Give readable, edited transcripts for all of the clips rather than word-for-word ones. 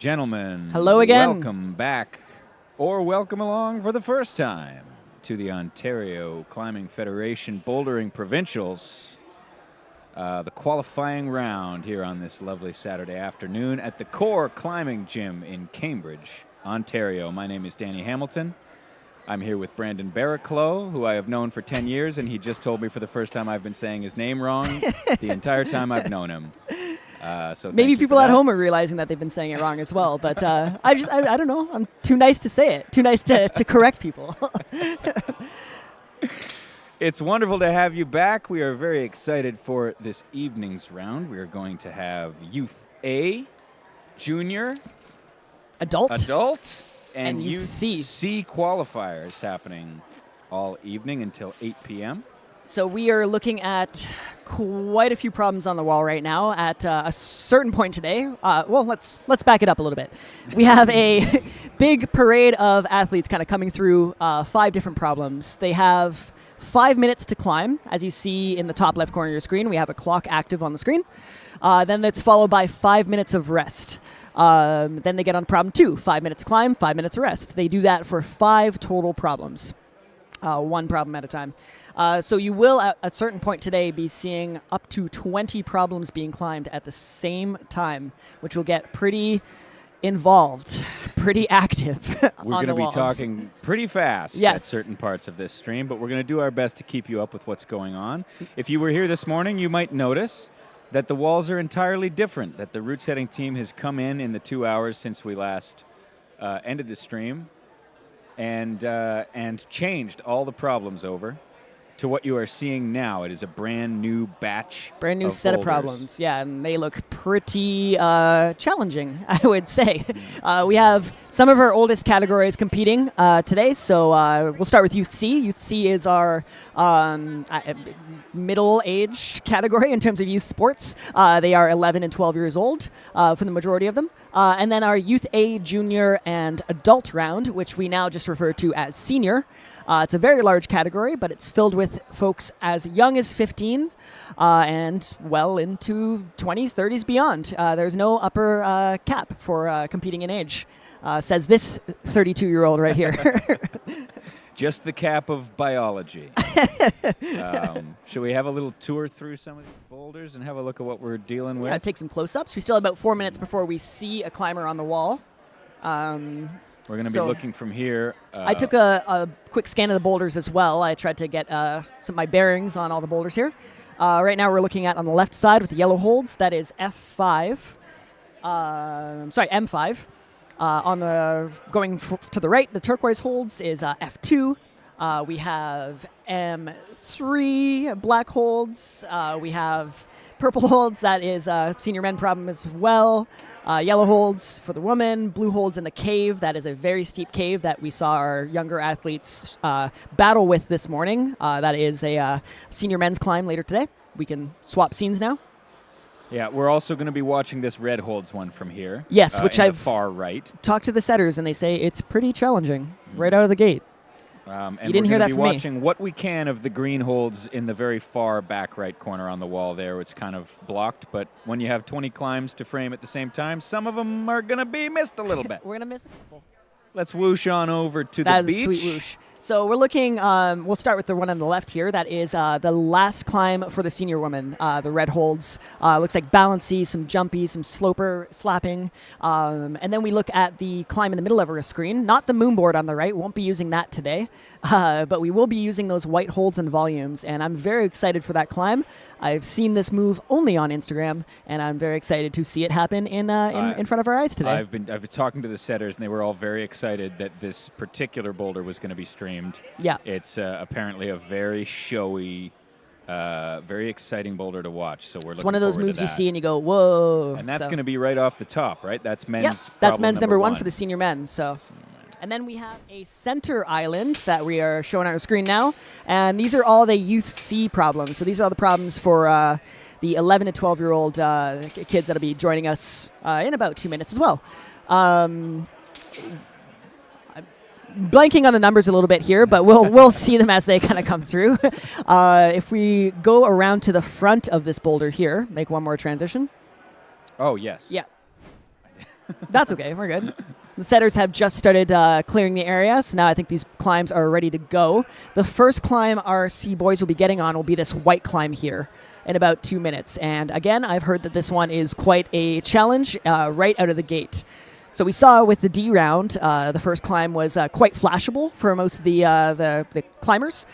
gentlemen. Hello again. Welcome back, or welcome along for the first time to the Ontario Climbing Federation Bouldering Provincials. The qualifying round here on this lovely Saturday afternoon at the Core Climbing Gym in Cambridge, Ontario. My name is Danny Hamilton. I'm here with Brandon Barraclough, who I have known for 10 years, and he just told me for the first time I've been saying his name wrong the entire time I've known him. So maybe people at home are realizing that they've been saying it wrong as well, but I don't know. I'm too nice to say it. Too nice to correct people. It's wonderful to have you back. We are very excited for this evening's round. We are going to have Youth A, Junior, Adult, and Youth C qualifiers happening all evening until 8 p.m. So we are looking at quite a few problems on the wall right now. At a certain point today, let's back it up a little bit. We have a big parade of athletes kind of coming through 5 different problems. They have 5 minutes to climb. As you see in the top left corner of your screen, we have a clock active on the screen. Then that's followed by 5 minutes of rest. Then they get on problem 2, 5 minutes climb, 5 minutes rest. They do that for 5 total problems, 1 problem at a time. So you will, at a certain point today, be seeing up to 20 problems being climbed at the same time, which will get pretty involved, pretty active. We're going to be talking pretty fast at certain parts of this stream, but we're going to do our best to keep you up with what's going on. If you were here this morning, you might notice that the walls are entirely different, that the route setting team has come in the 2 hours since we last ended the stream and changed all the problems over to what you are seeing now. It is a brand new batch. Brand new set boulders. of problems. Yeah, and they look pretty challenging, I would say. We have some of our oldest categories competing today, so we'll start with Youth C. Youth C is our middle-age category in terms of youth sports. They are 11 and 12 years old for the majority of them. And then our Youth A, Junior, and Adult round, which we now just refer to as Senior. It's a very large category, but it's filled with folks as young as 15 and well into 20s, 30s, beyond. There's no upper cap for competing in age, says this 32-year-old right here. Just the cap of biology. Should we have a little tour through some of these boulders and have a look at what we're dealing with? Yeah, take some close-ups. We still have about 4 minutes before we see a climber on the wall. We're going to be looking from here. I took a quick scan of the boulders as well. I tried to get some of my bearings on all the boulders here. Right now we're looking at on the left side with the yellow holds. That is M5. On the going to the right, the turquoise holds is F2. We have M3 black holds. We have purple holds. That is senior men problem as well. Yellow holds for the woman. Blue holds in the cave. That is a very steep cave that we saw our younger athletes battle with this morning. That is a senior men's climb later today. We can swap scenes now. Yeah, we're also going to be watching this red holds one from here. Yes, which I've far right. Talked to the setters, and they say it's pretty challenging right out of the gate. And you didn't hear that from me. We're going to be watching what we can of the green holds in the very far back right corner on the wall there. It's kind of blocked, but when you have 20 climbs to frame at the same time, some of them are going to be missed a little bit. We're going to miss a couple. Let's whoosh on over to the beach. That is a sweet whoosh. So we're looking, we'll start with the one on the left here. That is the last climb for the senior woman, the red holds. Looks like balancy, some jumpy, some sloper, slapping. And then we look at the climb in the middle of our screen. Not the moonboard on the right. Won't be using that today. But we will be using those white holds and volumes. And I'm very excited for that climb. I've seen this move only on Instagram, and I'm very excited to see it happen in front of our eyes today. I've been talking to the setters, and they were all very excited that this particular boulder was going to be streamed. Yeah. It's apparently a very showy, very exciting boulder to watch. So it's one of those moves you see and you go, whoa. And that's going to be right off the top, right? That's men's. Yep, that's men's number one for the senior men. So. And then we have a center island that we are showing on our screen now. And these are all the Youth C problems. So these are all the problems for the 11 to 12-year-old kids that will be joining us in about 2 minutes as well. I'm blanking on the numbers a little bit here, but we'll see them as they kind of come through. If we go around to the front of this boulder here, make one more transition. Oh, yes. Yeah. That's okay. We're good. The setters have just started clearing the area, so now I think these climbs are ready to go. The first climb our C boys will be getting on will be this white climb here in about 2 minutes. And again, I've heard that this one is quite a challenge right out of the gate. So we saw with the D round, the first climb was quite flashable for most of the climbers.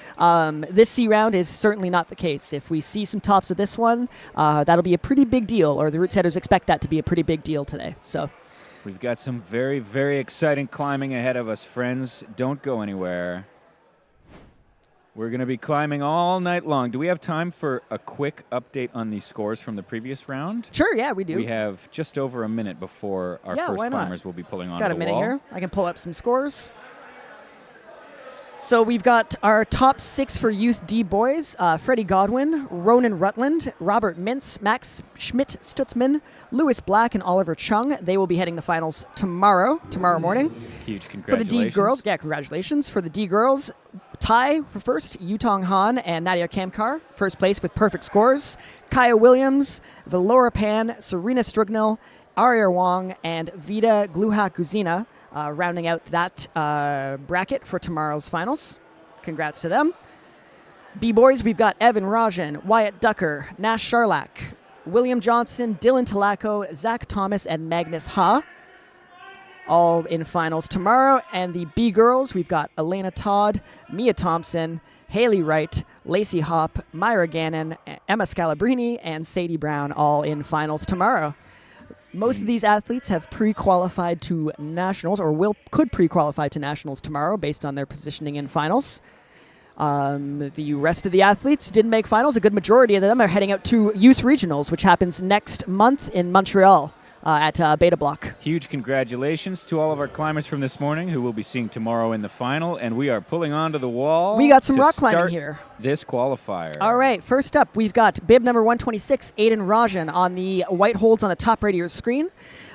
This C round is certainly not the case. If we see some tops of this one, that'll be a pretty big deal, or the route setters expect that to be a pretty big deal today. So we've got some very, very exciting climbing ahead of us, friends. Don't go anywhere. We're going to be climbing all night long. Do we have time for a quick update on the scores from the previous round? Sure, yeah, we do. We have just over a minute before our first climbers will be pulling on the wall. Got a minute here. I can pull up some scores. So we've got our top 6 for Youth D boys. Freddie Godwin, Ronan Rutland, Robert Mintz, Max Schmidt-Stutzman, Lewis Black, and Oliver Chung. They will be heading the finals tomorrow morning. Huge congratulations. For the D girls, congratulations. For the D girls, tie for first, Yutong Han and Nadia Kamkar, first place with perfect scores. Kaya Williams, Valora Pan, Serena Strugnell, Arya Wong, and Vida Gluha Guzina, rounding out that bracket for tomorrow's finals. Congrats to them. B-boys, we've got Evan Rajan, Wyatt Ducker, Nash Sharlak, William Johnson, Dylan Talako, Zach Thomas, and Magnus Ha, all in finals tomorrow. And the B-girls, we've got Elena Todd, Mia Thompson, Haley Wright, Lacey Hopp, Myra Gannon, Emma Scalabrini, and Sadie Brown, all in finals tomorrow. Most of these athletes have pre-qualified to nationals, or could pre-qualify to nationals tomorrow based on their positioning in finals. The rest of the athletes didn't make finals. A good majority of them are heading out to youth regionals, which happens next month in Montreal at Beta Block. Huge congratulations to all of our climbers from this morning who we'll be seeing tomorrow in the final, and we are pulling onto the wall. We got some rock climbing here. This qualifier. All right, first up, we've got bib number 126, Aiden Rajan, on the white holds on the top right of your screen.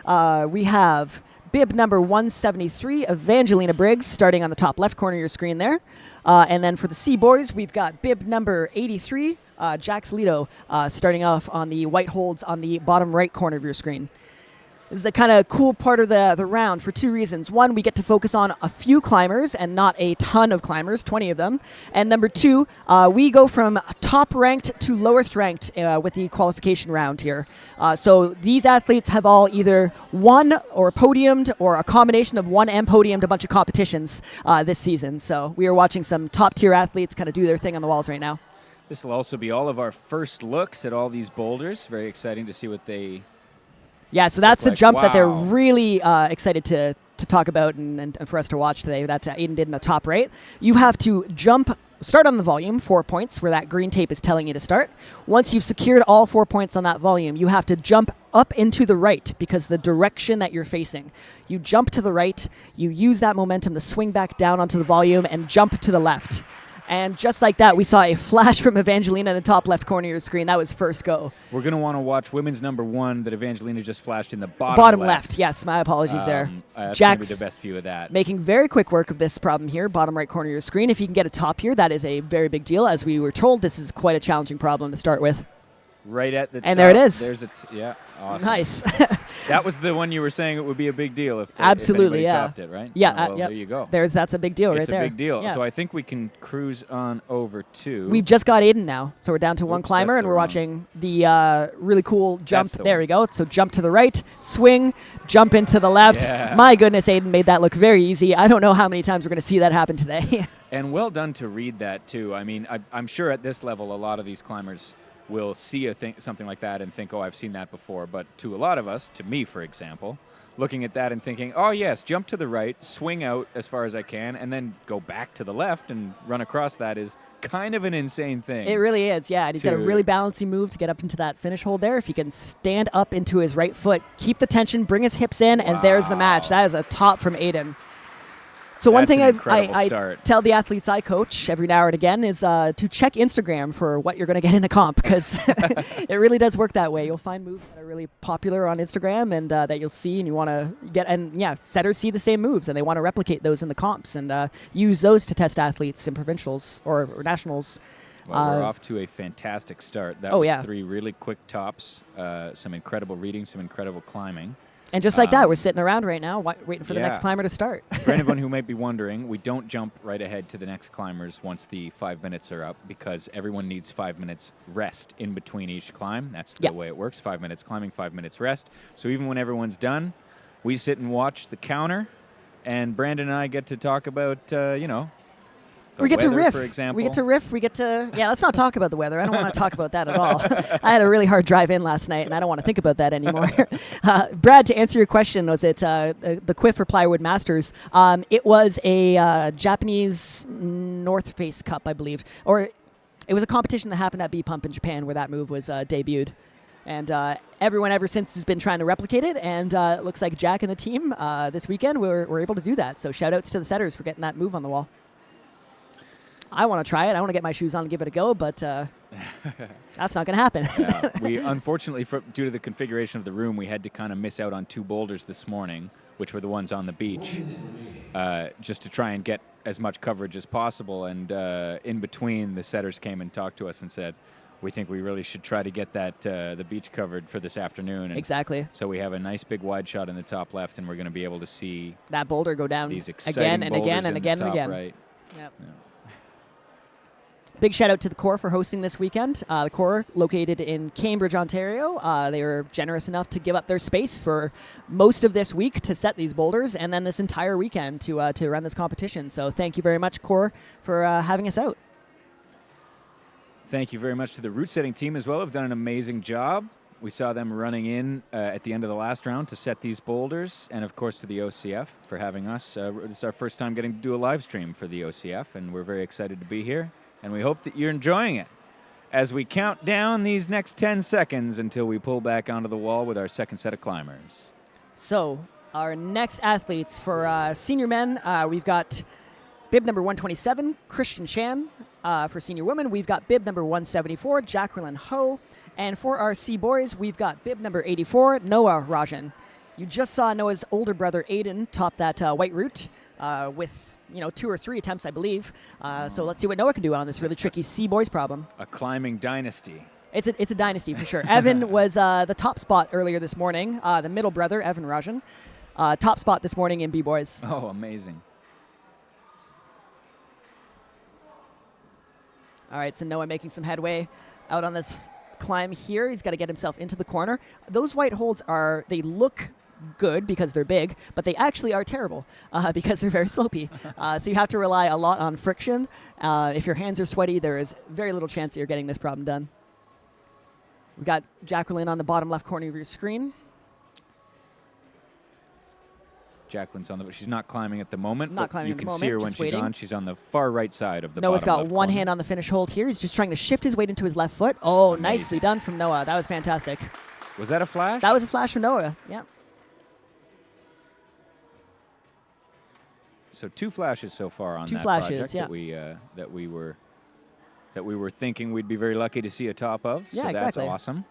We have bib number 173, Evangelina Briggs, starting on the top left corner of your screen there. And then for the C boys, we've got bib number 83, Jax Lito, starting off on the white holds on the bottom right corner of your screen. This is a kind of cool part of the round for 2 reasons. One, we get to focus on a few climbers and not a ton of climbers, 20 of them. And number 2, we go from top ranked to lowest ranked with the qualification round here. So these athletes have all either won or podiumed, or a combination of won and podiumed a bunch of competitions this season. So we are watching some top tier athletes kind of do their thing on the walls right now. This will also be all of our first looks at all these boulders. Very exciting to see what they... Yeah, so that's the jump that they're really excited to talk about and for us to watch today, that Aiden did in the top right. You have to start on the volume, 4 points, where that green tape is telling you to start. Once you've secured all 4 points on that volume, you have to jump up into the right because the direction that you're facing. You jump to the right, you use that momentum to swing back down onto the volume and jump to the left. And just like that, we saw a flash from Evangelina in the top left corner of your screen. That was first go. We're going to want to watch women's number 1 that Evangelina just flashed in the bottom left. Yes, my apologies there. That's Jax, the best view of that. Making very quick work of this problem here, bottom right corner of your screen. If you can get a top here, that is a very big deal. As we were told, this is quite a challenging problem to start with. Right at the top. And there it is. There's yeah, awesome. Nice. That was the one you were saying it would be a big deal if absolutely, if yeah. topped it, right? Yeah, well, there you go. That's a big deal right there. It's a big deal. Yeah. So I think we can cruise on over to... We've just got Aiden now. So we're down to one climber, and we're watching the really cool jump. There we go. So jump to the right, swing, jump into the left. Yeah. My goodness, Aiden made that look very easy. I don't know how many times we're going to see that happen today. And well done to read that, too. I mean, I'm sure at this level, a lot of these climbers will see something like that and think, oh, I've seen that before. But to a lot of us, to me, for example, looking at that and thinking, oh, yes, jump to the right, swing out as far as I can, and then go back to the left and run across that is kind of an insane thing. It really is, yeah. And he's got a really balancing move to get up into that finish hold there. If he can stand up into his right foot, keep the tension, bring his hips in, and there's the match. That is a top from Aiden. So one thing I tell the athletes I coach every now and again is to check Instagram for what you're going to get in a comp, because it really does work that way. You'll find moves that are really popular on Instagram and that you'll see and you want to get. And yeah, setters see the same moves and they want to replicate those in the comps and use those to test athletes in provincials or nationals. Well, we're off to a fantastic start. That was 3 really quick tops, some incredible reading, some incredible climbing. And just like that, we're sitting around right now waiting for the next Yeah. climber to start. For anyone who might be wondering, we don't jump right ahead to the next climbers once the 5 minutes are up because everyone needs 5 minutes rest in between each climb. That's the Yeah. way it works. 5 minutes climbing, 5 minutes rest. So even when everyone's done, we sit and watch the counter, and Brandon and I get to talk about, the We get to weather, riff. for example. We get to riff. We get to, let's not talk about the weather. I don't want to talk about that at all. I had a really hard drive in last night, and I don't want to think about that anymore. Brad, to answer your question, was it the Quiff or Plywood Masters? It was a Japanese North Face Cup, I believe. Or it was a competition that happened at B Pump in Japan where that move was debuted. And everyone ever since has been trying to replicate it, and it looks like Jack and the team this weekend were able to do that. So shout-outs to the setters for getting that move on the wall. I want to try it. I want to get my shoes on and give it a go, but that's not going to happen. Yeah. We unfortunately, due to the configuration of the room, we had to kind of miss out on 2 boulders this morning, which were the ones on the beach, just to try and get as much coverage as possible. And in between, the setters came and talked to us and said, we think we really should try to get that the beach covered for this afternoon. And exactly. so we have a nice big wide shot in the top left, and we're going to be able to see that boulder go down these exciting again and boulders again and in again the and top again. right. Yep. Yeah. Big shout out to the Corps for hosting this weekend. The Corps, located in Cambridge, Ontario, they were generous enough to give up their space for most of this week to set these boulders, and then this entire weekend to run this competition. So thank you very much, Corps, for having us out. Thank you very much to the route setting team as well. Have done an amazing job. We saw them running in at the end of the last round to set these boulders, and of course to the OCF for having us. This is our first time getting to do a live stream for the OCF, and we're very excited to be here. And we hope that you're enjoying it as we count down these next 10 seconds until we pull back onto the wall with our second set of climbers. So our next athletes for senior men, we've got bib number 127, Christian Chan. For senior women, we've got bib number 174, Jacqueline Ho. And for our C boys, we've got bib number 84, Noah Rajan. You just saw Noah's older brother, Aiden, top that white route with 2 or 3 attempts, I believe. So let's see what Noah can do on this really tricky C boys problem. A climbing dynasty. It's a dynasty for sure. Evan was the top spot earlier this morning. The middle brother, Evan Rajan, top spot this morning in B boys. Oh, amazing. All right, so Noah making some headway out on this climb here. He's got to get himself into the corner. Those white holds they look good because they're big, but they actually are terrible because they're very slopey. So you have to rely a lot on friction. If your hands are sweaty, there is very little chance that you're getting this problem done. We've got Jacqueline on the bottom left corner of your screen. Jacqueline's on she's not climbing at the moment. Not but climbing you at the can moment, see her when just she's waiting. on. She's on the far right side of the Noah's bottom got left one corner. hand on the finish hold here. He's just trying to shift his weight into his left foot. Oh, Amazing. nicely done from Noah. That was fantastic. Was that a flash? That was a flash from Noah. Yeah. So 2 flashes so far on 2 that flashes, project yeah. that we were thinking we'd be very lucky to see a top of. Yeah, so exactly. That's awesome.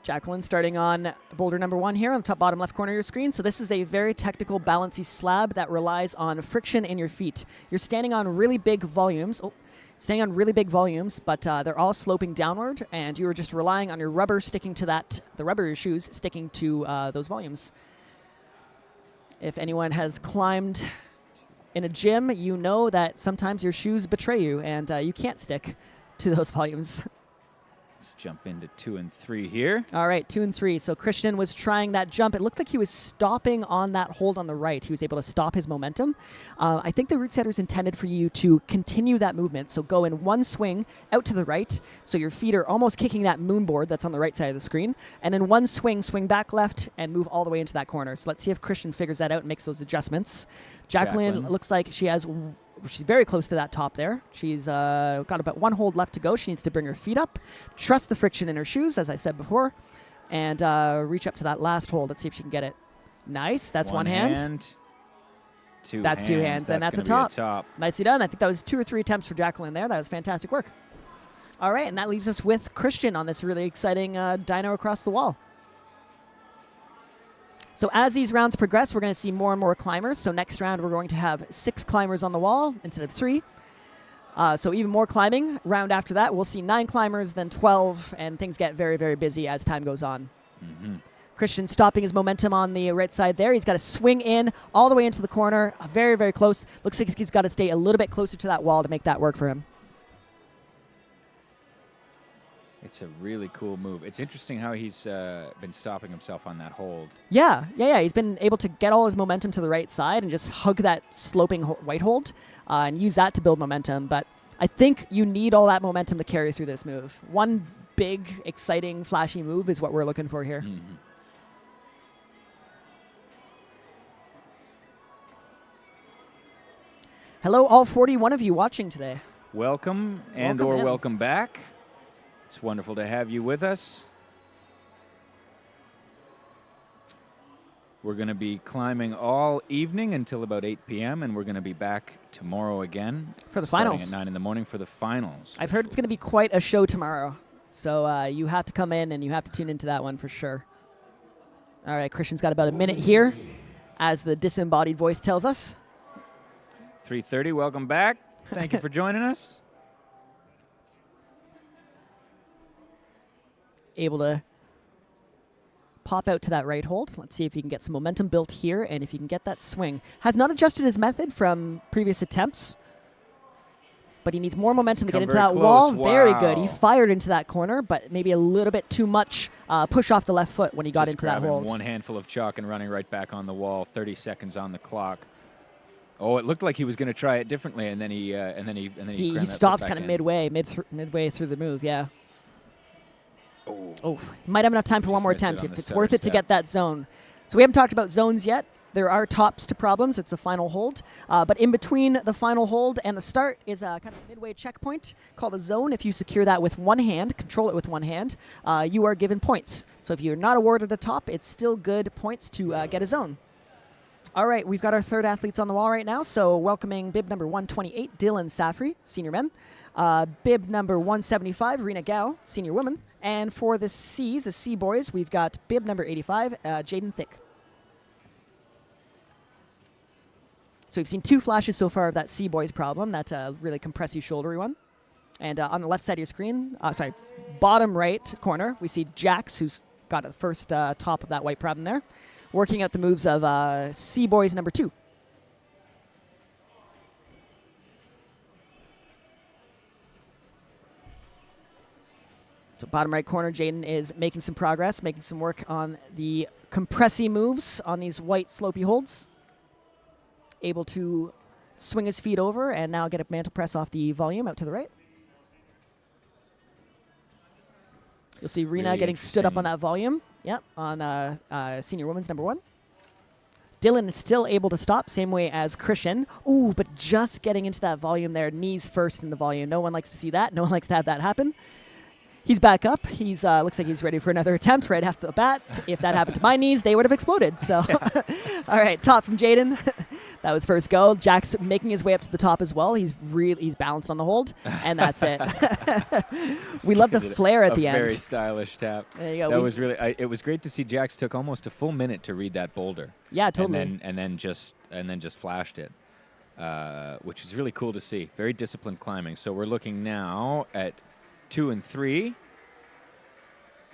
Jacqueline starting on boulder number 1 here on the top bottom left corner of your screen. So this is a very technical balancy slab that relies on friction in your feet. You're standing on really big volumes. But they're all sloping downward, and you're just relying on your rubber sticking to the rubber of your shoes sticking to those volumes. If anyone has climbed in a gym, you know that sometimes your shoes betray you, and you can't stick to those volumes. Let's jump into 2 and 3 here. All right, 2 and 3. So Christian was trying that jump. It looked like he was stopping on that hold on the right. He was able to stop his momentum. I think the route setter's intended for you to continue that movement. So go in one swing out to the right. So your feet are almost kicking that moonboard that's on the right side of the screen. And in one swing back left and move all the way into that corner. So let's see if Christian figures that out and makes those adjustments. Jacqueline looks like she's very close to that top there. She's got about 1 hold left to go. She needs to bring her feet up, trust the friction in her shoes, as I said before, and reach up to that last hold. Let's see if she can get it. Nice. That's one hand. 2 That's hands. 2 hands, and that's a gonna be top. Nicely done. I think that was 2 or 3 attempts for Jacqueline there. That was fantastic work. All right, and that leaves us with Christian on this really exciting dyno across the wall. So as these rounds progress, we're going to see more and more climbers. So next round, we're going to have 6 climbers on the wall instead of 3. So even more climbing. Round after that, we'll see 9 climbers, then 12, and things get very, very busy as time goes on. Christian stopping his momentum on the right side there. He's got to swing in all the way into the corner. Very, very close. Looks like he's got to stay a little bit closer to that wall to make that work for him. It's a really cool move. It's interesting how he's been stopping himself on that hold. Yeah. He's been able to get all his momentum to the right side and just hug that sloping white hold and use that to build momentum. But I think you need all that momentum to carry through this move. One big, exciting, flashy move is what we're looking for here. Hello, all 41 of you watching today. Welcome welcome back. It's wonderful to have you with us. We're going to be climbing all evening until about 8 p.m., and we're going to be back tomorrow again. For the finals. At 9 in the morning for the finals. I've heard it's going to be quite a show tomorrow. So you have to come in and you have to tune into that one for sure. All right, Christian's got about a minute here, as the disembodied voice tells us. 3:30, welcome back. Thank you for joining us. Able to pop out to that right hold. Let's see if you can get some momentum built here and if you can get that swing. Has not adjusted his method from previous attempts, but he needs more momentum to get into that wall. Wow. Very good. He fired into that corner, but maybe a little bit too much push off the left foot when he got into that hold. One handful of chalk and running right back on the wall. 30 seconds on the clock. Oh, it looked like he was going to try it differently, and then he stopped kind of midway through the move. Yeah. Oh, might have enough time for one more attempt if it's worth it to get that zone. So we haven't talked about zones yet. There are tops to problems. It's a final hold. But in between the final hold and the start is a kind of midway checkpoint called a zone. If you secure that with one hand, control it with one hand, you are given points. So if you're not awarded a top, it's still good points to get a zone. All right, we've got our third athletes on the wall right now. So welcoming bib number 128, Dylan Safri, senior men. Bib number 175, Rena Gao, senior women. And for the C's, the C boys, we've got bib number 85, Jaden Thick. So we've seen two flashes so far of that C boys problem, that really compressy shouldery one. And on the left side of your screen, bottom right corner, we see Jax, who's got the first top of that white problem there, working out the moves of C boys number 2. So bottom right corner, Jaden is making some progress, making some work on the compressy moves on these white slopey holds. Able to swing his feet over and now get a mantle press off the volume out to the right. You'll see Rena getting stood up on that volume. Yep, on senior women's number 1. Dylan is still able to stop, same way as Christian. Ooh, but just getting into that volume there, knees first in the volume. No one likes to see that. No one likes to have that happen. He's back up. He's looks like he's ready for another attempt right after the bat. If that happened to my knees, they would have exploded. So, all right, top from Jaden. That was first go. Jack's making his way up to the top as well. He's balanced on the hold, and that's it. We love the flare at the end. Very stylish tap. There you go. That was really. It was great to see Jax took almost a full minute to read that boulder. Yeah, totally. And then just flashed it, which is really cool to see. Very disciplined climbing. So we're looking now at 2 and 3,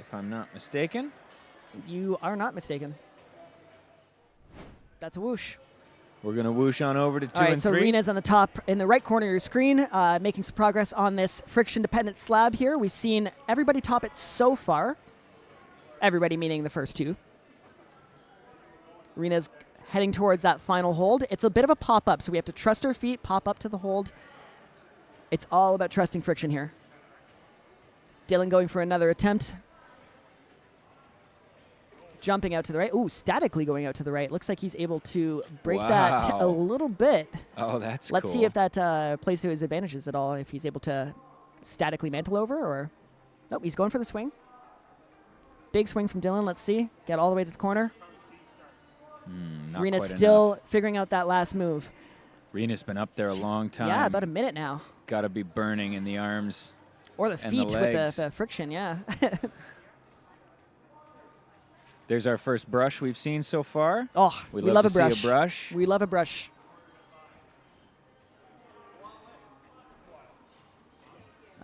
if I'm not mistaken. You are not mistaken. That's a whoosh. We're going to whoosh on over to 2 and 3. So Rena's on the top in the right corner of your screen, making some progress on this friction-dependent slab here. We've seen everybody top it so far. Everybody meaning the first 2. Rena's heading towards that final hold. It's a bit of a pop-up, so we have to trust her feet, pop up to the hold. It's all about trusting friction here. Dylan going for another attempt. Jumping out to the right. Ooh, statically going out to the right. Looks like he's able to break that a little bit. Oh, that's Let's cool. see if that plays to his advantages at all, if he's able to statically mantle over or... Nope, he's going for the swing. Big swing from Dylan. Let's see. Get all the way to the corner. Rena's still figuring out that last move. Rena's been up there a long time. Yeah, about a minute now. Got to be burning in the arms. Or the feet with the friction, yeah. There's our first brush we've seen so far. Oh, we love a brush. We love a brush.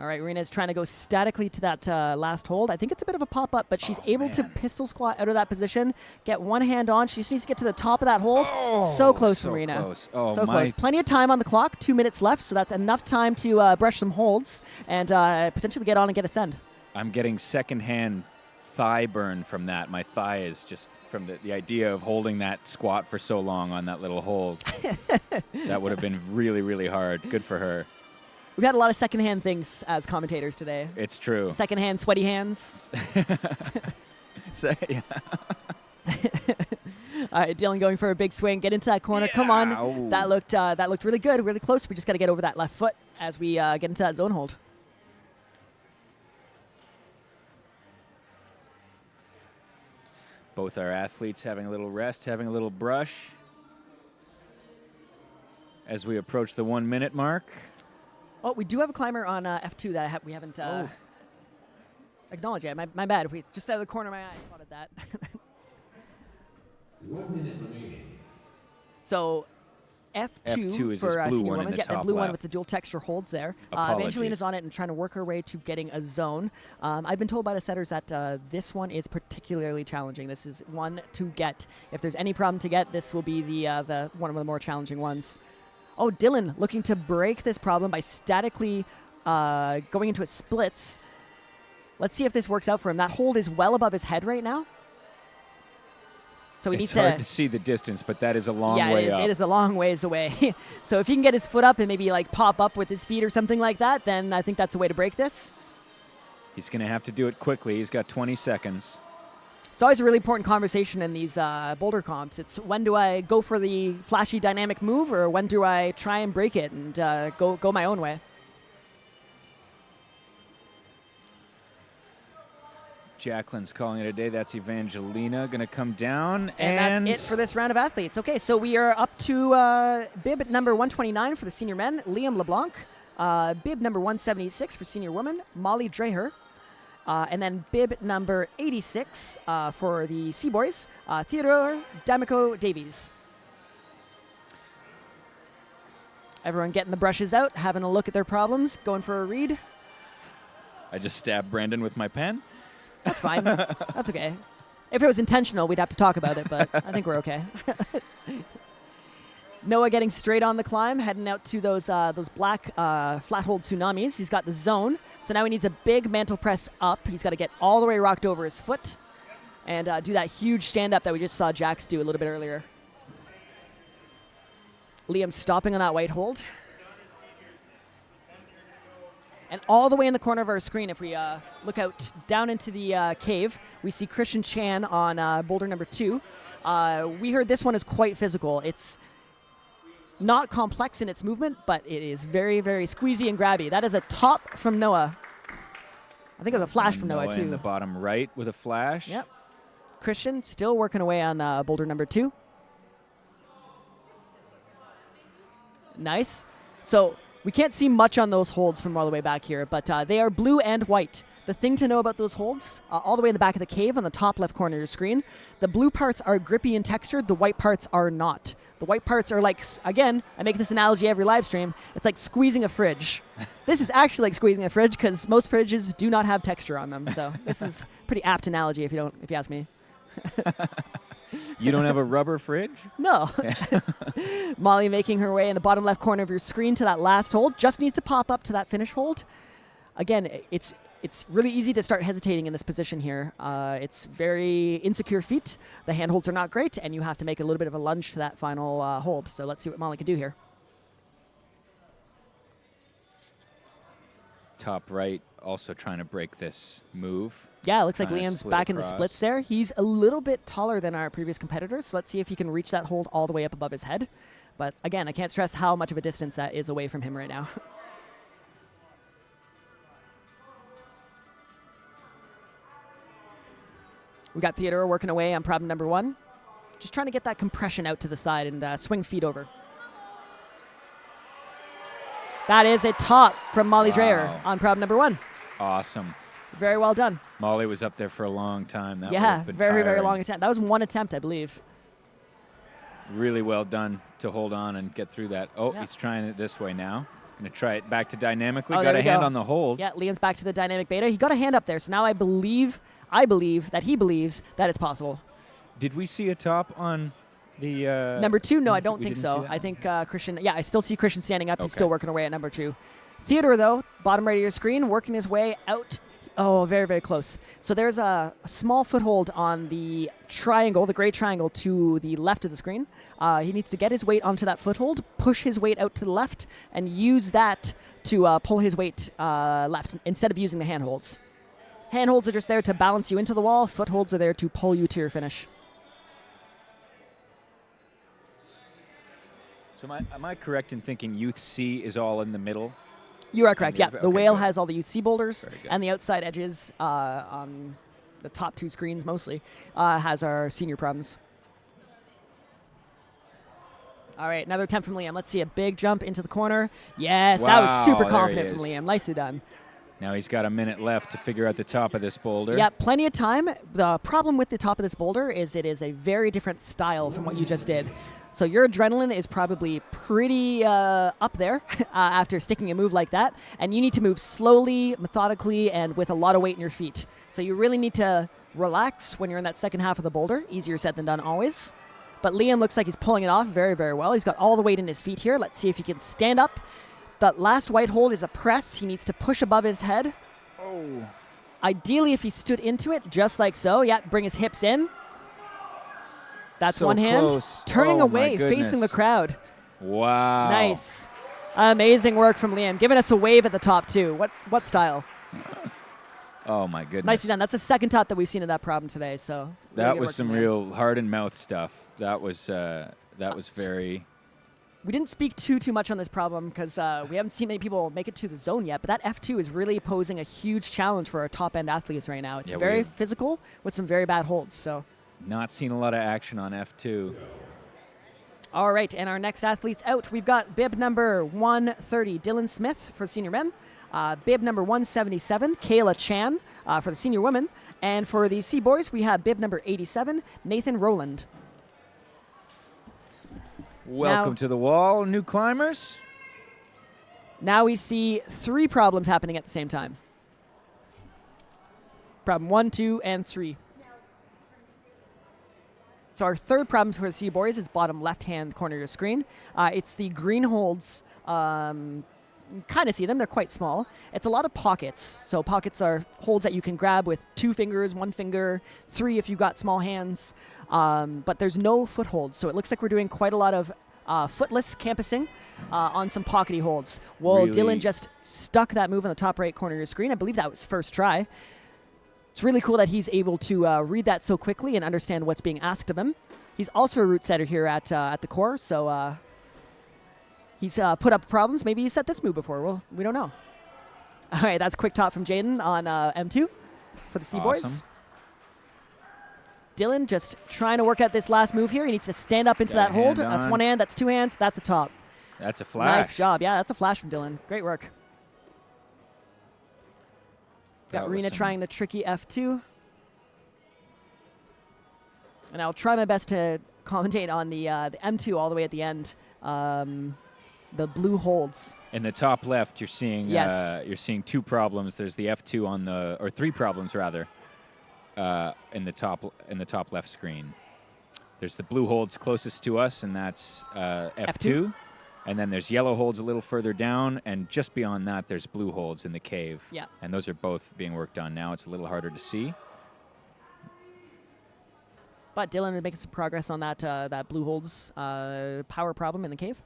All right, Rena's trying to go statically to that last hold. I think it's a bit of a pop-up, but she's able to pistol squat out of that position, get one hand on. She just needs to get to the top of that hold. So close from Rena. Close. Oh, so close. Plenty of time on the clock, 2 minutes left, so that's enough time to brush some holds and potentially get on and get a send. I'm getting secondhand thigh burn from that. My thigh is just from the idea of holding that squat for so long on that little hold. That would have been really, really hard. Good for her. We've had a lot of secondhand things as commentators today. It's true. Secondhand sweaty hands. Yeah. All right, Dylan going for a big swing. Get into that corner. Yeah. Come on. Ooh. That looked really good, really close. We just got to get over that left foot as we get into that zone hold. Both our athletes having a little rest, having a little brush as we approach the 1 minute mark. Oh, we do have a climber on F2 that we haven't acknowledged yet. My bad. Just out of the corner of my eye, I spotted that. 1 minute remaining. So F2 is for this blue senior one women's. in the Yeah, top the blue one left. with the dual texture holds there. Apologies. Evangelina's on it and trying to work her way to getting a zone. I've been told by the setters that this one is particularly challenging. This is one to get. If there's any problem to get, this will be the one of the more challenging ones. Oh, Dylan looking to break this problem by statically going into a splits. Let's see if this works out for him. That hold is well above his head right now. So it's hard to see the distance, but that is a long way up. It is a long ways away. So if he can get his foot up and maybe like pop up with his feet or something like that, then I think that's a way to break this. He's going to have to do it quickly. He's got 20 seconds. It's always a really important conversation in these boulder comps. It's when do I go for the flashy dynamic move or when do I try and break it and go my own way? Jacqueline's calling it a day. That's Evangelina going to come down. And that's it for this round of athletes. Okay, so we are up to bib number 129 for the senior men, Liam LeBlanc. Bib number 176 for senior women, Molly Dreher. And then bib number 86 for the C-Boys, Theodore D'Amico Davies. Everyone getting the brushes out, having a look at their problems, going for a read. I just stabbed Brandon with my pen. That's fine. That's okay. If it was intentional, we'd have to talk about it, but I think we're okay. Noah getting straight on the climb, heading out to those black flat hold tsunamis. He's got the zone, so now he needs a big mantle press up. He's got to get all the way rocked over his foot and do that huge stand-up that we just saw Jax do a little bit earlier. Liam stopping on that white hold. And all the way in the corner of our screen, if we look out down into the cave, we see Christian Chan on boulder number 2. We heard this one is quite physical. It's not complex in its movement, but it is very, very squeezy and grabby. That is a top from Noah. I think it was a flash from Noah, too. In the bottom right with a flash. Yep. Christian still working away on boulder number 2. Nice. So we can't see much on those holds from all the way back here, but they are blue and white. The thing to know about those holds, all the way in the back of the cave on the top left corner of your screen, the blue parts are grippy and textured, the white parts are not. The white parts are like, again, I make this analogy every live stream, it's like squeezing a fridge. This is actually like squeezing a fridge because most fridges do not have texture on them, so this is a pretty apt analogy if you ask me. You don't have a rubber fridge? No. Molly making her way in the bottom left corner of your screen to that last hold. Just needs to pop up to that finish hold. Again, it's really easy to start hesitating in this position here. It's very insecure feet. The handholds are not great, and you have to make a little bit of a lunge to that final hold. So let's see what Molly can do here. Top right, also trying to break this move. Yeah, it looks like Liam's back in the splits there. He's a little bit taller than our previous competitors, so let's see if he can reach that hold all the way up above his head. But again, I can't stress how much of a distance that is away from him right now. We got Theodore working away on problem number 1. Just trying to get that compression out to the side and swing feet over. That is a top from Molly Dreher on problem number 1. Awesome. Very well done. Molly was up there for a long time. That yeah, very, very long attempt. That was one attempt, I believe. Really well done to hold on and get through that. Oh, yeah. He's trying it this way now. Going to try it back to dynamically. Oh, Got there a we hand go. on the hold. Yeah, Liam's back to the dynamic beta. He got a hand up there, so now I believe that he believes that it's possible. Did we see a top on the... Number 2? No, I we don't think didn't so. see that? I think Christian... Yeah, I still see Christian standing up. He's Okay. still working away at number 2. Theodore, though, bottom right of your screen, working his way out. Oh, very, very close. So there's a small foothold on the triangle, the gray triangle to the left of the screen. He needs to get his weight onto that foothold, push his weight out to the left, and use that to pull his weight left instead of using the handholds. Handholds are just there to balance you into the wall. Footholds are there to pull you to your finish. So am I correct in thinking Youth C is all in the middle? You are correct. Yeah, Okay, the whale good. has all the UC boulders, Very good. and the outside edges on the top 2 screens mostly has our senior problems. All right, another attempt from Liam. Let's see a big jump into the corner. Yes, that was Wow, super there he confident from is. Liam. Nicely done. Now he's got a minute left to figure out the top of this boulder. Yeah, plenty of time. The problem with the top of this boulder is it is a very different style from what you just did. So your adrenaline is probably pretty up there after sticking a move like that. And you need to move slowly, methodically, and with a lot of weight in your feet. So you really need to relax when you're in that second half of the boulder. Easier said than done always. But Liam looks like he's pulling it off very, very well. He's got all the weight in his feet here. Let's see if he can stand up. That last white hold is a press. He needs to push above his head. Oh. Ideally, if he stood into it, just like so. Yeah, bring his hips in. That's So one hand. close. Turning Oh, my away, facing the goodness. crowd. Wow. Nice. Amazing work from Liam. Giving us a wave at the top, too. What style? Oh, my goodness. Nicely done. That's the second top that we've seen of that problem today. So really That good was work some from Liam. real heart and mouth stuff. That was very... We didn't speak too much on this problem because we haven't seen many people make it to the zone yet, but that F2 is really posing a huge challenge for our top-end athletes right now. It's Yeah, very we've- physical with some very bad holds. So, Not seen a lot of action on F2. all right, and our next athletes out, we've got bib number 130, Dylan Smith for senior men, bib number 177, Kayla Chan for the senior women, and for the C boys, we have bib number 87, Nathan Rowland. Welcome to the wall, new climbers. Now we see 3 problems happening at the same time. Problem 1, 2, and 3. So our third problem for the C boys is bottom left-hand corner of your screen. It's the green holds. You kind of see them. They're quite small. It's a lot of pockets. So pockets are holds that you can grab with 2 fingers, 1 finger, 3 if you've got small hands. But there's no footholds. So it looks like we're doing quite a lot of footless campusing on some pockety holds. Whoa, Really? Dylan just stuck that move on the top right corner of your screen. I believe that was first try. It's really cool that he's able to read that so quickly and understand what's being asked of him. He's also a root setter here at the core, so he's put up problems. Maybe he's set this move before. Well, we don't know. All right, that's quick top from Jaden on M2 for the C-Boys. Awesome. Dylan just trying to work out this last move here. He needs to stand up into Got that a hold. hand That's on. 1 hand, that's 2 hands, that's a top. That's a flash. Nice job. Yeah, that's a flash from Dylan. Great work. That Got was Rena some- trying the tricky F2. And I'll try my best to commentate on the M2 all the way at the end. The blue holds. In the top left, you're seeing Yes. you're seeing 2 problems. There's the F2 on the, or 3 problems rather, in the top left screen. There's the blue holds closest to us, and that's F2. And then there's yellow holds a little further down, and just beyond that, there's blue holds in the cave. Yeah. And those are both being worked on now. It's a little harder to see. But Dylan is making some progress on that blue holds power problem in the cave.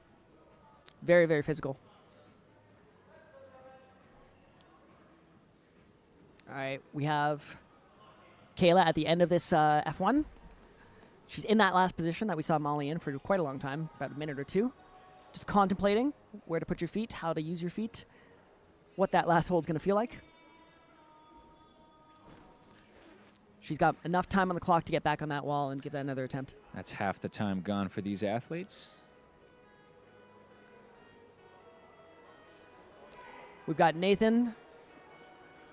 Very, very physical. All right, we have Kayla at the end of this F1. She's in that last position that we saw Molly in for quite a long time, about a minute or 2. Just contemplating where to put your feet, how to use your feet, what that last hold's going to feel like. She's got enough time on the clock to get back on that wall and give that another attempt. That's half the time gone for these athletes. We've got Nathan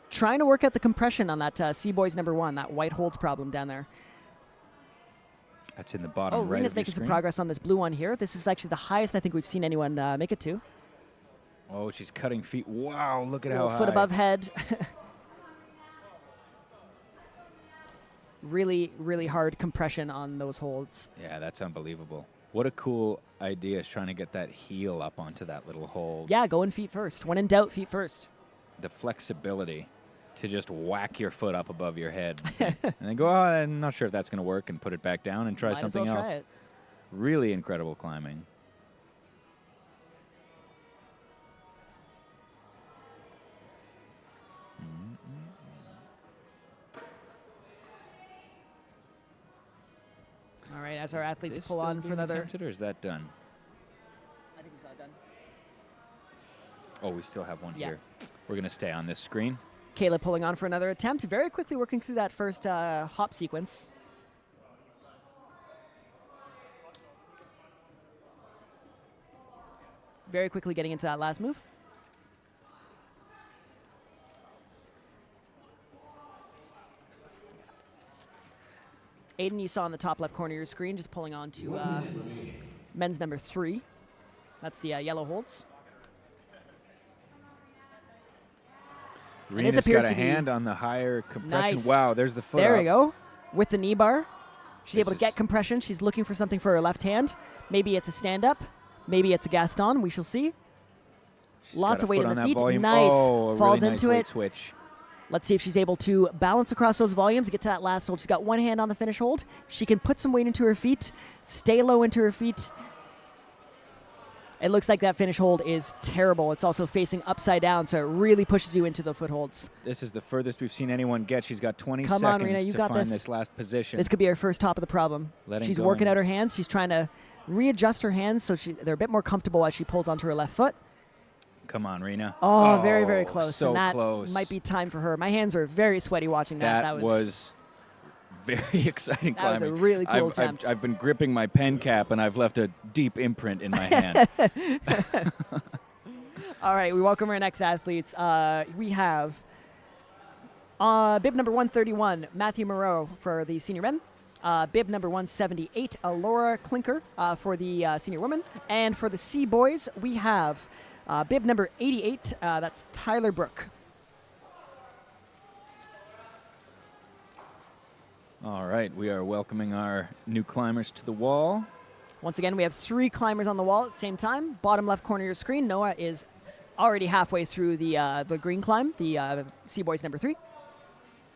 trying to work out the compression on that C-Boys number 1, that white holds problem down there. That's in the bottom Oh, right Rena's of your making some screen. progress on this blue one here. This is actually the highest I think we've seen anyone make it to. Oh, she's cutting feet. Wow, look at how high. Foot above head. Really, really hard compression on those holds. Yeah, that's unbelievable. What a cool idea is trying to get that heel up onto that little hold. Yeah, going feet first. When in doubt, feet first. The flexibility to just whack your foot up above your head and then go, oh, I'm not sure if that's going to work, and put it back down and try Might as something well else. try it. Really incredible climbing. All right, as our athletes This pull still on for being another. attempted, or is that done? I think we saw it done. Oh, we still have one Yeah. here. We're going to stay on this screen. Kayla pulling on for another attempt, very quickly working through that first hop sequence. Very quickly getting into that last move. Aiden, you saw in the top left corner of your screen, just pulling on to men's number 3. That's the yellow holds. Rena's appears got a to be hand on the higher compression. nice. Wow, there's the foot There up. we go. With the knee bar. She's This able to get is- compression. She's looking for something for her left hand. Maybe it's a stand-up. Maybe it's a Gaston. We shall see. She's Lots got of a weight foot in on the that feet. volume. Nice. Oh, a Falls really nice into weight it. switch. Let's see if she's able to balance across those volumes, get to that last hold. She's got one hand on the finish hold. She can put some weight into her feet, stay low into her feet. It looks like that finish hold is terrible. It's also facing upside down, so it really pushes you into the footholds. This is the furthest we've seen anyone get. She's got 20 Come on, seconds Rena, you to got find this. this last position. This could be her first top of the problem. Letting She's go working and- out her hands. She's trying to readjust her hands so they're a bit more comfortable as she pulls onto her left foot. Come on, Rena. Oh, very, very close. So and that close. might be time for her. My hands are very sweaty watching that. That was very exciting That was climbing. a really cool I've, attempt. I've been gripping my pen cap, and I've left a deep imprint in my hand. All right, we welcome our next athletes. We have bib number 131, Matthew Moreau for the senior men. Bib number 178, Laura Klinker for the senior women. And for the C boys, we have bib number 88, that's Tyler Brook. All right, we are welcoming our new climbers to the wall. Once again, we have 3 climbers on the wall at the same time. Bottom left corner of your screen, Noah is already halfway through the green climb, the C boys number 3.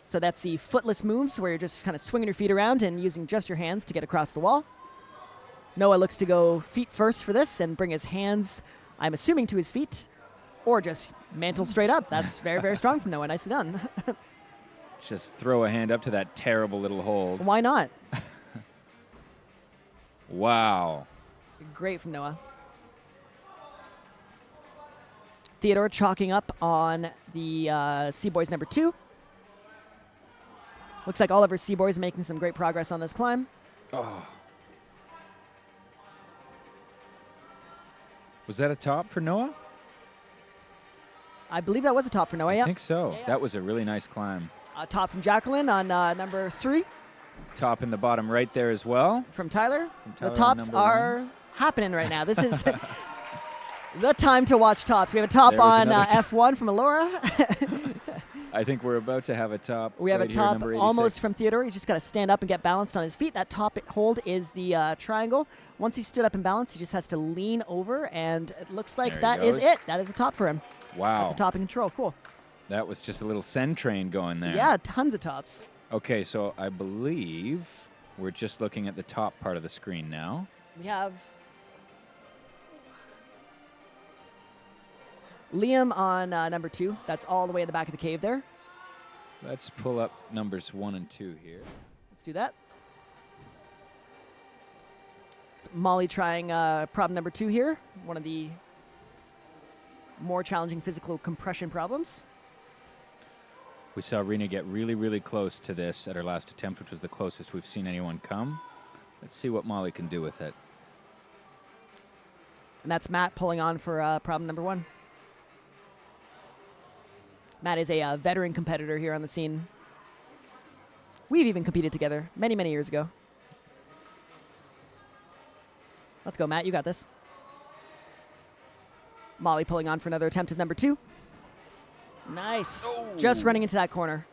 So that's the footless moves where you're just kind of swinging your feet around and using just your hands to get across the wall. Noah looks to go feet first for this and bring his hands, I'm assuming, to his feet, or just mantle straight up. That's very, very strong from Noah. Nicely done. Just throw a hand up to that terrible little hold. Why not? Wow. Great from Noah. Theodore chalking up on the C boys number 2. Looks like all of our C boys are making some great progress on this climb. Oh. Was that a top for Noah? I believe that was a top for Noah. I Yeah. think so. Yeah, yeah. That was a really nice climb. Top from Jacqueline on number 3 Top in the bottom right there as well. from Tyler. Tyler The on tops number are happening right now. This is the time to watch tops. We have a top There was on another top. F1 from Alora. I think we're about to have a top. We have right a here, top number 86. almost from Theodore. He's just got to stand up and get balanced on his feet. That top hold is the triangle. Once he stood up and balanced, he just has to lean over, and it looks like There that he is goes. it. That is a top for him. Wow. That's a top in control. Cool. That was just a little send train going there. Yeah, tons of tops. Okay, so I believe we're just looking at the top part of the screen now. We have Liam on number 2. That's all the way in the back of the cave there. Let's pull up numbers 1 and 2 here. Let's do that. It's Molly trying problem number 2 here. One of the more challenging physical compression problems. We saw Rena get really, really close to this at her last attempt, which was the closest we've seen anyone come. Let's see what Molly can do with it. And that's Matt pulling on for problem number 1. Matt is a veteran competitor here on the scene. We've even competed together many, many years ago. Let's go, Matt. You got this. Molly pulling on for another attempt of number 2. Nice. Oh. Just running into that corner.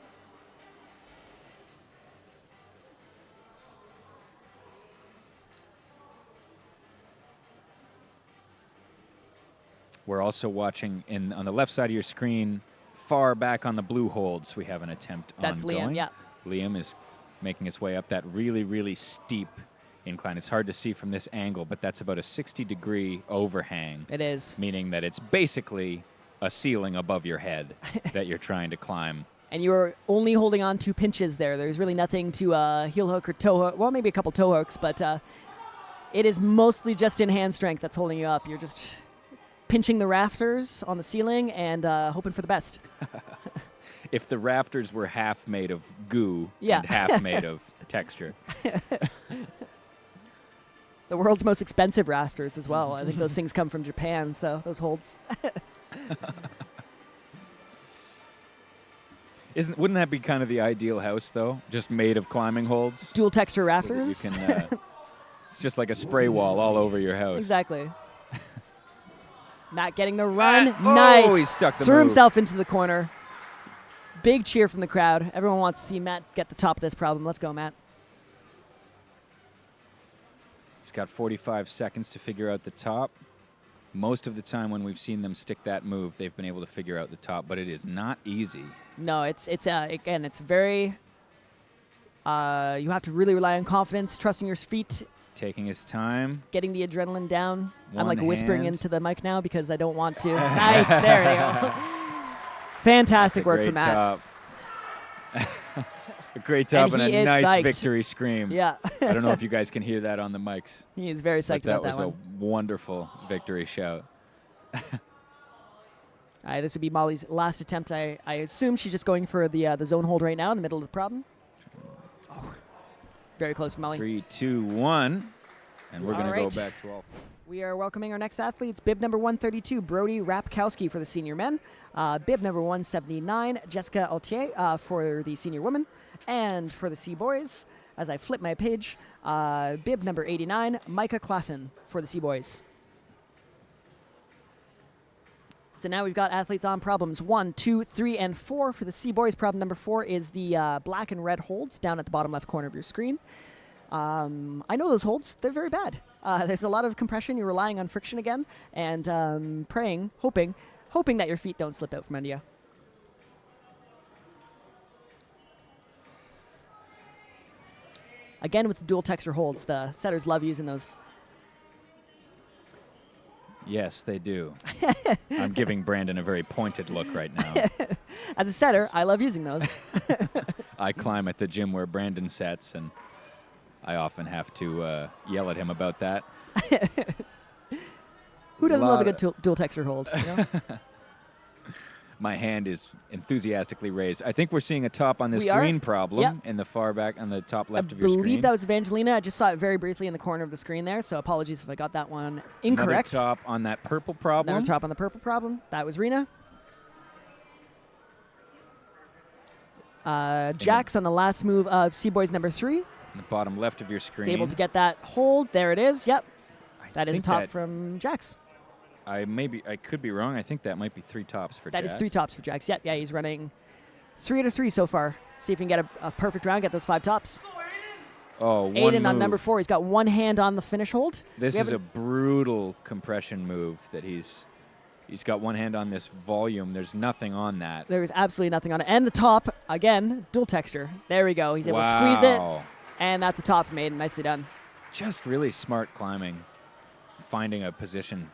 We're also watching on the left side of your screen, far back on the blue holds, we have an attempt That's ongoing. Liam, yeah. Liam is making his way up that really, really steep incline. It's hard to see from this angle, but that's about a 60-degree overhang. It is. Meaning that it's basically a ceiling above your head that you're trying to climb. And you were only holding on to pinches there. There's really nothing to heel hook or toe hook. Well, maybe a couple toe hooks, but it is mostly just in hand strength that's holding you up. You're just pinching the rafters on the ceiling and hoping for the best. If the rafters were half made of goo Yeah. and half made of texture. The world's most expensive rafters as well. I think those things come from Japan, so those holds. Wouldn't that be kind of the ideal house, though? Just made of climbing holds? Dual texture rafters. You can, it's just like a spray wall all over your house. Exactly. Matt getting the run. Oh, Nice. he stuck the Threw move. himself into the corner. Big cheer from the crowd. Everyone wants to see Matt get the top of this problem. Let's go, Matt. He's got 45 seconds to figure out the top. Most of the time when we've seen them stick that move, they've been able to figure out the top, but it is not easy. No, it's again, it's very. You have to really rely on confidence, trusting your feet, He's taking his time. getting the adrenaline down. I'm One like whispering hand. into the mic now because I don't want to. Nice, there you go. Fantastic work Great from Matt. top. A great top And and, he a is nice psyched. victory scream. Yeah, I don't know if you guys can hear that on the mics. he is very But psyched that about was that a one. wonderful victory shout. All right, this would be Molly's last attempt. I assume she's just going for the zone hold right now in the middle of the problem. Oh, very close for Molly. 3, 2, 1. And we're going to All right. go back to all. We are welcoming our next athletes. Bib number 132, Brody Rapkowski for the senior men. Bib number 179, Jessica Altier for the senior women. And for the C boys, as I flip my page, bib number 89, Micah Klassen for the C boys. So now we've got athletes on problems 1, 2, 3, and 4. For the C boys, problem number 4 is the black and red holds down at the bottom left corner of your screen. I know those holds. They're very bad. There's a lot of compression. You're relying on friction again and praying, hoping that your feet don't slip out from under you. Again, with the dual texture holds, the setters love using those. Yes, they do. I'm giving Brandon a very pointed look right now. As a setter, I love using those. I climb at the gym where Brandon sets, and I often have to yell at him about that. Who doesn't love a Lot good dual texture hold? You know? My hand is enthusiastically raised. I think we're seeing a top on this We are. green problem Yep. in the far back on the top left I of your screen. believe that was Evangelina. I just saw it very briefly in the corner of the screen there, so apologies if I got that one incorrect. Another top on that purple problem. Another top on the purple problem. That was Rena. Jax on the last move of C-Boys number 3. On the bottom left of your screen. Is able to get that hold. There it is. Yep. That is a think top that- from Jax. I could be wrong. I think that might be 3 tops for That is Jack. 3 tops for Jax. Yep. Yeah, he's running 3 out of 3 so far. See if he can get a perfect round, get those 5 tops. Oh, one Aiden on move. number 4. He's got one hand on the finish hold. This We is a haven't- brutal compression move that he's got one hand on this volume. There's nothing on that. There is absolutely nothing on it. And the top, again, dual texture. There we go. He's able to squeeze it. Wow. And that's a top from Aiden. Nicely done. Just really smart climbing, finding a position.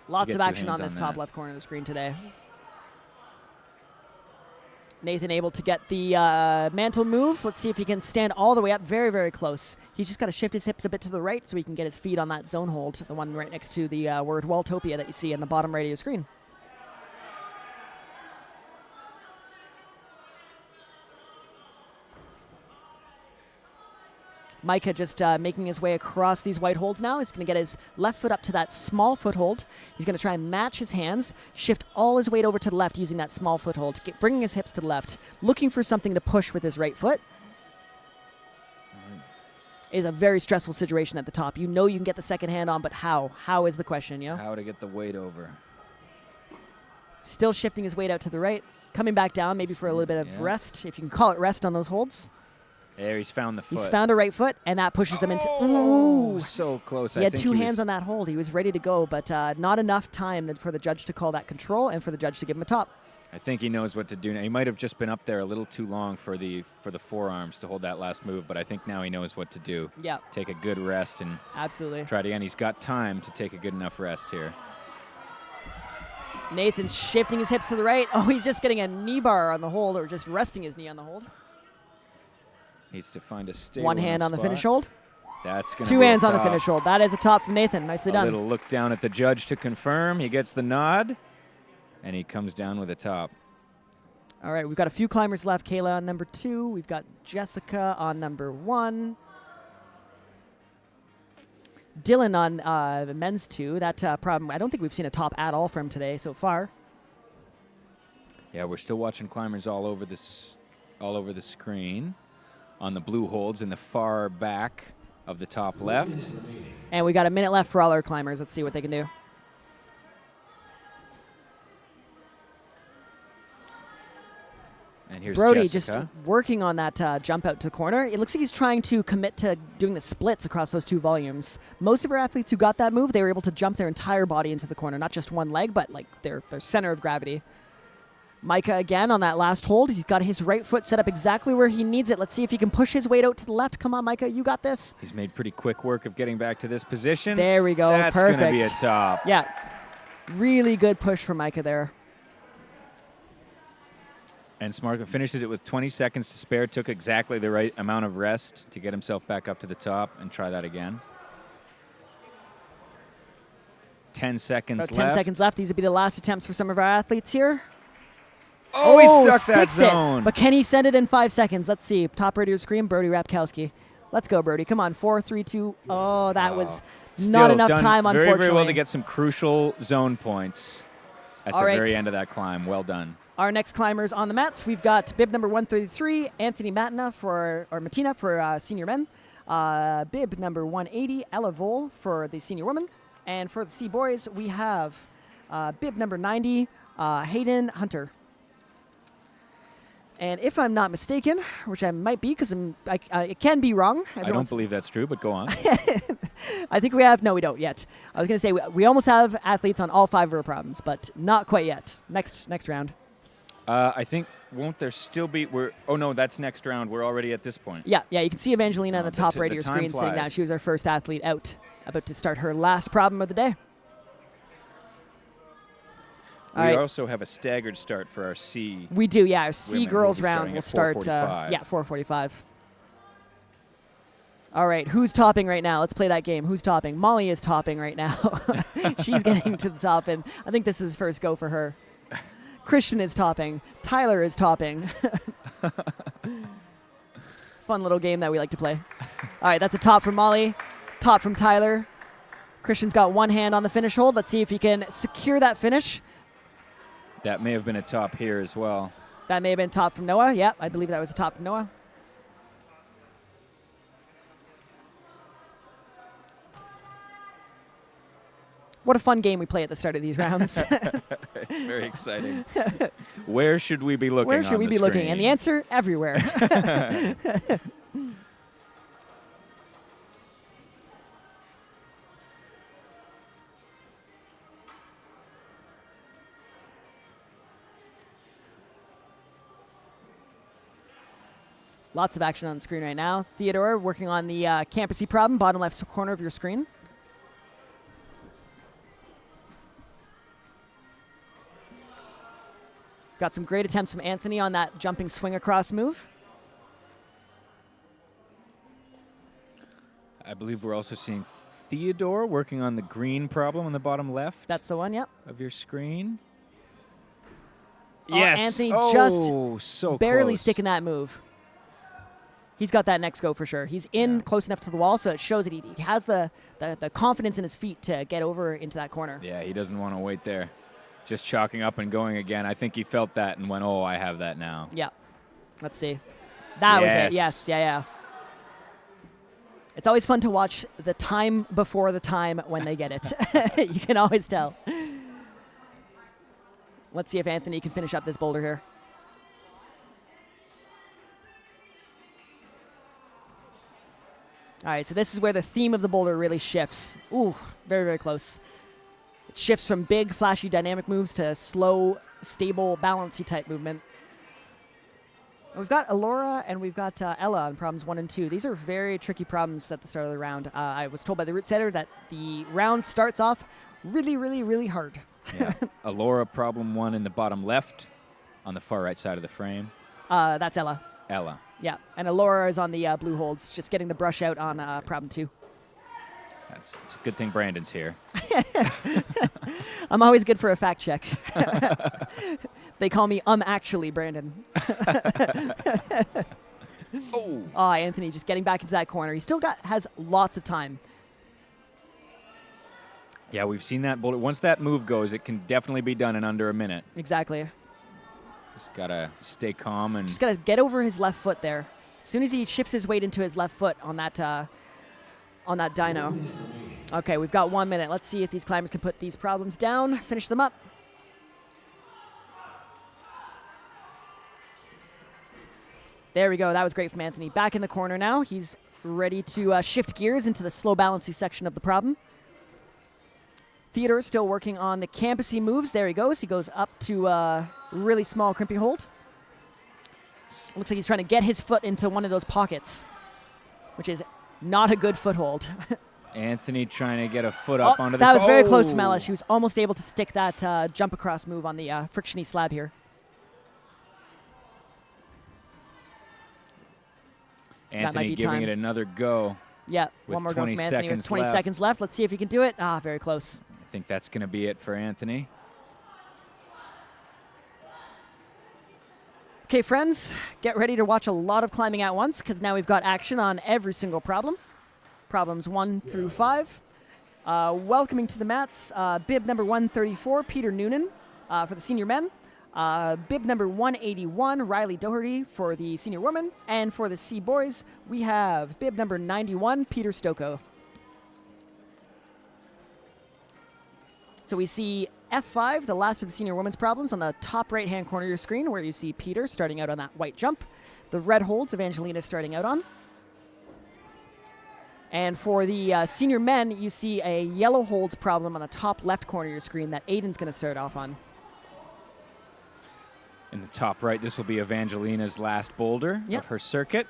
Lots get of 2 action on hands this on top that. left corner of the screen today. Nathan able to get the mantle move. Let's see if he can stand all the way up. Very, very close. He's just got to shift his hips a bit to the right so he can get his feet on that zone hold, the one right next to the word Walltopia that you see in the bottom right of your screen. Micah just making his way across these white holds now. He's going to get his left foot up to that small foothold. He's going to try and match his hands, shift all his weight over to the left using that small foothold, bringing his hips to the left, looking for something to push with his right foot. is a very stressful situation at the top. You know you can get the second hand on, but how? How is the question, you know? How to get the weight over. Still shifting his weight out to the right. Coming back down maybe for a little bit of rest, if you can call it rest on those holds. There, he's found the foot. He's found a right foot, and that pushes him into... Oh, so close. He had two hands on that hold. He was ready to go, but not enough time for the judge to call that control and for the judge to give him a top. I think he knows what to do now. He might have just been up there a little too long for the forearms to hold that last move, but I think now he knows what to do. Yeah. Take a good rest and absolutely try it again. He's got time to take a good enough rest here. Nathan shifting his hips to the right. Oh, he's just getting a knee bar on the hold or just resting his knee on the hold. Needs to find a stable One hand on the spot. finish hold. That's going to Two be hands a on the top. finish hold. That is a top from Nathan. Nicely done. A little look down at the judge to confirm. He gets the nod, and he comes down with a top. All right, we've got a few climbers left. Kayla on number 2. We've got Jessica on number 1. Dylan on the men's 2. That problem, I don't think we've seen a top at all from today so far. Yeah, we're still watching climbers all over the screen on the blue holds in the far back of the top left. And we got a minute left for all our climbers. Let's see what they can do. And here's Brody Jessica. just working on that jump out to the corner. It looks like he's trying to commit to doing the splits across those two volumes. Most of our athletes who got that move, they were able to jump their entire body into the corner, not just one leg, but like their center of gravity. Micah again on that last hold. He's got his right foot set up exactly where he needs it. Let's see if he can push his weight out to the left. Come on, Micah, you got this. He's made pretty quick work of getting back to this position. There we go. That's Perfect. going to be a top. Yeah. Really good push from Micah there. And Smart finishes it with 20 seconds to spare. Took exactly the right amount of rest to get himself back up to the top and try that again. 10 seconds About left. 10 seconds left. These would be the last attempts for some of our athletes here. Oh, he stuck that sticks zone. It. But can he send it in 5 seconds? Let's see. Top right of your screen, Brody Rapkowski. Let's go, Brody. Come on. 4, 3, 2. Oh, that was Still not enough done time, very, unfortunately. very well to get some crucial zone points at All the right. very end of that climb. Well done. Our next climbers on the mats, we've got bib number 133, Anthony Matina for senior men. Bib number 180, Ella Vole for the senior women. And for the C boys, we have bib number 90, Hayden Hunter. And if I'm not mistaken, which I might be because it can be wrong. I don't believe that's true, but go on. I think we have, no, we don't yet. I was going to say we almost have athletes on all 5 of our problems, but not quite yet. Next round. I think, won't there still be, oh no, that's next round. We're already at this point. Yeah, you can see Evangelina on the top right of your time screen sitting down. flies. She was our first athlete out, about to start her last problem of the day. All We right. also have a staggered start for our C. We do, yeah. Our C Women girls will be round starting will at start, 4:45. 4:45. All right, who's topping right now? Let's play that game. Who's topping? Molly is topping right now. She's getting to the top, and I think this is first go for her. Christian is topping. Tyler is topping. Fun little game that we like to play. All right, that's a top from Molly, top from Tyler. Christian's got one hand on the finish hold. Let's see if he can secure that finish. That may have been a top here as well. That may have been top from Noah. Yeah, I believe that was a top from Noah. What a fun game we play at the start of these rounds. It's very exciting. Where should we be looking? Where should on we the be looking? screen? And the answer, everywhere. Lots of action on the screen right now. Theodore working on the campusy problem, bottom left corner of your screen. Got some great attempts from Anthony on that jumping swing across move. I believe we're also seeing Theodore working on the green problem on the bottom left That's the one, yep. of your screen. Oh, Yes. Anthony oh, just so barely close. sticking that move. He's got that next go for sure. He's in close enough to the wall, so it shows that he has the confidence in his feet to get over into that corner. Yeah, he doesn't want to wait there. Just chalking up and going again. I think he felt that and went, oh, I have that now. Yeah. Let's see. That was it. Yes. Yes. Yeah. It's always fun to watch the time before the time when they get it. You can always tell. Let's see if Anthony can finish up this boulder here. All right, so this is where the theme of the boulder really shifts. Ooh, very, very close. It shifts from big, flashy, dynamic moves to slow, stable, balancey type movement. And we've got Alora and we've got Ella on problems 1 and 2. These are very tricky problems at the start of the round. I was told by the route setter that the round starts off really, really, really hard. Yeah. Alora, problem 1 in the bottom left on the far right side of the frame. That's Ella. Ella. Yeah, and Alora is on the blue holds, just getting the brush out on problem 2. It's a good thing Brandon's here. I'm always good for a fact check. They call me actually Brandon. Oh, Anthony just getting back into that corner. He still has lots of time. yeah, we've seen that bullet. Once that move goes, it can definitely be done in under a minute. Exactly. Just gotta stay calm and Just got to get over his left foot there. As soon as he shifts his weight into his left foot on that dyno. Okay, we've got 1 minute. Let's see if these climbers can put these problems down, finish them up. There we go. That was great from Anthony. Back in the corner now. He's ready to shift gears into the slow balancing section of the problem. Theodore's still working on the campusy moves. There he goes. He goes up to really small crimpy hold. Looks like he's trying to get his foot into one of those pockets, which is not a good foothold. Anthony trying to get a foot up onto the... That was very close from Ella. She was almost able to stick that jump across move on the frictiony slab here. Anthony giving time. it another go. Yeah, With one more go 20 from Anthony with seconds 20 left. seconds left. Let's see if he can do it. Very close. I think that's going to be it for Anthony. Okay, friends, get ready to watch a lot of climbing at once because now we've got action on every single problem. Problems 1 through 5. Welcoming to the mats, bib number 134, Peter Noonan for the senior men. Bib number 181, Riley Doherty for the senior women. And for the C boys, we have bib number 91, Peter Stocco. So we see F5, the last of the senior women's problems, on the top right-hand corner of your screen, where you see Peter starting out on that white jump. The red holds, Evangelina starting out on. And for the senior men, you see a yellow holds problem on the top left corner of your screen that Aiden's going to start off on. In the top right, this will be Evangelina's last boulder Yep. of her circuit.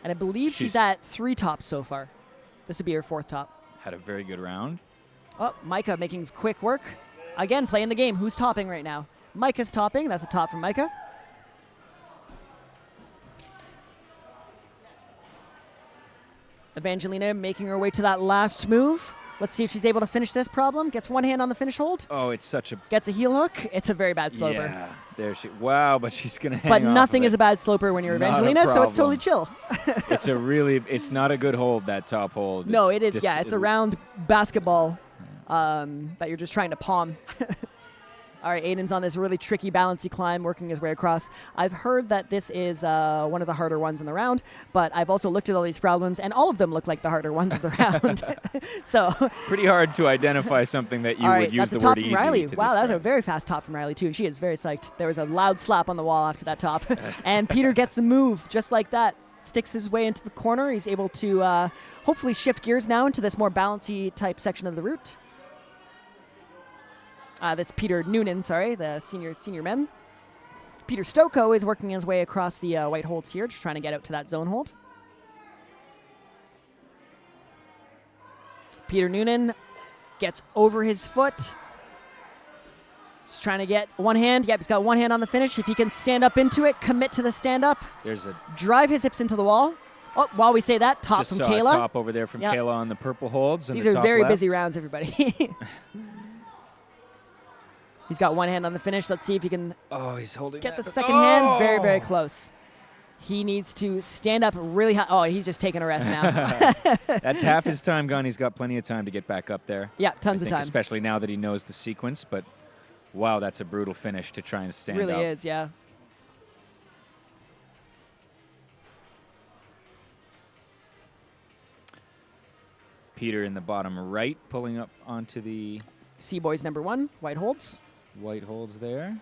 And I believe she's at 3 tops so far. This would be her 4th top. Had a very good round. Oh, Micah making quick work. Again, playing the game. Who's topping right now? Micah's topping. That's a top from Micah. Evangelina making her way to that last move. Let's see if she's able to finish this problem. Gets one hand on the finish hold. Oh, it's such a... Gets a heel hook. It's a very bad sloper. Yeah, there she... Wow, but she's going to hang But off nothing of is it. a bad sloper when you're Not a Evangelina, so it's problem. totally chill. It's a really... It's not a good hold, that top hold. No, It's it is. Yeah, it's a round basketball that you're just trying to palm. All right, Aiden's on this really tricky, balancy climb, working his way across. I've heard that this is one of the harder ones in the round, but I've also looked at all these problems, and all of them look like the harder ones of the round. So, Pretty hard to identify something that you all would right, use that's the a word top from easy Riley. to Wow, that was a describe. very fast top from Riley, too, and she is very psyched. There was a loud slap on the wall after that top, and Peter gets the move just like that. Sticks his way into the corner. He's able to hopefully shift gears now into this more balancy type section of the route. That's Peter Noonan, the senior men. Peter Stocco is working his way across the white holds here, just trying to get out to that zone hold. Peter Noonan gets over his foot. He's trying to get one hand. Yep, he's got one hand on the finish. If he can stand up into it, commit to the stand up, There's a... drive his hips into the wall. Oh, while we say that, top Just from saw Kayla. a top over there from Yep. Kayla on the purple holds. And These the are top very left. busy rounds, everybody. He's got one hand on the finish. Let's see if he can Oh, he's holding get the that. second hand. Very, very close. He needs to stand up really high. Oh, he's just taking a rest now. That's half his time gone. He's got plenty of time to get back up there. Yeah, I tons of think, time. especially now that he knows the sequence. But wow, that's a brutal finish to try and stand Really up. is, yeah. Peter in the bottom right, pulling up onto the C-Boys number 1, white holds. white holds there.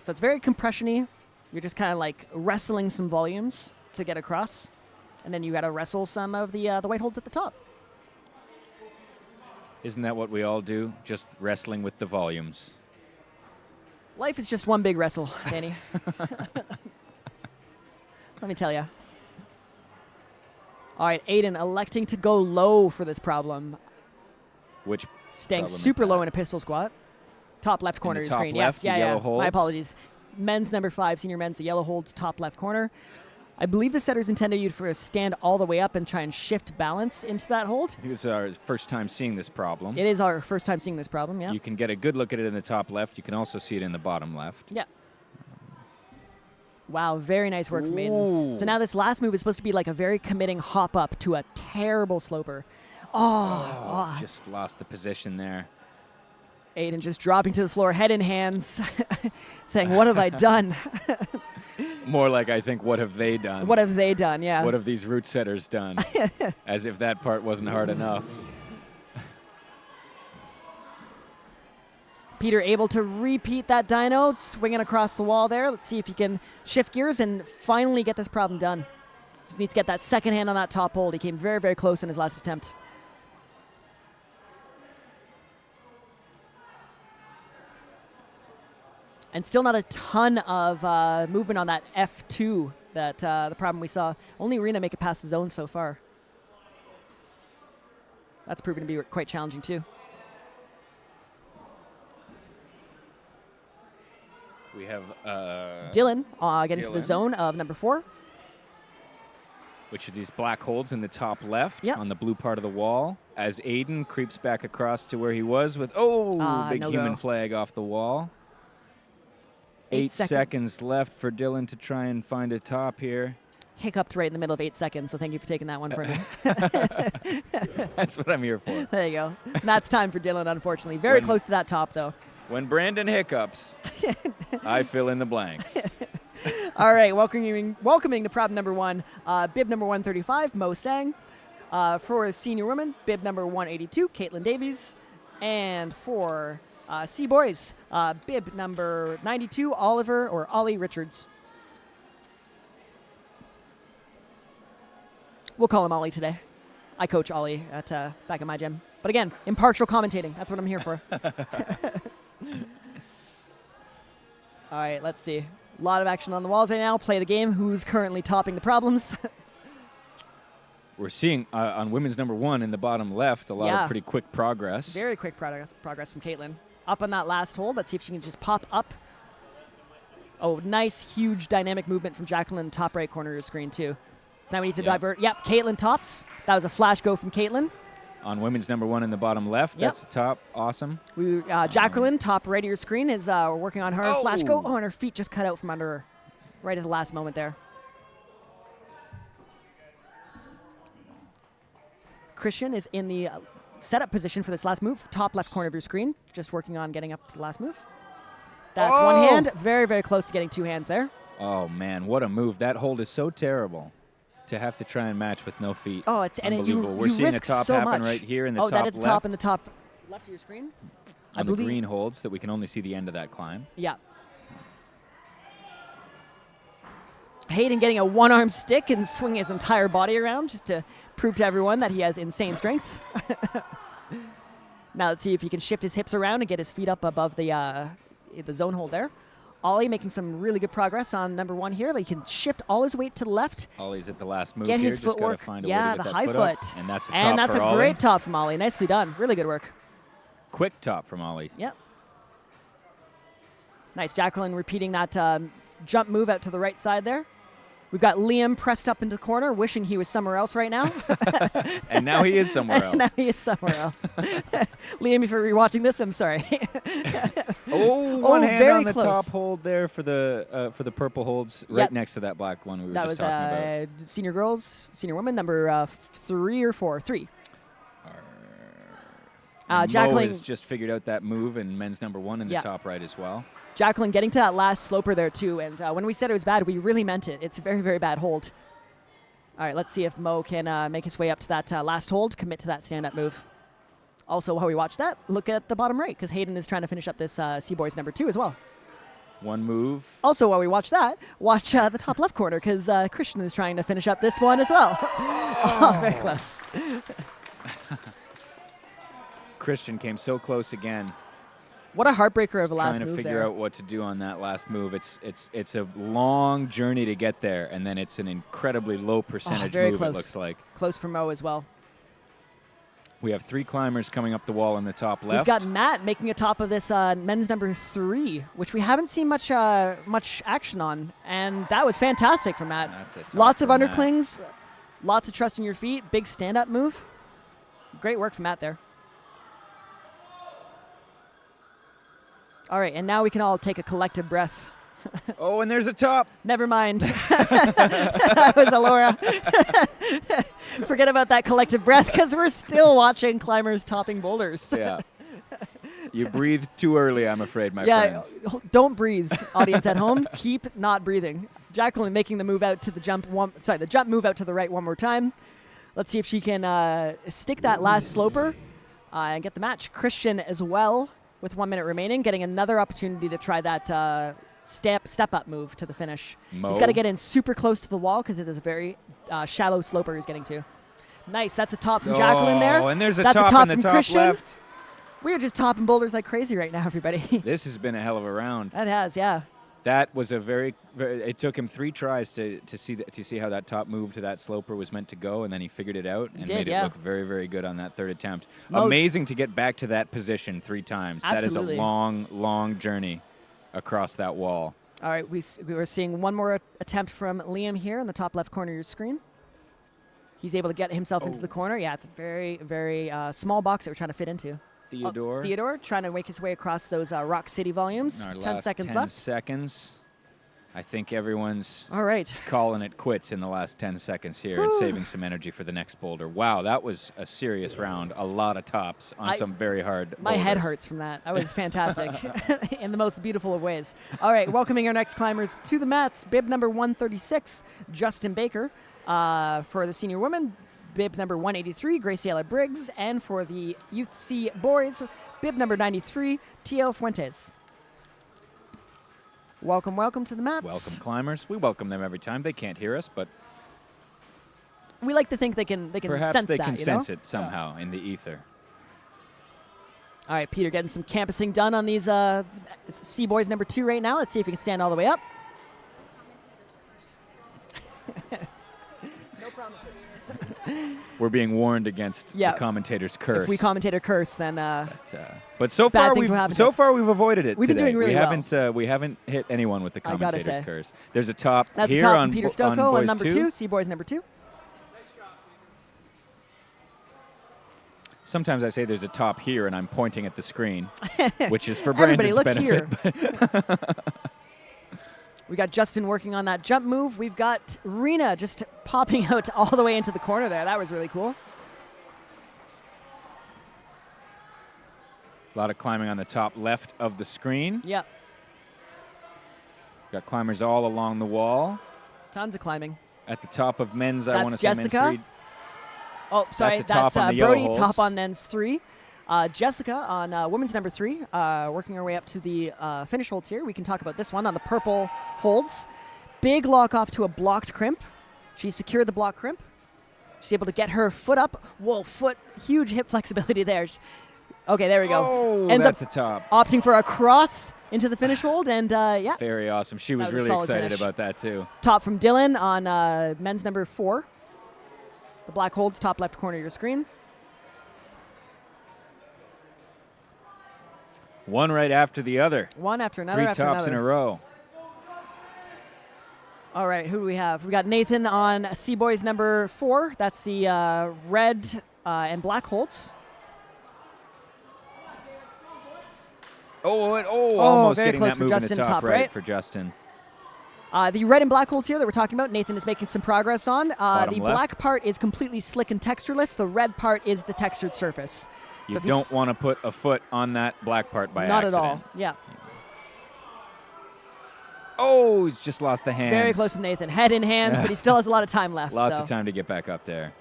So it's very compression-y. You're just kind of like wrestling some volumes to get across. And then you got to wrestle some of the white holds at the top. Isn't that what we all do? Just wrestling with the volumes. Life is just one big wrestle, Danny. Let me tell you. All right, Aiden electing to go low for this problem. Which Staying problem is super low that? in a pistol squat. Top left corner the of your top screen. left, Yes, the yeah, yellow yeah. holds? My apologies. Men's number 5, senior men's, the yellow holds, top left corner. I believe the setters intended you for a stand all the way up and try and shift balance into that hold. I think it's our first time seeing this problem. It is our first time seeing this problem, yeah. You can get a good look at it in the top left. You can also see it in the bottom left. Yeah. Wow, very nice work from Aiden. So now this last move is supposed to be like a very committing hop up to a terrible sloper. Oh. Just lost the position there. Aiden just dropping to the floor, head in hands, saying, what have I done? More like, I think, what have they done? What have they done, yeah. What have these root setters done? As if that part wasn't hard enough. Peter able to repeat that dyno, swinging across the wall there. Let's see if he can shift gears and finally get this problem done. Just needs to get that second hand on that top hold. He came very, very close in his last attempt. And still not a ton of movement on that F2, that the problem we saw. Only Arena make it past the zone so far. That's proven to be quite challenging too. We have Dylan getting to the Dylan. zone of number 4. which are these black holds in the top left Yep. on the blue part of the wall, as Aiden creeps back across to where he was with, big no human go. flag off the wall. 8 seconds left for Dylan to try and find a top here. Hiccuped right in the middle of 8 seconds, so thank you for taking that one for me. That's what I'm here for. There you go. And that's time for Dylan, unfortunately. Very When- close to that top, though. When Brandon hiccups, I fill in the blanks. All right, welcoming to problem number 1, bib number 135, Mo Sang. For senior women, bib number 182, Caitlin Davies. And for C-Boys, bib number 92, Ollie Richards. We'll call him Ollie today. I coach Ollie at back at my gym. But again, impartial commentating. That's what I'm here for. All right, let's see. A lot of action on the walls right now. Play the game. Who's currently topping the problems? We're seeing on women's number 1 in the bottom left a lot Yeah. of pretty quick progress. Very quick progress from Caitlin. Up on that last hold. Let's see if she can just pop up. Oh, nice, huge dynamic movement from Jacqueline in the top right corner of the screen, too. Now we need to divert. Yep, Caitlin tops. That was a flash go from Caitlin. On women's number 1 in the bottom left, Yep. that's the top. Awesome. Jacqueline, top right of your screen, is working on her flash go. Oh. Oh, and her feet just cut out from under her right at the last moment there. Christian is in the setup position for this last move, top left corner of your screen, just working on getting up to the last move. That's one hand. Very, very close to getting 2 hands there. Oh, man, what a move. That hold is so terrible to have to try and match with no feet. Oh, it's unbelievable. We're you seeing a risk top so happen much. right here in the oh, top that is left top in the top left of your screen. on the green holds that we can only see the end of that climb. Yeah. Hayden getting a one-arm stick and swinging his entire body around just to prove to everyone that he has insane strength. Now let's see if he can shift his hips around and get his feet up above the zone hold there. Ollie making some really good progress on number 1 here. He can shift all his weight to the left. Ollie's at the last move Get here. his Just gotta footwork. find a Yeah, way to the get high that foot up. foot. And that's a top And that's for a Ollie. great top from Ollie. Nicely done. Really good work. Quick top from Ollie. Yep. Nice. Jacqueline repeating that jump move out to the right side there. We've got Liam pressed up into the corner, wishing he was somewhere else right now. And now he is somewhere else. Now he is somewhere else. Liam, if you're rewatching this, I'm sorry. One hand very on the close. top hold there for the purple holds right Yep. next to that black one we were That just was talking about. senior girls, senior women, number 3 or 4? 3. And Mo Jacqueline, has just figured out that move in men's number 1 in the Yeah. top right as well. Jacqueline getting to that last sloper there too. And when we said it was bad, we really meant it. It's a very, very bad hold. All right, let's see if Mo can make his way up to that last hold, commit to that stand-up move. Also, while we watch that, look at the bottom right, because Hayden is trying to finish up this C-Boys number 2 as well. One move. Also, while we watch that, watch the top left corner, because Christian is trying to finish up this one as well. Oh, very close. Christian came so close again. What a heartbreaker of a last Trying to move figure there. out what to do on that last move. It's a long journey to get there, and then it's an incredibly low percentage very move, close. it looks like. Close for Mo as well. We have 3 climbers coming up the wall in the top left. We've got Matt making a top of this men's number 3, which we haven't seen much action on, and that was fantastic from Matt. That's a top Lots of from Matt. underclings, lots of trust in your feet, big stand-up move. Great work from Matt there. All right, and now we can all take a collective breath. Oh, and there's a top. Never mind. That was Alora. Forget about that collective breath because we're still watching climbers topping boulders. Yeah. You breathed too early, I'm afraid, my friends. Don't breathe, audience at home. Keep not breathing. Jacqueline making the move out to the jump move out to the right one more time. Let's see if she can stick that last sloper and get the match. Christian as well with 1 minute remaining, getting another opportunity to try that step up move to the finish. Mo. He's got to get in super close to the wall because it is a very shallow sloper he's getting to. Nice. That's a top from Jacqueline there. Oh, and there's a That's top a top in the from top Christian. left. We are just topping boulders like crazy right now, everybody. This has been a hell of a round. That has, yeah. That was a very it took him 3 tries to see how that top move to that sloper was meant to go, and then he figured it out and made it look very, very good on that 3rd attempt. Amazing to get back to that position 3 times. Absolutely. That is a long, long journey across that wall. All right, we were seeing one more attempt from Liam here in the top left corner of your screen. He's able to get himself into the corner. Yeah, it's a very, very small box that we're trying to fit into. Theodore trying to make his way across those Rock City volumes. 10 seconds 10 left. seconds. I think everyone's All right. calling it quits in the last 10 seconds here and saving some energy for the next boulder. Wow, that was a serious round. A lot of tops on some very hard My head boulders. hurts from that. That was fantastic in the most beautiful of ways. All right, welcoming our next climbers to the mats. Bib number 136, Justin Baker. For the senior women, bib number 183, Graciela Briggs. And for the Youth C boys, bib number 93, Tio Fuentes. Welcome, welcome to the mats. Welcome, climbers. We welcome them every time. They can't hear us, but we like to think they can perhaps sense they that, can you sense know? it somehow in the ether. All right, Peter getting some campusing done on these C boys number 2 right now. Let's see if he can stand all the way up. No promises. We're being warned against the commentator's curse. If we commentator curse, then. But so bad far things we've will happen to us. avoided it. We've been today. doing really well. We haven't hit anyone with the I gotta commentator's say. curse. There's a top That's here a top on from Peter on Stocco boys on number 2. 2, C boys number 2. Sometimes I say there's a top here, and I'm pointing at the screen, which is for Brandon's Everybody, look benefit. We got Justin working on that jump move. We've got Rena just popping out all the way into the corner there. That was really cool. A lot of climbing on the top left of the screen. Yeah. Got climbers all along the wall. Tons of climbing. At the top of men's, I want to say Jessica. men's 3. Oh, sorry, That's a top on the yellow Brody, holds. top on men's 3. Jessica on women's number 3, working our way up to the finish holds here. We can talk about this one on the purple holds. Big lock off to a blocked crimp. She secured the block crimp. She's able to get her foot up. Whoa, huge hip flexibility there. Okay, there we go. Oh, Ends that's up a top. opting for a cross into the finish hold, and yeah. Very awesome. She was was a really solid excited finish. about that, too. Top from Dylan on men's number 4. The black holds, top left corner of your screen. One right after the other. One after another 3 after tops another. in a row. All right, who do we have? We got Nathan on C Boys number 4. That's the red and black holds. Almost very getting close that for move in Justin, the top top right right. for Justin. The red and black holds here that we're talking about, Nathan is making some progress on. Bottom The left. black part is completely slick and textureless. The red part is the textured surface. You So if don't want to put a foot on that black part by Not accident. at all. Yeah. Oh, he's just lost the hands. Very close to Nathan. Head in hands, but he still has a lot of time left. Lots so. of time to get back up there.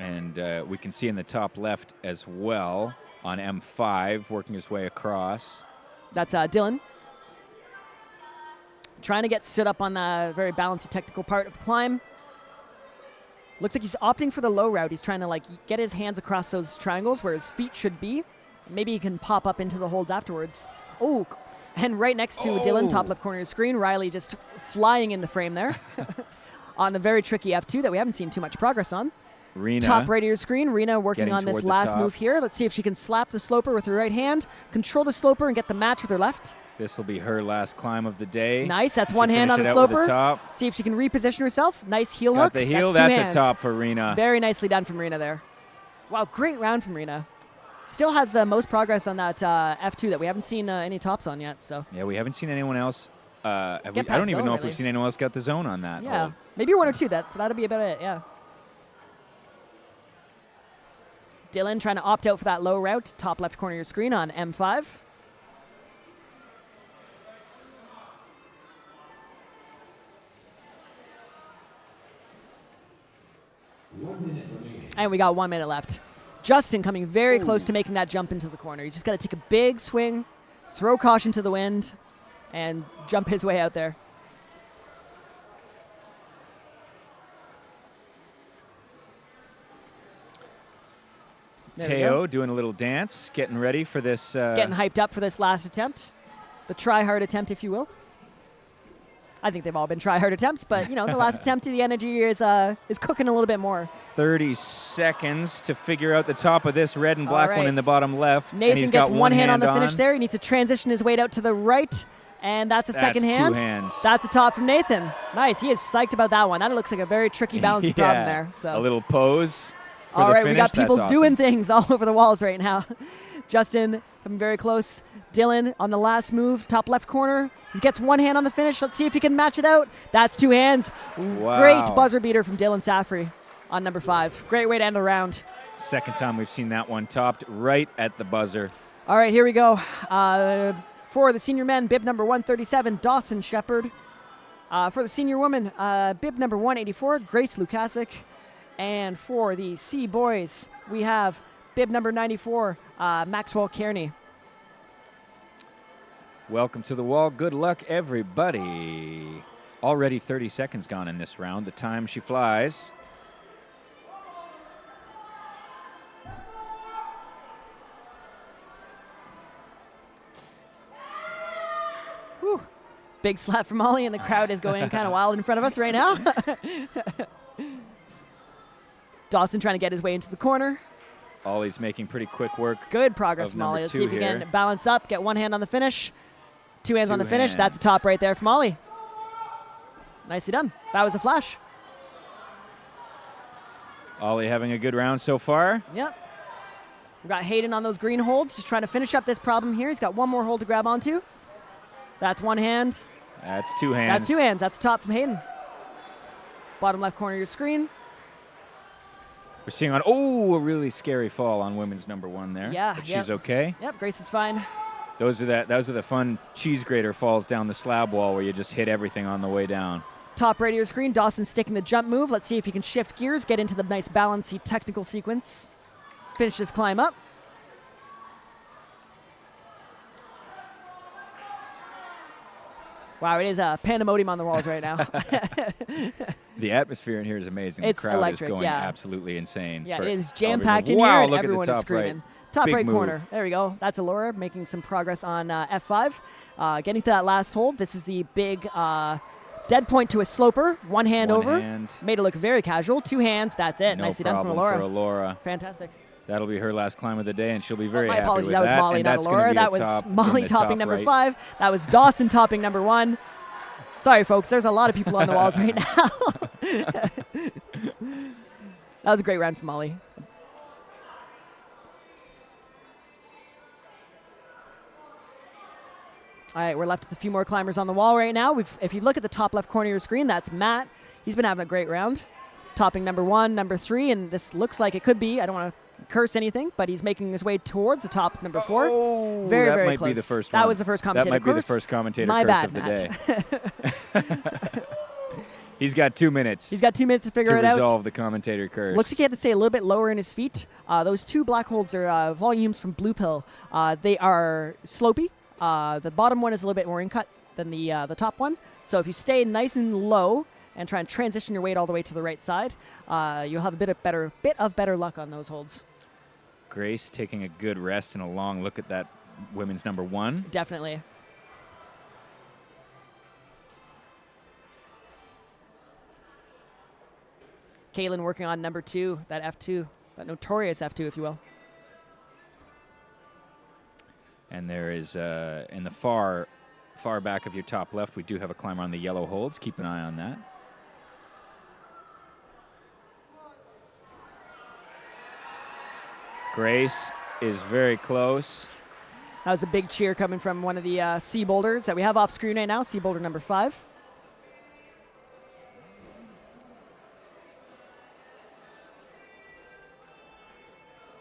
And we can see in the top left as well on M5, working his way across. That's Dylan. Trying to get stood up on the very balancy technical part of the climb. Looks like he's opting for the low route. He's trying to like get his hands across those triangles where his feet should be. Maybe he can pop up into the holds afterwards. Oh, and right next to Dylan, top left corner of your screen, Riley just flying in the frame there on the very tricky F2 that we haven't seen too much progress on. Rena. Top right of your screen, Rena working on this last move here. Let's see if she can slap the sloper with her right hand, control the sloper, and get the match with her left. This will be her last climb of the day. Nice. That's one hand on the sloper. See if she can reposition herself. Nice heel hook. The heel. That's a top for Rena. Very nicely done from Rena there. Wow, great round from Rena. Still has the most progress on that F2 that we haven't seen any tops on yet. So yeah, we haven't seen anyone else. I don't even know if we've seen anyone else get the zone on that. Yeah, maybe one or two. That'll be about it. Yeah. Dylan trying to opt out for that low route, top left corner of your screen on M5. And we got 1 minute left. Justin coming very close to making that jump into the corner. He's just got to take a big swing, throw caution to the wind, and jump his way out there. Teo doing a little dance, getting ready for this. Getting hyped up for this last attempt. The try-hard attempt, if you will. I think they've all been try-hard attempts, but, you know, the last attempt, the energy is cooking a little bit more. 30 seconds to figure out the top of this red and black one in the bottom left. Nathan gets one hand on the finish there. He needs to transition his weight out to the right, and that's a second hand. 2 hands. That's a top from Nathan. Nice. He is psyched about that one. That looks like a very tricky balancing problem there. So. A little pose. All right, we got people doing things all over the walls right now. Justin coming very close. Dylan on the last move, top left corner. He gets one hand on the finish. Let's see if he can match it out. That's 2 hands. Wow. Great buzzer beater from Dylan Safri on number 5. Great way to end the round. Second time we've seen that one topped right at the buzzer. All right, here we go. For the senior men, bib number 137, Dawson Shepard. For the senior women, bib number 184, Grace Lukasic. And for the C boys, we have bib number 94, Maxwell Kearney. Welcome to the wall. Good luck, everybody. Already 30 seconds gone in this round. The time she flies. Whew. Big slap from Ollie, and the crowd is going kind of wild in front of us right now. Dawson trying to get his way into the corner. Ollie's making pretty quick work. Good progress from Ollie. Let's see if he can balance up, get one hand on the finish. 2 hands on the finish. That's a top right there from Ollie. Nicely done. That was a flash. Ollie having a good round so far. Yep. We've got Hayden on those green holds, just trying to finish up this problem here. He's got one more hold to grab onto. That's 1 hand. That's 2 hands. That's 2 hands. That's a top from Hayden. Bottom left corner of your screen. We're seeing a really scary fall on women's number 1 there. Yeah. But she's okay. Yep, Grace is fine. Those are the fun cheese grater falls down the slab wall where you just hit everything on the way down. Top right of your screen, Dawson sticking the jump move. Let's see if he can shift gears, get into the nice balancy technical sequence. Finish this climb up. Wow, it is a pandemonium on the walls right now. The atmosphere in here is amazing. It's the crowd electric, is going yeah. absolutely insane. Yeah, it is jam-packed in here, and everyone is screaming. Top right corner. There we go. That's Alora making some progress on F5. Getting to that last hold. This is the big dead point to a sloper. One hand over. Made it look very casual. 2 hands. That's it. No Nicely done from problem Alora. for Alora. Fantastic. That'll be her last climb of the day, and she'll be very My happy apologies. with That was Molly, and not Alora. That was Molly topping number 5. That was Dawson topping number 1. Sorry, folks. There's a lot of people on the walls right now. That was a great round from Molly. All right, we're left with a few more climbers on the wall right now. If you look at the top left corner of your screen, that's Matt. He's been having a great round. Topping number 1, number 3, and this looks like it could be, I don't want to curse anything, but he's making his way towards the top of number 4. Oh, very, that very might close. be the first That one. was the first commentator That might be the curse. first commentator My curse bad, of the Matt. day. He's got 2 minutes. He's got 2 minutes to figure it out. To resolve the commentator curse. Looks like he had to stay a little bit lower in his feet. Those 2 black holds are volumes from Blue Pill. They are slopey. The bottom one is a little bit more in cut than the top one. So if you stay nice and low and try and transition your weight all the way to the right side, you'll have a bit of better luck on those holds. Grace taking a good rest and a long look at that women's number 1. Definitely. Kaylin working on number 2, that F2, that notorious F2, if you will. And there is, in the far back of your top left, we do have a climber on the yellow holds. Keep an eye on that. Grace is very close. That was a big cheer coming from one of the C boulders that we have off screen right now, C boulder number 5.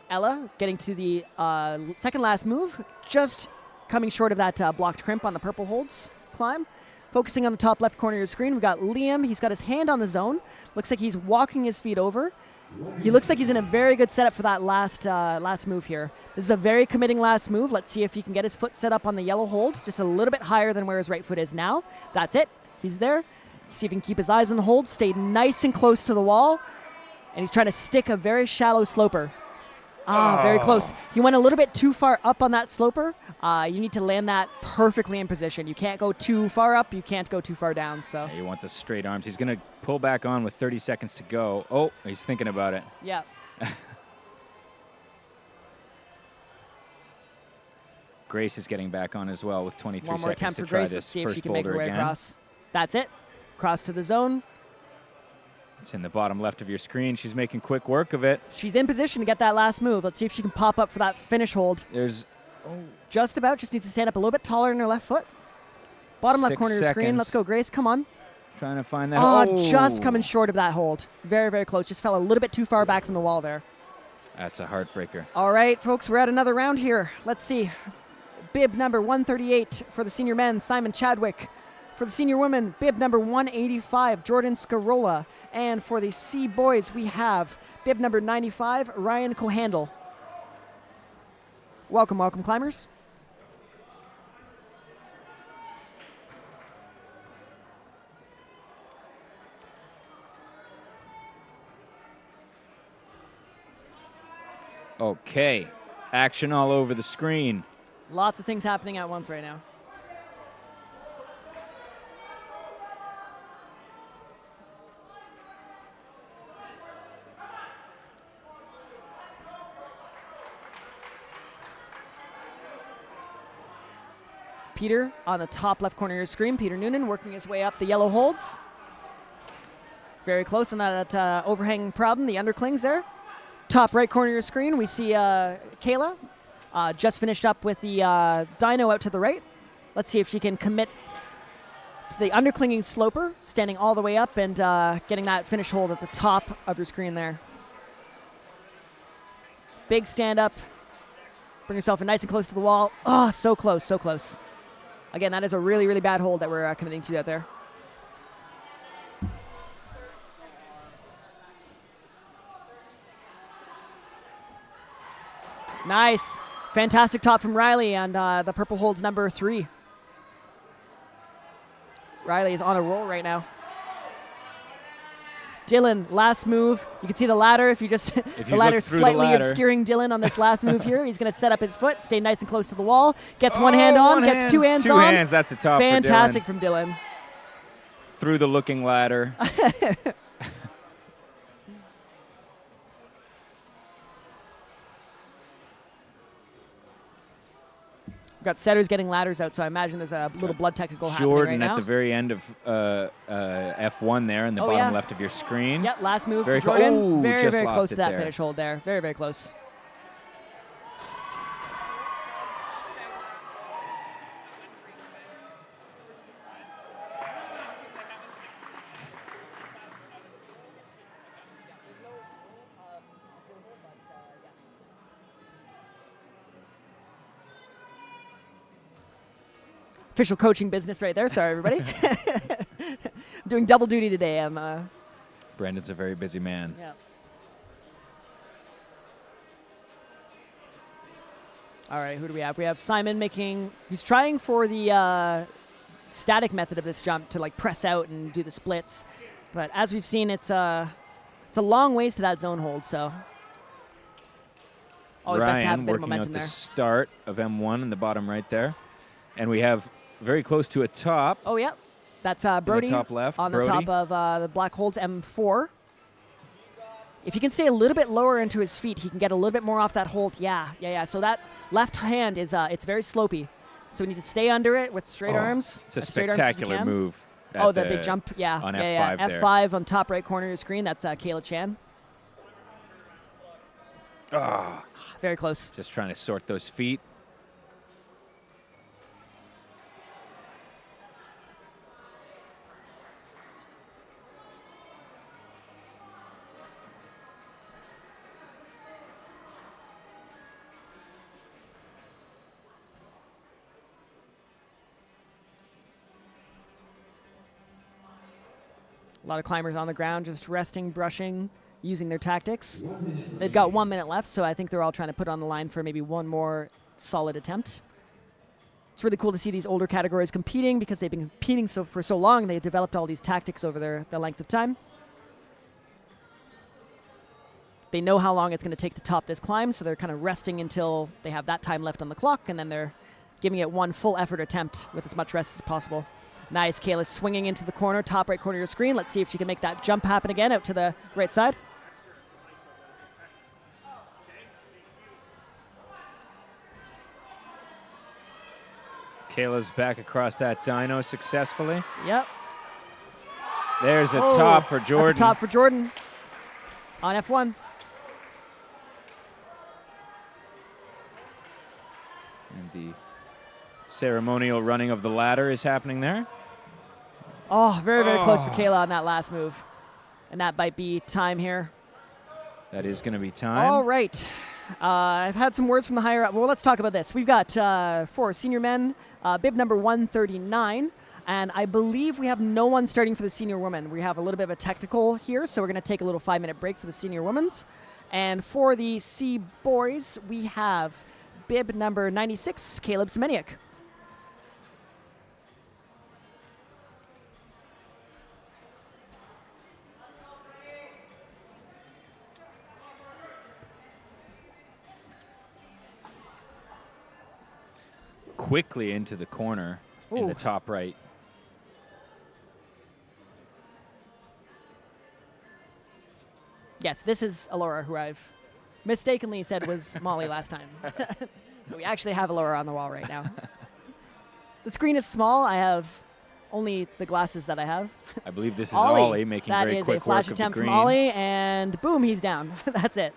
Ella getting to the second last move, just coming short of that blocked crimp on the purple holds climb. Focusing on the top left corner of your screen, we've got Liam. He's got his hand on the zone. Looks like he's walking his feet over. He looks like he's in a very good setup for that last move here. This is a very committing last move. Let's see if he can get his foot set up on the yellow hold, just a little bit higher than where his right foot is now. That's it. He's there. See if he can keep his eyes on the hold, stay nice and close to the wall, and he's trying to stick a very shallow sloper. Very close. He went a little bit too far up on that sloper. You need to land that perfectly in position. You can't go too far up. You can't go too far down. So Yeah, you want the straight arms. He's going to pull back on with 30 seconds to go. Oh, he's thinking about it. yeah. Grace is getting back on as well with 23 One more seconds attempt to for try Grace. this Let's see if first she can make her boulder way again. across. That's it. Cross to the zone. It's in the bottom left of your screen. She's making quick work of it. She's in position to get that last move. Let's see if she can pop up for that finish hold. There's Just about. Just needs to stand up a little bit taller in her left foot. Bottom left 6 corner of your screen. seconds. Let's go, Grace. Come on. trying to find that. Just coming short of that hold. Very, very close. Just fell a little bit too far back from the wall there. That's a heartbreaker. All right, folks, we're at another round here. Let's see. Bib number 138 for the senior men, Simon Chadwick. For the senior women, bib number 185, Jordan Scarola. And for the C boys, we have bib number 95, Ryan Cohandle. Welcome, welcome, climbers. Okay. Action all over the screen. Lots of things happening at once right now. Peter on the top left corner of your screen. Peter Noonan working his way up the yellow holds. Very close on that overhang problem, the underclings there. Top right corner of your screen, we see Kayla just finished up with the dyno out to the right. Let's see if she can commit to the underclinging sloper, standing all the way up and getting that finish hold at the top of your screen there. Big stand up. Bring yourself in nice and close to the wall. Oh, so close, so close. Again, that is a really, really bad hold that we're committing to out there. Nice. Fantastic top from Riley, and the purple holds number 3. Riley is on a roll right now. Dylan, last move. You can see the ladder if you just the ladder slightly obscuring Dylan on this last move here. He's going to set up his foot, stay nice and close to the wall, gets one hand on, gets two hands on. Two hands, that's the top. Fantastic for from Dylan. Through the looking ladder. We've got setters getting ladders out, so I imagine there's a little blood technical happening Jordan right now. at the very end of F1 there in the bottom left of your screen. Yep, last move Very for Jordan. Oh, very, just very lost close to it that there. finish hold there. Very, very close. official coaching business right there. Sorry, everybody. I'm doing double duty today. I'm. Brandon's a very busy man. Yeah. All right, who do we have? We have Simon he's trying for the static method of this jump to like press out and do the splits. But as we've seen, it's a long ways to that zone hold, so always best to have a bit of momentum there. Ryan working out the start of M1 in the bottom right there. And we have very close to a top. Oh, yeah. That's Brody the top left. on Brody. the top of the black holds M4. If he can stay a little bit lower into his feet, he can get a little bit more off that hold. Yeah. So that left hand is it's very slopey. So we need to stay under it with straight arms. It's a straight arms as we spectacular can. move. Oh, the big jump. Yeah. On F5 there. F5 on top right corner of your screen. That's Kayla Chan. Very close. Just trying to sort those feet. A lot of climbers on the ground just resting, brushing, using their tactics. They've got 1 minute left, so I think they're all trying to put on the line for maybe one more solid attempt. It's really cool to see these older categories competing because they've been competing for so long. They've developed all these tactics over the length of time. They know how long it's going to take to top this climb, so they're kind of resting until they have that time left on the clock, and then they're giving it one full effort attempt with as much rest as possible. Nice. Kayla's swinging into the corner, top right corner of your screen. Let's see if she can make that jump happen again out to the right side. Kayla's back across that dyno successfully. Yep. There's a top for Jordan. That's a top for Jordan on F1. And the ceremonial running of the ladder is happening there. Oh, very, very close for Kayla on that last move. And that might be time here. That is going to be time. All right. I've had some words from the higher up. Well, let's talk about this. We've got 4 senior men, bib number 139. And I believe we have no one starting for the senior women. We have a little bit of a technical here, so we're going to take a little 5-minute break for the senior women's. And for the C boys, we have bib number 96, Caleb Semeniuk. Quickly into the corner in the top right. Yes, this is Alora, who I've mistakenly said was Molly last time. We actually have Alora on the wall right now. The screen is small. I have only the glasses that I have. I believe this is Ollie making very quick work of the green. That is a flash attempt from Ollie, and boom, he's down. That's it.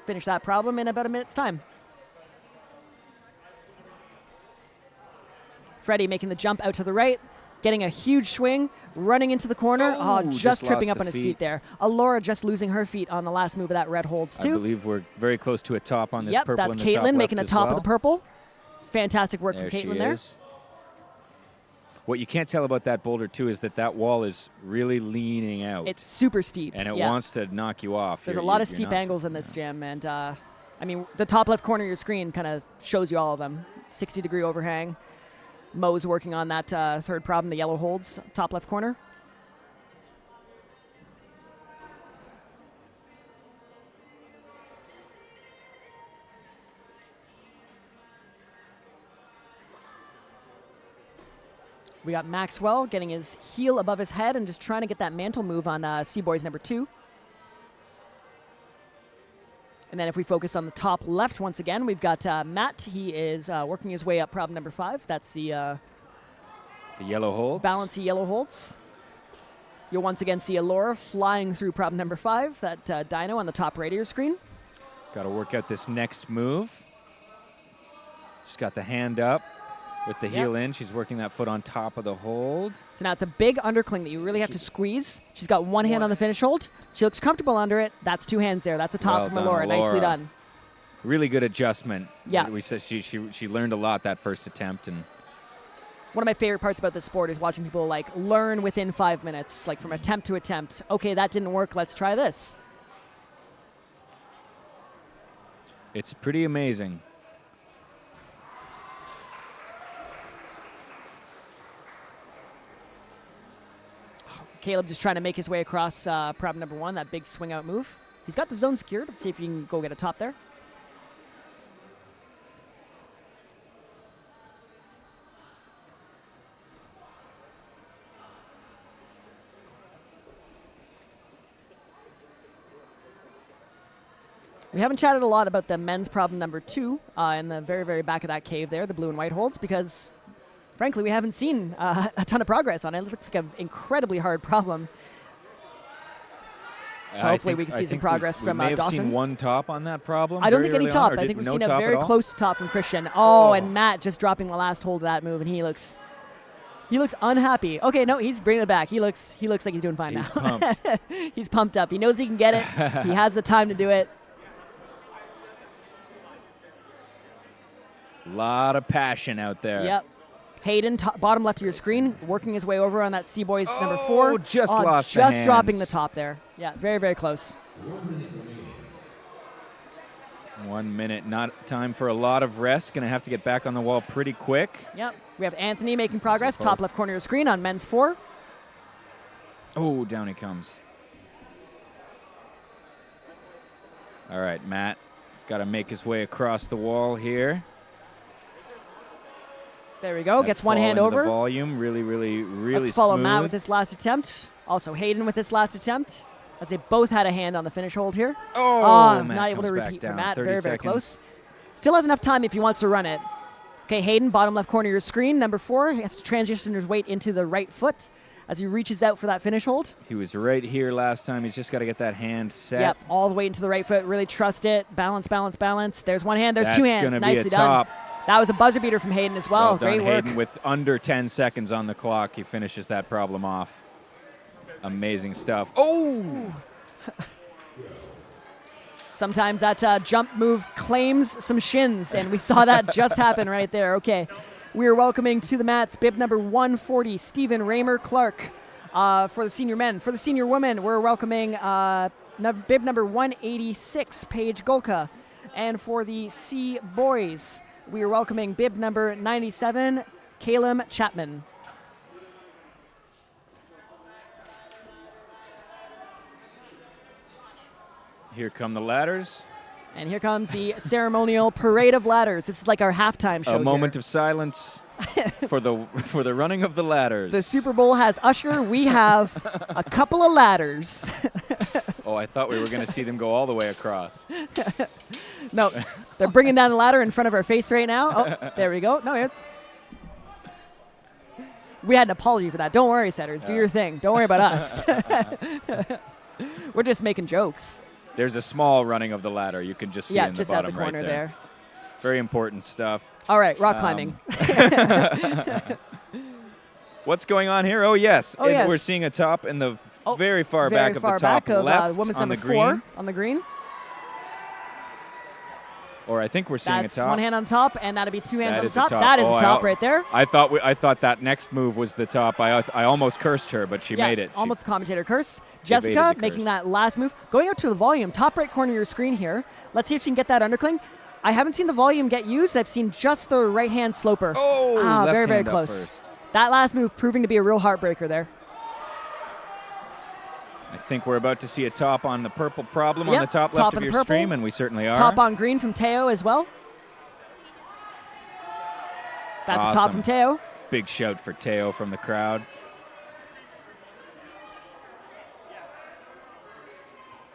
Finish that problem in about a minute's time. Freddie making the jump out to the right, getting a huge swing, running into the corner. Just tripping up on his feet there. Alora just losing her feet on the last move of that red holds too. I believe we're very close to a top on this purple. That's in the top Caitlin making the left top as well. of the purple. Fantastic work from Caitlin there. What you can't tell about that boulder too is that wall is really leaning out. It's super steep. And it wants to knock you off. There's a lot of steep angles in this gym, and I mean, the top left corner of your screen kind of shows you all of them. 60-degree overhang. Mo's working on that third problem, the yellow holds, top left corner. We got Maxwell getting his heel above his head and just trying to get that mantle move on C-Boys number 2. And then if we focus on the top left once again, we've got Matt. He is working his way up problem number 5. That's the yellow holds. Balancy yellow holds. You'll once again see Alora flying through problem number 5, that dyno on the top right of your screen. Got to work out this next move. She's got the hand up with the heel in. She's working that foot on top of the hold. So now it's a big undercling that you really have to squeeze. She's got one hand on the finish hold. She looks comfortable under it. That's 2 hands there. That's a top from Alora. Nicely done. Really good adjustment. Yeah. We said she learned a lot that first attempt, and One of my favorite parts about this sport is watching people like learn within 5 minutes, like from attempt to attempt. Okay, that didn't work. Let's try this. it's pretty amazing. Caleb just trying to make his way across prop number 1, that big swing out move. He's got the zone secured. Let's see if he can go get a top there. We haven't chatted a lot about the men's problem number 2 in the very, very back of that cave there, the blue and white holds, because frankly, we haven't seen a ton of progress on it. It looks like an incredibly hard problem. So hopefully we can see some progress from we may have Dawson. seen one top on that problem. I don't very think any early on, top. or I think we've no seen a top very at all? close to top from Christian. Oh, and Matt just dropping the last hold of that move, and he looks unhappy. Okay, no, he's bringing it back. He looks like he's doing fine He's now. pumped. He's pumped up. He knows he can get it. He has the time to do it. A lot of passion out there. Yep. Hayden, bottom left of your screen, working his way over on that C-Boys number 4. Just lost the Just dropping the hands. top there. Yeah, very, very close. 1 minute, not time for a lot of rest. Going to have to get back on the wall pretty quick. Yep. We have Anthony making progress, top left corner of your screen on men's 4. Oh, down he comes. All right, Matt, got to make his way across the wall here. There we go. That Gets one fall hand into over. The volume, really Let's follow smooth. Matt with this last attempt. Also Hayden with this last attempt. As they both had a hand on the finish hold here. Oh, Matt not able to comes back repeat for down. Matt. 30 Very, very seconds. close. Still has enough time if he wants to run it. Okay, Hayden, bottom left corner of your screen, number 4. He has to transition his weight into the right foot as he reaches out for that finish hold. He was right here last time. He's just got to get that hand set. Yep, all the way into the right foot. Really trust it. Balance, balance, balance. There's one hand. There's That's two hands. gonna be Nicely a top. done. That was a buzzer beater from Hayden as well. Well done, Great work. Hayden. With under 10 seconds on the clock, he finishes that problem off. Amazing stuff. Oh! Sometimes that jump move claims some shins, and we saw that just happen right there. Okay, we are welcoming to the mats bib number 140, Stephen Raymer Clark for the senior men. For the senior women, we're welcoming bib number 186, Paige Golka. And for the C boys, we are welcoming bib number 97, Caleb Chapman. Here come the ladders. And here comes the ceremonial parade of ladders. This is like our halftime show. A moment of silence for the running of the ladders. The Super Bowl has Usher. We have a couple of ladders. Oh, I thought we were going to see them go all the way across. No, they're bringing down the ladder in front of our face right now. Oh, there we go. No, we had an apology for that. Don't worry, setters. Do your thing. Don't worry about us. We're just making jokes. There's a small running of the ladder. You can just see in the just bottom out the corner right there. Very important stuff. All right, rock climbing. What's going on here? Oh, yes. Oh, yes. We're seeing a top in the very far very back of far the top back of, left women's on number the green. 4 on the green. Or I think we're seeing That's a top. one hand on top, and that'd be two hands That on the is a top. top. That is Oh, a top right there. I thought that next move was the top. I almost cursed her, but she made it. Almost a commentator curse. evaded Jessica the making curse. that last move. Going out to the volume, top right corner of your screen here. Let's see if she can get that undercling. I haven't seen the volume get used. I've seen just the right hand sloper. Oh, left very, very hand up close. first. That last move proving to be a real heartbreaker there. I think we're about to see a top on the purple problem on Yep, the top top left of in your purple. stream, and we certainly are. Top on green from Teo as well. That's a top Awesome. from Teo. Big shout for Teo from the crowd.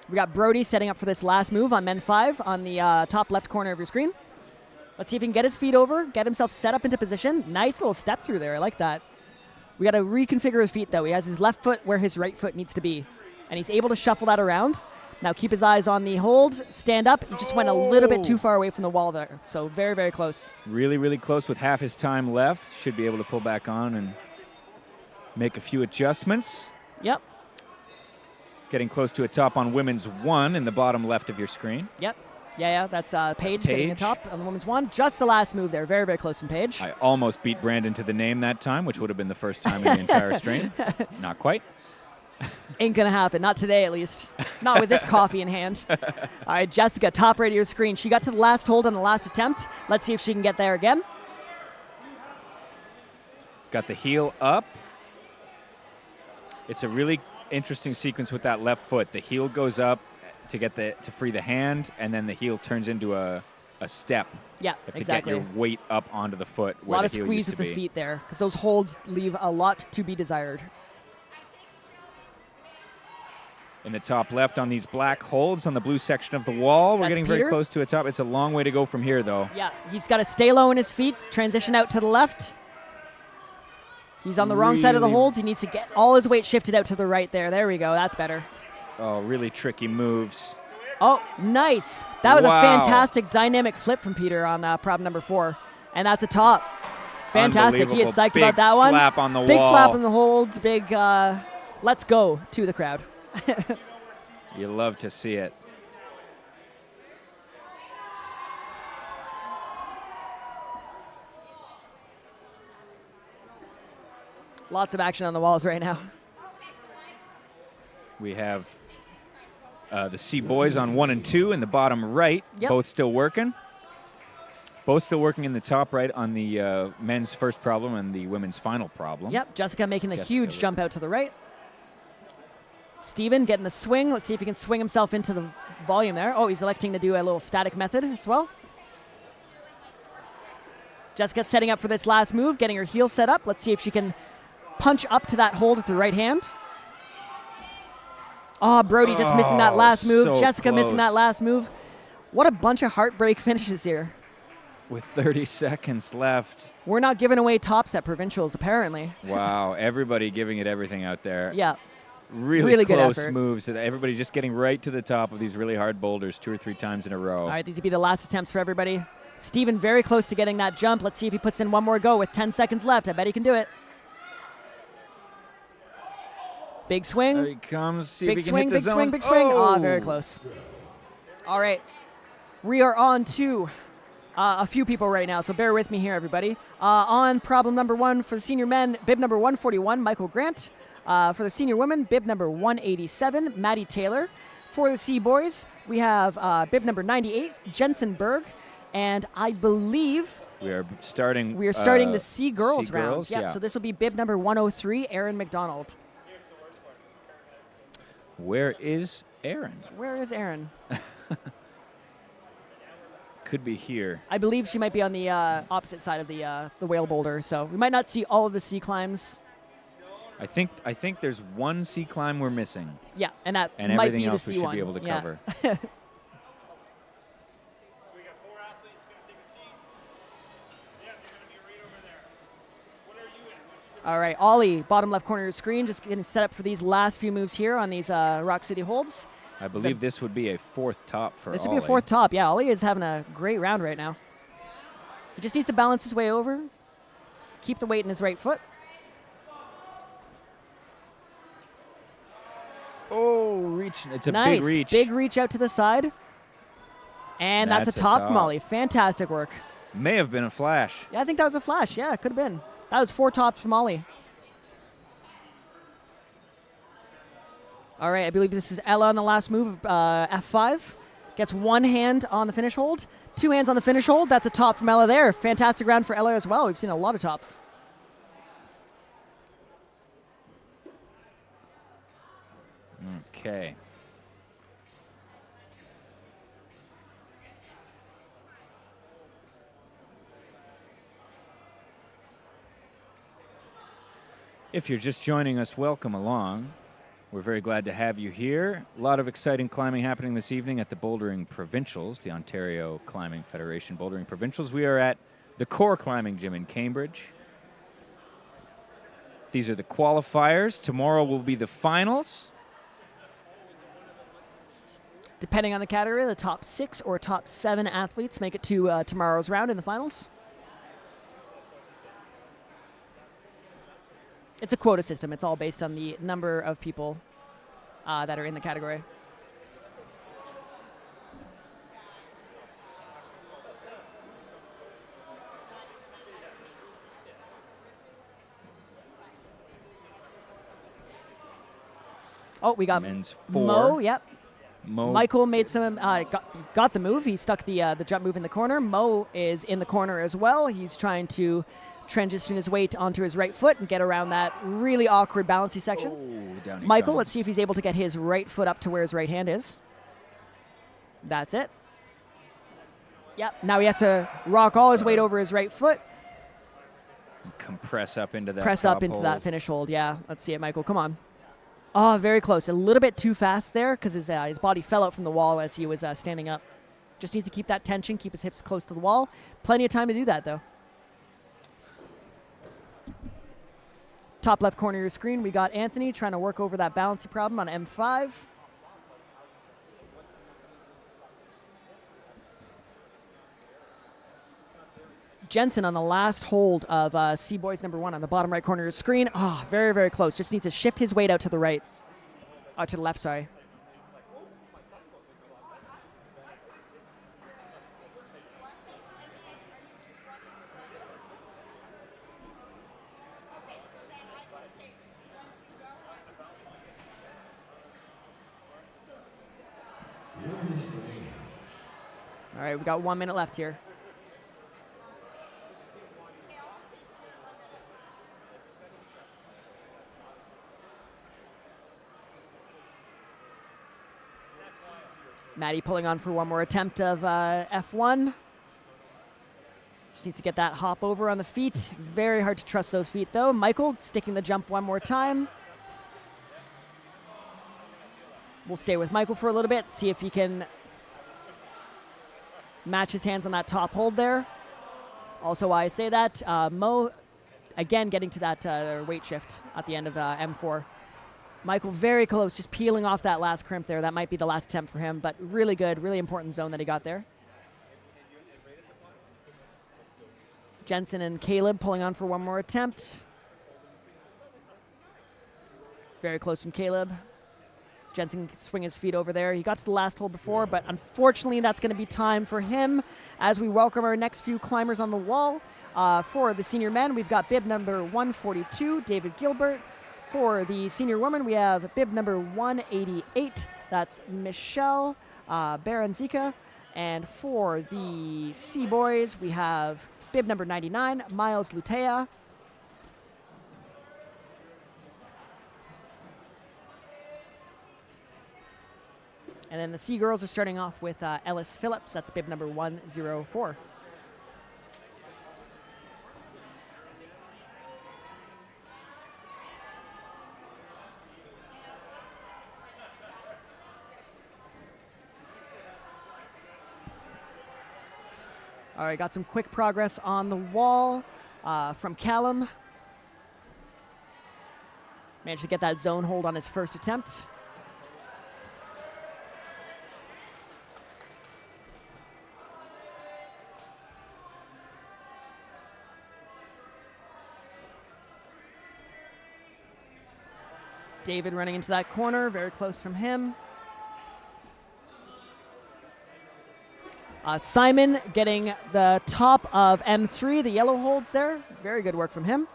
We got Brody setting up for this last move on men 5 on the top left corner of your screen. Let's see if he can get his feet over, get himself set up into position. Nice little step through there. I like that. We got to reconfigure his feet, though. He has his left foot where his right foot needs to be. And he's able to shuffle that around. Now keep his eyes on the hold. Stand up. He just went a little bit too far away from the wall there. So very, very close. Really, really close with half his time left. Should be able to pull back on and make a few adjustments. Yep. Getting close to a top on women's 1 in the bottom left of your screen. Yep. Yeah, that's Paige getting a Paige. top on the women's one. Just the last move there. Very, very close from Paige. I almost beat Brandon to the name that time, which would have been the first time in the entire stream. Not quite. Ain't going to happen. Not today, at least. Not with this coffee in hand. All right, Jessica, top right of your screen. She got to the last hold on the last attempt. Let's see if she can get there again. She's got the heel up. It's a really interesting sequence with that left foot. The heel goes up to free the hand, and then the heel turns into a step. Yeah, exactly. To get your weight up onto the foot. A lot of squeeze with the feet there, because those holds leave a lot to be desired. In the top left on these black holds on the blue section of the wall. We're That's getting Peter. very close to a top. It's a long way to go from here, though. Yeah, he's got to stay low in his feet, transition out to the left. He's on the wrong side of the holds. He needs to get all his weight shifted out to the right there. There we go. That's better. Oh, really tricky moves. Oh, nice. That was Wow. a fantastic dynamic flip from Peter on prop number 4. And that's a top. Fantastic. He is Unbelievable. psyched about that one. Big slap on the Big wall. slap on the hold. Big let's go to the crowd. You love to see it. Lots of action on the walls right now. We have the C boys on 1 and 2 in the bottom right, Yep. both still working. Both still working in the top right on the men's first problem and the women's final problem. Yep, Jessica making a Jessica huge with- jump out to the right. Steven getting the swing. Let's see if he can swing himself into the volume there. Oh, he's electing to do a little static method as well. Jessica setting up for this last move, getting her heel set up. Let's see if she can punch up to that hold with her right hand. Oh, Brody just missing that last move. so Jessica missing that close. last move. What a bunch of heartbreak finishes here. With 30 seconds left. We're not giving away tops at Provincials, apparently. Wow, everybody giving it everything out there. Yeah. Really good close effort. moves. Everybody just getting right to the top of these really hard boulders 2 or 3 times in a row. All right, these will be the last attempts for everybody. Steven very close to getting that jump. Let's see if he puts in one more go with 10 seconds left. I bet he can do it. Big swing. There he comes. See Big if he can swing, hit the big zone. swing, big swing. Oh, Oh, very close. All right. We are on to a few people right now, so bear with me here, everybody. On problem number 1 for the senior men, bib number 141, Michael Grant. For the senior women, bib number 187, Maddie Taylor. For the C boys, we have bib number 98, Jensen Berg. And I believe We are starting. the C girls round. girls, Yep, yeah. so this will be bib number 103, Aaron McDonald. Where is Aaron? Where is Aaron? Could be here. I believe she might be on the opposite side of the whale boulder, so we might not see all of the C climbs. I think there's one C climb we're missing, Yeah, and that and might everything be the else we C should one. be able to Yeah. cover. All right, Ollie, bottom left corner of your screen, just getting set up for these last few moves here on these Rock City holds. I believe this would be a 4th top for This would be a Ollie. 4th top. Yeah, Ollie is having a great round right now. He just needs to balance his way over, keep the weight in his right foot. Oh, reach! It's a Nice. big reach. Big reach out to the side. And that's a That's a top top. from Ollie. Fantastic work. May have been a flash. Yeah, I think that was a flash. Yeah, it could have been. That was 4 tops from Ollie. All right, I believe this is Ella on the last move of F5. Gets 1 hand on the finish hold, 2 hands on the finish hold. That's a top from Ella there. Fantastic round for Ella as well. We've seen a lot of tops. Okay. If you're just joining us, welcome along. We're very glad to have you here. A lot of exciting climbing happening this evening at the Bouldering Provincials, the Ontario Climbing Federation Bouldering Provincials. We are at the Core Climbing Gym in Cambridge. These are the qualifiers. Tomorrow will be the finals. Depending on the category, the top 6 or top 7 athletes make it to tomorrow's round in the finals. It's a quota system. It's all based on the number of people that are in the category. Oh, we got men's 4. Mo. Yep. Mo. Michael made some got the move. He stuck the jump move in the corner. Mo is in the corner as well. He's trying to transition his weight onto his right foot and get around that really awkward balancey section. Oh, down he Michael, comes. let's see if he's able to get his right foot up to where his right hand is. That's it. Yep. Now he has to rock all his weight over his right foot. Compress up into that. Press up top into hold. that finish hold. Yeah. Let's see it, Michael. Come on. Oh, very close. A little bit too fast there because his body fell out from the wall as he was standing up. Just needs to keep that tension, keep his hips close to the wall. Plenty of time to do that, though. Top left corner of your screen, we got Anthony trying to work over that balancy problem on M5. Jensen on the last hold of C-Boys number 1 on the bottom right corner of your screen. Oh, very, very close. Just needs to shift his weight out to the right. To the left, sorry. All right, we got 1 minute left here. Maddie pulling on for one more attempt of F1. Just needs to get that hop over on the feet. Very hard to trust those feet, though. Michael sticking the jump one more time. We'll stay with Michael for a little bit, see if he can match his hands on that top hold there. Also, why I say that, Mo, again, getting to that weight shift at the end of M4. Michael very close, just peeling off that last crimp there. That might be the last attempt for him, but really good, really important zone that he got there. Jensen and Caleb pulling on for one more attempt. Very close from Caleb. Jensen can swing his feet over there. He got to the last hold before, but unfortunately that's going to be time for him as we welcome our next few climbers on the wall. For the senior men, we've got bib number 142, David Gilbert. For the senior women, we have bib number 188. That's Michelle Baranzika. And for the C-Boys, we have bib number 99, Miles Lutea. And then the C-Girls are starting off with Ellis Phillips. That's bib number 104. All right, got some quick progress on the wall from Callum. Managed to get that zone hold on his first attempt. David running into that corner, very close from him. Simon getting the top of M3, the yellow holds there. Very good work from him.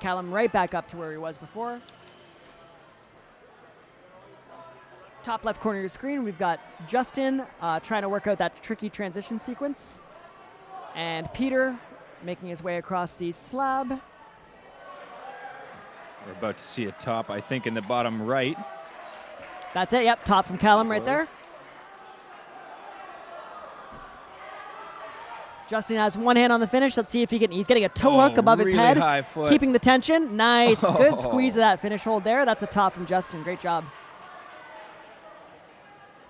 Callum right back up to where he was before. Top left corner of your screen, we've got Justin trying to work out that tricky transition sequence. And Peter making his way across the slab. We're about to see a top, I think, in the bottom right. That's it, yep, top from Callum right there. Justin has one hand on the finish. Let's see if he can, he's getting a toe hook above his really head. high foot. Keeping the tension, nice, good squeeze of that finish hold there. That's a top from Justin, great job.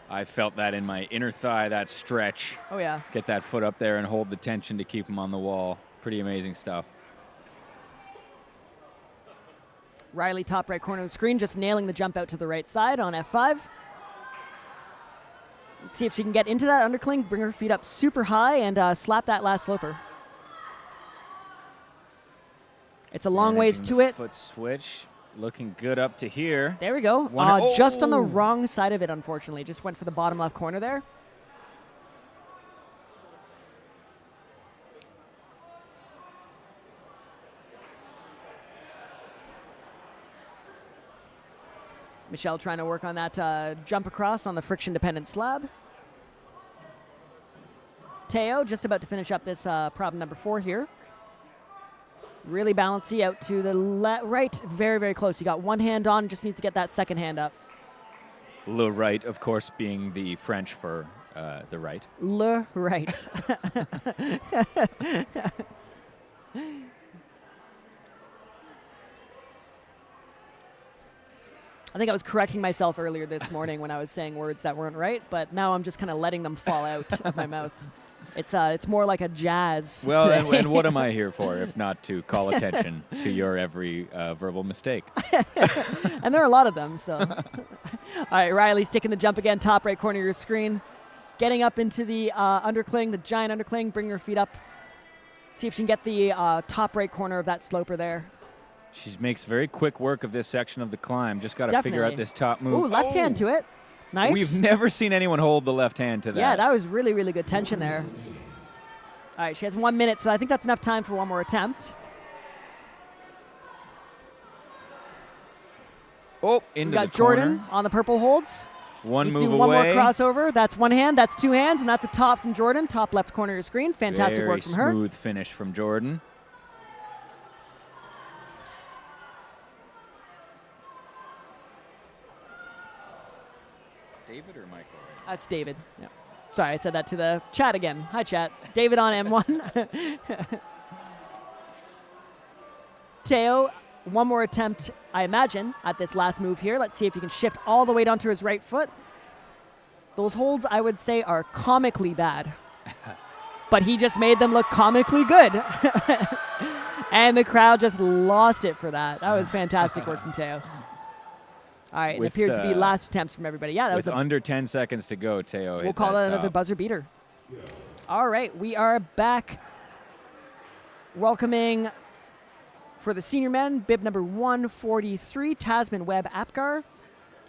I felt that in my inner thigh, that stretch. Oh yeah. Get that foot up there and hold the tension to keep him on the wall. Pretty amazing stuff. Riley, top right corner of the screen, just nailing the jump out to the right side on F5. Let's see if she can get into that undercling, bring her feet up super high, and slap that last sloper. It's a long ways Managing to the it. Foot switch. Looking good up to here. There we go. Just on the wrong side of it, unfortunately. Just went for the bottom left corner there. Michelle trying to work on that jump across on the friction-dependent slab. Teo just about to finish up this problem number 4 here. Really bouncy out to the right, very, very close. He got one hand on, just needs to get that second hand up. Le right, of course, being the French for the right. Le right. I think I was correcting myself earlier this morning when I was saying words that weren't right, but now I'm just kind of letting them fall out of my mouth. It's more like a jazz. Well, today. and what am I here for if not to call attention to your every verbal mistake? And there are a lot of them, so. All right, Riley's taking the jump again, top right corner of your screen. Getting up into the undercling, the giant undercling, bring your feet up. See if she can get the top right corner of that sloper there. She makes very quick work of this section of the climb. Just got to figure out this top move. Ooh, left hand to it. Nice. We've never seen anyone hold the left hand to that. Yeah, that was really, really good tension there. All right, she has 1 minute, so I think that's enough time for one more attempt. Oh, into we got the Jordan corner. on the purple holds. One He's move doing away. one more crossover. That's one hand. That's two hands, and that's a top from Jordan. Top left corner of your screen. Fantastic work from her. Very smooth finish from Jordan. David or Michael? That's David. Yeah. Sorry, I said that to the chat again. Hi, chat. David on M1. Teo, one more attempt, I imagine, at this last move here. Let's see if he can shift all the weight onto his right foot. Those holds, I would say, are comically bad. But he just made them look comically good. And the crowd just lost it for that. That was fantastic work from Teo. All right, it appears to be last attempts from everybody. Yeah, that was under 10 seconds to go, Teo. We'll call that another buzzer beater. All right, we are back. Welcoming for the senior men, bib number 143, Tasman Webb Apgar.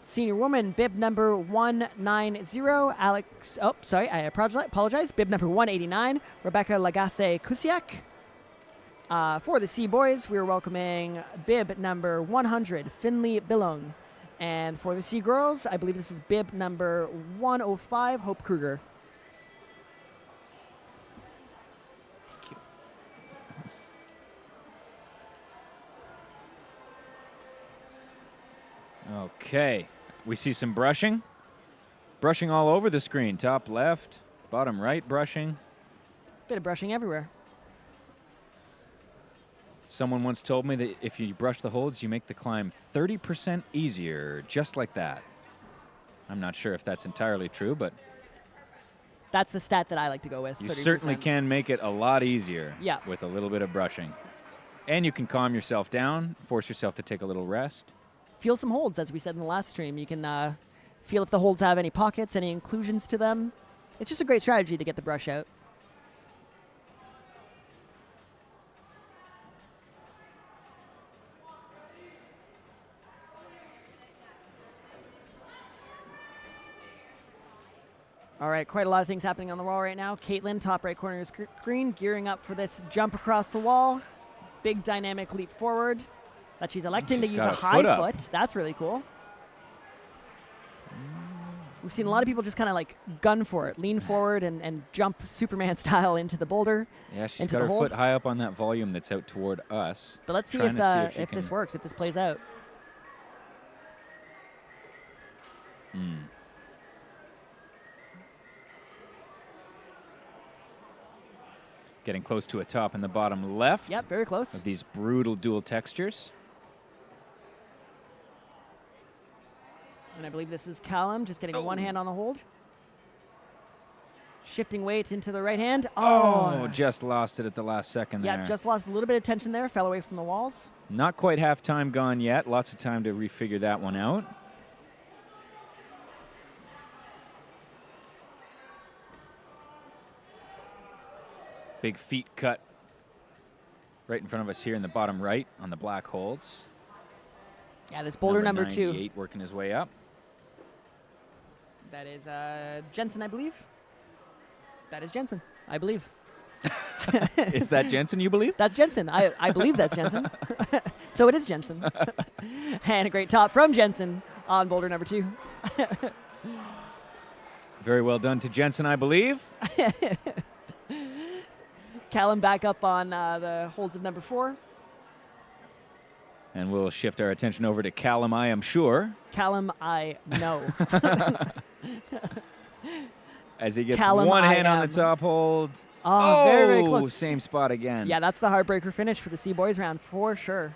Senior woman, bib number 190, Alex. Oh, sorry, I apologize. Bib number 189, Rebecca Lagasse Kusiak. For the C boys, we are welcoming bib number 100, Finley Billone. And for the C girls, I believe this is bib number 105, Hope Kruger. Thank you. Okay. We see some brushing. Brushing all over the screen. Top left, bottom right brushing. Bit of brushing everywhere. Someone once told me that if you brush the holds, you make the climb 30% easier, just like that. I'm not sure if that's entirely true, but that's the stat that I like to go with. You 30%. certainly can make it a lot easier yeah. with a little bit of brushing. And you can calm yourself down, force yourself to take a little rest. Feel some holds, as we said in the last stream. You can feel if the holds have any pockets, any inclusions to them. It's just a great strategy to get the brush out. All right, quite a lot of things happening on the wall right now. Caitlin, top right corner of the screen, gearing up for this jump across the wall. Big dynamic leap forward that she's electing to use a high foot. That's really cool. We've seen a lot of people just kind of like gun for it, lean forward and jump Superman style into the boulder. Yeah, she's got her foot high up on that volume that's out toward us. But let's see if this works, if this plays out. Getting close to a top in the bottom left. Yep, very close. Of these brutal dual textures. And I believe this is Callum, just getting one hand on the hold. Shifting weight into the right hand. Oh, just lost it at the last second there. Yeah, just lost a little bit of tension there, fell away from the walls. Not quite half time gone yet. Lots of time to refigure that one out. Big feet cut right in front of us here in the bottom right on the black holds. Yeah, this boulder number 2. 98 working his way up. That is Jensen, I believe. That is Jensen, I believe. Is that Jensen, you believe? That's Jensen. I believe that's Jensen. So it is Jensen. And a great top from Jensen on boulder number 2. Very well done to Jensen, I believe. Callum back up on the holds of number 4. And we'll shift our attention over to Callum, I am sure. Callum, I know. As he gets Callum, one I hand on am. the top hold. Oh, very, very close. Same spot again. Yeah, that's the heartbreaker finish for the C boys round for sure.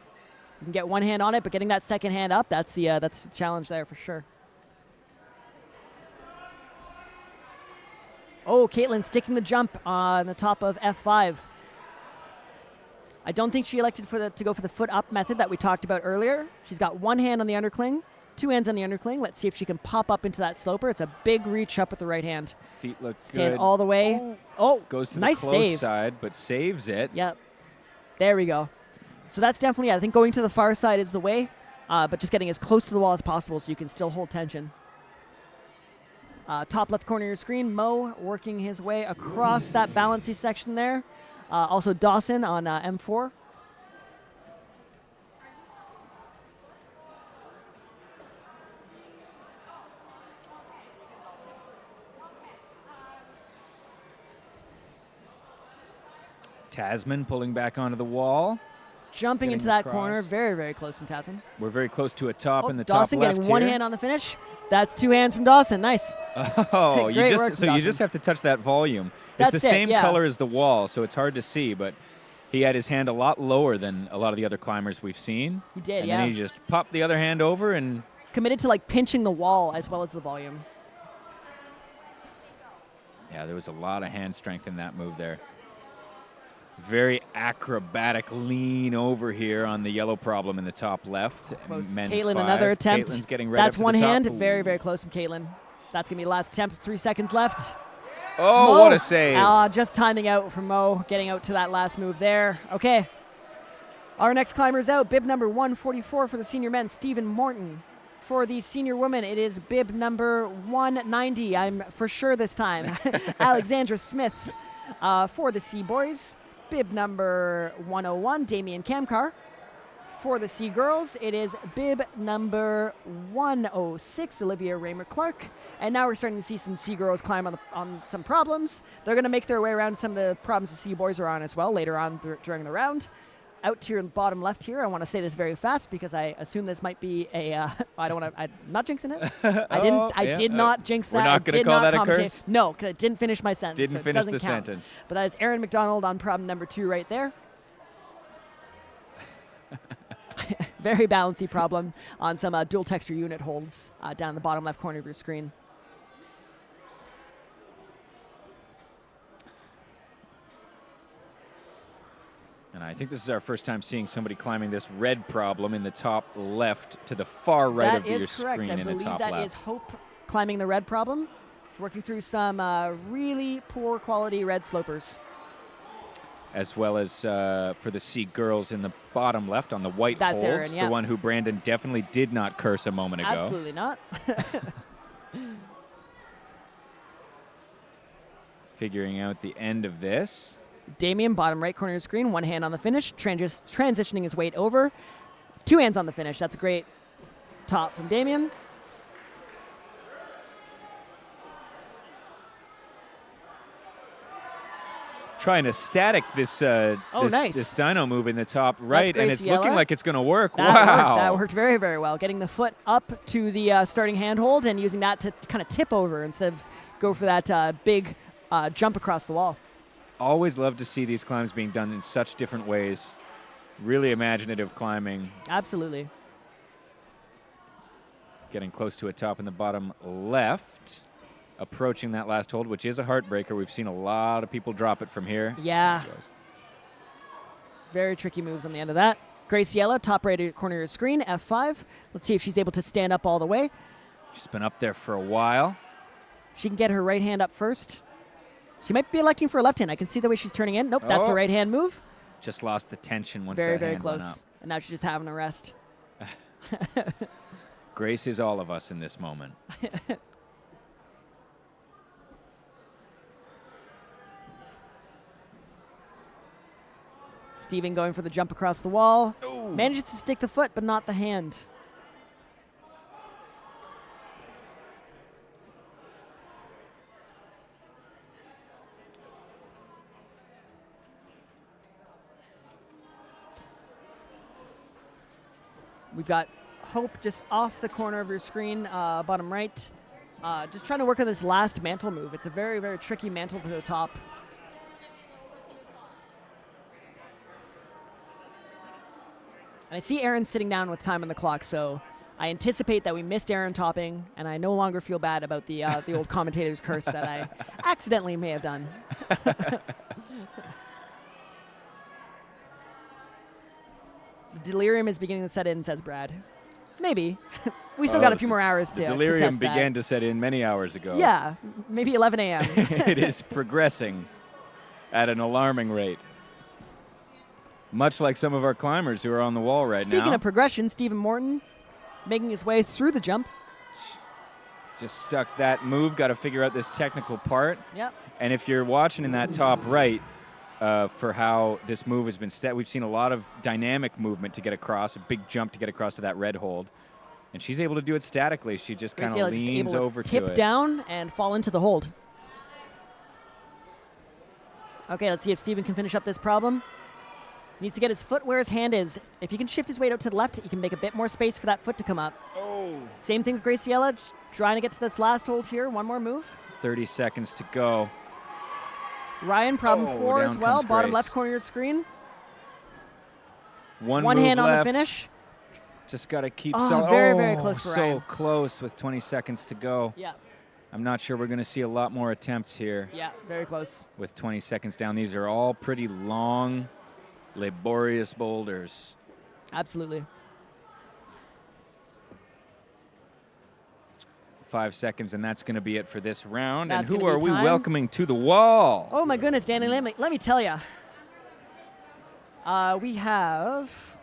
You can get one hand on it, but getting that second hand up, that's the challenge there for sure. Oh, Caitlin sticking the jump on the top of F5. I don't think she elected to go for the foot up method that we talked about earlier. She's got one hand on the undercling, 2 hands on the undercling. Let's see if she can pop up into that sloper. It's a big reach up with the right hand. Feet look Stand good. all the way. Oh, Goes to nice the close save. side, but saves it. Yep. There we go. So that's definitely, I think going to the far side is the way, but just getting as close to the wall as possible so you can still hold tension. Top left corner of your screen, Mo working his way across that balancy section there. Also Dawson on M4. Tasman pulling back onto the wall. Jumping Getting into that across. corner, very, very close from Tasman. We're very close to a top Oh, in the Dawson top left getting one here. hand on the finish. That's 2 hands from Dawson. Nice. Oh, Great work from you just Dawson. have to touch that volume. That's it's the it, same yeah. color as the wall, so it's hard to see, but he had his hand a lot lower than a lot of the other climbers we've seen. He did, and yeah. then he just popped the other hand over and Committed to like pinching the wall as well as the volume. yeah, there was a lot of hand strength in that move there. Very acrobatic lean over here on the yellow problem in the top left. Close. Men's Caitlin, 5. another attempt. Caitlin's getting right That's up to one the top. hand. Ooh. Very, very close from Caitlin. That's going to be the last attempt. 3 seconds left. Oh, Mo. what a save. Just timing out from Mo, getting out to that last move there. Okay. Our next climber's out. Bib number 144 for the senior men, Stephen Morton. For the senior women, it is bib number 190. I'm for sure this time. Alexandra Smith. For the C boys, bib number 101, Damian Kamkar. For the C girls, it is bib number 106, Olivia Raymer-Clark. And now we're starting to see some C girls climb on some problems. They're going to make their way around some of the problems the C boys are on as well later on during the round. Out to your bottom left here, I want to say this very fast because I assume this might be a. I don't want to. I'm not jinxing it. I did not jinx that. We're not going to call that a commentate. curse? No, because it didn't finish my sentence. Didn't so it finish doesn't the count. sentence. But that is Aaron McDonald on problem number 2 right there. Very balancy problem on some dual texture unit holds down the bottom left corner of your screen. And I think this is our first time seeing somebody climbing this red problem in the top left to the far right of your That is correct. screen I in the believe top that left. is Hope climbing the red problem, working through some really poor quality red slopers. As well as for the C girls in the bottom left on the white That's holds, Aaron, yeah. the one who Brandon definitely did not curse a moment ago. Absolutely not. Figuring out the end of this. Damien, bottom right corner of the screen, one hand on the finish, transitioning his weight over. 2 hands on the finish. That's a great top from Damien. Trying to static this nice. this dyno move in the top right, and it's looking Graciela. like it's going to work. That worked very, very well. Getting the foot up to the starting handhold and using that to kind of tip over instead of go for that big jump across the wall. Always love to see these climbs being done in such different ways. Really imaginative climbing. Absolutely. Getting close to a top in the bottom left. Approaching that last hold, which is a heartbreaker. We've seen a lot of people drop it from here. Yeah. Very tricky moves on the end of that. Graciela, top right corner of your screen, F5. Let's see if she's able to stand up all the way. She's been up there for a while. She can get her right hand up first. She might be electing for a left hand. I can see the way she's turning in. Nope, that's a Oh. right hand move. Just lost the tension once Very, that very hand went up. close. And now she's just having a rest. Grace is all of us in this moment. Steven going for the jump across the wall. Ooh. Manages to stick the foot, but not the hand. We've got Hope just off the corner of your screen, bottom right. Just trying to work on this last mantle move. It's a very, very tricky mantle to the top. And I see Aaron sitting down with time on the clock, so I anticipate that we missed Aaron topping, and I no longer feel bad about the old commentator's curse that I accidentally may have done. Delirium is beginning to set in, says Brad. Maybe. We still got a few more hours to delirium test that. began to set in many hours ago. Yeah, maybe 11 a.m. It is progressing at an alarming rate. Much like some of our climbers who are on the wall right now. Speaking of progression, Stephen Morton making his way through the jump. Just stuck that move, got to figure out this technical part. Yep. And if you're watching in that top right for how this move has been set, we've seen a lot of dynamic movement to get across, a big jump to get across to that red hold. And she's able to do it statically. She just kind of leans over to it. Tip down and fall into the hold. Okay, let's see if Stephen can finish up this problem. Needs to get his foot where his hand is. If he can shift his weight out to the left, he can make a bit more space for that foot to come up. Oh. Same thing with Graciela, just trying to get to this last hold here. One more move. 30 seconds to go. Ryan, problem 4 as well. Bottom Grace. left corner of your screen. One hand move on left. the finish. Just got to keep very, very close for Ryan. So close with 20 seconds to go. Yeah. I'm not sure we're going to see a lot more attempts here. Yeah, very close. With 20 seconds down. These are all pretty long, laborious boulders. Absolutely. 5 seconds, and that's going to be it for this round. That's and who gonna are be we time. welcoming to the wall? Oh, my goodness, Danny, let me tell you. We have...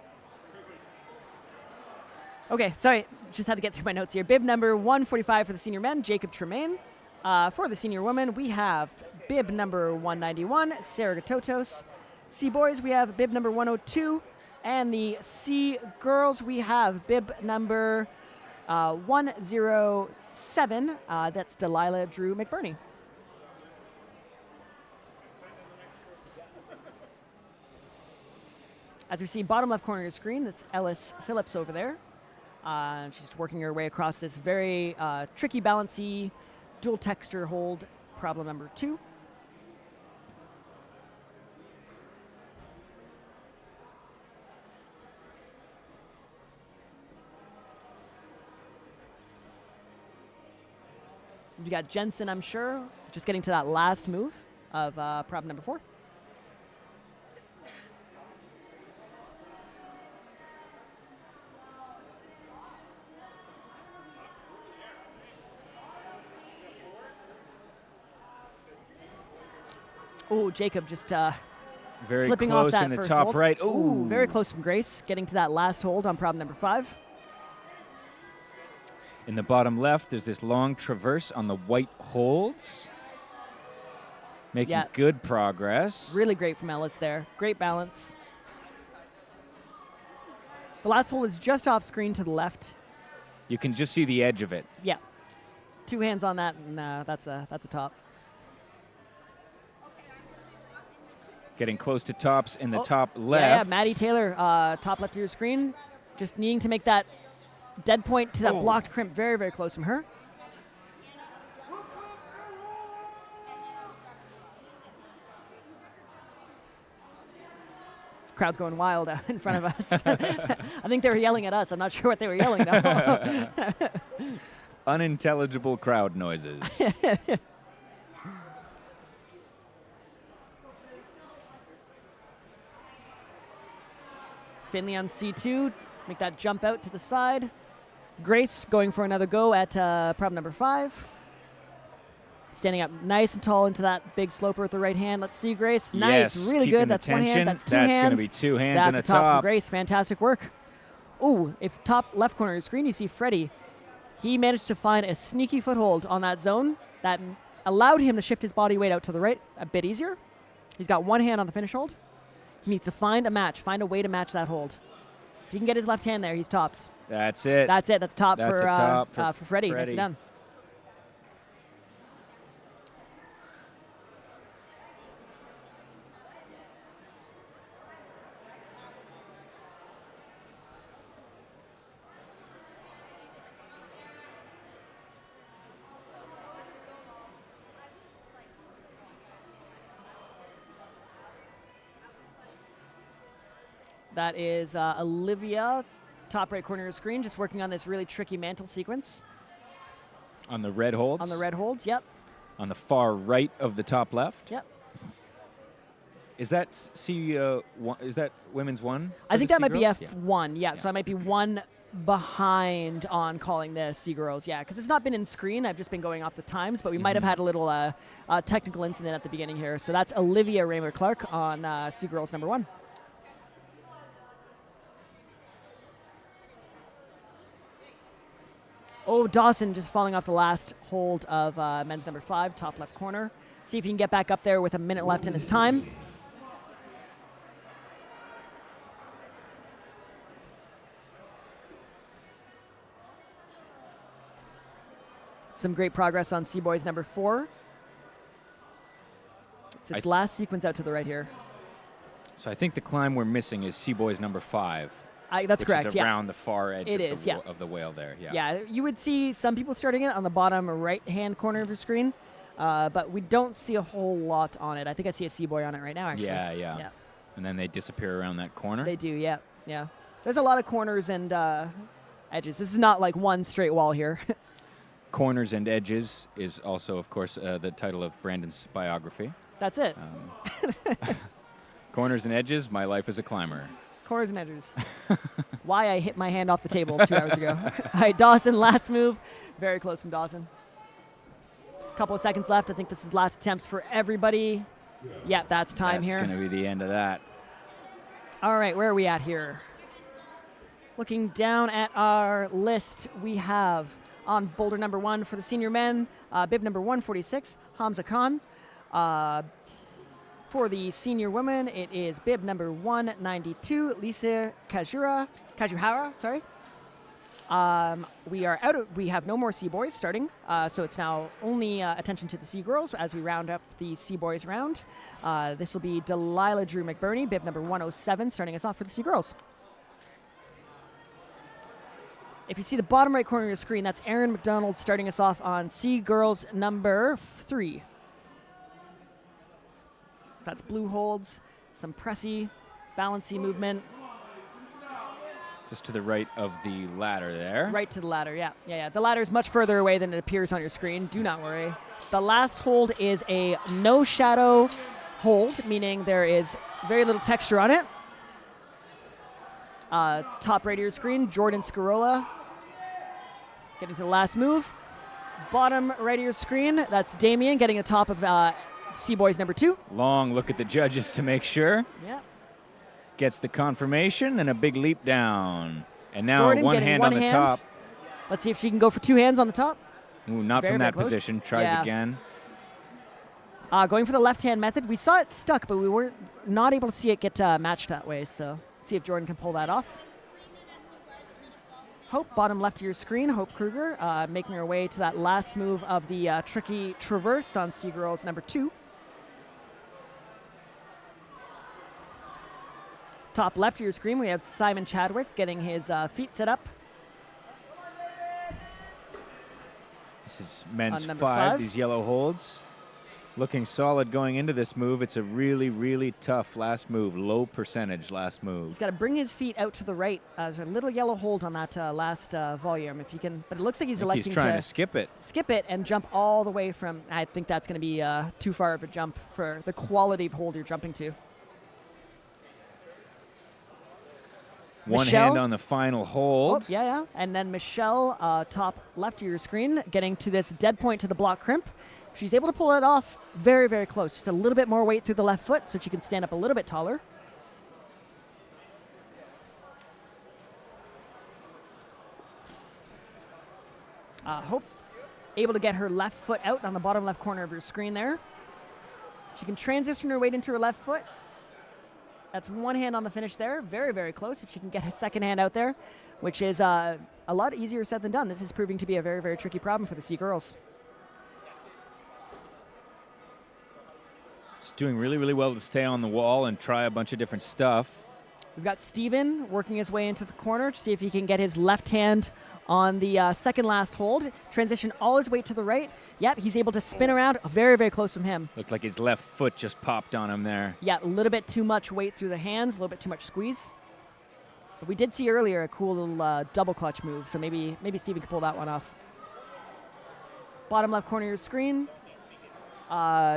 Okay, sorry, just had to get through my notes here. Bib number 145 for the senior men, Jacob Tremaine. For the senior women, we have bib number 191, Sarah Gatotos. C boys, we have bib number 102. And the C girls, we have bib number 107. That's Delilah Drew McBurney. As we see, bottom left corner of your screen, that's Ellis Phillips over there. She's working her way across this very tricky, balancy, dual texture hold, problem number 2. We got Jensen, I'm sure, just getting to that last move of problem number 4. Oh, Jacob just Very slipping close off that in the first top hold. right. Ooh, very close from Grace, getting to that last hold on problem number 5. In the bottom left, there's this long traverse on the white holds. Making good progress. Really great from Ellis there. Great balance. The last hold is just off screen to the left. You can just see the edge of it. Yeah. 2 hands on that, and that's a top. Getting close to tops in the top left. Yeah, Maddie Taylor, top left of your screen. Just needing to make that dead point to that blocked crimp very, very close from her. Crowd's going wild in front of us. I think they were yelling at us. I'm not sure what they were yelling, though. Unintelligible crowd noises. Finley on C2, make that jump out to the side. Grace going for another go at problem number 5. Standing up nice and tall into that big sloper with the right hand. Let's see, Grace. Nice, Yes, really keeping good. the That's 1 hand. tension. That's 2 hands. That's going to be 2 hands That's in the a top from top. Grace. Fantastic work. Ooh, if top left corner of your screen, you see Freddie. He managed to find a sneaky foothold on that zone that allowed him to shift his body weight out to the right a bit easier. He's got one hand on the finish hold. He needs to find a way to match that hold. If he can get his left hand there, he's tops. That's it. That's it. That's top That's for a top for Freddie. Nicely done. That is Olivia, top right corner of the screen, just working on this really tricky mantle sequence. On the red holds? On the red holds, yep. On the far right of the top left? Yep. Is that is that women's one? I think that might be F1. F1, yeah. So I might be one behind on calling this Sea Girls, yeah, because it's not been in screen. I've just been going off the times, but we might have had a little technical incident at the beginning here. So that's Olivia Raymer-Clark on Sea Girls number 1. Oh, Dawson just falling off the last hold of men's number 5, top left corner. See if he can get back up there with a minute left in his time. Some great progress on Seaboys number 4. It's his last sequence out to the right here. So I think the climb we're missing is Seaboys number 5. That's which correct, is yeah. around the far edge It of the whale there. Yeah. Yeah, you would see some people starting it on the bottom right-hand corner of the screen, but we don't see a whole lot on it. I think I see a Seaboy on it right now, actually. Yeah. And then they disappear around that corner. They do, yeah. There's a lot of corners and edges. This is not like one straight wall here. Corners and Edges is also, of course, the title of Brandon's biography. That's it. Corners and Edges, My Life as a Climber. Corners and edges. Why I hit my hand off the table 2 hours ago. All right, Dawson, last move. Very close from Dawson. Couple of seconds left. I think this is last attempts for everybody. Yeah, that's time here. That's going to be the end of that. All right, where are we at here? Looking down at our list, we have on boulder number 1 for the senior men, bib number 146, Hamza Khan. For the senior women, it is bib number 192, Lisa Kajuhara, sorry. We have no more Sea Boys starting, so it's now only attention to the Sea Girls as we round up the Sea Boys round. This will be Delilah Drew McBurney, bib number 107, starting us off for the Sea Girls. If you see the bottom right corner of your screen, that's Erin McDonald starting us off on Sea Girls number 3. That's blue holds, some pressy, balancy movement. Just to the right of the ladder there. Right to the ladder, yeah. The ladder is much further away than it appears on your screen. Do not worry. The last hold is a no shadow hold, meaning there is very little texture on it. Top right of your screen, Jordan Scarola getting to the last move. Bottom right of your screen, that's Damien getting the top of Sea Boys number 2. Long look at the judges to make sure. Yeah. Gets the confirmation and a big leap down. And now Jordan one getting hand one on the hand. top. Let's see if she can go for 2 hands on the top. Ooh, not Very, from very that close. position. Tries Yeah. again. Going for the left-hand method. We saw it stuck, but we were not able to see it get matched that way. So see if Jordan can pull that off. Hope, bottom left of your screen, Hope Kruger, making her way to that last move of the tricky traverse on Sea Girls number 2. Top left of your screen, we have Simon Chadwick getting his feet set up. This is men's On number 5, 5. these yellow holds. Looking solid going into this move. It's a really, really tough last move. Low percentage last move. He's got to bring his feet out to the right. There's a little yellow hold on that last volume, if you can. But it looks like he's electing He's trying to skip it. Skip it and jump all the way from. I think that's going to be too far of a jump for the quality of hold you're jumping to. One Michelle? hand on the final hold. Oh, yeah. And then Michelle, top left of your screen, getting to this dead point to the block crimp. She's able to pull it off very, very close. Just a little bit more weight through the left foot so she can stand up a little bit taller. Able to get her left foot out on the bottom left corner of your screen there. She can transition her weight into her left foot. That's one hand on the finish there. Very, very close if she can get a second hand out there, which is a lot easier said than done. This is proving to be a very, very tricky problem for the C girls. She's doing really, really well to stay on the wall and try a bunch of different stuff. We've got Steven working his way into the corner to see if he can get his left hand on the second last hold. Transition all his weight to the right. Yep, he's able to spin around very, very close from him. Looked like his left foot just popped on him there. Yeah, a little bit too much weight through the hands, a little bit too much squeeze. But we did see earlier a cool little double clutch move, so maybe Steven can pull that one off. Bottom left corner of your screen.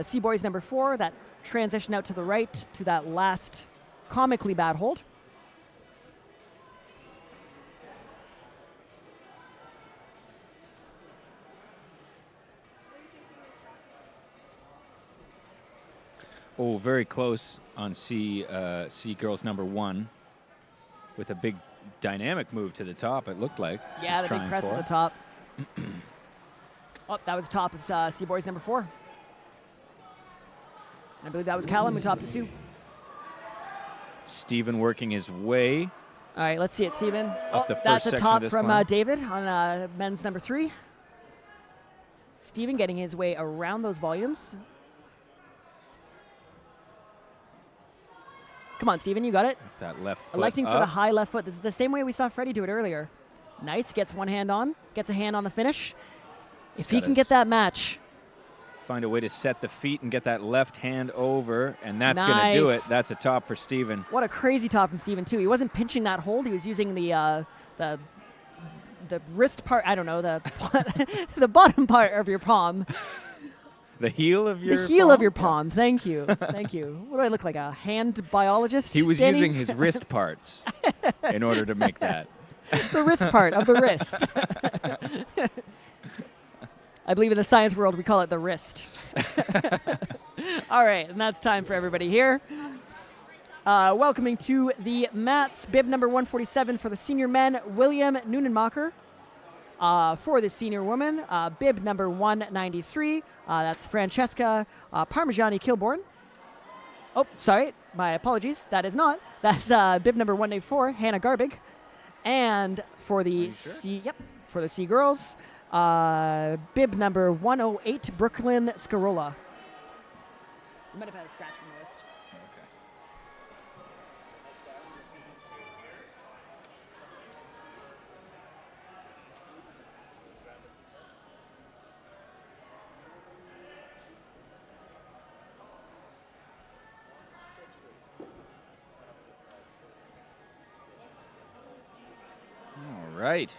C-Boys number 4, that transition out to the right to that last comically bad hold. Oh, very close on C girls number 1 with a big dynamic move to the top, it looked like. Yeah, the big press for. at the top. Oh, that was the top of C-Boys number 4. I believe that was Callum who topped it too. Steven working his way. All right, let's see it, Steven. Up the first that's a section top of this from climb. David on men's number 3. Steven getting his way around those volumes. Come on, Steven, you got it. That left foot Electing up. for the high left foot. This is the same way we saw Freddie do it earlier. Nice, gets one hand on, gets a hand on the finish. If he gotta can get that match. Find a way to set the feet and get that left hand over, and that's going to do it. Nice. That's a top for Steven. What a crazy top from Steven, too. He wasn't pinching that hold. He was using the wrist part. I don't know, the bottom part of your palm. The heel of your The heel palm? of your palm. Thank you. Thank you. What do I look like, a hand biologist? He was Danny? using his wrist parts in order to make that. The wrist part of the wrist. I believe in the science world we call it the wrist. All right, and that's time for everybody here. Welcoming to the mats, bib number 147 for the senior men, William Neunenmacher. For the senior woman, bib number 193, that's Francesca Parmigiani Kilborn. Oh, sorry, my apologies. That is not. That's bib number 184, Hannah Garbig. And for the for the C girls, bib number 108, Brooklyn Scarola. You might have had a scratch from the list. All right.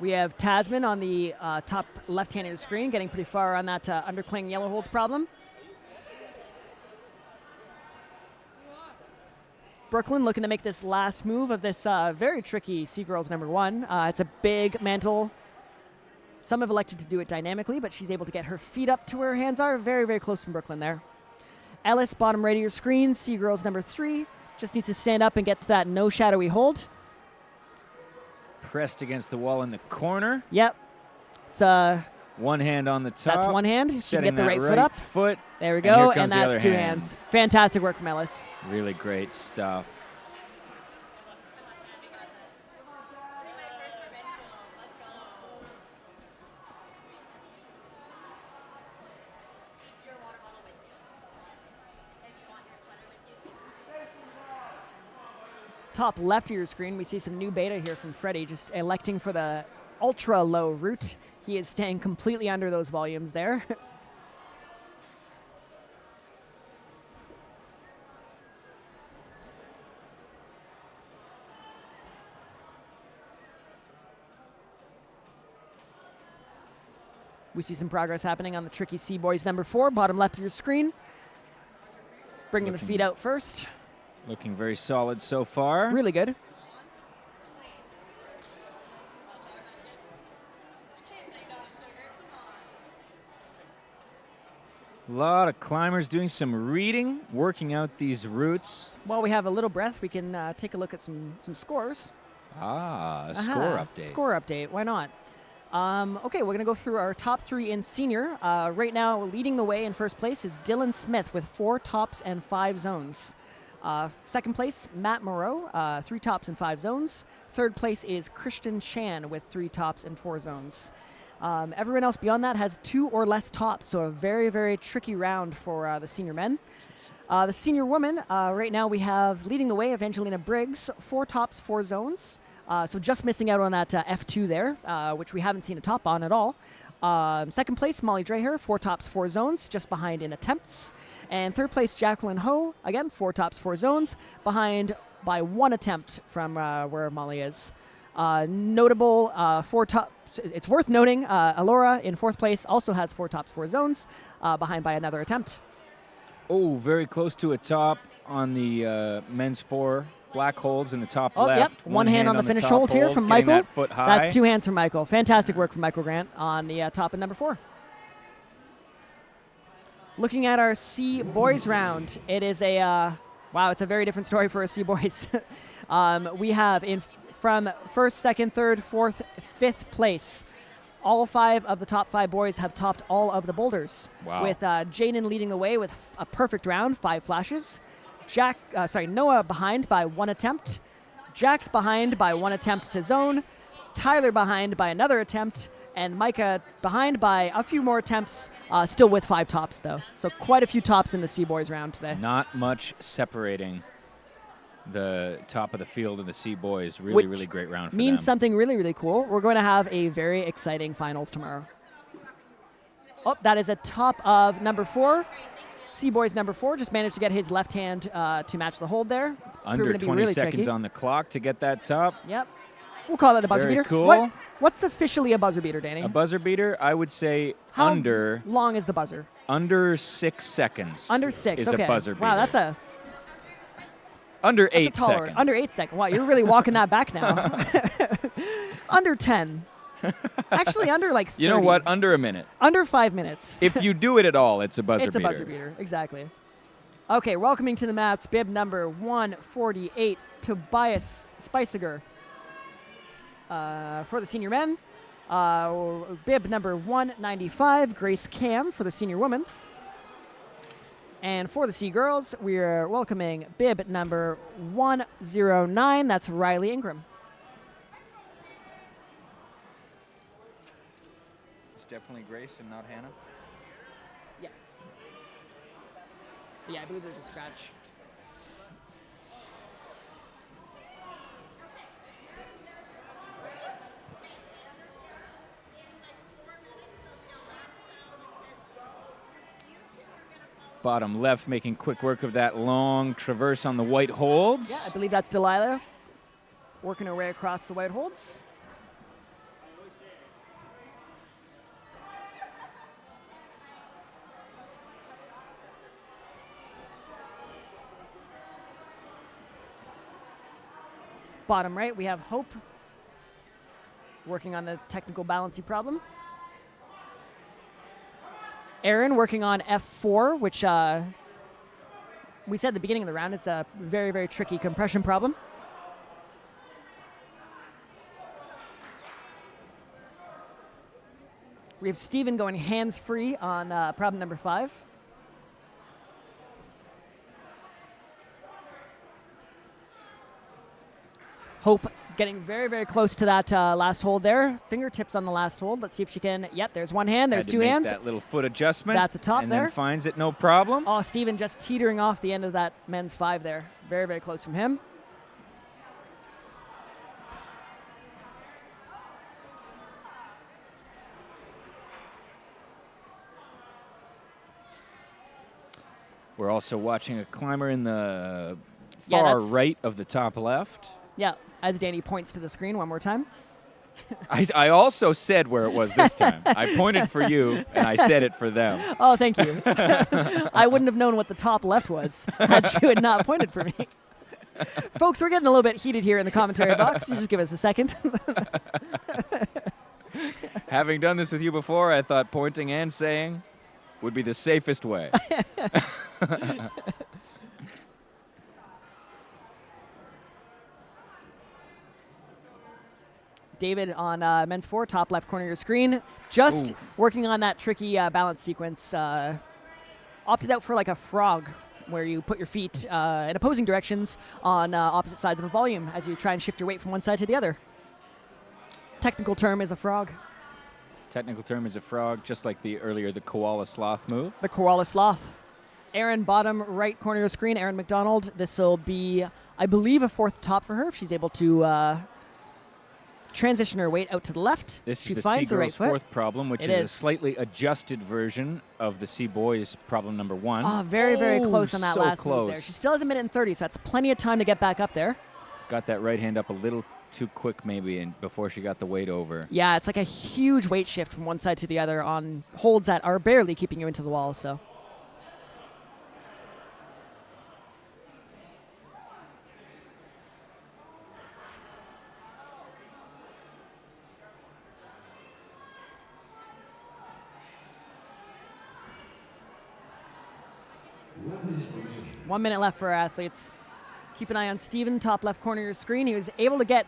We have Tasman on the top left hand of the screen, getting pretty far on that undercling yellow holds problem. Brooklyn looking to make this last move of this very tricky C Girls number 1. It's a big mantle. Some have elected to do it dynamically, but she's able to get her feet up to where her hands are. Very, very close from Brooklyn there. Ellis, bottom right of your screen, C Girls number 3. Just needs to stand up and get to that no shadowy hold. Pressed against the wall in the corner. Yep. It's One hand on the top. that's one hand. She can Setting get the that right foot up. Foot. There we And here go, comes and the that's other 2 hand. hands. Fantastic work from Ellis. Really great stuff. Top left of your screen, we see some new beta here from Freddie, just electing for the ultra low route. He is staying completely under those volumes there. We see some progress happening on the tricky C Boys number 4, bottom left of your screen. Bringing the feet out first. Looking very solid so far. Really good. lot of climbers doing some reading, working out these routes. While we have a little breath, we can take a look at some scores. A score update. Score update. Why not? Okay, we're going to go through our top 3 in senior. Right now, leading the way in first place is Dylan Smith with 4 tops and 5 zones. Second place, Matt Moreau, 3 tops and 5 zones. Third place is Christian Chan with 3 tops and 4 zones. Everyone else beyond that has 2 or less tops, so a very, very tricky round for the senior men. The senior women, right now we have leading the way Evangelina Briggs, 4 tops, 4 zones. So just missing out on that F2 there, which we haven't seen a top on at all. Second place, Molly Dreher, 4 tops, 4 zones, just behind in attempts. And third place, Jacqueline Ho, again, 4 tops, 4 zones, behind by 1 attempt from where Molly is. Notable 4 tops. It's worth noting, Alora in 4th place also has 4 tops, 4 zones, behind by another attempt. Oh, very close to a top on the men's 4 black holds in the top left. Yep. One hand on the finish hold here from Michael. That foot high. That's 2 hands from Michael. Fantastic work from Michael Grant on the top of number 4. Looking at our C boys round, it is a wow. It's a very different story for our C boys. We have from 1st, 2nd, 3rd, 4th, 5th place. All 5 of the top 5 boys have topped all of the boulders. Wow. With Jaden leading the way with a perfect round, 5 flashes. Noah behind by 1 attempt. Jack's behind by 1 attempt to zone. Tyler behind by another attempt. And Micah behind by a few more attempts, still with 5 tops, though. So quite a few tops in the C boys round today. Not much separating the top of the field and the C boys. Really, really great round for them. Means something really, really cool. We're going to have a very exciting finals tomorrow. Oh, that is a top of number 4. C boys number 4 just managed to get his left hand to match the hold there. It's Under 20 really seconds tricky. on the clock to get that top. Yep. We'll call that a buzzer Very beater. cool. What's officially a buzzer beater, Danny? A buzzer beater, I would say How under long is the buzzer? under 6 seconds. Under 6. is Okay. a buzzer beater. Wow, that's a under 8 that's a taller. seconds. Under 8 seconds. Wow, you're really walking that back now. Under 10. Actually, under like 30. You know what? Under a minute. Under 5 minutes. If you do it at all, it's a buzzer It's a beater. buzzer beater, exactly. Okay, welcoming to the mats, bib number 148, Tobias Spiciger. For the senior men, bib number 195, Grace Cam for the senior woman. And for the C girls, we're welcoming bib number 109, that's Riley Ingram. It's definitely Grace and not Hannah. Yeah. Yeah, I believe there's a scratch. Bottom left making quick work of that long traverse on the white holds. Yeah, I believe that's Delilah working her way across the white holds. Bottom right, we have Hope working on the technical balancing problem. Aaron working on F4, which we said at the beginning of the round, it's a very, very tricky compression problem. We have Steven going hands-free on problem number 5. Hope getting very, very close to that last hold there. Fingertips on the last hold. Let's see if she can. Yep, there's one hand. There's Had to 2 make hands. that little foot adjustment. That's a top and there. then finds it no problem. Oh, Steven just teetering off the end of that men's 5 there. Very, very close from him. We're also watching a climber in the Yeah, far that's- right of the top left. Yeah, as Danny points to the screen one more time. I also said where it was this time. I pointed for you, and I said it for them. Oh, thank you. I wouldn't have known what the top left was had you had not pointed for me. Folks, we're getting a little bit heated here in the commentary box. You just give us a second. Having done this with you before, I thought pointing and saying would be the safest way. David on men's 4, top left corner of your screen, just working on that tricky balance sequence. Opted out for like a frog, where you put your feet in opposing directions on opposite sides of a volume as you try and shift your weight from one side to the other. Technical term is a frog. Technical term is a frog, just like the koala sloth move. The koala sloth. Erin, bottom right corner of your screen, Erin McDonald. This will be, I believe, a fourth top for her if she's able to transition her weight out to the left. This she is the finds the right Seagirl's foot. fourth problem, which is a slightly adjusted version of the Sea Boys problem number 1. Oh, very, very close on that so last close. move there. She still has a minute and 30, so that's plenty of time to get back up there. Got that right hand up a little too quick maybe and before she got the weight over. Yeah, it's like a huge weight shift from one side to the other on holds that are barely keeping you into the wall. So. One minute left for our athletes. Keep an eye on Steven, top left corner of your screen. He was able to get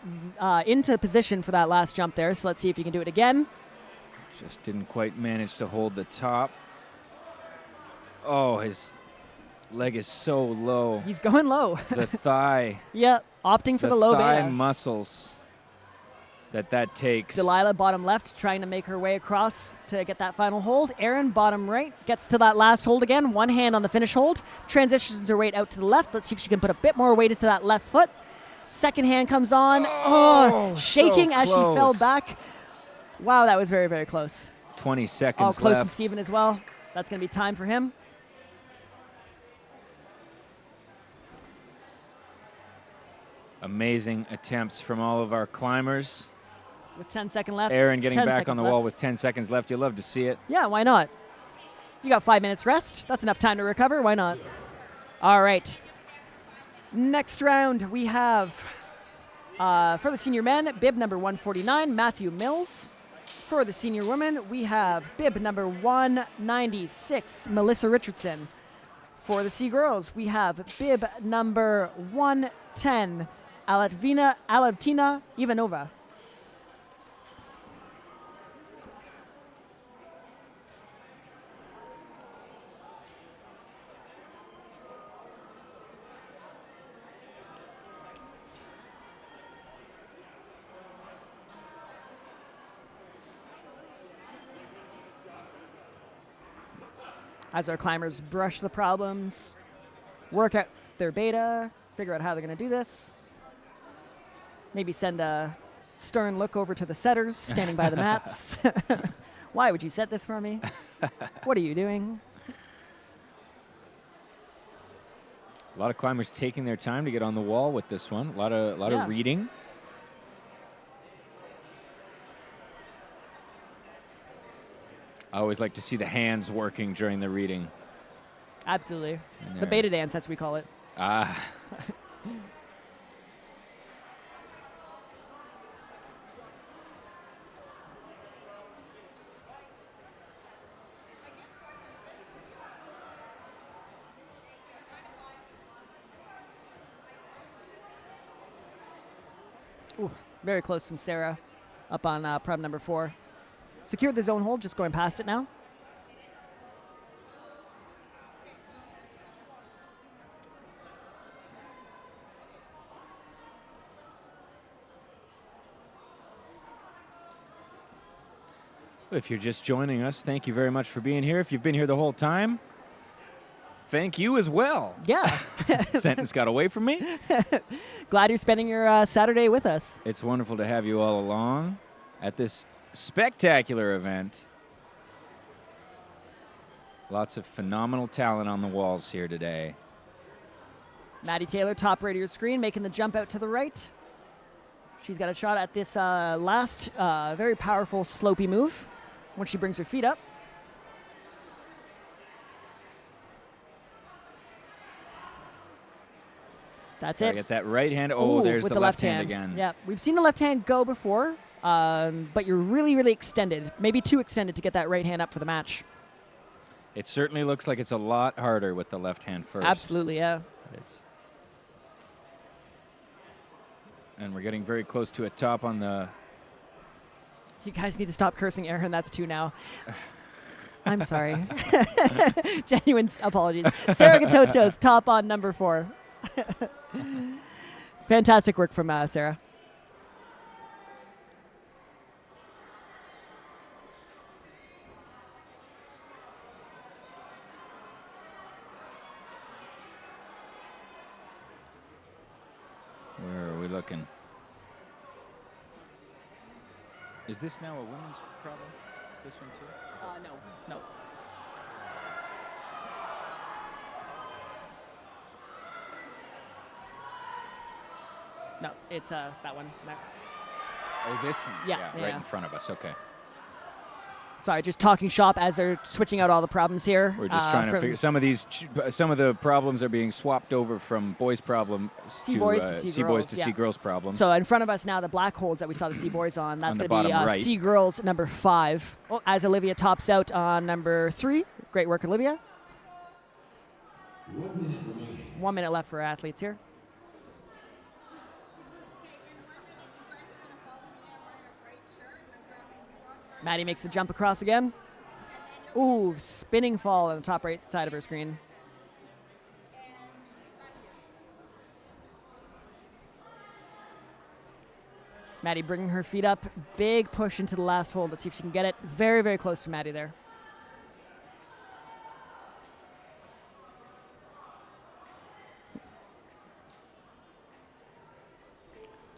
into position for that last jump there, so let's see if he can do it again. Just didn't quite manage to hold the top. Oh, his leg is so low. He's going low. The thigh. Yeah, opting for the low thigh beta. muscles that takes. Delilah, bottom left, trying to make her way across to get that final hold. Erin, bottom right, gets to that last hold again. One hand on the finish hold. Transitions her weight out to the left. Let's see if she can put a bit more weight into that left foot. Second hand comes on. Shaking so as she fell close. back. Wow, that was very, very close. 20 seconds Close left. from Steven as well. That's going to be time for him. Amazing attempts from all of our climbers. With 10 seconds left. Erin getting 10 back seconds on the wall left. with 10 seconds left. You'll love to see it. Yeah, why not? You got 5 minutes rest. That's enough time to recover. Why not? All right. Next round, we have, for the senior men, bib number 149, Matthew Mills. For the senior women, we have bib number 196, Melissa Richardson. For the Sea Girls, we have bib number 110, Alevtina Ivanova. As our climbers brush the problems, work out their beta, figure out how they're going to do this. Maybe send a stern look over to the setters standing by the mats. Why would you set this for me? What are you doing? A lot of climbers taking their time to get on the wall with this one. A lot of reading. I always like to see the hands working during the reading. Absolutely. The beta dance, as we call it. Ah. Ooh, very close from Sarah up on prob number 4. Secured the zone hold, just going past it now. If you're just joining us, thank you very much for being here. If you've been here the whole time, thank you as well. Yeah. Sentence got away from me. Glad you're spending your Saturday with us. It's wonderful to have you all along at this spectacular event. Lots of phenomenal talent on the walls here today. Maddie Taylor, top right of your screen, making the jump out to the right. She's got a shot at this last very powerful slopey move when she brings her feet up. That's Gotta it. get that right hand. Oh, Ooh, there's with the left hand again. Yeah, we've seen the left hand go before, but you're really, really extended. Maybe too extended to get that right hand up for the match. It certainly looks like it's a lot harder with the left hand first. Absolutely, yeah. And we're getting very close to a top on the... You guys need to stop cursing Aaron. That's 2 now. I'm sorry. Genuine apologies. Sarah Gatocho's top on number 4. Fantastic work from Sarah. Where are we looking? Is this now a women's problem? This one too? No. No, it's that one. Oh, this one? Yeah, right in front of us. Okay. Sorry, just talking shop as they're switching out all the problems here. We're just trying to figure some of the problems are being swapped over from boys' problems C boys to C girls. C girls problems. So in front of us now, the black holds that we saw the C boys on. That's On going the to be bottom right. C girls number 5. Oh, as Olivia tops out on number 3. Great work, Olivia. 1 minute remaining. 1 minute left for athletes here. Maddie makes a jump across again. Ooh, spinning fall on the top right side of her screen. Maddie bringing her feet up. Big push into the last hold. Let's see if she can get it. Very, very close to Maddie there.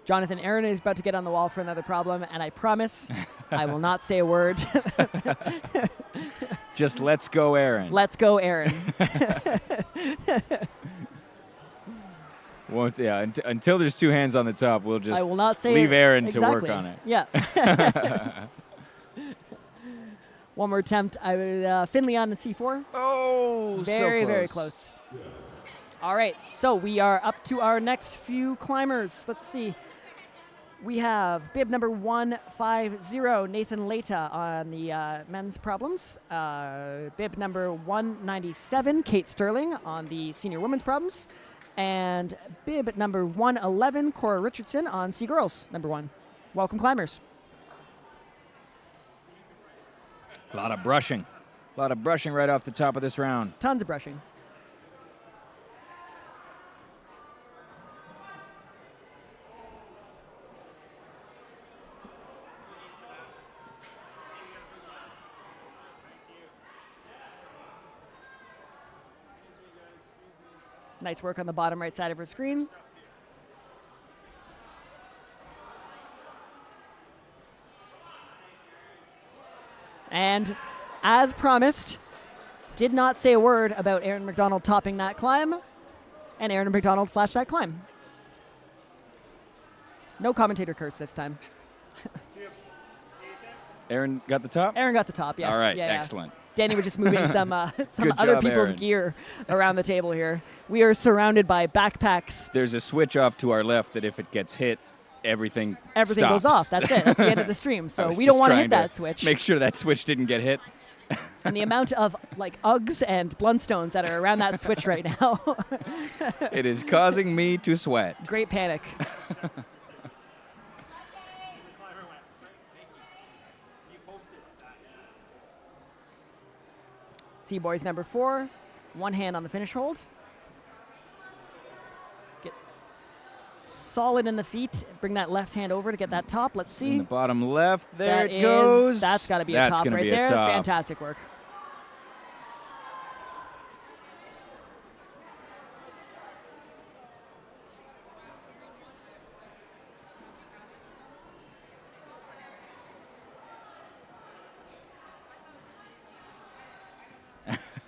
Jonathan Aaron is about to get on the wall for another problem, and I promise I will not say a word. Just let's go, Aaron. Let's go, Aaron. Until there's 2 hands on the top, we'll just I will not say leave Aaron exactly. to work on it. Yeah. One more attempt. I would Finley on the C4. Oh, Very, so close. very close. All right, so we are up to our next few climbers. Let's see. We have bib number 150, Nathan Leta on the men's problems. Bib number 197, Kate Sterling on the senior women's problems. And bib number 111, Cora Richardson on C girls, number 1. Welcome, climbers. A lot of brushing. A lot of brushing right off the top of this round. Tons of brushing. Nice work on the bottom right side of her screen. And as promised, did not say a word about Aaron McDonald topping that climb, and Aaron McDonald flashed that climb. No commentator curse this time. Aaron got the top? Aaron got the top, yes. All right, Yeah. excellent. Danny was just moving some Good other job, people's Aaron. gear around the table here. We are surrounded by backpacks. There's a switch off to our left that if it gets hit, everything Goes stops. off. That's it. That's the end of the stream. I So was we just don't want to trying hit that switch. Make sure that switch didn't get hit. And the amount of Uggs and Blundstones that are around that switch right now. It is causing me to sweat. Great panic. C-Boys number 4. One hand on the finish hold. Get solid in the feet. Bring that left hand over to get that top. Let's see. In the bottom left, there That it goes. That's got to be a That's top gonna right be a there. top. Fantastic work.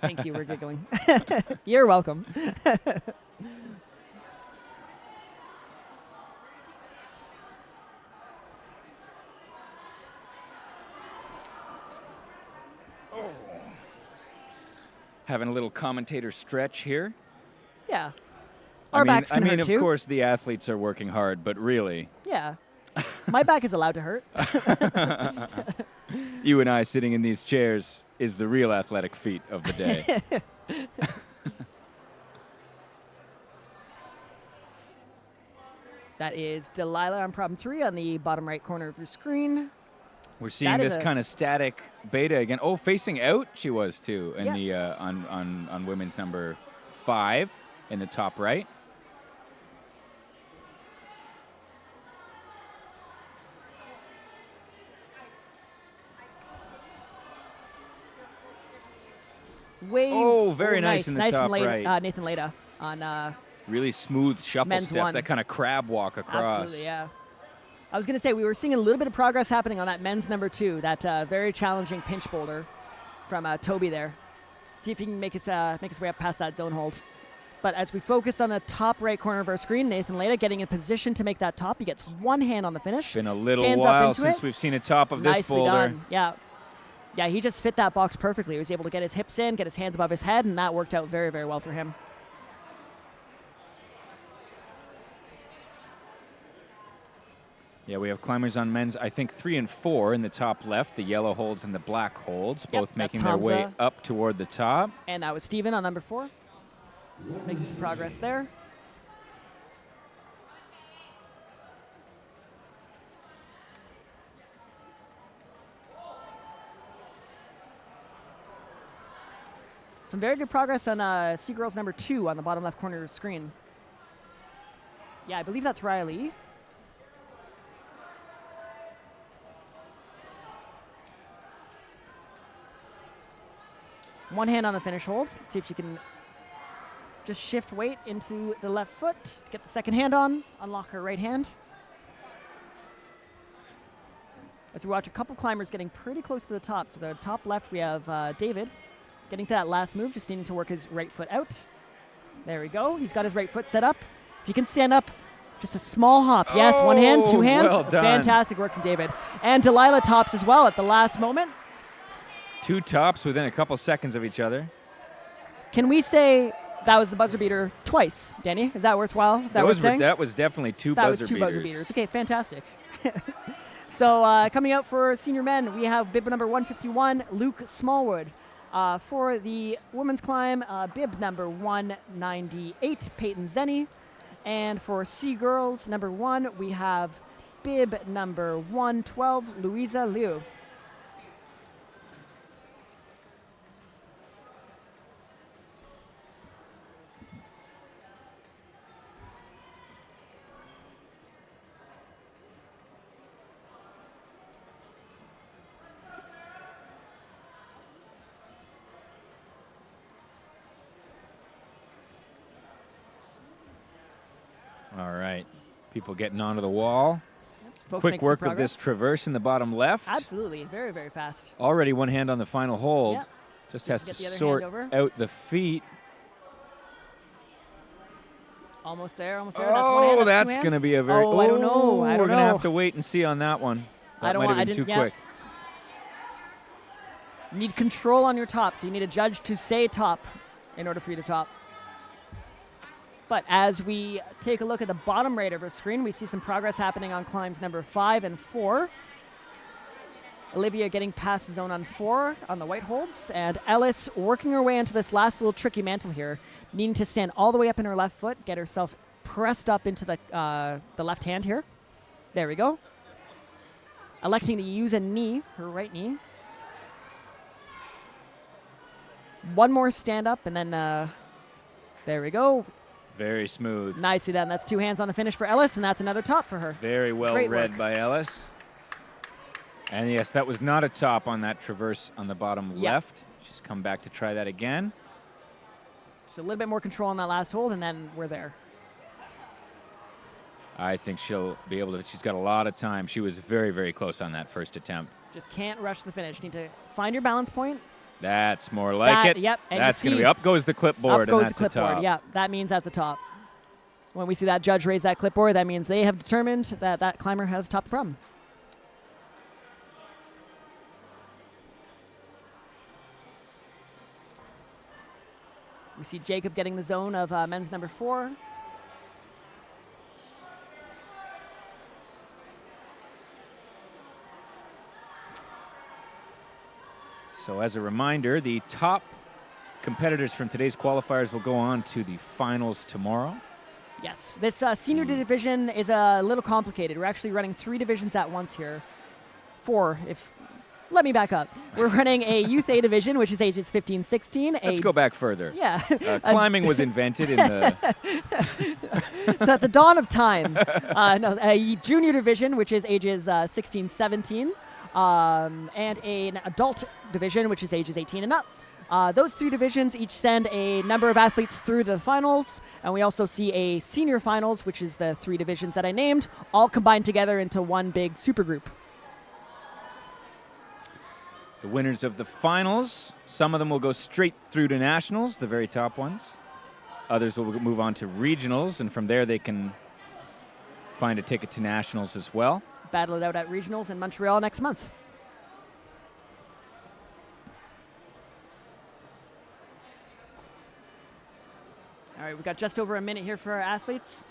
Thank you. We're giggling. You're welcome. Having a little commentator stretch here. Yeah. Our backs can hurt of too. course, the athletes are working hard, but really, Yeah. My back is allowed to hurt. You and I sitting in these chairs is the real athletic feat of the day. That is Delilah on problem 3 on the bottom right corner of your screen. We're seeing this kind of static beta again. Oh, facing out she was too in the on women's number 5 in the top right. Very nice in the top right. Nathan Leda on really smooth shuffle men's step, 1. that kind of crab walk across. Absolutely, yeah. I was going to say, we were seeing a little bit of progress happening on that men's number 2, that very challenging pinch boulder from Toby there. See if he can make his way up past that zone hold. But as we focus on the top right corner of our screen, Nathan Leda getting in position to make that top. He gets one hand on the finish. Been a little while since we've seen a top of this boulder. Nicely done, yeah. Yeah, he just fit that box perfectly. He was able to get his hips in, get his hands above his head, and that worked out very, very well for him. Yeah, we have climbers on men's, I think 3 and 4 in the top left, the yellow holds and the black holds, both making their way up toward the top. And that was Steven on number 4. Making some progress there. Some very good progress on Seagirls number 2 on the bottom left corner of the screen. Yeah, I believe that's Riley. One hand on the finish hold. Let's see if she can just shift weight into the left foot. Get the second hand on. Unlock her right hand. As we watch a couple climbers getting pretty close to the top. So the top left, we have David getting to that last move, just needing to work his right foot out. There we go. He's got his right foot set up. If you can stand up, just a small hop. Yes, one hand, 2 hands. Well done. Fantastic work from David. And Delilah tops as well at the last moment. 2 tops within a couple seconds of each other. Can we say that was the buzzer beater twice, Danny? Is that worthwhile? Is that worth saying? That was definitely two buzzer beaters. That was 2 buzzer beaters. Okay, fantastic. So coming out for senior men, we have bib number 151, Luke Smallwood. For the women's climb, bib number 198, Peyton Zenny. And for C girls, number 1, we have bib number 112, Louisa Liu. All right. People getting onto the wall. Folks Quick work of this traverse in the bottom left. Absolutely. Very, very fast. Already one hand on the final hold. Yep. Just has to sort out the feet. Almost there, almost Oh, there. That's one hand, that's going to be a very... Oh, I don't know. We're going to have to wait and see on that one. That might have been too quick. You need control on your top, so you need a judge to say top in order for you to top. But as we take a look at the bottom right of our screen, we see some progress happening on climbs number 5 and 4. Olivia getting past the zone on 4 on the white holds, and Ellis working her way into this last little tricky mantle here, needing to stand all the way up in her left foot, get herself pressed up into the left hand here. There we go. Electing to use a knee, her right knee. One more stand up, and then there we go. Very smooth. Nicely done. That's 2 hands on the finish for Ellis, and that's another top for her. Very well read by Ellis. And yes, that was not a top on that traverse on the bottom left. She's come back to try that again. Just a little bit more control on that last hold, and then we're there. I think she'll be able to. She's got a lot of time. She was very, very close on that first attempt. Just can't rush the finish. Need to find your balance point. That's more like it. Yep. And that's going to be up goes the clipboard, and that's a top. Yeah, that means that's a top. When we see that judge raise that clipboard, that means they have determined that that climber has topped the problem. We see Jacob getting the zone of men's number 4. So as a reminder, the top competitors from today's qualifiers will go on to the finals tomorrow. Yes, this senior division is a little complicated. We're actually running 3 divisions at once here. 4, if... Let me back up. We're running a Youth A division, which is ages 15, 16. Let's go back further. Yeah. Climbing was invented in the... So at the dawn of time. A junior division, which is ages 16, 17. And an adult division, which is ages 18 and up. Those 3 divisions each send a number of athletes through to the finals, and we also see a senior finals, which is the 3 divisions that I named, all combined together into one big supergroup. The winners of the finals, some of them will go straight through to nationals, the very top ones. Others will move on to regionals, and from there they can find a ticket to nationals as well. Battle it out at regionals in Montreal next month. All right, we've got just over a minute here for our athletes.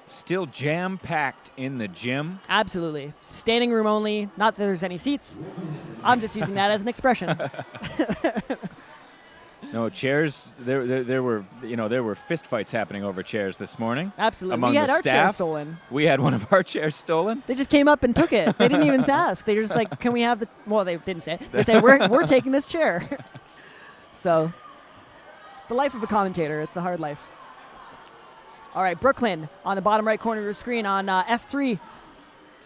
Still jam-packed in the gym. Absolutely. Standing room only. Not that there's any seats. I'm just using that as an expression. No chairs. There were fist fights happening over chairs this morning. Absolutely. Among we had the our staff. chair stolen. We had one of our chairs stolen. They just came up and took it. They didn't even ask. They were just like, "Can we have the?" Well, they didn't say it. They said, "We're taking this chair." So, the life of a commentator. It's a hard life. All right, Brooklyn on the bottom right corner of your screen on F3.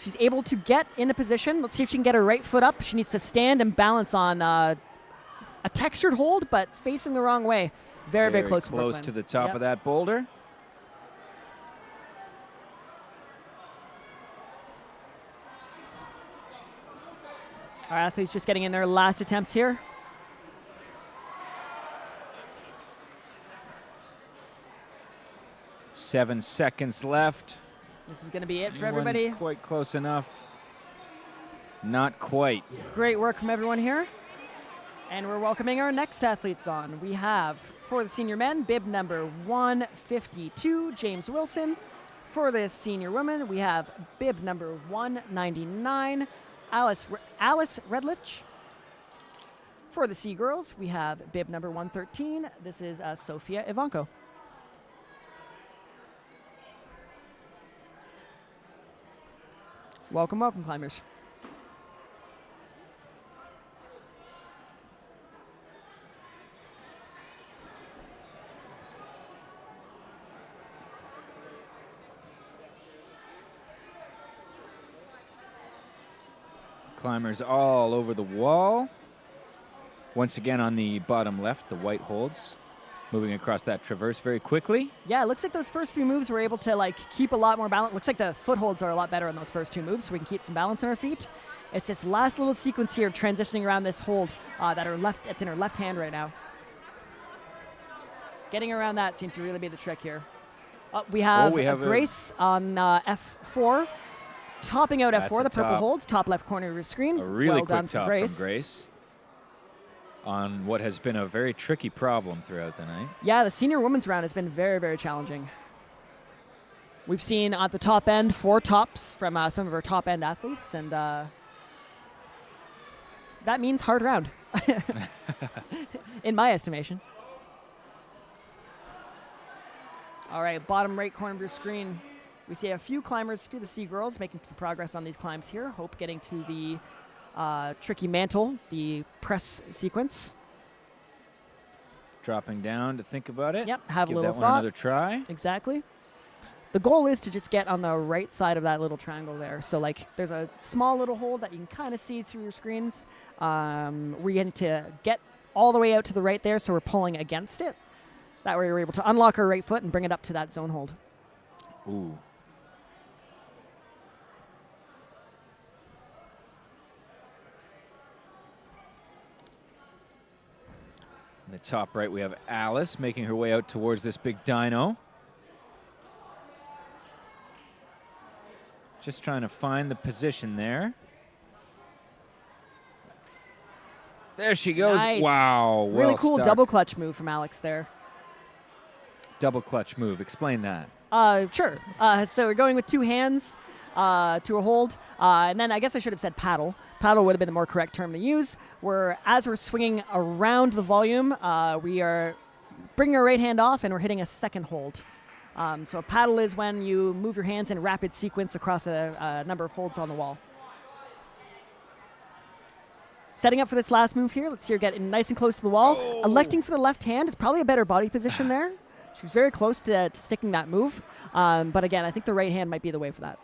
She's able to get in the position. Let's see if she can get her right foot up. She needs to stand and balance on a textured hold, but facing the wrong way. Very, very close to the top of that boulder. Our athletes just getting in their last attempts here. Seven seconds left. This is going to be it for everybody. Quite close enough. Not quite. Great work from everyone here. And we're welcoming our next athletes on. We have, for the senior men, bib number 152, James Wilson. For the senior women, we have bib number 199, Alice Redlich. For the C girls, we have bib number 113. This is Sofia Ivanko. Welcome, welcome, climbers. Climbers all over the wall. Once again on the bottom left, the white holds. Moving across that traverse very quickly. Yeah, it looks like those first few moves were able to keep a lot more balance. Looks like the footholds are a lot better on those first 2 moves, so we can keep some balance on our feet. It's this last little sequence here transitioning around this hold it's in her left hand right now. Getting around that seems to really be the trick here. We have Grace on F4. Topping out F4, the purple holds, top left corner of your screen. A really well quick top from Grace. On what has been a very tricky problem throughout the night. Yeah, the senior women's round has been very, very challenging. We've seen at the top end 4 tops from some of our top end athletes, and that means hard round, in my estimation. All right, bottom right corner of your screen, we see a few climbers, a few of the C girls making some progress on these climbs here. Hope getting to the tricky mantle, the press sequence. Dropping down to think about it. Yep, have Give a little that thought. One another try. Exactly. The goal is to just get on the right side of that little triangle there. So there's a small little hole that you can kind of see through your screens. We're going to get all the way out to the right there, so we're pulling against it. That way we're able to unlock our right foot and bring it up to that zone hold. Ooh. In the top right, we have Alice making her way out towards this big dyno. Just trying to find the position there. There she goes. Nice. Wow. Really well cool stuck. double clutch move from Alex there. Double clutch move. Explain that. Sure. So we're going with two hands to a hold. And then I guess I should have said paddle. Paddle would have been the more correct term to use. As we're swinging around the volume, we are bringing our right hand off and we're hitting a second hold. So a paddle is when you move your hands in rapid sequence across a number of holds on the wall. Setting up for this last move here. Let's see her get nice and close to the wall. Oh. Electing for the left hand is probably a better body position there. She was very close to sticking that move. But again, I think the right hand might be the way for that.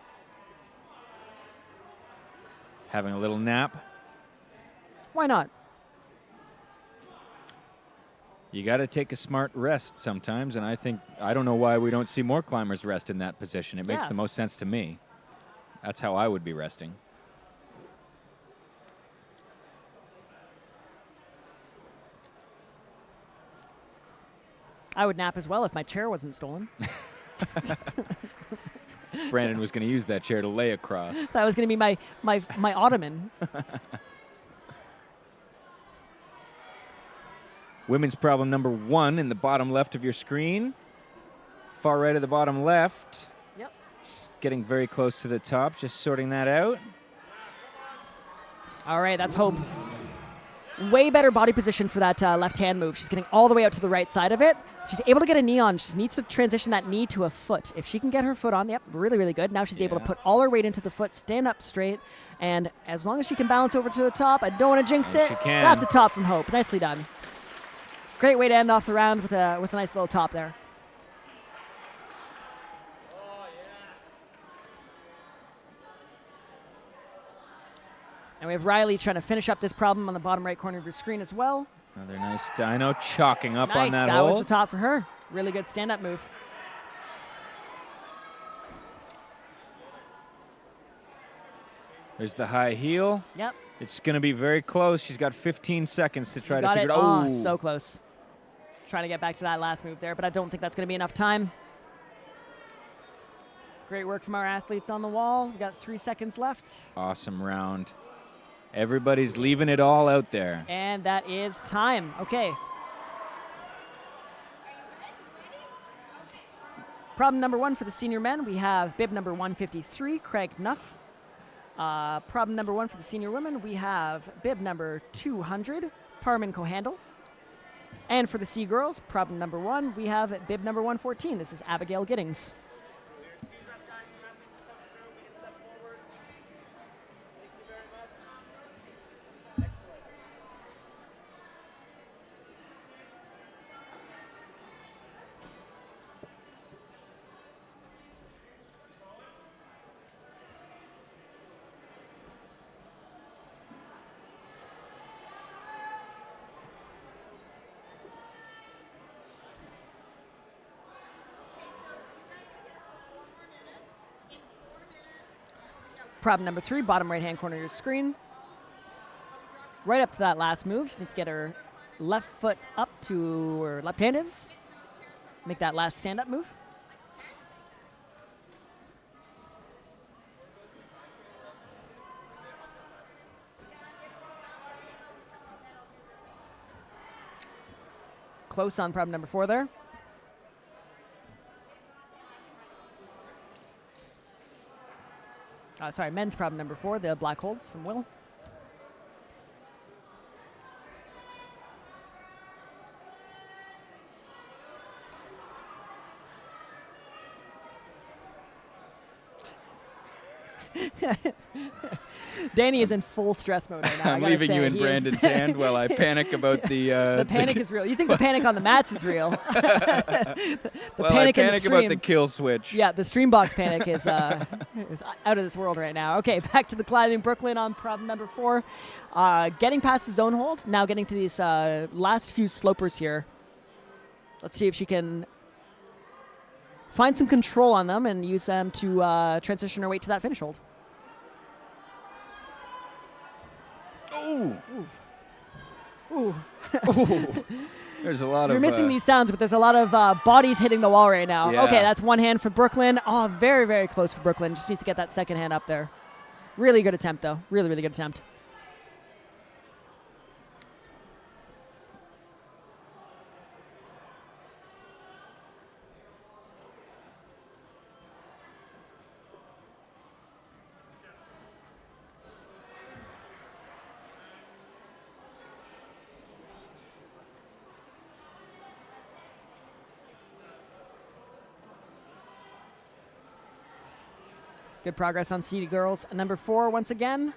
Having a little nap. Why not? You got to take a smart rest sometimes, and I don't know why we don't see more climbers rest in that position. It makes the most sense to me. That's how I would be resting. I would nap as well if my chair wasn't stolen. Brandon was going to use that chair to lay across. That was going to be my ottoman. Women's problem number 1 in the bottom left of your screen. Far right of the bottom left. Yep. Just getting very close to the top, just sorting that out. All right, that's Hope. Way better body position for that left hand move. She's getting all the way out to the right side of it. She's able to get a knee on. She needs to transition that knee to a foot. If she can get her foot on, yep, really, really good. Now she's able to put all her weight into the foot, stand up straight, and as long as she can balance over to the top, I don't want to jinx it. She can. That's a top from Hope. Nicely done. Great way to end off the round with a nice little top there. And we have Riley trying to finish up this problem on the bottom right corner of your screen as well. Another nice dyno chalking up on Nice, that that hole. was the top for her. Really good stand-up move. There's the high heel. Yep. It's going to be very close. She's got 15 seconds to try to Got figure it. it out. Oh, so close. Trying to get back to that last move there, but I don't think that's going to be enough time. Great work from our athletes on the wall. We got 3 seconds left. Awesome round. Everybody's leaving it all out there. And that is time. Okay. Problem number 1 for the senior men. We have bib number 153, Craig Nuff. Problem number 1 for the senior women. We have bib number 200, Parman Cohandle. And for the C girls, problem number 1, we have bib number 114. This is Abigail Giddings. Problem number 3, bottom right-hand corner of your screen. Right up to that last move. She needs to get her left foot up to where her left hand is. Make that last stand-up move. Close on problem number 4 there. Sorry, men's problem number 4, the black holds from Will. Danny is in full stress mode right now. I'm leaving you in Brandon's hand while I panic about the... the panic is real. You think the panic on the mats is real. the panic in the stream. about the kill switch. Yeah, the stream box panic is out of this world right now. Okay, back to the climbing Brooklyn on problem number 4. Getting past the zone hold. Now getting to these last few slopers here. Let's see if she can find some control on them and use them to transition her weight to that finish hold. Ooh. Ooh. Ooh. There's a lot of... You're missing these sounds, but there's a lot of bodies hitting the wall right now. Yeah. Okay, that's one hand for Brooklyn. Oh, very, very close for Brooklyn. Just needs to get that second hand up there. Really good attempt, though. Really, really good attempt. Good progress on seated girls. Number 4 once again.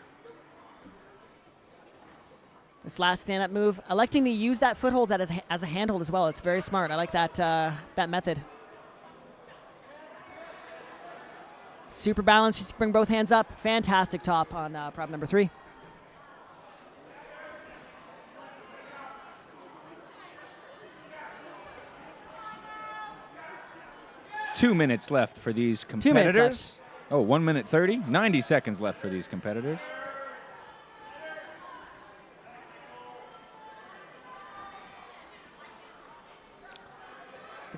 This last stand-up move, electing to use that foothold as a handhold as well. It's very smart. I like that method. Super balanced. Just bring both hands up. Fantastic top on prop number 3. Two minutes left for these 2 minutes left. competitors. Oh, 1 minute 30. 90 seconds left for these competitors.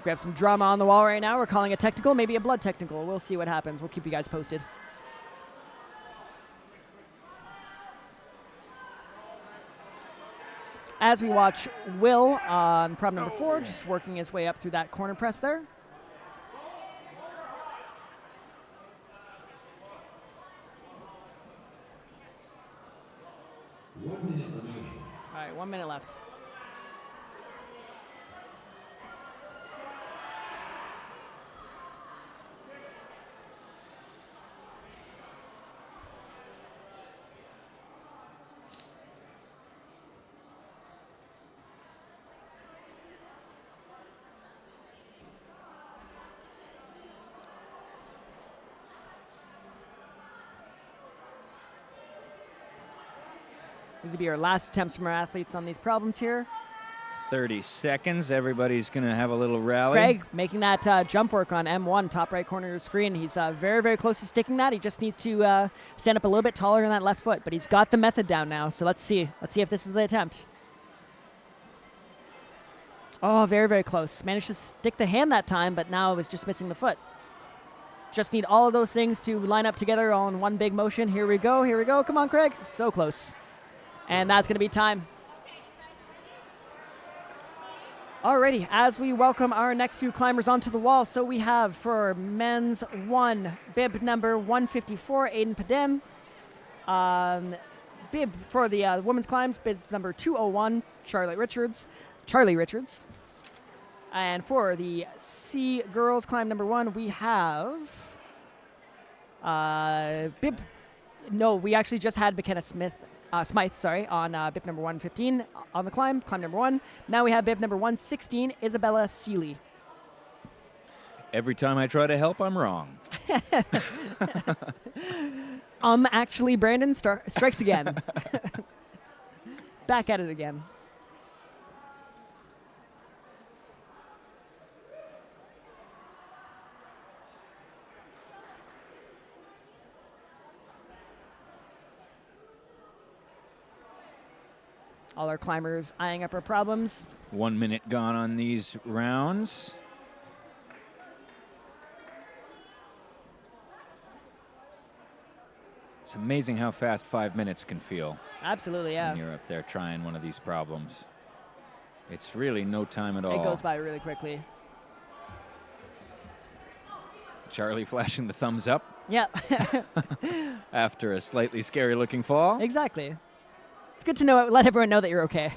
We have some drama on the wall right now. We're calling it technical, maybe a blood technical. We'll see what happens. We'll keep you guys posted. As we watch Will on prop number 4, just working his way up through that corner press there. All right, 1 minute left. These will be our last attempts from our athletes on these problems here. 30 seconds. Everybody's going to have a little rally. Craig making that jump work on M1, top right corner of your screen. He's very, very close to sticking that. He just needs to stand up a little bit taller on that left foot, but he's got the method down now. So let's see. Let's see if this is the attempt. Oh, very, very close. Managed to stick the hand that time, but now it was just missing the foot. Just need all of those things to line up together on one big motion. Here we go. Here we go. Come on, Craig. So close. And that's going to be time. Alrighty, as we welcome our next few climbers onto the wall, so we have for men's 1, bib number 154, Aiden Padin. Bib for the women's climbs, bib number 201, Charlie Richards. And for the C girls climb number 1, we have we actually just had McKenna Smythe, on bib number 115 on the climb number 1. Now we have bib number 116, Isabella Seeley. Every time I try to help, I'm wrong. Actually, Brandon strikes again. Back at it again. All our climbers eyeing up our problems. 1 minute gone on these rounds. It's amazing how fast 5 minutes can feel. Absolutely, yeah. When you're up there trying one of these problems. It's really no time at all. It goes by really quickly. Charlie flashing the thumbs up. Yeah. After a slightly scary looking fall. Exactly. It's good to know. Let everyone know that you're okay.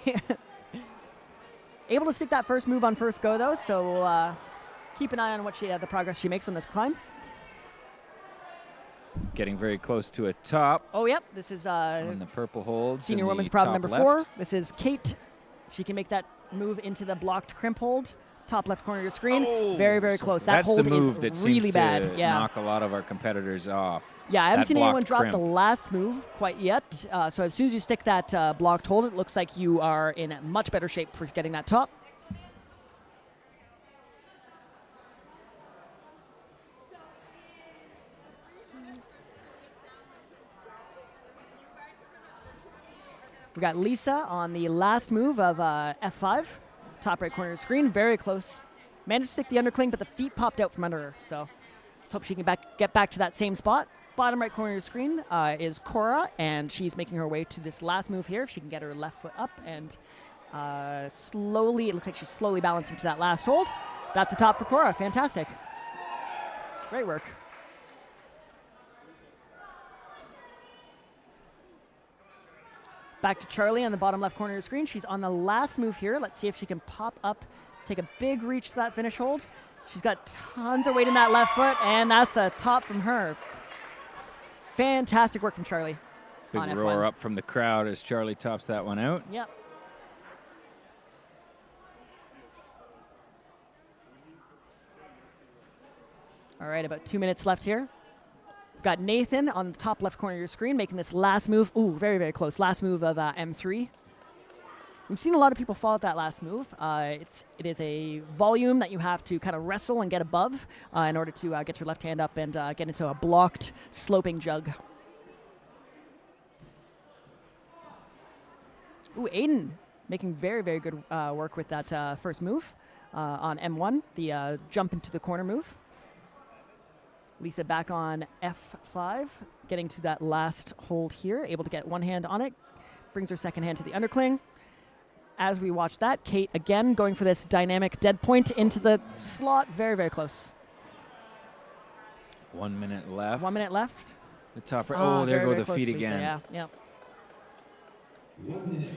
Able to stick that first move on first go, though, so we'll keep an eye on what the progress she makes on this climb. Getting very close to a top. Oh, yep. This is on the purple holds. senior women's problem number 4. This is Kate. She can make that move into the blocked crimp hold. Top left corner of your screen. Oh, very, very close. That hold that's the move is that really seems bad. to Yeah. knock a lot of our competitors off. Yeah, I haven't That seen anyone blocked drop crimp. the last move quite yet. So as soon as you stick that blocked hold, it looks like you are in much better shape for getting that top. We got Lisa on the last move of F5, top right corner of the screen, very close. Managed to stick the undercling, but the feet popped out from under her. So let's hope she can get back to that same spot. Bottom right corner of the screen is Cora, and she's making her way to this last move here. If she can get her left foot up and slowly, it looks like she's slowly balancing to that last hold. That's a top for Cora. Fantastic. Great work. Back to Charlie on the bottom left corner of the screen. She's on the last move here. Let's see if she can pop up, take a big reach to that finish hold. She's got tons of weight in that left foot, and that's a top from her. Fantastic work from Charlie. Big on roar F1. up from the crowd as Charlie tops that one out. Yep. All right, about 2 minutes left here. Got Nathan on the top left corner of your screen making this last move. Ooh, very, very close. Last move of M3. We've seen a lot of people fall at that last move. It is a volume that you have to kind of wrestle and get above in order to get your left hand up and get into a blocked sloping jug. Ooh, Aiden making very, very good work with that first move on M1, the jump into the corner move. Lisa back on F5, getting to that last hold here, able to get one hand on it, brings her second hand to the undercling. As we watch that, Kate again going for this dynamic dead point into the slot, very, very close. 1 minute left. 1 minute left. The top right. Oh, there very, go very the close, feet Lisa, again. Yeah.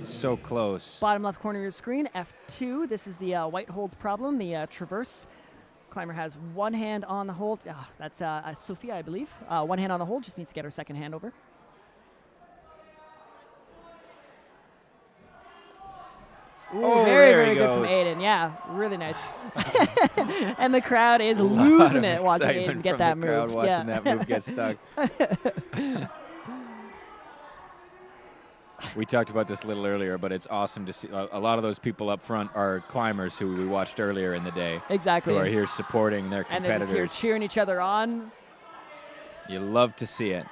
So close. Bottom left corner of your screen, F2. This is the white holds problem, the traverse. Climber has one hand on the hold. That's Sophia, I believe. One hand on the hold, just needs to get her second hand over. Ooh, Oh, very, there very he good from goes. Aiden. Yeah, really nice. And the crowd is losing it watching Excitement Aiden get from that the crowd move. watching that move get stuck. We talked about this a little earlier, but it's awesome to see. A lot of those people up front are climbers who we watched earlier in the day. Exactly. Who are here supporting their And they're competitors. just here cheering each other on. You love to see it.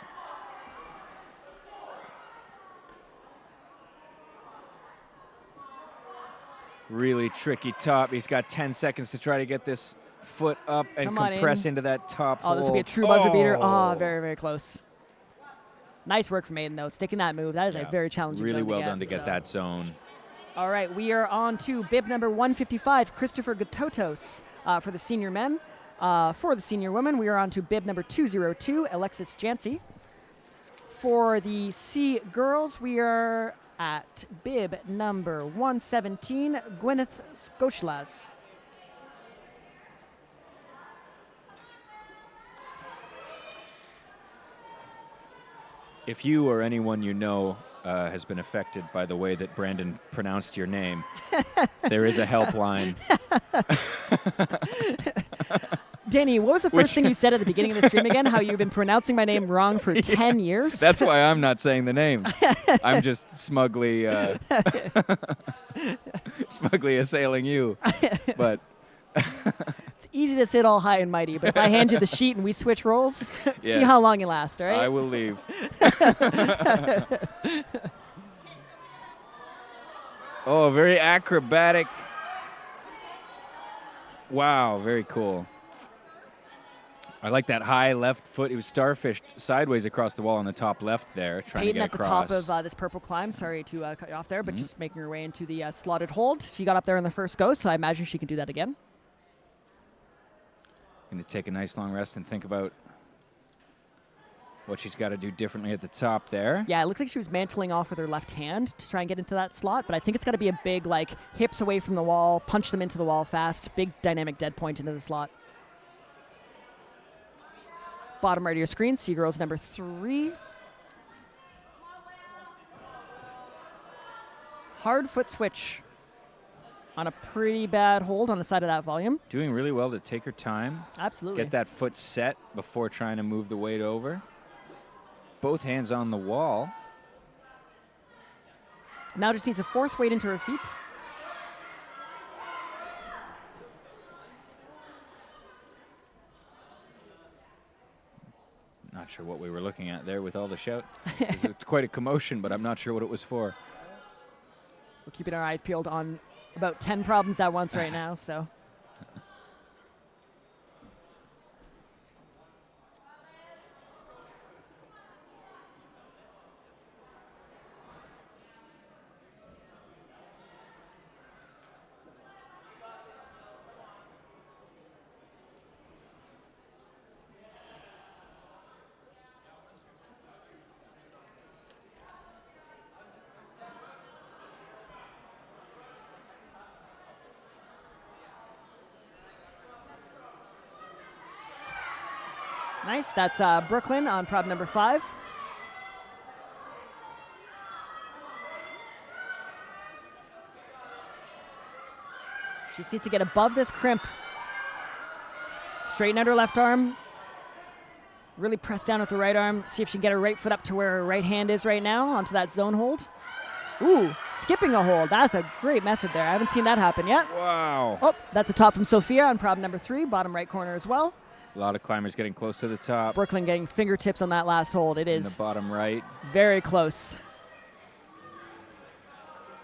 Really tricky top. He's got 10 seconds to try to get this foot up and Come on, compress Aiden. into that top Oh, this will be a hold. true buzzer beater. Oh. Oh, very, very close. Nice work from Aiden, though. Sticking that move. That is a very challenging Really zone well to done to get so. that zone. All right, we are on to bib number 155, Christopher Gatotos for the senior men. For the senior women, we are on to bib number 202, Alexis Jancy. For the C girls, we are at bib number 117, Gwyneth Skoshlas. If you or anyone you know has been affected by the way that Brandon pronounced your name, there is a helpline. Danny, what was the first thing you said at the beginning of the stream again? How you've been pronouncing my name wrong for 10 years? That's why I'm not saying the names. I'm just smugly smugly assailing you. But it's easy to sit all high and mighty, but if I hand you the sheet and we switch roles, see Yes. how long you last, all right? I will leave. Oh, very acrobatic. Wow, very cool. I like that high left foot. He was starfished sideways across the wall on the top left there, trying to Peyton get at the across. top of this purple climb. Sorry to cut you off there, but just making her way into the slotted hold. She got up there in the first go, so I imagine she can do that again. Going to take a nice long rest and think about what she's got to do differently at the top there. Yeah, it looks like she was mantling off with her left hand to try and get into that slot, but I think it's got to be a big, like, hips away from the wall, punch them into the wall fast, big dynamic dead point into the slot. Bottom right of your screen, Seagirls number 3. Hard foot switch on a pretty bad hold on the side of that volume. Doing really well to take her time. Absolutely. Get that foot set before trying to move the weight over. Both hands on the wall. Now just needs to force weight into her feet. Not sure what we were looking at there with all the shout. It was quite a commotion, but I'm not sure what it was for. We're keeping our eyes peeled on about 10 problems at once right now, so. Nice. That's Brooklyn on prob number 5. She just needs to get above this crimp. Straighten out her left arm. Really press down with the right arm. See if she can get her right foot up to where her right hand is right now, onto that zone hold. Ooh, skipping a hold. That's a great method there. I haven't seen that happen yet. Wow. Oh, that's a top from Sophia on prob number 3, bottom right corner as well. A lot of climbers getting close to the top. Brooklyn getting fingertips on that last hold. It In is the bottom right. very close.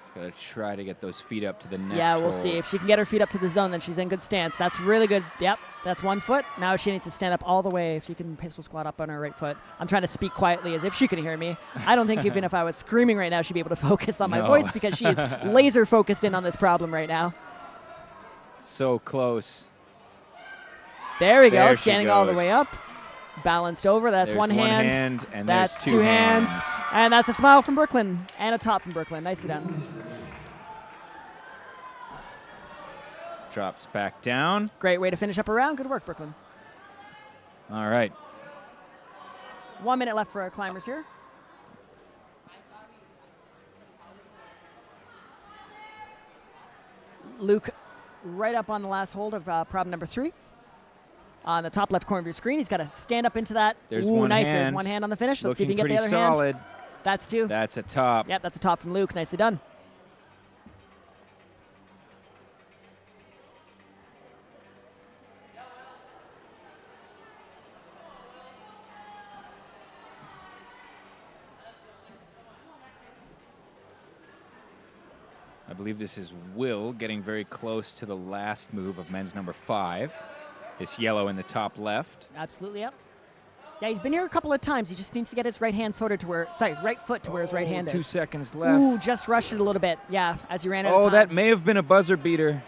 Just got to try to get those feet up to the next Yeah, we'll hold. see. If she can get her feet up to the zone, then she's in good stance. That's really good. Yep, that's one foot. Now she needs to stand up all the way. If she can pistol squat up on her right foot. I'm trying to speak quietly as if she can hear me. I don't think even if I was screaming right now, she'd be able to focus on my No. voice because she is laser focused in on this problem right now. So close. There we go, There she standing all the goes. way up. Balanced over. That's There's one hand. and That's there's two hands. And that's a smile from Brooklyn and a top from Brooklyn. Nicely done. Drops back down. Great way to finish up a round. Good work, Brooklyn. All right. 1 minute left for our climbers here. Luke right up on the last hold of prob number 3. On the top left corner of your screen, he's got to stand up into that. There's Ooh, one nice. hand. There's one hand on the finish. Let's see if Looking you can get the pretty other solid. hand. That's 2. That's a top. Yep, that's a top from Luke. Nicely done. I believe this is Will getting very close to the last move of men's number 5. This yellow in the top left. Absolutely, yep. Yeah, he's been here a couple of times. He just needs to get his right hand sorted to where, right foot to where his right hand 2 is. seconds left. Ooh, just rushed it a little bit. Yeah, as he ran out of Oh, time. that may have been a buzzer beater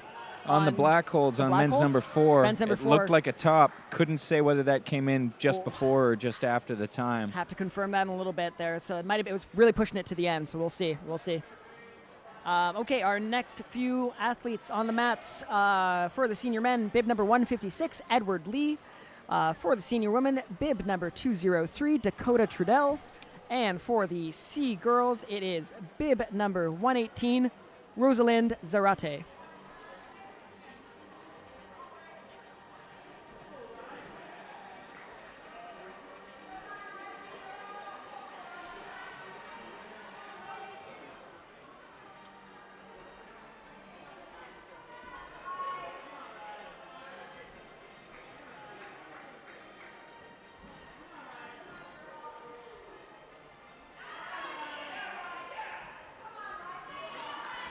on the On black holds the on black men's holds? number 4. Men's number it 4. looked like a top. Couldn't say whether that came in just Oh. before or just after the time. Have to confirm that in a little bit there. So it was really pushing it to the end. So we'll see. We'll see. Okay, our next few athletes on the mats for the senior men, bib number 156, Edward Lee. For the senior women, bib number 203, Dakota Trudell. And for the C girls, it is bib number 118, Rosalind Zarate.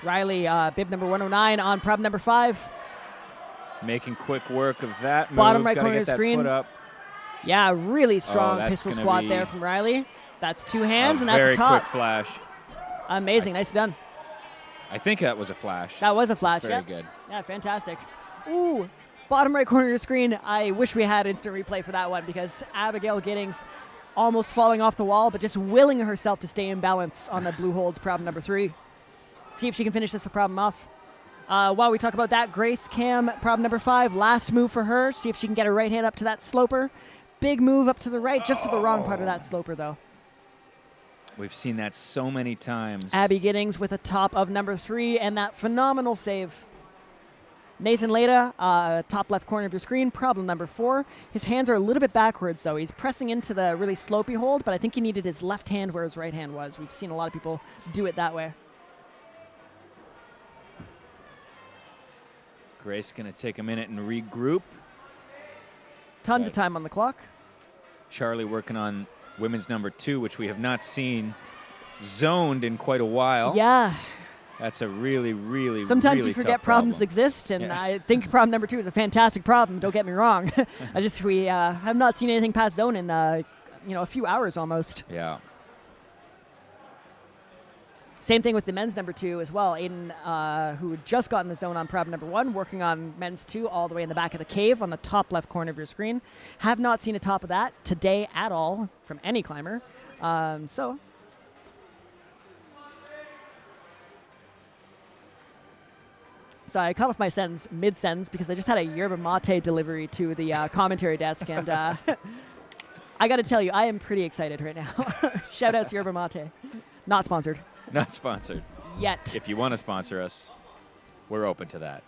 Riley, bib number 109 on prob number 5. Making quick work of that move. Bottom right Gotta corner get of the that screen. foot up. Yeah, really strong that's pistol gonna squat be there from Riley. That's 2 hands, and Very that's a top. quick flash. Amazing, nicely done. I think that was a flash. That was a flash, Very yeah. good. Yeah, fantastic. Ooh, bottom right corner of your screen. I wish we had instant replay for that one because Abigail Giddings almost falling off the wall, but just willing herself to stay in balance on the blue holds problem number 3. See if she can finish this problem off. While we talk about that, Grace Cam, problem number 5, last move for her. See if she can get her right hand up to that sloper. Big move up to the right, just to the wrong part of that sloper, though. We've seen that so many times. Abby Giddings with a top of number 3 and that phenomenal save. Nathan Leda, top left corner of your screen, problem number 4. His hands are a little bit backwards, though. He's pressing into the really slopey hold, but I think he needed his left hand where his right hand was. We've seen a lot of people do it that way. Grace going to take a minute and regroup. Tons of time on the clock. Charlie working on women's number 2, which we have not seen zoned in quite a while. Yeah. That's a really, really, Sometimes really you forget tough problems problem. exist, and Yeah. I think problem number 2 is a fantastic problem. Don't get me wrong. We have not seen anything past zone in a few hours almost. Yeah. Same thing with the men's number 2 as well. Aiden, who had just gotten the zone on problem number 1, working on men's 2 all the way in the back of the cave on the top left corner of your screen. Have not seen a top of that today at all from any climber. So I cut off my sentence mid-sentence because I just had a yerba mate delivery to the commentary desk, and I got to tell you, I am pretty excited right now. Shout out to Yerba Mate. Not sponsored. Not sponsored. Yet. If you want to sponsor us, we're open to that.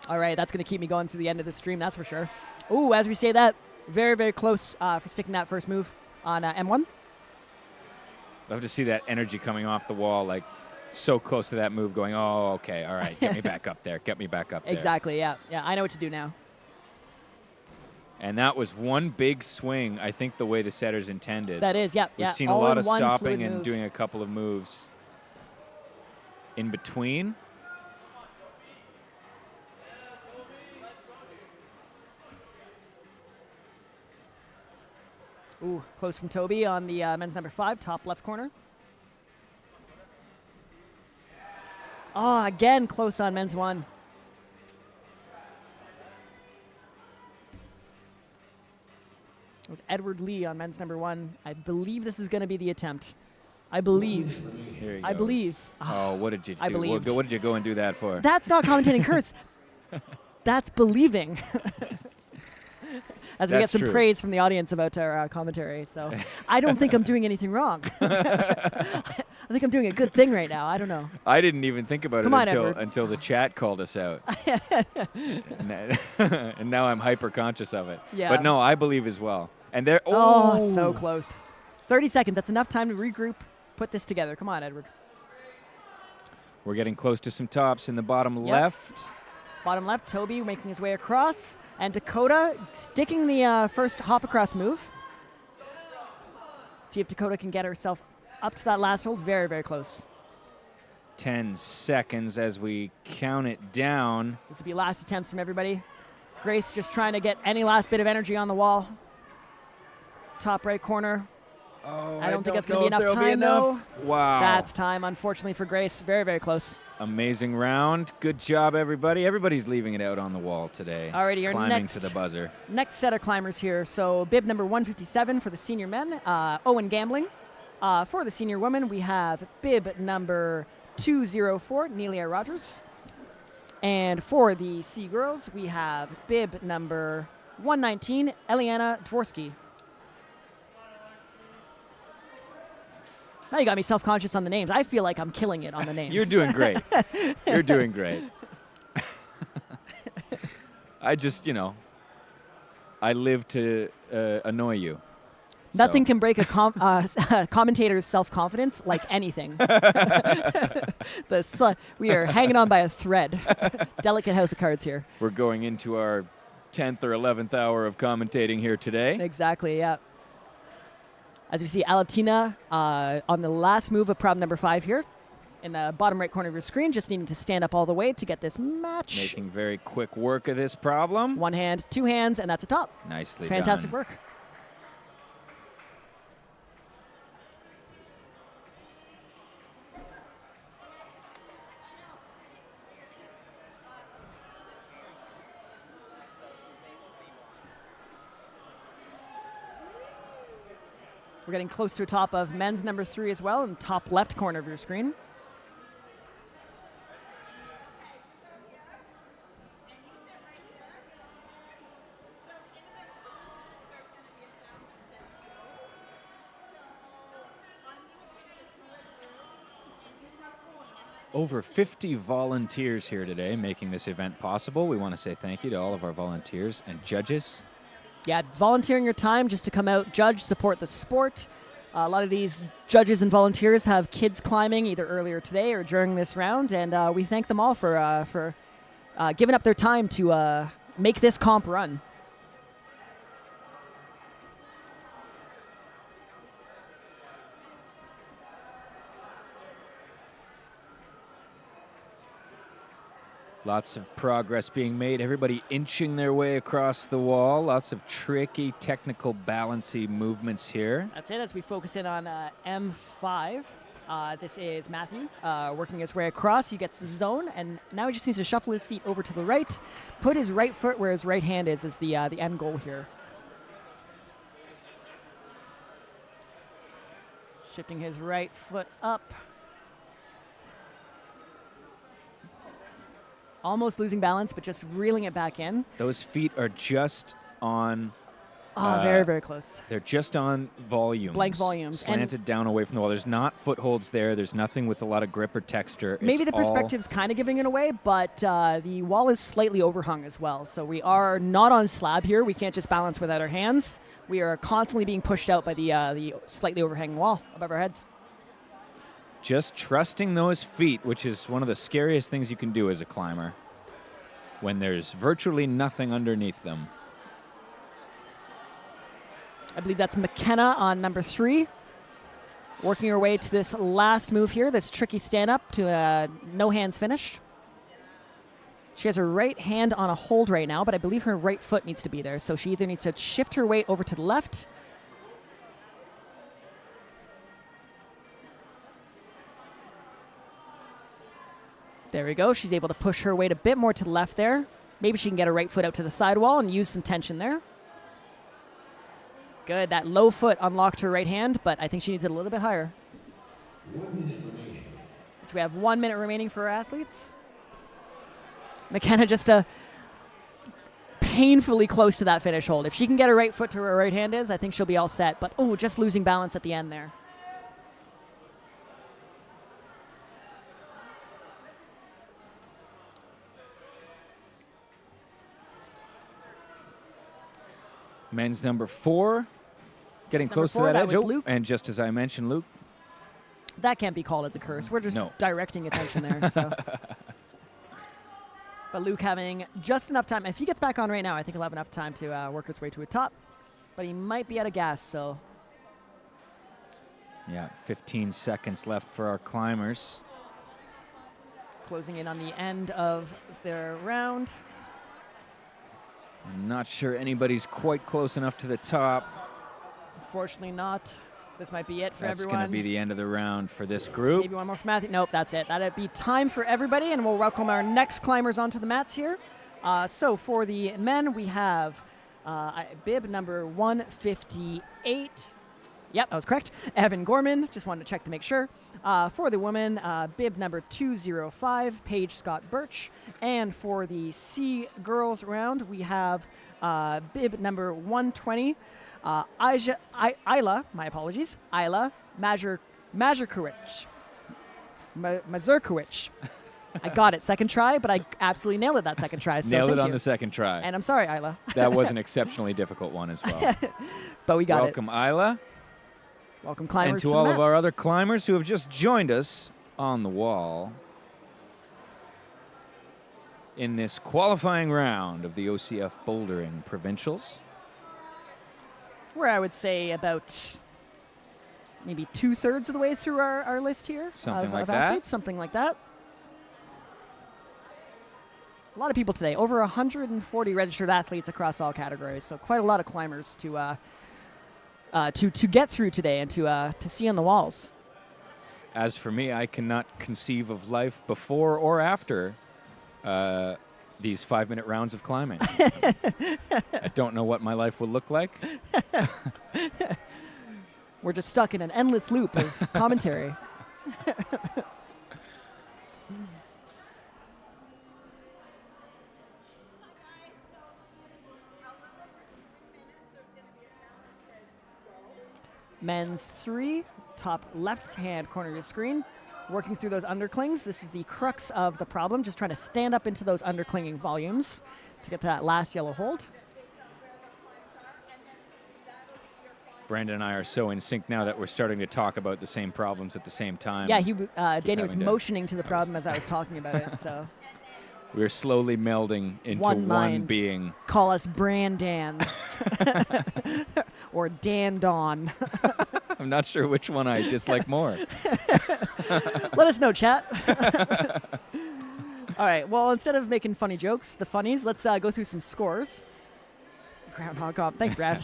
All right, that's going to keep me going to the end of the stream, that's for sure. Ooh, as we say that, very, very close for sticking that first move on M1. Love to see that energy coming off the wall, like so close to that move going, oh, okay, all right, get me back up there, get me back up there. Exactly, yeah. Yeah, I know what to do now. And that was one big swing, I think, the way the setters intended. That is, yeah. We've seen a lot of stopping and doing a couple of moves in between. Ooh, close from Toby on the men's number 5, top left corner. Oh, again, close on men's 1. It was Edward Lee on men's number 1. I believe this is going to be the attempt. I believe. Here he I goes. believe. Oh, what did you do? I believe. What did you go and do that for? That's not commentating curse. That's believing. As we get some praise from the audience about our commentary. So I don't think I'm doing anything wrong. I think I'm doing a good thing right now. I don't know. I didn't even think about it until the chat called us out. And now I'm hyper conscious of it. Yeah. But no, I believe as well. And there. Oh, so close. 30 seconds. That's enough time to regroup, put this together. Come on, Edward. We're getting close to some tops in the bottom left. Bottom left, Toby making his way across, and Dakota sticking the first hop across move. See if Dakota can get herself up to that last hold. Very, very close. 10 seconds as we count it down. This will be last attempts from everybody. Grace just trying to get any last bit of energy on the wall. Top right corner. Oh, I don't think that's going to be enough time, though. Wow. That's time, unfortunately, for Grace. Very, very close. Amazing round. Good job, everybody. Everybody's leaving it out on the wall today. Alrighty, your climbing to the buzzer. Next set of climbers here. So bib number 157 for the senior men, Owen Gambling. For the senior women, we have bib number 204, Nelia Rogers. And for the C girls, we have bib number 119, Eliana Dvorsky. Now you got me self-conscious on the names. I feel like I'm killing it on the names. You're doing great. You're doing great. I just, I live to annoy you. Nothing can break a commentator's self-confidence like anything. We are hanging on by a thread. Delicate house of cards here. We're going into our 10th or 11th hour of commentating here today. Exactly, yeah. As we see Alatina on the last move of problem number 5 here. In the bottom right corner of your screen, just needing to stand up all the way to get this match. Making very quick work of this problem. 1 hand, 2 hands, and that's a top. Nicely Fantastic done. work. We're getting close to a top of men's number 3 as well in the top left corner of your screen. Over 50 volunteers here today making this event possible. We want to say thank you to all of our volunteers and judges. Yeah, volunteering your time just to come out, judge, support the sport. A lot of these judges and volunteers have kids climbing either earlier today or during this round, and we thank them all for giving up their time to make this comp run. Lots of progress being made. Everybody inching their way across the wall. Lots of tricky, technical, balancy movements here. That's it as we focus in on M5. This is Matthew working his way across. He gets the zone, and now he just needs to shuffle his feet over to the right, put his right foot where his right hand is the end goal here. Shifting his right foot up. Almost losing balance, but just reeling it back in. Those feet are just on. Very, very close. They're just on volumes. Blank volumes. Slanted down away from the wall. There's not footholds there. There's nothing with a lot of grip or texture. Maybe It's the perspective's kind of giving it away, but the wall is slightly overhung as well. So we are not on slab here. We can't just balance without our hands. We are constantly being pushed out by the slightly overhanging wall above our heads. Just trusting those feet, which is one of the scariest things you can do as a climber, when there's virtually nothing underneath them. I believe that's McKenna on number 3. Working her way to this last move here, this tricky stand-up to a no hands finish. She has her right hand on a hold right now, but I believe her right foot needs to be there. So she either needs to shift her weight over to the left. There we go. She's able to push her weight a bit more to the left there. Maybe she can get her right foot out to the sidewall and use some tension there. Good. That low foot unlocked her right hand, but I think she needs it a little bit higher. 1 minute remaining. So we have 1 minute remaining for our athletes. McKenna just painfully close to that finish hold. If she can get her right foot to where her right hand is, I think she'll be all set. But, just losing balance at the end there. Men's number 4, getting That's close to number 4, that that edge. was Luke. And just as I mentioned, Luke, That can't be called as a curse. We're just No. directing attention there. So, but Luke having just enough time. If he gets back on right now, I think he'll have enough time to work his way to a top. But he might be out of gas, so. yeah, 15 seconds left for our climbers. Closing in on the end of their round. I'm not sure anybody's quite close enough to the top. Unfortunately not. This might be it for That's everyone. going to be the end of the round for this group. Maybe one more for Matthew. Nope, that's it. That'd be time for everybody, and we'll welcome our next climbers onto the mats here. So for the men, we have bib number 158. Yep, that was correct. Evan Gorman. Just wanted to check to make sure. For the women, bib number 205, Paige Scott Birch. And for the C girls round, we have bib number 120, Isla, my apologies, Isla Mazurkiewicz. Mazurkiewicz. I got it second try, but I absolutely nailed it that second try. So Nailed it thank on you. the second try. And I'm sorry, Isla. That was an exceptionally difficult one as well. But we got Welcome, Isla. it. Welcome, climbers. And to the all of mats. our other climbers who have just joined us on the wall in this qualifying round of the OCF Bouldering Provincials. We're, I would say, about maybe 2/3 of the way through our list here. Something of like that. athletes, something like that. A lot of people today. Over 140 registered athletes across all categories. So quite a lot of climbers to get through today and to see on the walls. As for me, I cannot conceive of life before or after these 5-minute rounds of climbing. I don't know what my life will look like. We're just stuck in an endless loop of commentary. Men's 3, top left-hand corner of your screen. Working through those underclings. This is the crux of the problem, just trying to stand up into those underclinging volumes to get to that last yellow hold. Brandon and I are so in sync now that we're starting to talk about the same problems at the same time. Yeah, Danny was having to- motioning to the problem as I was talking about it, so. We're slowly melding into One one mind. being. Call us Brandan. Or Dan Don. I'm not sure which one I dislike more. Let us know, chat. All right, well, instead of making funny jokes, the funnies, let's go through some scores. Groundhog Comp. Thanks, Brad.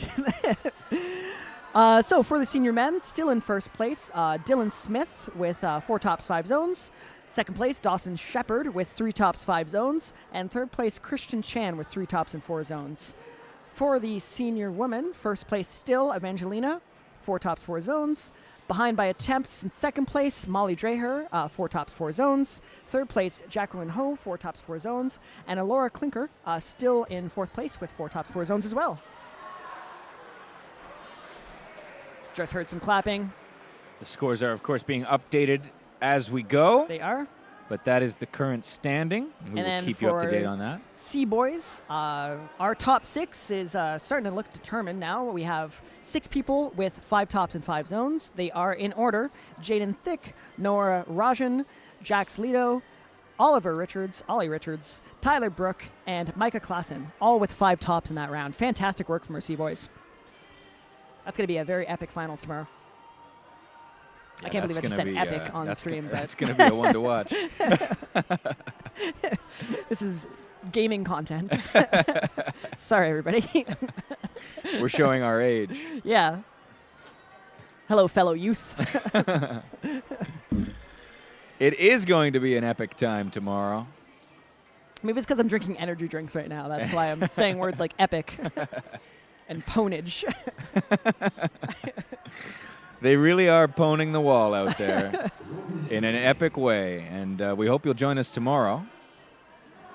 So for the senior men, still in first place, Dylan Smith with 4 tops, 5 zones. Second place, Dawson Shepard with 3 tops, 5 zones. And third place, Christian Chan with 3 tops and 4 zones. For the senior women, first place still, Evangelina, 4 tops, 4 zones. Behind by attempts in second place, Molly Dreher, 4 tops, 4 zones. Third place, Jacqueline Ho, 4 tops, 4 zones. And Alora Klinker, still in fourth place with 4 tops, 4 zones as well. Just heard some clapping. The scores are, of course, being updated as we go. They are. But that is the current standing. We will keep you up to date on that. C boys, our top 6 is starting to look determined now. We have 6 people with 5 tops and 5 zones. They are in order: Jaden Thick, Nora Rajan, Jax Lido, Oliver Richards, Ollie Richards, Tyler Brook, and Micah Klassen, all with 5 tops in that round. Fantastic work from our C boys. That's going to be a very epic finals tomorrow. Yeah, I can't believe I just said epic on stream. That's going to be a one to watch. This is gaming content. Sorry, everybody. We're showing our age. Yeah. Hello, fellow youth. It is going to be an epic time tomorrow. Maybe it's because I'm drinking energy drinks right now. That's why I'm saying words like epic and ponage. They really are poning the wall out there in an epic way. And we hope you'll join us tomorrow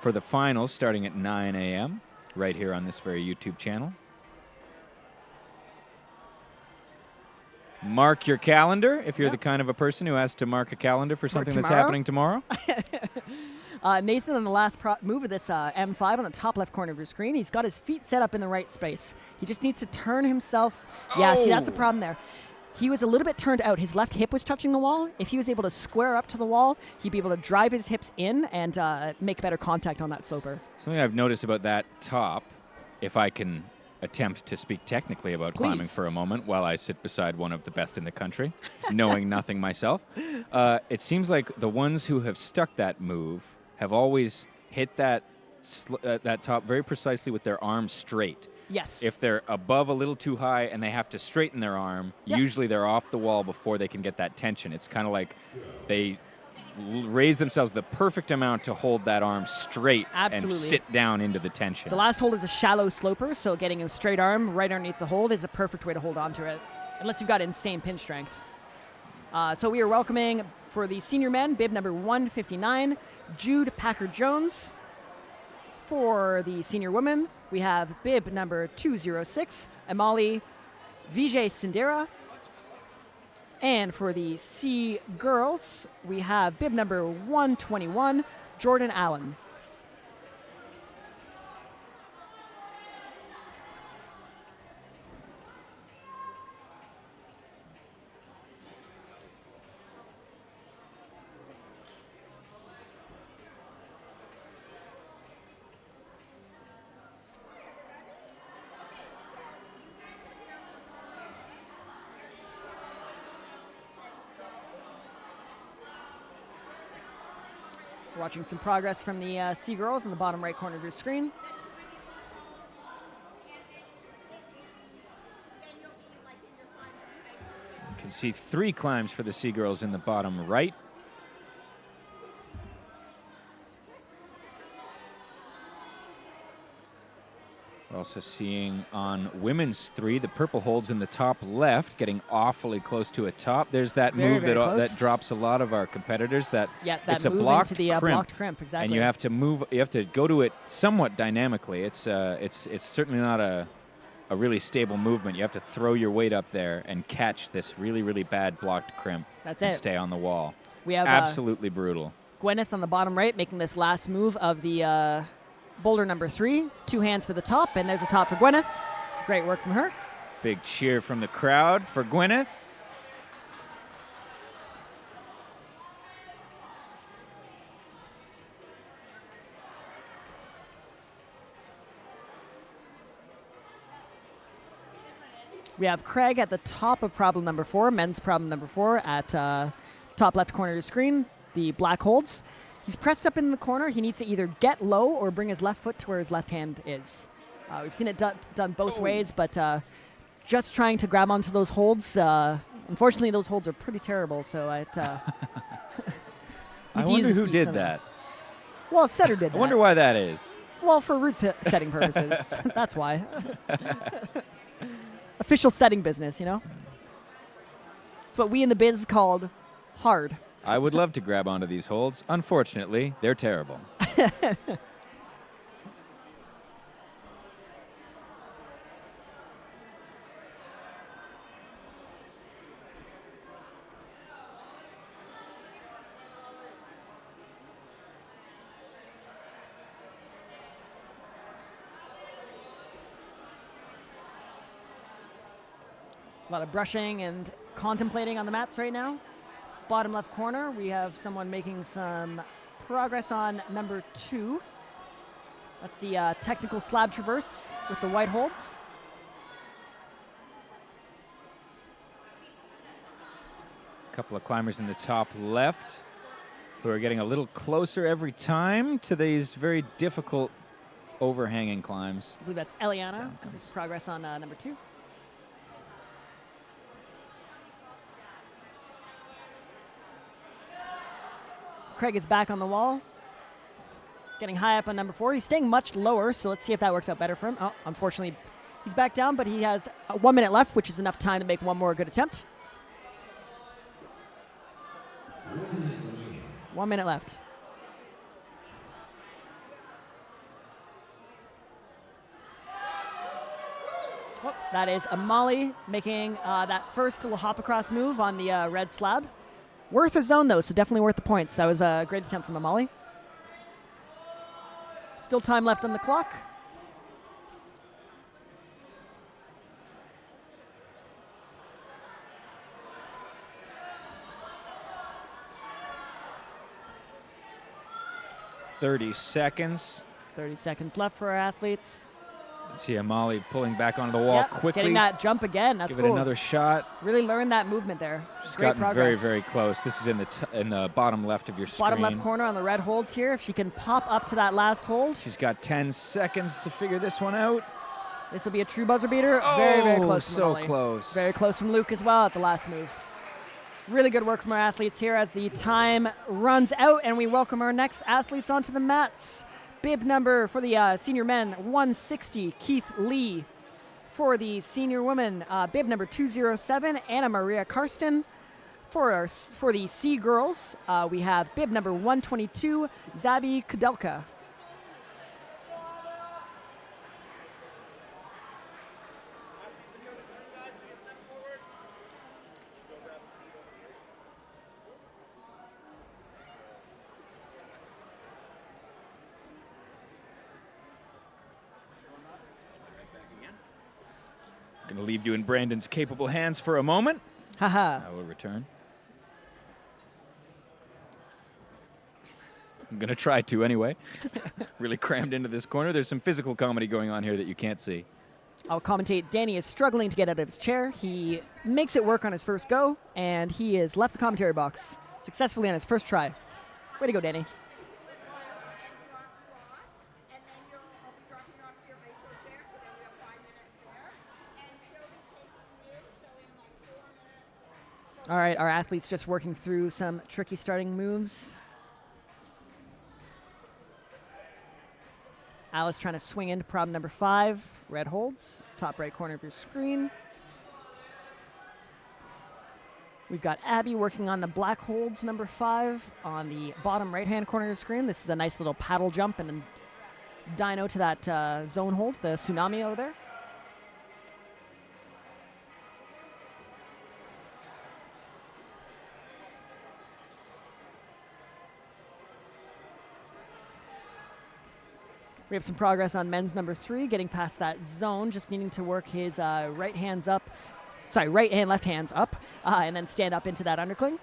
for the finals starting at 9 a.m. right here on this very YouTube channel. Mark your calendar if you're the kind of a person who has to mark a calendar for something that's happening tomorrow. Nathan on the last move of this M5 on the top left corner of your screen. He's got his feet set up in the right space. He just needs to turn himself. Yeah, see, that's a problem there. He was a little bit turned out. His left hip was touching the wall. If he was able to square up to the wall, he'd be able to drive his hips in and make better contact on that sloper. Something I've noticed about that top, if I can attempt to speak technically about climbing for a moment while I sit beside one of the best in the country, knowing nothing myself, it seems like the ones who have stuck that move have always hit that top very precisely with their arms straight. Yes. If they're above a little too high and they have to straighten their arm, usually they're off the wall before they can get that tension. It's kind of like they raise themselves the perfect amount to hold that arm straight and sit down into the tension. The last hold is a shallow sloper, so getting a straight arm right underneath the hold is a perfect way to hold on to it, unless you've got insane pinch strength. So we are welcoming, for the senior men, bib number 159, Jude Packard-Jones. For the senior women, we have bib number 206, Amali Vijay Sindera. And for the C girls, we have bib number 121, Jordan Allen. Watching some progress from the C girls in the bottom right corner of your screen. You can see 3 climbs for the C girls in the bottom right. We're also seeing on women's 3, the purple holds in the top left, getting awfully close to a top. There's that move that drops a lot of our competitors. That it's a blocked into the crimp, blocked crimp, exactly. and you have to move. You have to go to it somewhat dynamically. It's certainly not a really stable movement. You have to throw your weight up there and catch this really, really bad blocked crimp. That's and it. Stay on the wall. We it's have absolutely brutal. Gwyneth on the bottom right making this last move of the boulder number 3. 2 hands to the top, and there's a top for Gwyneth. Great work from her. Big cheer from the crowd for Gwyneth. We have Craig at the top of problem number 4, men's problem number 4, at top left corner of your screen, the black holds. He's pressed up in the corner. He needs to either get low or bring his left foot to where his left hand is. We've seen it done both ways, but just trying to grab onto those holds. Unfortunately, those holds are pretty terrible, so I wonder who did that. Well, Setter did that. I wonder why that is. Well, for route setting purposes. That's why. Official setting business, you know? It's what we in the biz called hard. I would love to grab onto these holds. Unfortunately, they're terrible. A lot of brushing and contemplating on the mats right now. Bottom left corner, we have someone making some progress on number 2. That's the technical slab traverse with the white holds. A couple of climbers in the top left who are getting a little closer every time to these very difficult overhanging climbs. I believe that's Eliana. Down comes. Progress on number 2. Craig is back on the wall. Getting high up on number 4. He's staying much lower, so let's see if that works out better for him. Oh, unfortunately, he's back down, but he has 1 minute left, which is enough time to make one more good attempt. 1 minute remaining. 1 minute left. Oh, that is Amali making that first little hop across move on the red slab. Worth a zone, though, so definitely worth the points. That was a great attempt from Amali. Still time left on the clock. "30 seconds. 30 seconds left for our athletes. See Amali pulling back onto the wall Yep, quickly. getting that jump again. That's Give cool. it another shot. Really learned that movement there. She's Great gotten progress. very, very close. This is in the bottom left of your screen. Bottom left corner on the red holds here. If she can pop up to that last hold, She's got 10 seconds to figure this one out. this will be a true buzzer beater. Very, very Oh, close from so Amali. close. Very close from Luke as well at the last move. Really good work from our athletes here as the time runs out, and we welcome our next athletes onto the mats. Bib number for the senior men, 160, Keith Lee. For the senior women, bib number 207, Anna Maria Karsten. For the C girls, we have bib number 122, Zabi Kudelka. Going to leave you in Brandon's capable hands for a moment. Haha. I will return. I'm going to try to anyway. Really crammed into this corner. There's some physical comedy going on here that you can't see. I'll commentate. Danny is struggling to get out of his chair. He makes it work on his first go, and he has left the commentary box successfully on his first try. Way to go, Danny. All right, our athletes just working through some tricky starting moves. Alice trying to swing into problem number 5. Red holds, top right corner of your screen. We've got Abby working on the black holds, number 5, on the bottom right-hand corner of your screen. This is a nice little paddle jump and then dyno to that zone hold, the tsunami over there. We have some progress on men's number 3, getting past that zone, just needing to work his right hand, left hands up, and then stand up into that undercling.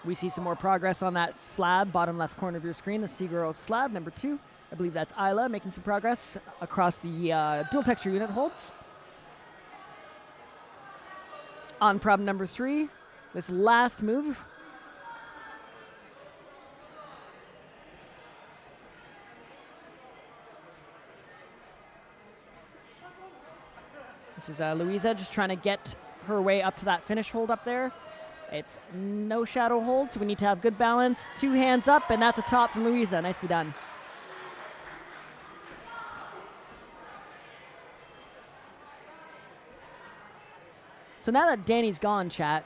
We see some more progress on that slab, bottom left corner of your screen, the Seagirls slab, number 2. I believe that's Isla making some progress across the dual texture unit holds. On problem number 3, this last move. This is Louisa just trying to get her way up to that finish hold up there. It's no shadow hold, so we need to have good balance. 2 hands up, and that's a top from Louisa. Nicely done. So now that Danny's gone, chat,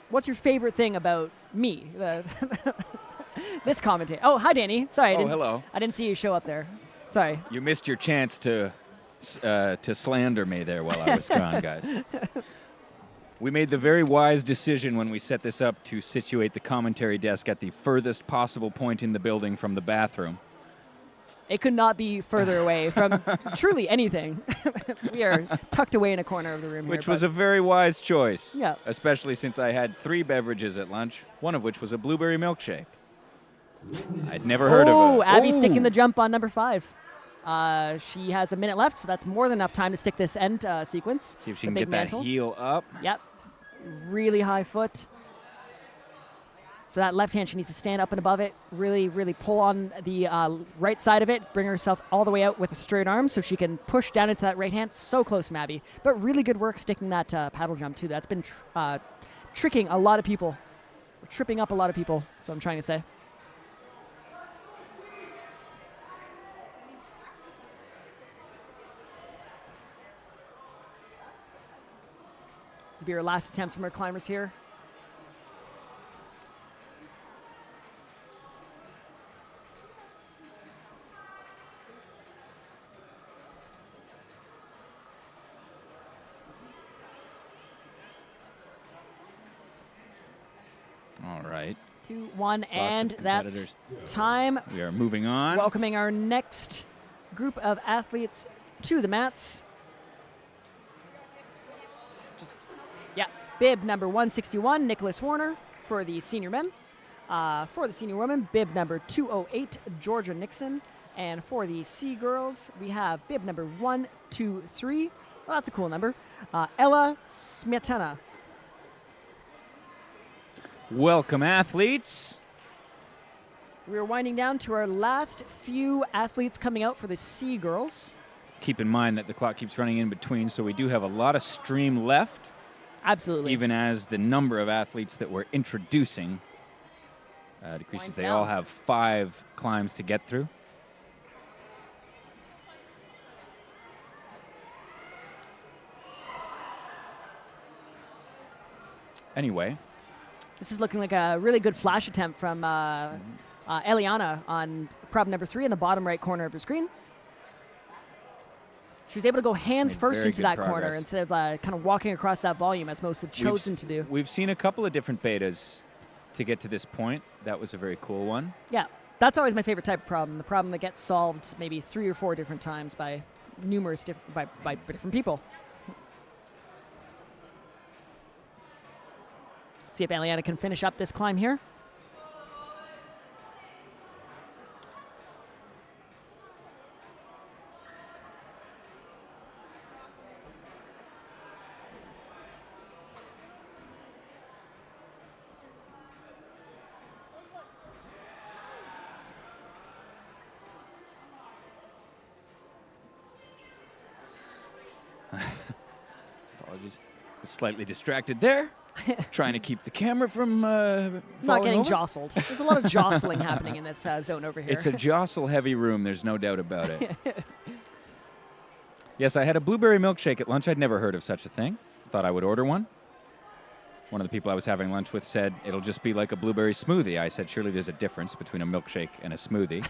what's your favorite thing about me? This commentator. Oh, hi, Danny. Sorry. Hello. I didn't see you show up there. Sorry. You missed your chance to slander me there while I was gone, guys. We made the very wise decision when we set this up to situate the commentary desk at the furthest possible point in the building from the bathroom. It could not be further away from truly anything. We are tucked away in a corner of the room Which here. was a very wise choice. Yeah. Especially since I had 3 beverages at lunch, one of which was a blueberry milkshake. I'd never heard of it. Oh, Abby's sticking the jump on number 5. She has a minute left, so that's more than enough time to stick this end sequence. See if she the can big get that mantle. heel up. Yep. Really high foot. So that left hand, she needs to stand up and above it, really, really pull on the right side of it, bring herself all the way out with a straight arm so she can push down into that right hand. So close from Abby. But really good work sticking that paddle jump, too. That's been tricking a lot of people, tripping up a lot of people, that's what I'm trying to say. This will be her last attempts from her climbers here. All right. 2, 1, and of that's competitors. time. We are moving on. Welcoming our next group of athletes to the mats. Bib number 161, Nicholas Warner for the senior men. For the senior women, bib number 208, Georgia Nixon. And for the C girls, we have bib number 123. Well, that's a cool number. Ella Smetana. Welcome, athletes. We're winding down to our last few athletes coming out for the C girls. Keep in mind that the clock keeps running in between, so we do have a lot of stream left. Absolutely. Even as the number of athletes that we're introducing decreases. Winds They down. all have 5 climbs to get through. Anyway, This is looking like a really good flash attempt from Eliana on problem number 3 in the bottom right corner of your screen. She was able to go hands Made first very into good that corner progress. instead of kind of walking across that volume as most have chosen to do. We've seen a couple of different betas to get to this point. That was a very cool one. Yeah, that's always my favorite type of problem, the problem that gets solved maybe 3 or 4 different times by numerous by different people. See if Eliana can finish up this climb here. Apologies. Was slightly distracted there. Trying to keep the camera from Not falling getting over. jostled. There's a lot of jostling happening in this zone over here. It's a jostle-heavy room. There's no doubt about it. Yes, I had a blueberry milkshake at lunch. I'd never heard of such a thing. Thought I would order one. One of the people I was having lunch with said, it'll just be like a blueberry smoothie. I said, surely there's a difference between a milkshake and a smoothie.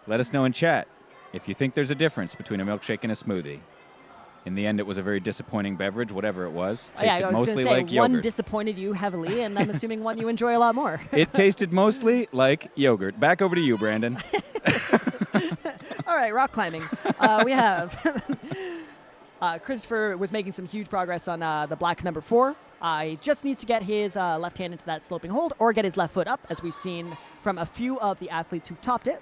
Let us know in chat if you think there's a difference between a milkshake and a smoothie. In the end, it was a very disappointing beverage, whatever it was. Oh, yeah, Tasted I was mostly going to say, like yogurt. one disappointed you heavily, and I'm assuming one you enjoy a lot more. It tasted mostly like yogurt. Back over to you, Brandon. All right, rock climbing. We have Christopher was making some huge progress on the black number 4. He just needs to get his left hand into that sloping hold or get his left foot up, as we've seen from a few of the athletes who topped it.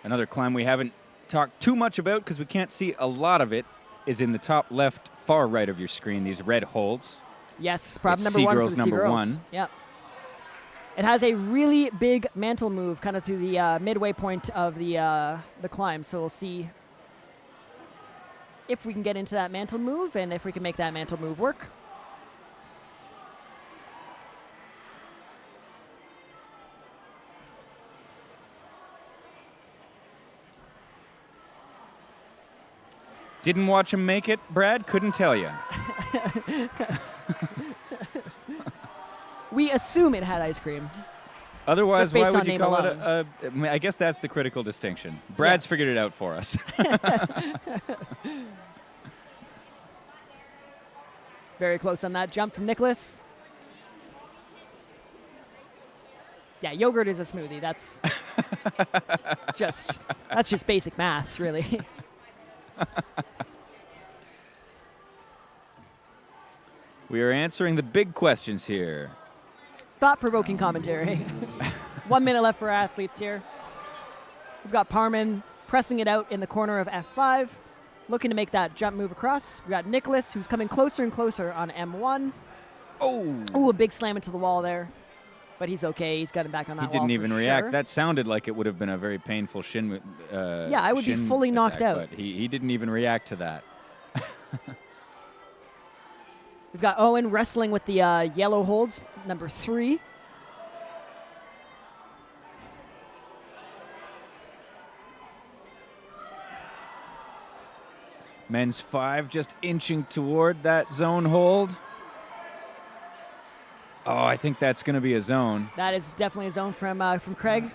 Another climb we haven't talked too much about because we can't see a lot of it is in the top left, far right of your screen, these red holds. Yes, problem It's number 1 for Seagirls the number Seagirls. 1. Yep. It has a really big mantle move kind of through the midway point of the climb, so we'll see if we can get into that mantle move and if we can make that mantle move work. Didn't watch him make it, Brad. Couldn't tell you. We assume it had ice cream. Otherwise, Just why based would on you name call it alone. I mean, I guess that's the critical distinction. Brad's figured it out for us. Very close on that jump from Nicholas. Yeah, yogurt is a smoothie. That's just basic maths, really. We are answering the big questions here. Thought-provoking commentary. 1 minute left for our athletes here. We've got Parman pressing it out in the corner of F5, looking to make that jump move across. We've got Nicholas, who's coming closer and closer on M1. Oh! Ooh, a big slam into the wall there. But he's okay. He's got him back on that He wall didn't for even react. sure. That sounded like it would have been a very painful shin. Yeah, I would be shin fully knocked attack, out. But he didn't even react to that. We've got Owen wrestling with the yellow holds, number 3. Men's 5 just inching toward that zone hold. Oh, I think that's going to be a zone. That is definitely a zone from Craig.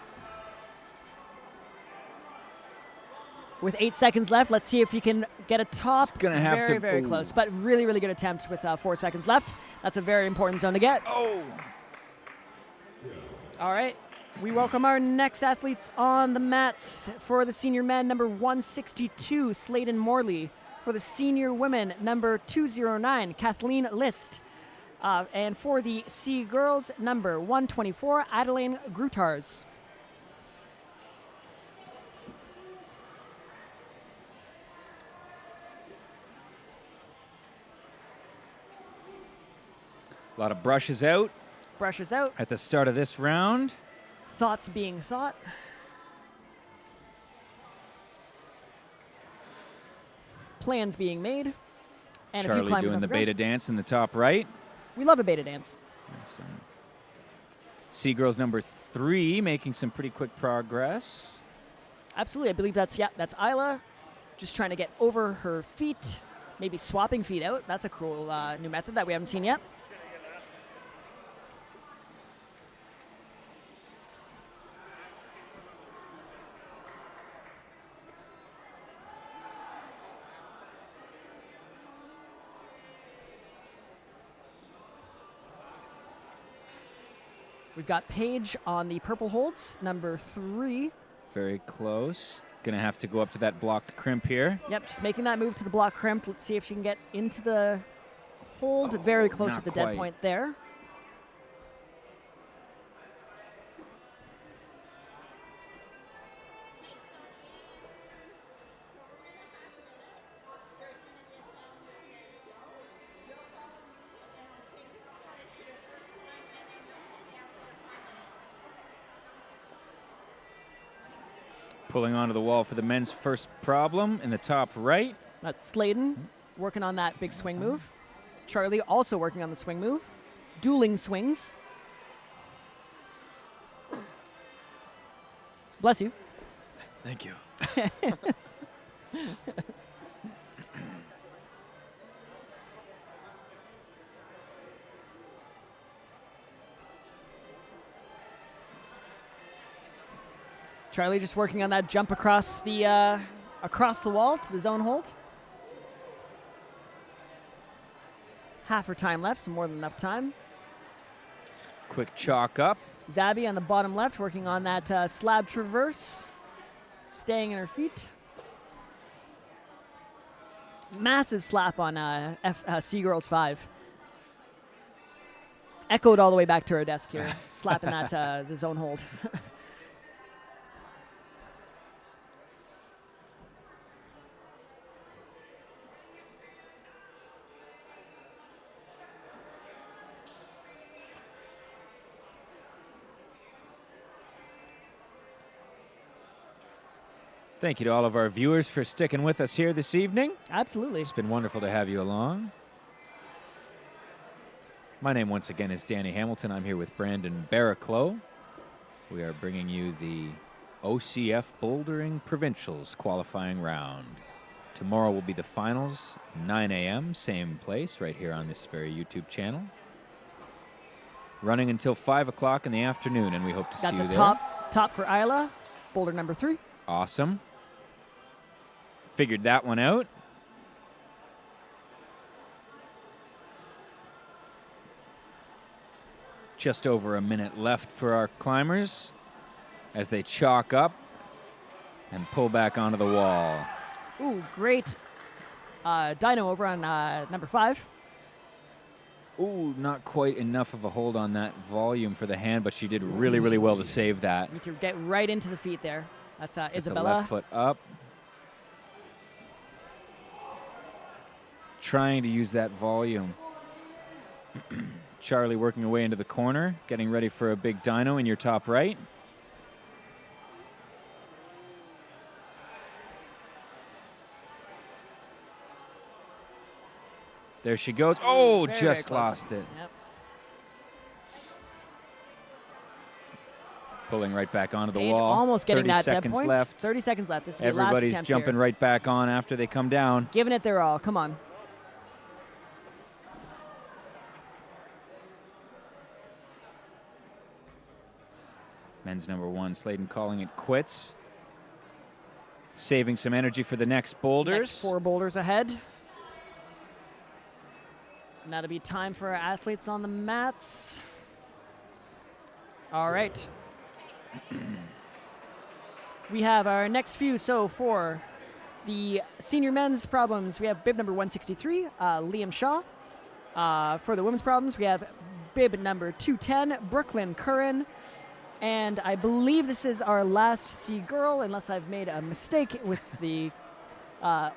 With 8 seconds left, let's see if you can get a top. It's gonna have very, to- very ooh. close, but really, really good attempt with 4 seconds left. That's a very important zone to get. Oh! All right, we welcome our next athletes on the mats. For the senior men, number 162, Sladen Morley. For the senior women, number 209, Kathleen List. And for the C girls, number 124, Adeline Grutars. A lot of brushes out Brushes out, at the start of this round. thoughts being thought. Plans being made. And a few Charlie climbers doing off the ground. beta dance in the top right. We love a beta dance. Seagirls number 3 making some pretty quick progress. Absolutely. I believe that's Isla. Just trying to get over her feet. Maybe swapping feet out. That's a cool new method that we haven't seen yet. We've got Paige on the purple holds, number 3. Very close. Gonna have to go up to that blocked crimp here. Yep, just making that move to the block crimp. Let's see if she can get into the hold. Very close not with the dead quite. point there. Pulling onto the wall for the men's first problem in the top right. That's Sladen working on that big swing move. Charlie also working on the swing move. Dueling swings. Bless you. Thank you. Charlie just working on that jump across the wall to the zone hold. Half her time left, so more than enough time. Quick chalk up. Zabby on the bottom left working on that slab traverse. Staying in her feet. Massive slap on Seagirls 5. Echoed all the way back to our desk here, slapping that the zone hold. Thank you to all of our viewers for sticking with us here this evening. Absolutely. It's been wonderful to have you along. My name once again is Danny Hamilton. I'm here with Brandon Barraclough. We are bringing you the OCF Bouldering Provincials qualifying round. Tomorrow will be the finals, 9 a.m., same place, right here on this very YouTube channel. Running until 5 o'clock in the afternoon, and we hope to see you Got there. the top for Isla, boulder number 3. Awesome. Figured that one out. Just over a minute left for our climbers as they chalk up and pull back onto the wall. Ooh, great dyno over on number 5. Ooh, not quite enough of a hold on that volume for the hand, but she did really, really well to save that. Need to get right into the feet there. That's Get the Isabella. left foot up. Trying to use that volume. Charlie working her way into the corner, getting ready for a big dyno in your top right. There she goes. Oh, Very, just very close. lost it. Yep. Pulling right back onto the Paige wall. almost getting 30 that dead seconds point. left. 30 seconds left. This will be last Everybody's attempt jumping here. right back on after they come down. Giving it their all. Come on. Men's number 1, Sladen calling it quits. Saving some energy for the next boulders. Next 4 boulders ahead. And that'll be time for our athletes on the mats. All right. We have our next few. So for the senior men's problems, we have bib number 163, Liam Shaw. For the women's problems, we have bib number 210, Brooklyn Curran. And I believe this is our last C girl, unless I've made a mistake with the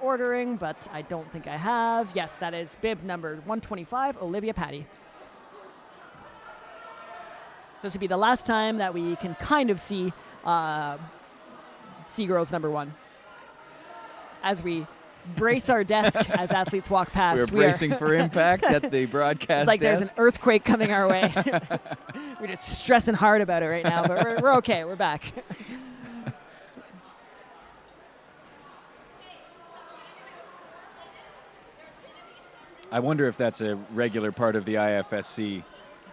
ordering, but I don't think I have. Yes, that is bib number 125, Olivia Patty. So this will be the last time that we can kind of see C girls number 1. As we brace our desk as athletes walk past. We're bracing for impact at the broadcast It's like there's desk. an earthquake coming our way. We're just stressing hard about it right now, but we're okay. We're back. I wonder if that's a regular part of the IFSC.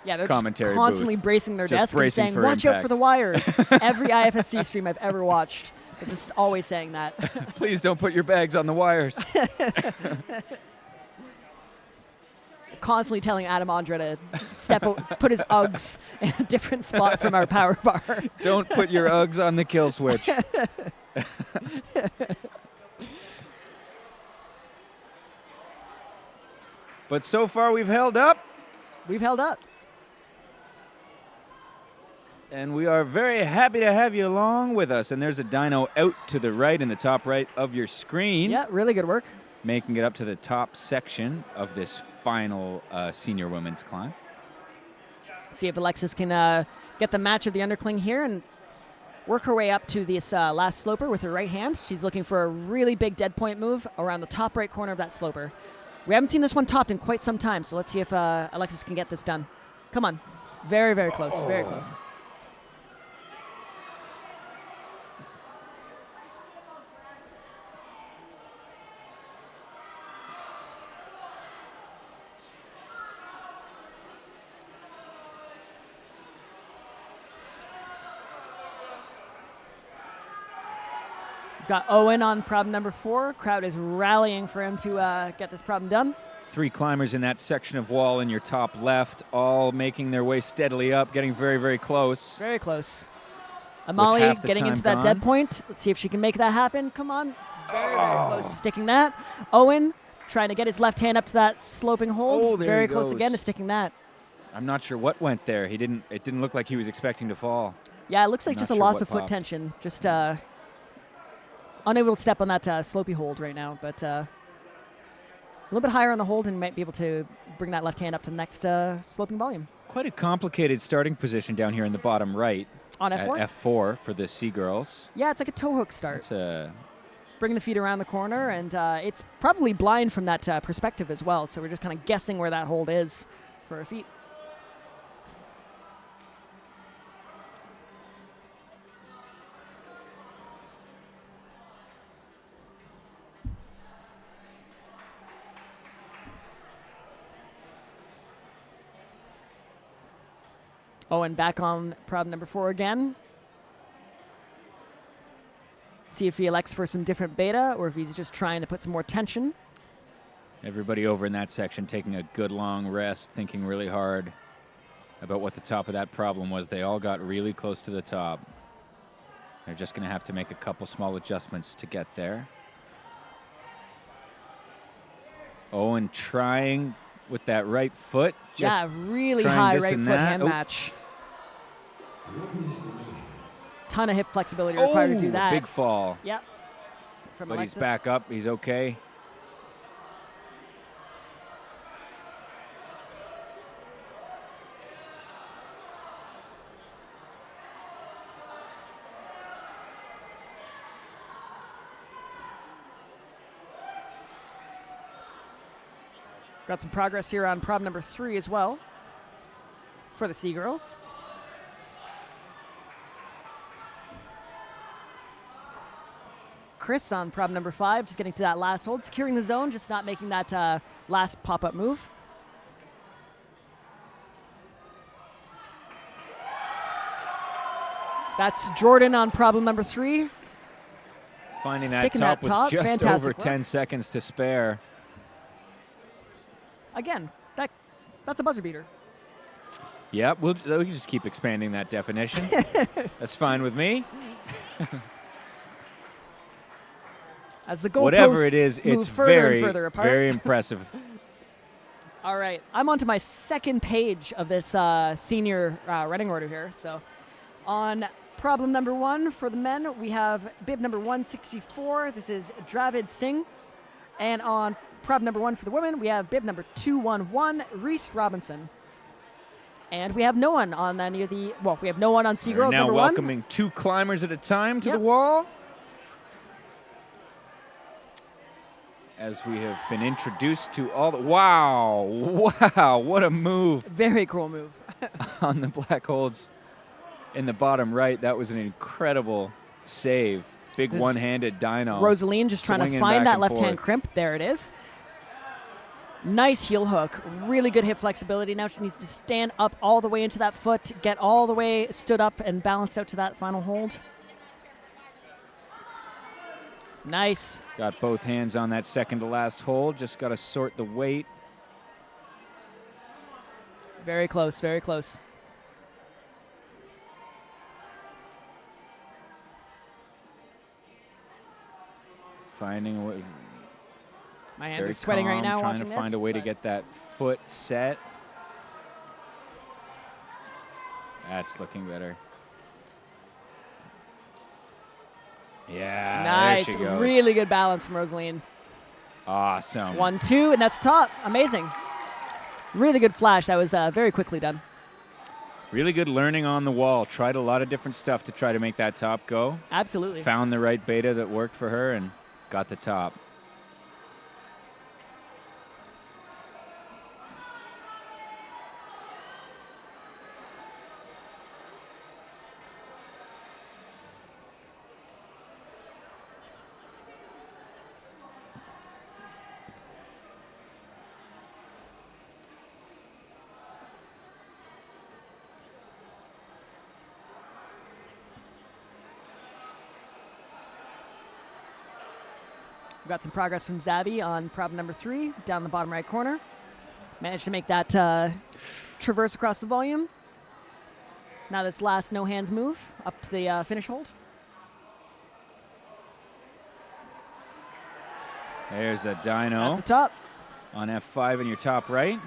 Yeah, they're Commentary just constantly booth. bracing their Just desk and bracing saying, for watch out impact." for the wires. Every IFSC stream I've ever watched, they're just always saying that. Please don't put your bags on the wires. Constantly telling Adam Andra to put his Uggs in a different spot from our power bar. Don't put your Uggs on the kill switch. But so far we've held up, We've held up. and we are very happy to have you along with us. And there's a dyno out to the right in the top right of your screen, Yeah, really good work. making it up to the top section of this final senior women's climb. See if Alexis can get the match of the undercling here and work her way up to this last sloper with her right hand. She's looking for a really big dead point move around the top right corner of that sloper. We haven't seen this one topped in quite some time, so let's see if Alexis can get this done. Come on. Very, very close. Very close. Got Owen on problem number 4. Crowd is rallying for him to get this problem done. 3 climbers in that section of wall in your top left, all making their way steadily up, getting very, very close. Very close. Amali half the getting time into that gone. dead point. Let's see if she can make that happen. Come on. Very, very close to sticking that. Owen Trying to get his left hand up to that sloping hold. Oh, there Very he close goes. again to sticking that. I'm not sure what went there. It didn't look like he was expecting to fall. Yeah, it looks like Not just a sure loss what of foot popped. tension. Just unable to step on that slopey hold right now, but a little bit higher on the hold and might be able to bring that left hand up to the next sloping volume. Quite a complicated starting position down here in the bottom right On at F4? F4 for the Seagirls. Yeah, it's like a toe hook start. It's a Bring the feet around the corner, and it's probably blind from that perspective as well, so we're just kind of guessing where that hold is for our feet. Oh, and back on problem number 4 again. See if he elects for some different beta or if he's just trying to put some more tension. Everybody over in that section taking a good long rest, thinking really hard about what the top of that problem was. They all got really close to the top. They're just going to have to make a couple small adjustments to get there. Owen trying with that right foot. Just Yeah, really trying high this right and foot that. hand Oh. match. 1 minute remaining. Ton of hip flexibility required to do that. Big fall. Yep. From But Alexis. he's back up. He's okay. Got some progress here on problem number 3 as well for the Seagirls. Chris on problem number 5, just getting to that last hold, securing the zone, just not making that last pop-up move. That's Jordan on problem number 3. Finding that Sticking top that top. with just Fantastic over work. 10 seconds to spare. Again, that's a buzzer beater. Yeah, we can just keep expanding that definition. That's fine with me. As the goalposts Whatever it is, move it's further very, and further apart. very impressive. All right, I'm on to my second page of this senior running order here. So on problem number 1 for the men, we have bib number 164. This is Dravid Singh. And on problem number 1 for the women, we have bib number 211, Reese Robinson. And we have no one on any of the, well, we have no one on We're Seagirls now number 1. welcoming 2 climbers at a time to Yep. the wall. As we have been introduced to all the, wow, what a move Very cool move. on the black holds in the bottom right. That was an incredible save. Big This one-handed dyno. Rosaline just trying to Swinging find back that and left hand forth. crimp. There it is. Nice heel hook. Really good hip flexibility. Now she needs to stand up all the way into that foot, get all the way stood up and balanced out to that final hold. Nice. Got both hands on that second to last hold. Just got to sort the weight. Very close, very close. Finding a way, My hands very are sweating right calm, now trying watching to this. find a way to but get that foot set. That's looking better. Yeah, Nice. there she goes. Really good balance from Rosaline. Awesome. 1, 2, and that's top. Amazing. Really good flash. That was very quickly done. Really good learning on the wall. Tried a lot of different stuff to try to make that top go. Absolutely. Found the right beta that worked for her and got the top. We've got some progress from Zabby on problem number 3, down the bottom right corner. Managed to make that traverse across the volume. Now this last no hands move up to the finish hold. There's a dyno That's the top. on F5 in your top right.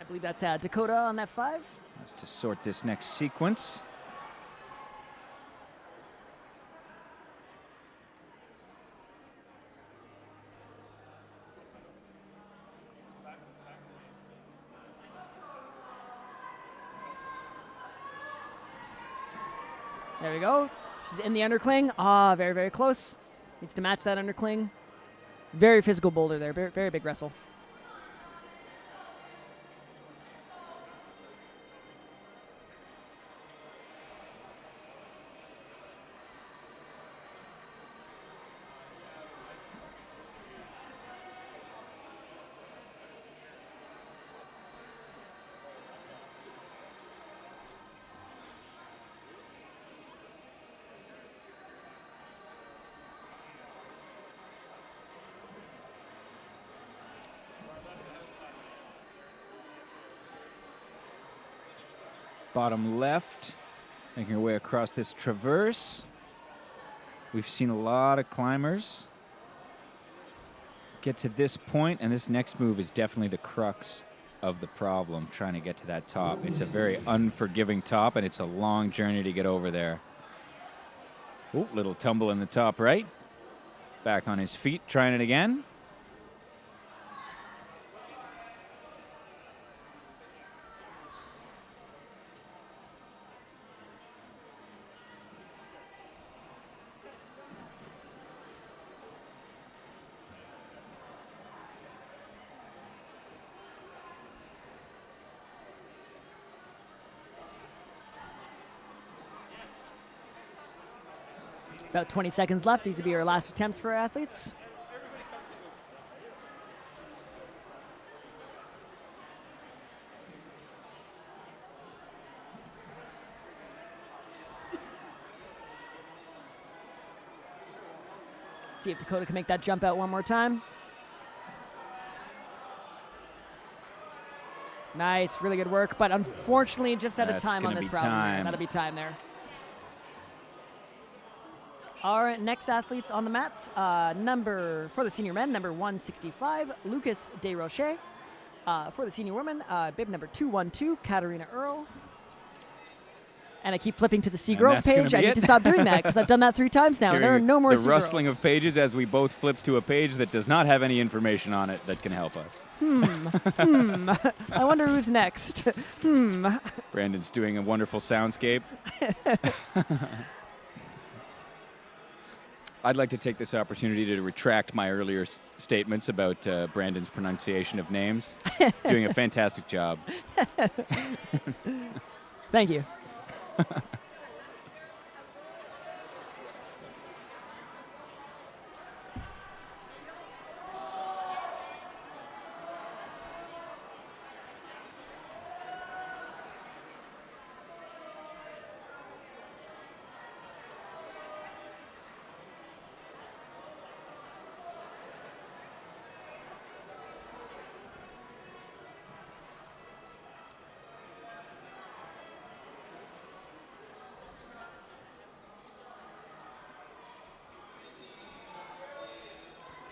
I believe that's Dakota on F5. That's to sort this next sequence. There we go. She's in the undercling. Ah, very, very close. Needs to match that undercling. Very physical boulder there. Very, very big wrestle. Bottom left, making our way across this traverse. We've seen a lot of climbers get to this point, and this next move is definitely the crux of the problem, trying to get to that top. It's a very unforgiving top, and it's a long journey to get over there. Ooh, little tumble in the top right. Back on his feet, trying it again. About 20 seconds left. These will be our last attempts for our athletes. See if Dakota can make that jump out one more time. Nice, really good work, but unfortunately just out of That's time on gonna this be problem. time. That'll be time there. Our next athletes on the mats, for the senior men, number 165, Lucas Desrochers. For the senior women, bib number 212, Katarina Earl. And I keep flipping to the C girls that's gonna page. be I need it. to stop doing that because I've done that 3 times now. And there are Hearing no more the C rustling girls. of pages as we both flip to a page that does not have any information on it that can help us. I wonder who's next. Brandon's doing a wonderful soundscape. I'd like to take this opportunity to retract my earlier statements about Brandon's pronunciation of names. Doing a fantastic job. Thank you.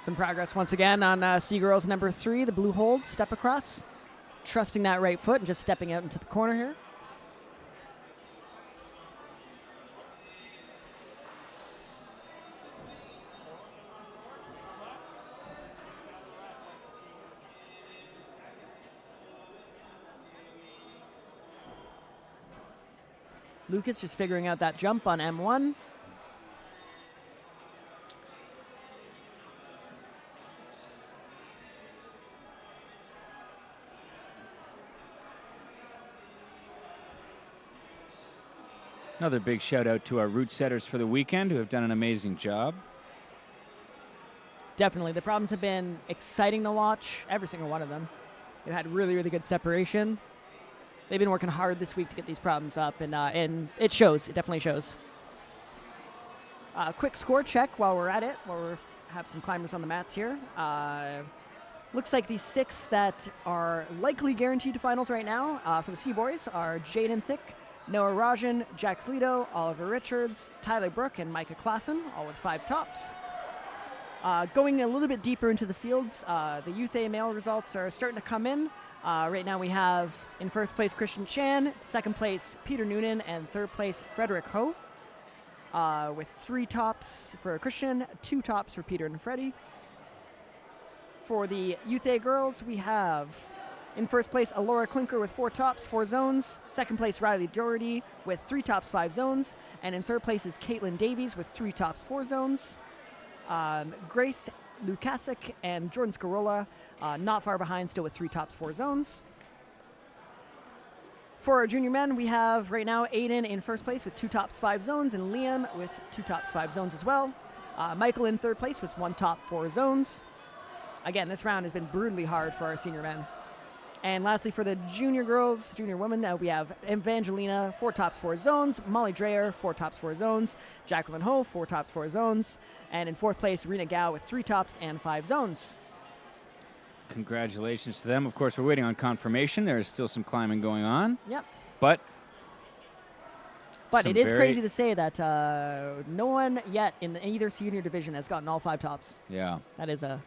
Some progress once again on C girls number 3, the blue hold, step across, trusting that right foot and just stepping out into the corner here. Lucas just figuring out that jump on M1. Another big shout out to our route setters for the weekend who have done an amazing job. Definitely. The problems have been exciting to watch, every single one of them. They've had really, really good separation. They've been working hard this week to get these problems up, and it shows. It definitely shows. Quick score check while we're at it, while we have some climbers on the mats here. Looks like the 6 that are likely guaranteed to finals right now for the C boys are Jaden Thick, Noah Rajan, Jax Leto, Oliver Richards, Tyler Brook, and Micah Klassen, all with 5 tops. Going a little bit deeper into the fields, the Youth A male results are starting to come in. Right now we have in first place Christian Chan, second place Peter Noonan, and third place Frederick Ho. With 3 tops for Christian, 2 tops for Peter and Freddie. For the Youth A girls, we have in first place Alora Klinker with 4 tops, 4 zones. Second place Riley Doherty with 3 tops, 5 zones. And in third place is Caitlin Davies with 3 tops, 4 zones. Grace Lukasic and Jordan Scarola not far behind, still with 3 tops, 4 zones. For our junior men, we have right now Aiden in first place with 2 tops, 5 zones, and Liam with 2 tops, 5 zones as well. Michael in third place with 1 top, 4 zones. Again, this round has been brutally hard for our senior men. And lastly, for the junior girls, junior women, we have Evangelina, 4 tops, 4 zones. Molly Dreyer, 4 tops, 4 zones. Jacqueline Ho, 4 tops, 4 zones. And in fourth place, Rena Gao with 3 tops and 5 zones. Congratulations to them. Of course, we're waiting on confirmation. There is still some climbing going on. Yep. But it is crazy to say that no one yet in either senior division has gotten all 5 tops. Yeah. That's a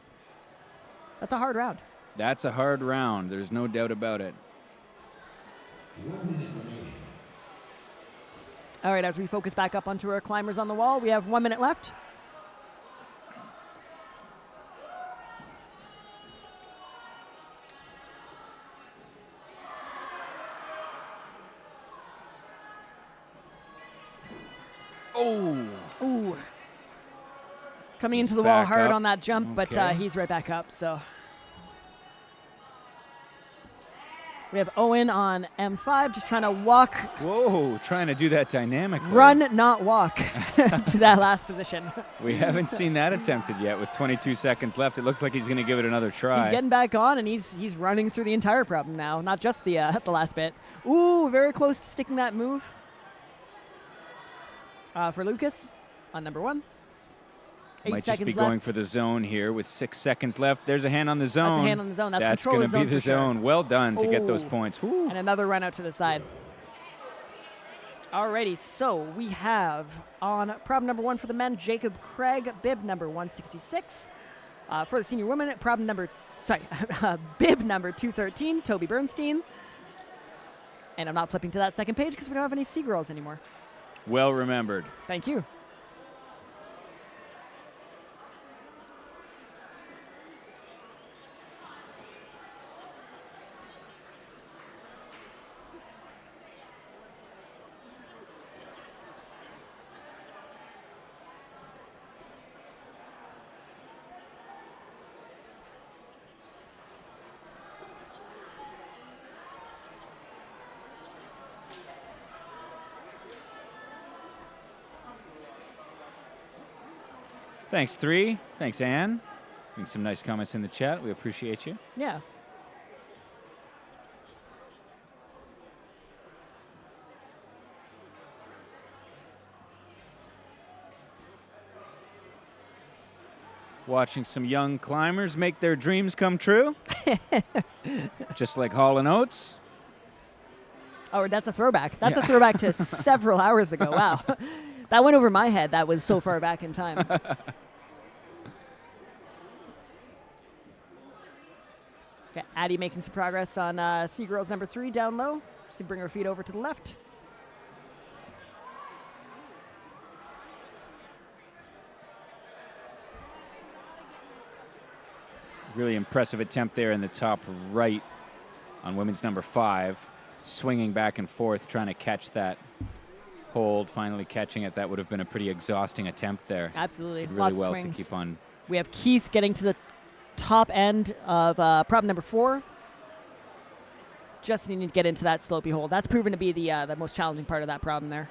hard round. That's a hard round. There's no doubt about it. 1 minute remaining. All right, as we focus back up onto our climbers on the wall, we have 1 minute left. Oh. Ooh. Coming into the back wall hard up. on that jump, but Okay. he's right back up, so. We have Owen on M5, just trying to walk, Whoa, trying to do that dynamically. run, not walk to that last position. We haven't seen that attempted yet with 22 seconds left. It looks like he's going to give it another try. He's getting back on, and he's running through the entire problem now, not just the last bit. Ooh, very close to sticking that move. For Lucas on number 1. 8 Might seconds just be left. going for the zone here with 6 seconds left. There's a hand on the zone. That's a hand on the zone. That's That's control going of to be zone the for sure. zone. Well done to get those Ooh. points. Woo. And another run out to the side. Alrighty, so we have on problem number 1 for the men, Jacob Craig, bib number 166. For the senior women, bib number 213, Toby Bernstein. And I'm not flipping to that second page because we don't have any C girls anymore. Well remembered. Thank you. Thanks, 3. Thanks, Ann. And some nice comments in the chat. We appreciate you. Yeah. Watching some young climbers make their dreams come true. Just like Hall & Oates. Oh, that's a throwback. That's Yeah. a throwback to several hours ago. Wow. That went over my head. That was so far back in time. Okay, Addie making some progress on Sea Girls number 3 down low. She bring her feet over to the left. Really impressive attempt there in the top right on women's number 5. Swinging back and forth, trying to catch that hold, finally catching it. That would have been a pretty exhausting attempt there. Absolutely. Did Lots really well of swings. to keep on. We have Keith getting to the top end of problem number 4. Just needing to get into that slopey hold. That's proven to be the most challenging part of that problem there.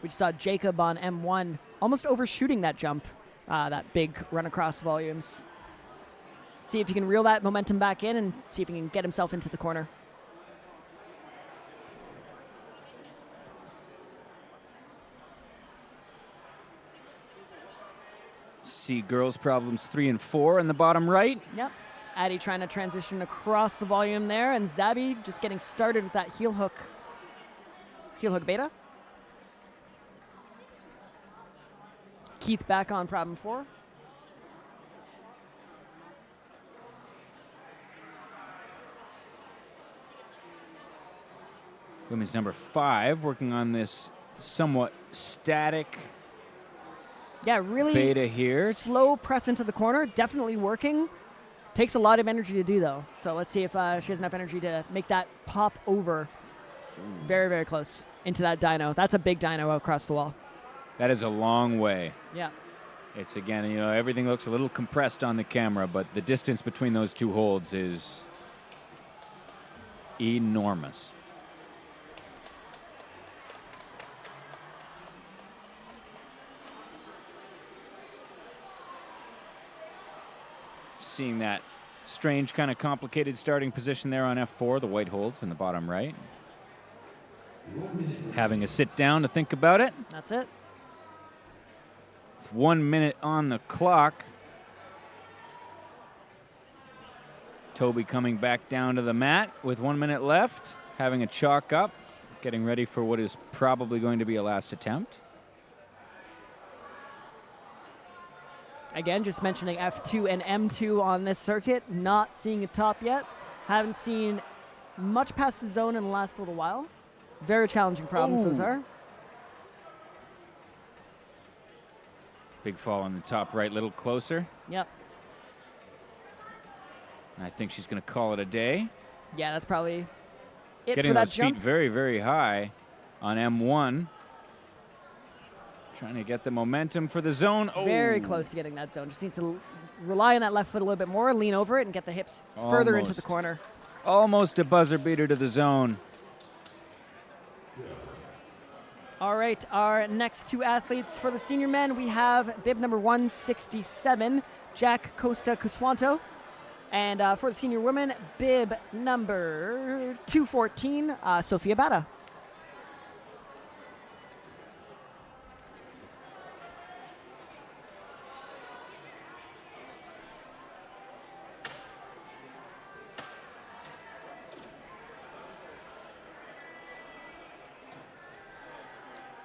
We just saw Jacob on M1 almost overshooting that jump, that big run across volumes. See if he can reel that momentum back in and see if he can get himself into the corner. See girls' problems 3 and 4 in the bottom right. Yep. Addie trying to transition across the volume there, and Zabby just getting started with that heel hook beta. Keith back on problem 4. Women's number 5 working on this somewhat static Yeah, really beta here. slow press into the corner. Definitely working. Takes a lot of energy to do, though. So let's see if she has enough energy to make that pop over. Very, very close into that dyno. That's a big dyno across the wall. That is a long way. Yeah. It's, again, you know, everything looks a little compressed on the camera, but the distance between those two holds is enormous. Seeing that strange kind of complicated starting position there on F4, the white holds in the bottom right. Having a sit down to think about it. That's it. With 1 minute on the clock. Toby coming back down to the mat with 1 minute left, having a chalk up, getting ready for what is probably going to be a last attempt. Again, just mentioning F2 and M2 on this circuit. Not seeing a top yet. Haven't seen much past the zone in the last little while. Very challenging problems those are. Big fall on the top right, little closer. Yep. And I think she's going to call it a day. Yeah, that's probably it Getting for that those jump. feet very, very high on M1. Trying to get the momentum for the zone. Oh. Very close to getting that zone. Just needs to rely on that left foot a little bit more, lean over it, and get the hips further into the Almost. corner. Almost a buzzer beater to the zone. All right, our next two athletes for the senior men, we have bib number 167, Jack Costa Cuswanto. And for the senior women, bib number 214, Sophia Bata.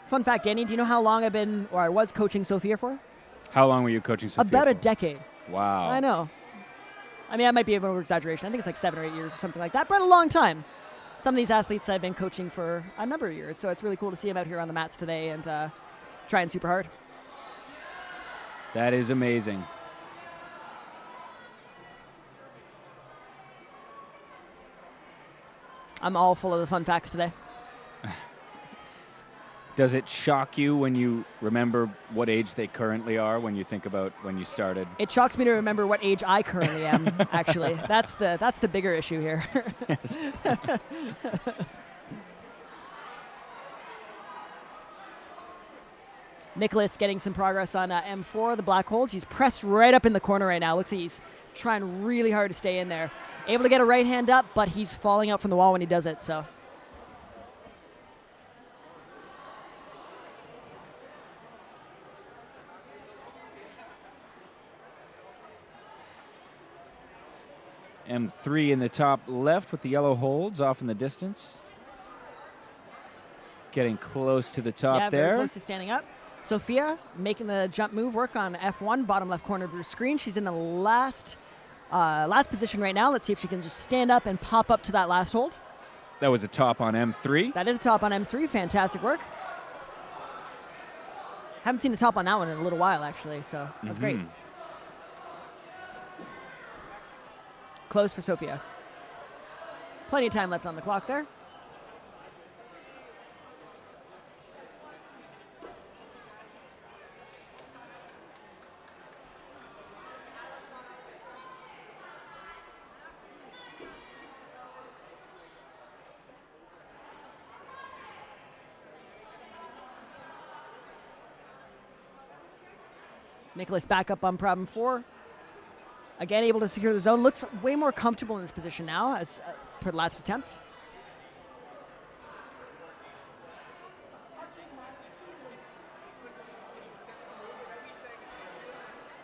Fun fact, Danny, do you know how long I was coaching Sophia for? How long were you coaching Sophia About a for? decade. Wow. I know. I mean, that might be an over-exaggeration. I think it's like 7 or 8 years or something like that, but a long time. Some of these athletes I've been coaching for a number of years, so it's really cool to see them out here on the mats today and trying super hard. That is amazing. I'm all full of the fun facts today. Does it shock you when you remember what age they currently are when you think about when you started? It shocks me to remember what age I currently am, actually. That's the bigger issue here. Nicholas getting some progress on M4, the black holds. He's pressed right up in the corner right now. Looks like he's trying really hard to stay in there. Able to get a right hand up, but he's falling out from the wall when he does it, so. M3 in the top left with the yellow holds off in the distance. Getting close to the top Yeah, there. very close to standing up. Sophia making the jump move work on F1, bottom left corner of your screen. She's in the last position right now. Let's see if she can just stand up and pop up to that last hold. That was a top on M3. That is a top on M3. Fantastic work. Haven't seen a top on that one in a little while, actually, so that's great. Close for Sophia. Plenty of time left on the clock there. Nicholas back up on problem 4. Again, able to secure the zone. Looks way more comfortable in this position now as per the last attempt.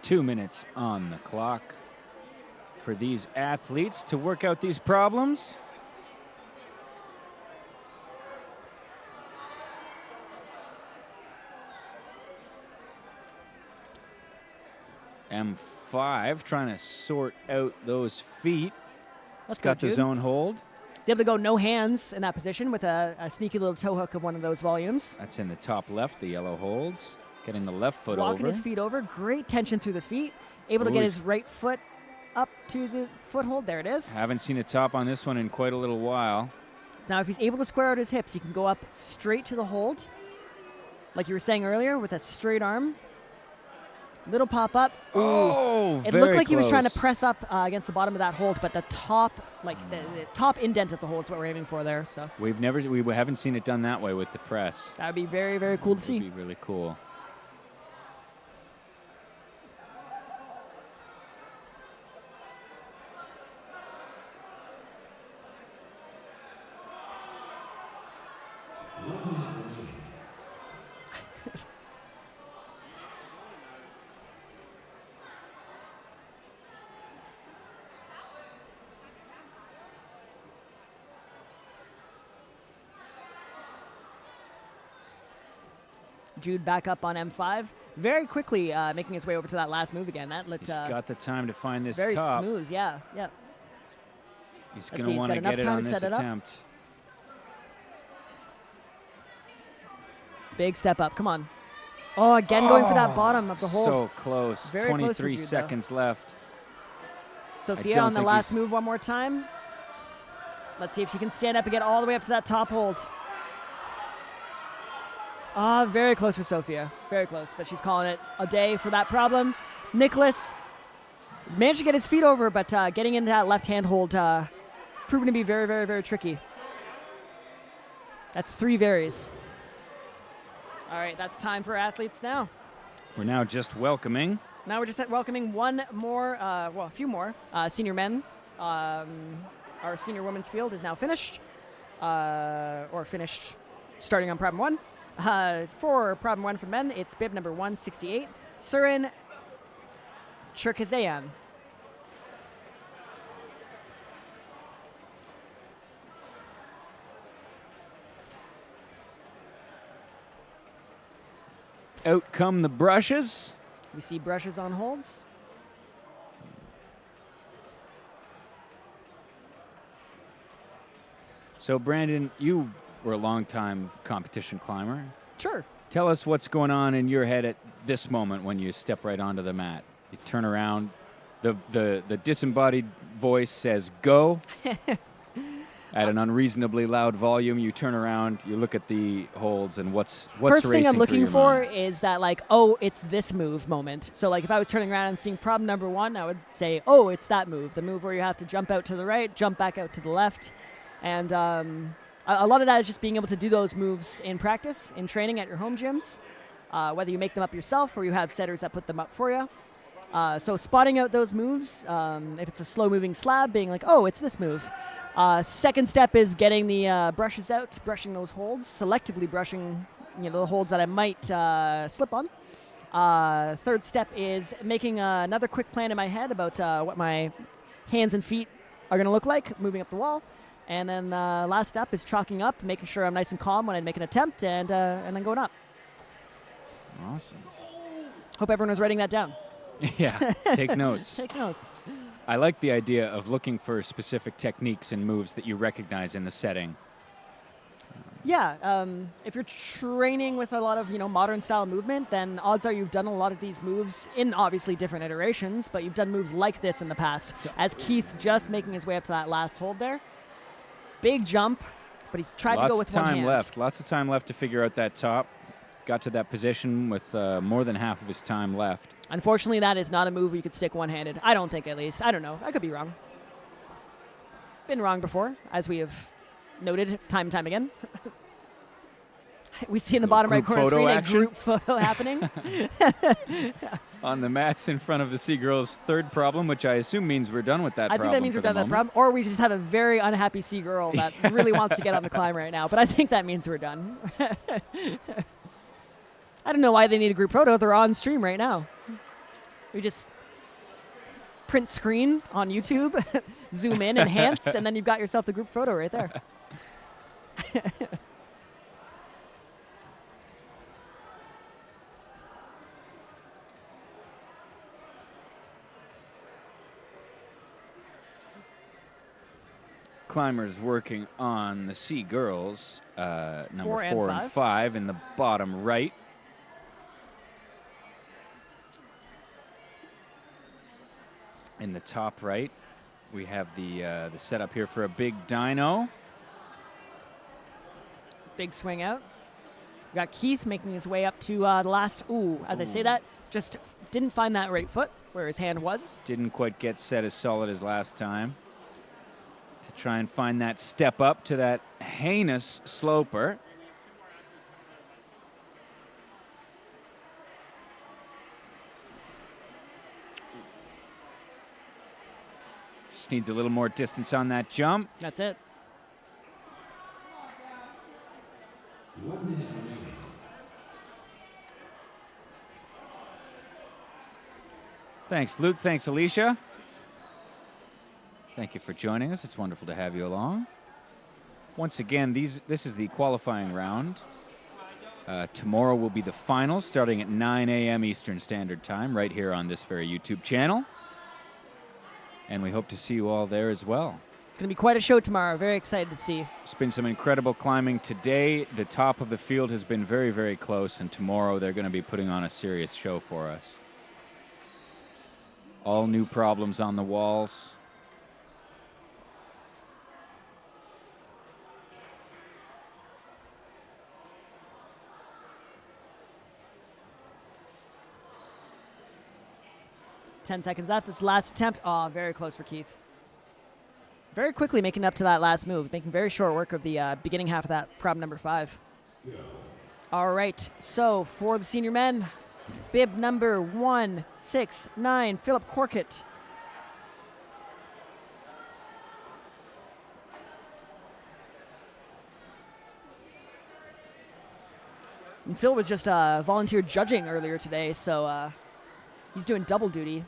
Two minutes on the clock for these athletes to work out these problems. M5 trying to sort out those feet. Let's He's got go, the Jude. zone hold. He's able to go no hands in that position with a sneaky little toe hook of one of those volumes. That's in the top left, the yellow holds. Getting the left foot Walking over. his feet over. Great tension through the feet. Able to Ooh, get he's- his right foot up to the foothold. There it is. Haven't seen a top on this one in quite a little while. Now, if he's able to square out his hips, he can go up straight to the hold. Like you were saying earlier, with that straight arm. Little pop up. Oh, It very looked like he was trying to close. press up against the bottom of that hold, but the top, like the top indent of the hold is what we're aiming for there. So We haven't seen it done that way with the press. that would be very, very cool to Would see. be really cool. Jude back up on M5, very quickly making his way over to that last move again. That looked He's got the time to find this very top. smooth. Yeah, yeah. He's Let's going see, to he's want got to enough get it time on to this set it up. attempt. Big step up. Come on. Oh, again going for that bottom of the hold. So close. Very close for 23 Jude, though. seconds left. Sophia don't on the think last he's- move one more time. Let's see if she can stand up and get all the way up to that top hold. Ah, very close for Sophia. Very close, but she's calling it a day for that problem. Nicholas managed to get his feet over, but getting into that left-hand hold proven to be very, very, very tricky. That's 3 varies. All right, that's time for athletes now. We're now just welcoming. Now we're just welcoming one more, a few more senior men. Our senior women's field is now finished, or finished starting on problem 1. For problem 1 for the men, it's bib number 168, Surin Cherkazayan. Out come the brushes. We see brushes on holds. So, Brandon, you were a long-time competition climber. Sure. Tell us what's going on in your head at this moment when you step right onto the mat. You turn around, the disembodied voice says, go. At an unreasonably loud volume, you turn around, you look at the holds, and what's First thing racing I'm through looking your for mind? is that, like, oh, it's this move moment. So, like, if I was turning around and seeing problem number 1, I would say, oh, it's that move. The move where you have to jump out to the right, jump back out to the left. And a lot of that is just being able to do those moves in practice, in training at your home gyms, whether you make them up yourself or you have setters that put them up for you. So spotting out those moves, if it's a slow-moving slab, being like, oh, it's this move. Second step is getting the brushes out, brushing those holds, selectively brushing the holds that I might slip on. Third step is making another quick plan in my head about what my hands and feet are going to look like moving up the wall. And then last step is chalking up, making sure I'm nice and calm when I make an attempt, and then going up. Awesome. Hope everyone was writing that down. Yeah, take notes. Take notes. I like the idea of looking for specific techniques and moves that you recognize in the setting. Yeah, if you're training with a lot of modern style movement, then odds are you've done a lot of these moves in obviously different iterations, but you've done moves like this in the past. As Keith just making his way up to that last hold there, big jump, but he's tried to go with one hand. Lots of time left to figure out that top. Got to that position with more than half of his time left. Unfortunately, that is not a move where you could stick one-handed. I don't think, at least. I don't know. I could be wrong. Been wrong before, as we have noted time and time again. We see in the bottom right group corner of the photo screen action. a group photo happening. On the mats in front of the Seagirls' third problem, which I assume means we're done with that I problem. think that means for we're the done with that moment. problem. Or we just have a very unhappy sea girl that really wants to get on the climb right now. But I think that means we're done. I don't know why they need a group photo. They're on stream right now. We just print screen on YouTube, zoom in, enhance, and then you've got yourself the group photo right there. Climbers working on the Sea Girls, number 4 and 4 and 5. 5 in the bottom right. In the top right, we have the setup here for a big dyno. Big swing out. We got Keith making his way up to the last. Ooh, as I say that, just didn't find that right foot where his hand was. Didn't quite get set as solid as last time. To try and find that step up to that heinous sloper. Just needs a little more distance on that jump. That's it. 1 minute remaining. Thanks, Luke. Thanks, Alicia. Thank you for joining us. It's wonderful to have you along. Once again, this is the qualifying round. Tomorrow will be the finals, starting at 9 a.m. Eastern Standard Time, right here on this very YouTube channel. And we hope to see you all there as well. It's going to be quite a show tomorrow. Very excited to see. It's been some incredible climbing today. The top of the field has been very, very close, and tomorrow they're going to be putting on a serious show for us. All new problems on the walls. Ten seconds left. This last attempt. Oh, very close for Keith. Very quickly making up to that last move, making very short work of the beginning half of that problem number 5. All right, so for the senior men, bib number 169, Philip Corkett. And Phil was just volunteer judging earlier today, so he's doing double duty.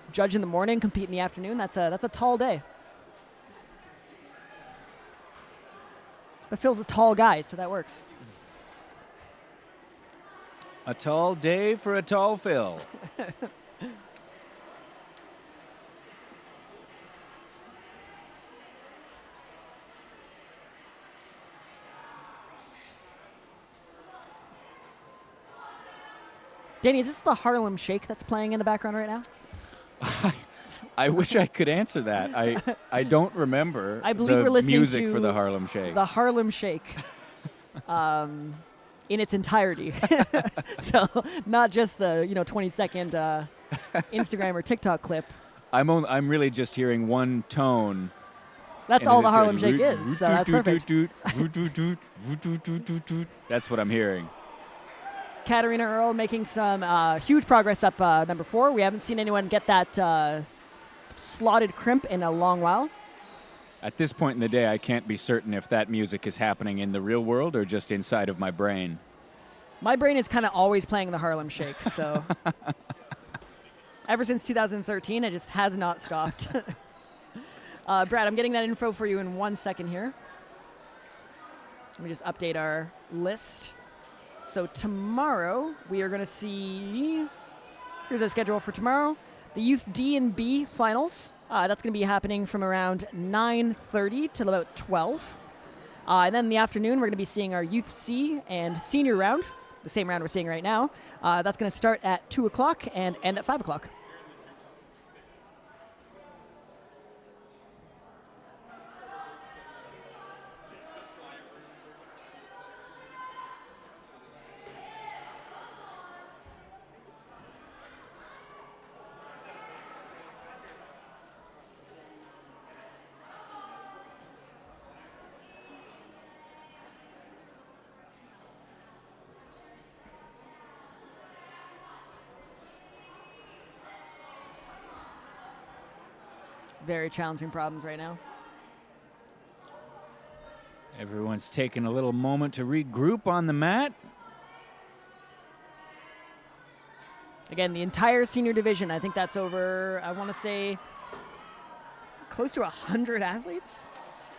Judge in the morning, compete in the afternoon. That's a tall day. But Phil's a tall guy, so that works. A tall day for a tall Phil. Danny, is this the Harlem Shake that's playing in the background right now? I wish I could answer that. I don't remember I believe the we're listening music to for the Harlem Shake. The Harlem Shake in its entirety. So not just the 20-second Instagram or TikTok clip. I'm really just hearing one tone. That's and all it's the just Harlem like, Shake is, so that's perfect. That's what I'm hearing. Katarina Earl making some huge progress up number 4. We haven't seen anyone get that slotted crimp in a long while. At this point in the day, I can't be certain if that music is happening in the real world or just inside of my brain. My brain is kind of always playing the Harlem Shake, so ever since 2013, it just has not stopped. Brad, I'm getting that info for you in 1 second here. Let me just update our list. So tomorrow, we are going to see, here's our schedule for tomorrow. The Youth D and B finals. That's going to be happening from around 9:30 till about 12. And then in the afternoon, we're going to be seeing our Youth C and Senior round, the same round we're seeing right now. That's going to start at 2 o'clock and end at 5 o'clock. Very challenging problems right now. Everyone's taking a little moment to regroup on the mat. Again, the entire senior division, I think that's over, I want to say, close to 100 athletes,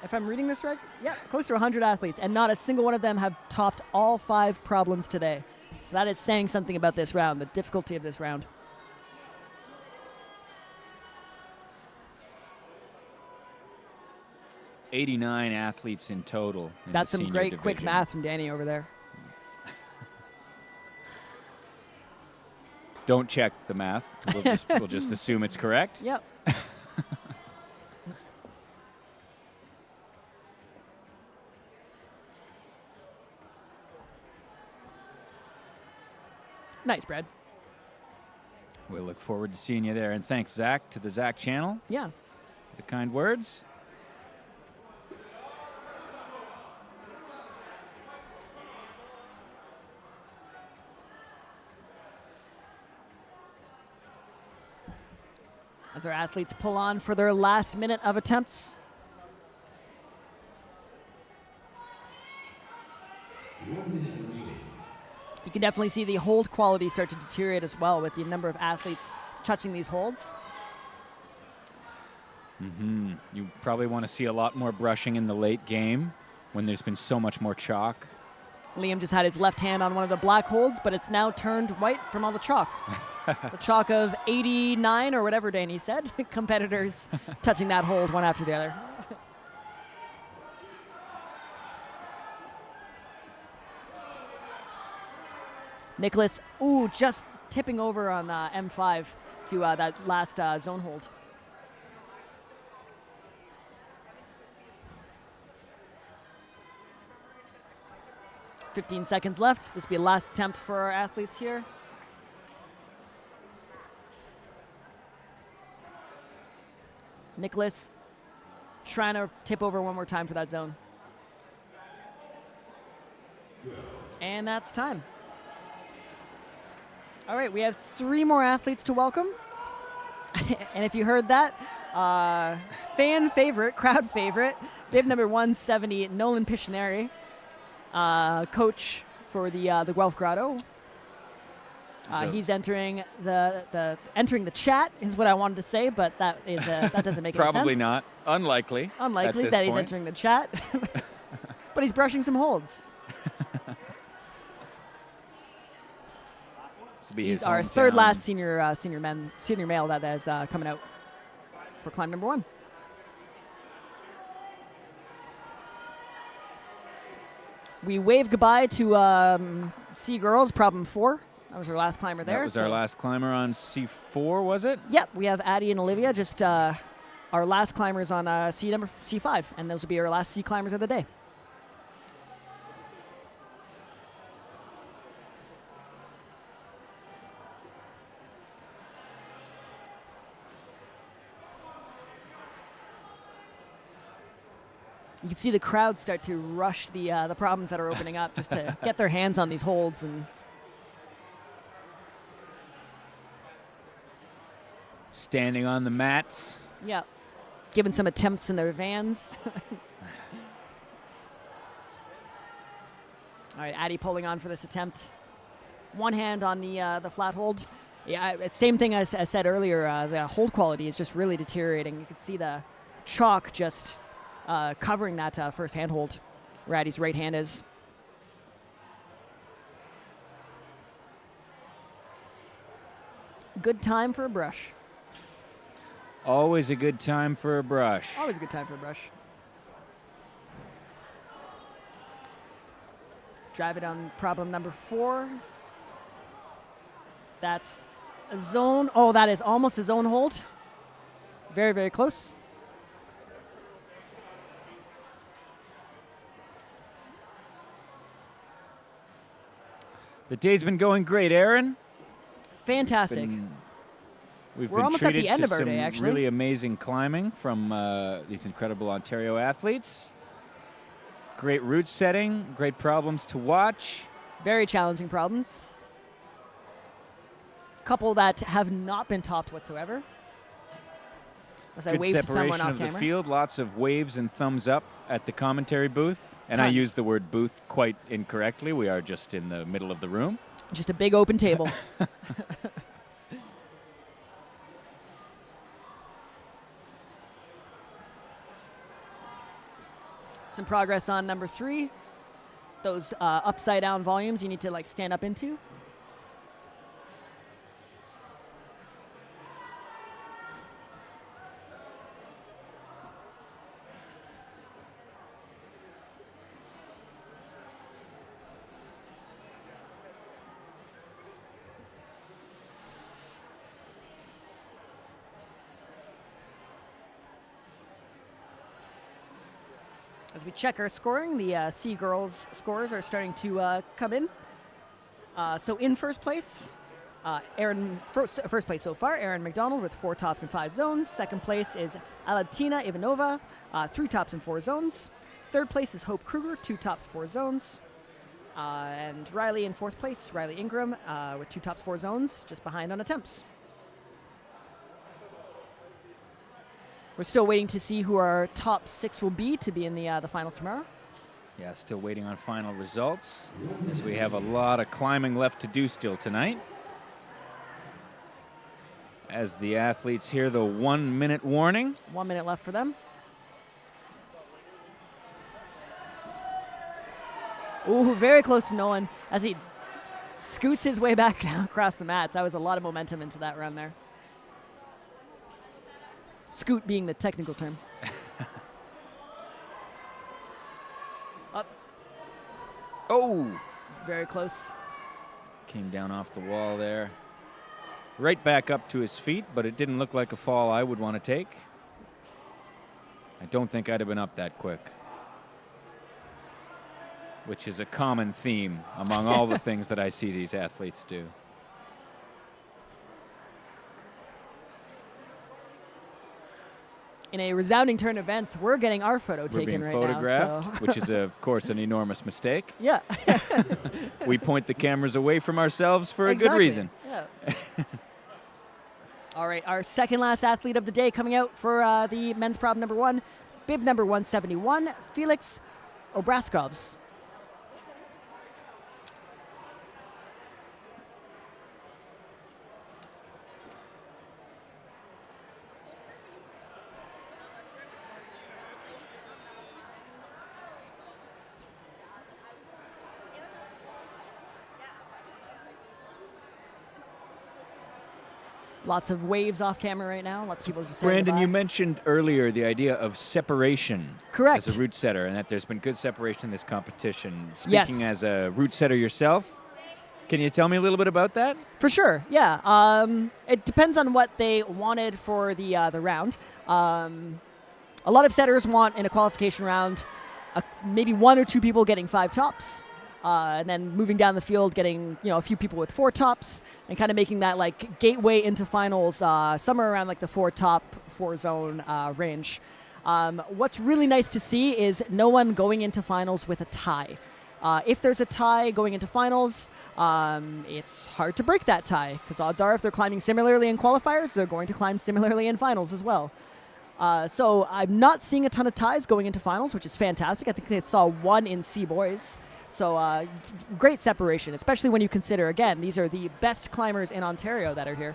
if I'm reading this right. Yeah, close to 100 athletes, and not a single one of them have topped all 5 problems today. So that is saying something about this round, the difficulty of this round. '89 athletes in total. That's some great quick math from Danny over there. Don't check the math. We'll just assume it's correct. Yep. Nice, Brad. We'll look forward to seeing you there. And thanks, Zach, to the Zach channel. Yeah. For the kind words. As our athletes pull on for their last minute of attempts. You can definitely see the hold quality start to deteriorate as well with the number of athletes touching these holds. You probably want to see a lot more brushing in the late game when there's been so much more chalk. Liam just had his left hand on one of the black holds, but it's now turned white from all the chalk. The chalk of 89 or whatever Danny said, competitors touching that hold one after the other. Nicholas, just tipping over on M5 to that last zone hold. "15 seconds left. This will be a last attempt for our athletes here. Nicholas trying to tip over one more time for that zone. And that's time. All right, we have 3 more athletes to welcome. And if you heard that, fan favorite, crowd favorite, bib number 170, Nolan Pictionary, coach for the Guelph Grotto. He's entering the chat is what I wanted to say, but that doesn't make any sense. Probably not. Unlikely. Unlikely that he's entering the chat, but he's brushing some holds. He's our third last senior male that is coming out for climb number 1. We wave goodbye to C girls, problem 4. That was our last climber there. That was our last climber on C4, was it? Yep, we have Addie and Olivia, just our last climbers on C5, and those will be our last C climbers of the day. You can see the crowd start to rush the problems that are opening up just to get their hands on these holds. And standing on the mats. Yeah, giving some attempts in their vans. All right, Addie pulling on for this attempt. One hand on the flat hold. Yeah, same thing as I said earlier. The hold quality is just really deteriorating. You can see the chalk just covering that first handhold where Addie's right hand is. Good time for a brush. Always a good time for a brush. Always a good time for a brush. Drive it on problem number 4. That's a zone. Oh, that is almost a zone hold. Very, very close. The day's been going great, Aaron. Fantastic. We're almost at the end of our day, actually. Really amazing climbing from these incredible Ontario athletes. Great route setting, great problems to watch. Very challenging problems. Couple that have not been topped whatsoever. As I Good wave to someone separation off of camera. the field. Lots of waves and thumbs up at the commentary booth. And I Tons. use the word booth quite incorrectly. We are just in the middle of the room. Just a big open table. Some progress on number 3. Those upside down volumes you need to like stand up into. As we check our scoring, the C girls scores are starting to come in. So in first place, first place so far, Erin McDonald with 4 tops and 5 zones. Second place is Alabtina Ivanova, 3 tops and 4 zones. Third place is Hope Kruger, 2 tops, 4 zones. And Riley in fourth place, Riley Ingram with 2 tops, 4 zones, just behind on attempts. We're still waiting to see who our top 6 will be to be in the finals tomorrow. Yeah, still waiting on final results as we have a lot of climbing left to do still tonight. As the athletes hear the 1-minute warning. 1 minute left for them. Ooh, very close to Nolan as he scoots his way back across the mats. That was a lot of momentum into that run there. Scoot being the technical term. Up. Oh! Very close. Came down off the wall there. Right back up to his feet, but it didn't look like a fall I would want to take. I don't think I'd have been up that quick. Which is a common theme among all the things that I see these athletes do. In a resounding turn of events, we're getting our photo We're taken being right photographed, now. So. which is, of course, an enormous mistake. Yeah. We point the cameras away from ourselves for a good Exactly. reason. Yeah. All right, our second last athlete of the day coming out for the men's prob number 1, bib number 171, Felix Obraskovs. Lots of waves off camera right now. Lots of people just saying Brandon, goodbye. you mentioned earlier the idea of separation Correct. as a route setter, and that there's been good separation in this competition. Yes. Speaking as a route setter yourself, can you tell me a little bit about that? For sure, yeah. It depends on what they wanted for the round. A lot of setters want in a qualification round maybe 1 or 2 people getting 5 tops. And then moving down the field, getting a few people with 4 tops, and kind of making that like gateway into finals somewhere around like the 4 top, 4 zone range. What's really nice to see is no one going into finals with a tie. If there's a tie going into finals, it's hard to break that tie because odds are if they're climbing similarly in qualifiers, they're going to climb similarly in finals as well. So I'm not seeing a ton of ties going into finals, which is fantastic. I think they saw 1 in C boys. So great separation, especially when you consider, again, these are the best climbers in Ontario that are here.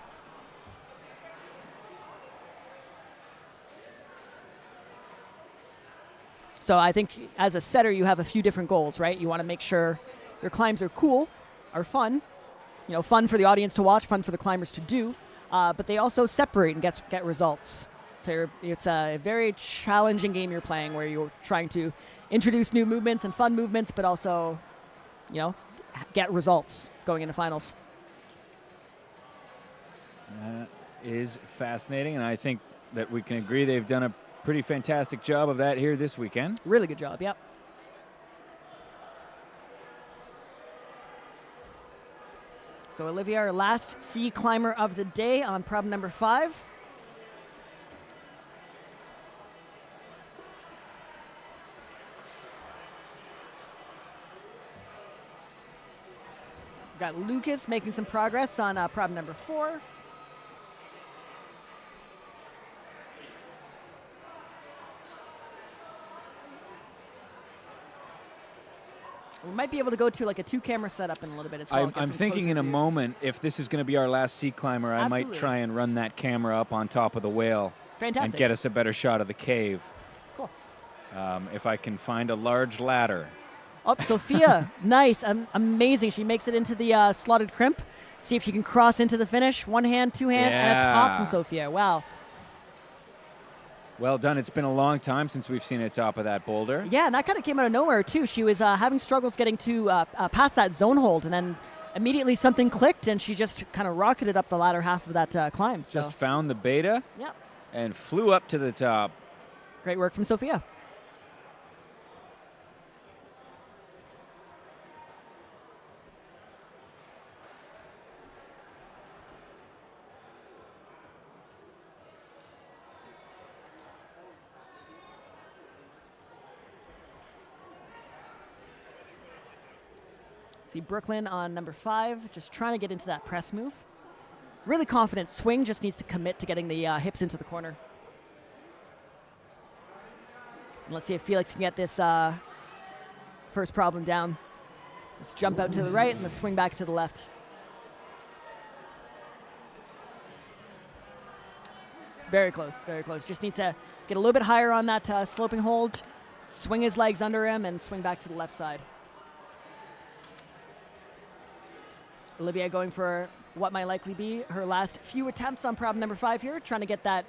So I think as a setter, you have a few different goals, right? You want to make sure your climbs are cool, are fun, fun for the audience to watch, fun for the climbers to do, but they also separate and get results. So it's a very challenging game you're playing where you're trying to introduce new movements and fun movements, but also, get results going into finals. That is fascinating, and I think that we can agree they've done a pretty fantastic job of that here this weekend. Really good job, yep. So Olivia, our last C climber of the day on prob number 5. Got Lucas making some progress on prob number 4. We might be able to go to like a 2-camera setup in a little bit as well. I'm thinking in a moment, if this is going to be our last sea climber, I might Absolutely. try and run that camera up on top of the whale Fantastic. and get us a better shot of the cave. Cool. If I can find a large ladder. Oh, Sophia, nice, amazing. She makes it into the slotted crimp. See if she can cross into the finish. 1 hand, 2 hands, and a top Yeah. from Sophia. Wow. Well done. It's been a long time since we've seen the top of that boulder. Yeah, and that kind of came out of nowhere, too. She was having struggles getting to past that zone hold, and then immediately something clicked, and she just kind of rocketed up the latter half of that climb. So, Just found the beta yeah, and flew up to the top. great work from Sophia. See Brooklyn on number 5, just trying to get into that press move. Really confident swing, just needs to commit to getting the hips into the corner. And let's see if Felix can get this first problem down. Let's jump out to the right and let's swing back to the left. Very close, very close. Just needs to get a little bit higher on that sloping hold, swing his legs under him, and swing back to the left side. Olivia going for what might likely be her last few attempts on problem number 5 here, trying to get that,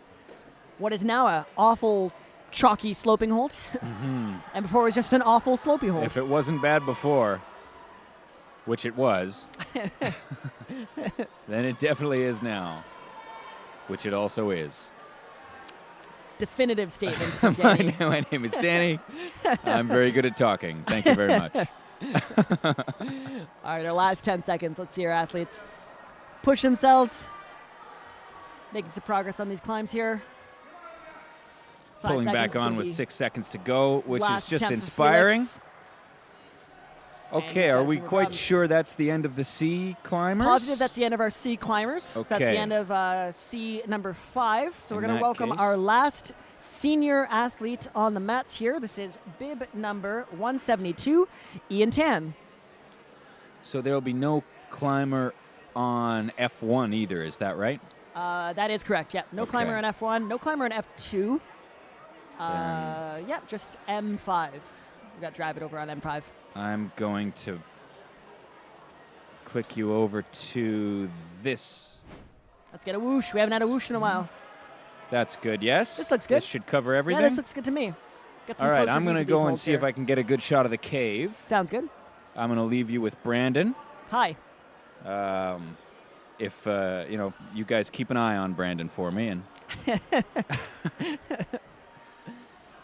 what is now a awful chalky sloping hold. And before it was just an awful slopey hold. If it wasn't bad before, which it was, then it definitely is now, which it also is. Definitive statements from Danny. My name is Danny. I'm very good at talking. Thank you very much. All right, our last 10 seconds. Let's see our athletes push themselves, making some progress on these climbs here. 5 Pulling seconds back on gonna with be 6 seconds to go, which is last just attempt for inspiring. Felix. And Okay, he's are got we four quite problems. sure that's the end of the sea climbers? Positive that's the end of our C climbers. So that's the Okay. end of C number 5. So we're In going to that welcome case- our last senior athlete on the mats here. This is bib number 172, Ian Tan. So there will be no climber on F1 either, is that right? That is correct. Yeah, no Okay. climber on F1, no climber on F2. Yeah, just M5. We got drive it over on M5. I'm going to click you over to this. Let's get a whoosh. We haven't had a whoosh in a while. That's good, yes? This looks good. This should cover everything? Yeah, this looks good to me. Get some All right, closer I'm views going to of these go and holds see here. if I can get a good shot of the cave. Sounds good. I'm going to leave you with Brandon. Hi. If you guys keep an eye on Brandon for me, and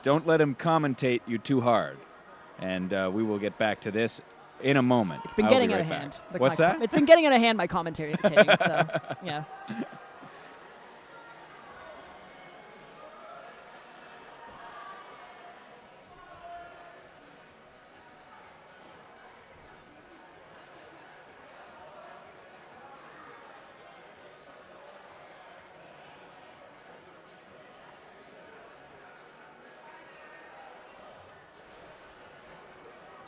don't let him commentate you too hard. And we will get back to this in a moment. It's been I'll getting be out right of back. hand. What's that? It's been getting out of hand, my commentary. So, yeah.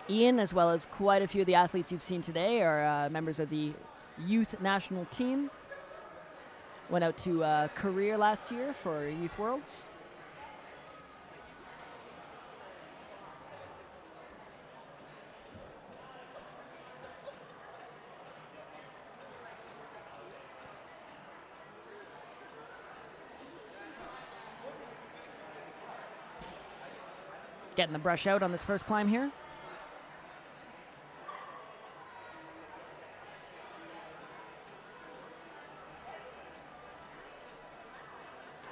Ian, as well as quite a few of the athletes you've seen today, are members of the youth national team. Went out to Korea last year for Youth Worlds. Getting the brush out on this first climb here.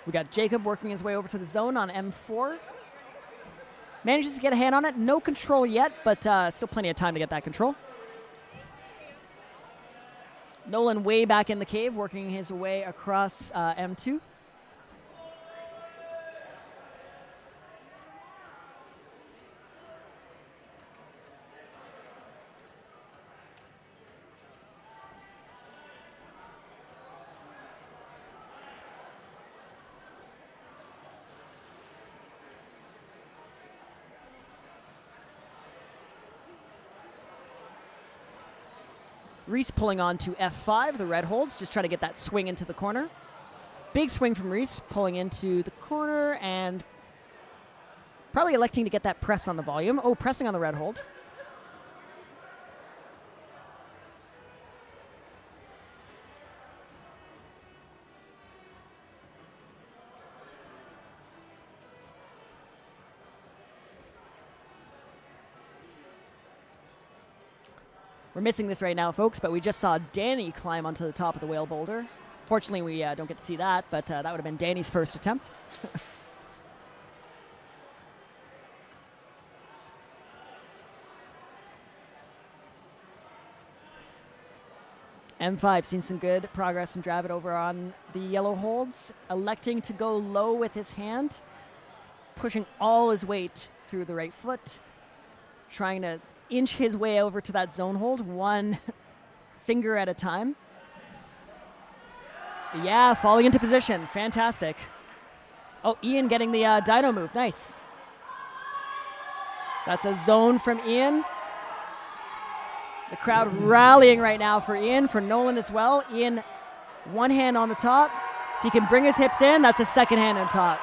We got Jacob working his way over to the zone on M4. Manages to get a hand on it. No control yet, but still plenty of time to get that control. Nolan way back in the cave, working his way across M2. Reese pulling on to F5, the red holds, just trying to get that swing into the corner. Big swing from Reese, pulling into the corner and probably electing to get that press on the volume. Oh, pressing on the red hold. We're missing this right now, folks, but we just saw Danny climb onto the top of the whale boulder. Fortunately, we don't get to see that, but that would have been Danny's first attempt. M5 seen some good progress from Dravid over on the yellow holds, electing to go low with his hand, pushing all his weight through the right foot, trying to inch his way over to that zone hold, one finger at a time. Yeah, falling into position. Fantastic. Oh, Ian getting the dino move. Nice. That's a zone from Ian. The crowd rallying right now for Ian, for Nolan as well. Ian, one hand on the top. If he can bring his hips in, that's a second hand on top.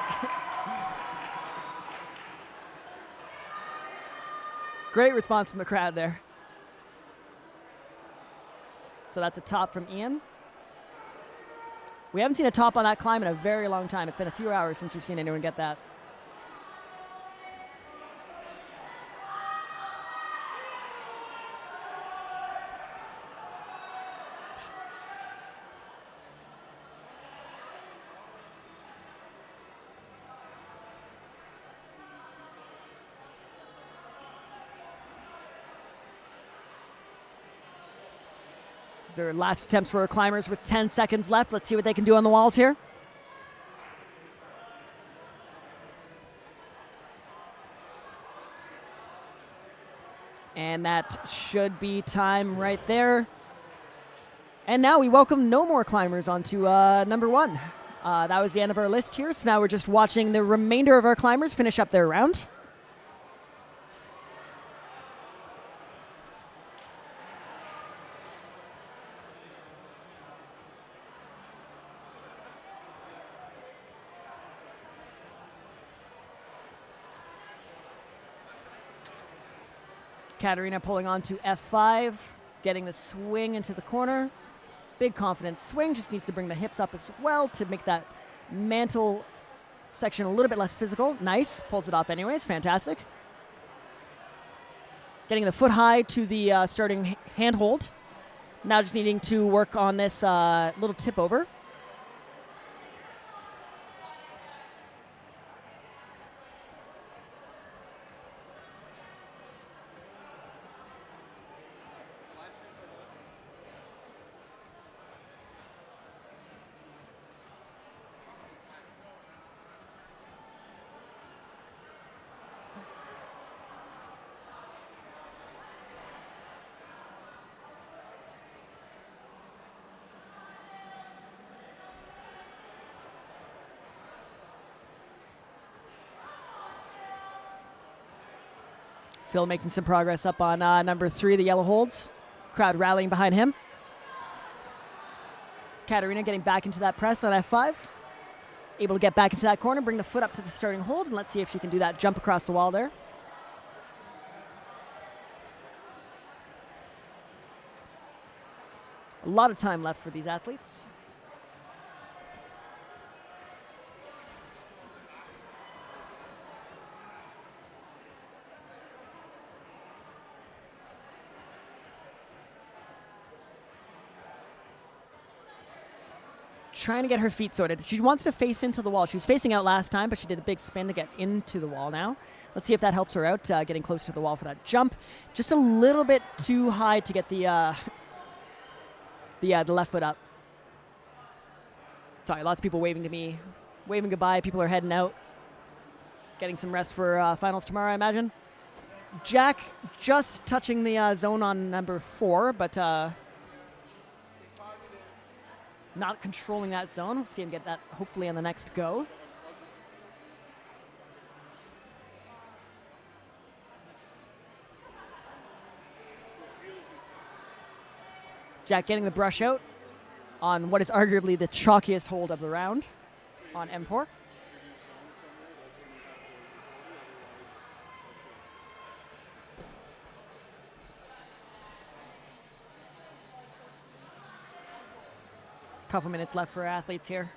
Great response from the crowd there. So that's a top from Ian. We haven't seen a top on that climb in a very long time. It's been a few hours since we've seen anyone get that. These are last attempts for our climbers with 10 seconds left. Let's see what they can do on the walls here. And that should be time right there. And now we welcome no more climbers onto number one. That was the end of our list here. So now we're just watching the remainder of our climbers finish up their round. Katarina pulling on to F5, getting the swing into the corner. Big confident swing, just needs to bring the hips up as well to make that mantle section a little bit less physical. Nice, pulls it off anyways, fantastic. Getting the foot high to the starting handhold. Now just needing to work on this little tip over. Phil making some progress up on number 3, the yellow holds. Crowd rallying behind him. Katarina getting back into that press on F5. Able to get back into that corner, bring the foot up to the starting hold, and let's see if she can do that jump across the wall there. A lot of time left for these athletes. Trying to get her feet sorted. She wants to face into the wall. She was facing out last time, but she did a big spin to get into the wall now. Let's see if that helps her out, getting closer to the wall for that jump. Just a little bit too high to get the left foot up. Sorry, lots of people waving to me, waving goodbye. People are heading out, getting some rest for finals tomorrow, I imagine. Jack just touching the zone on number 4, but not controlling that zone. We'll see him get that hopefully on the next go. Jack getting the brush out on what is arguably the chalkiest hold of the round on M4. Couple minutes left for athletes here.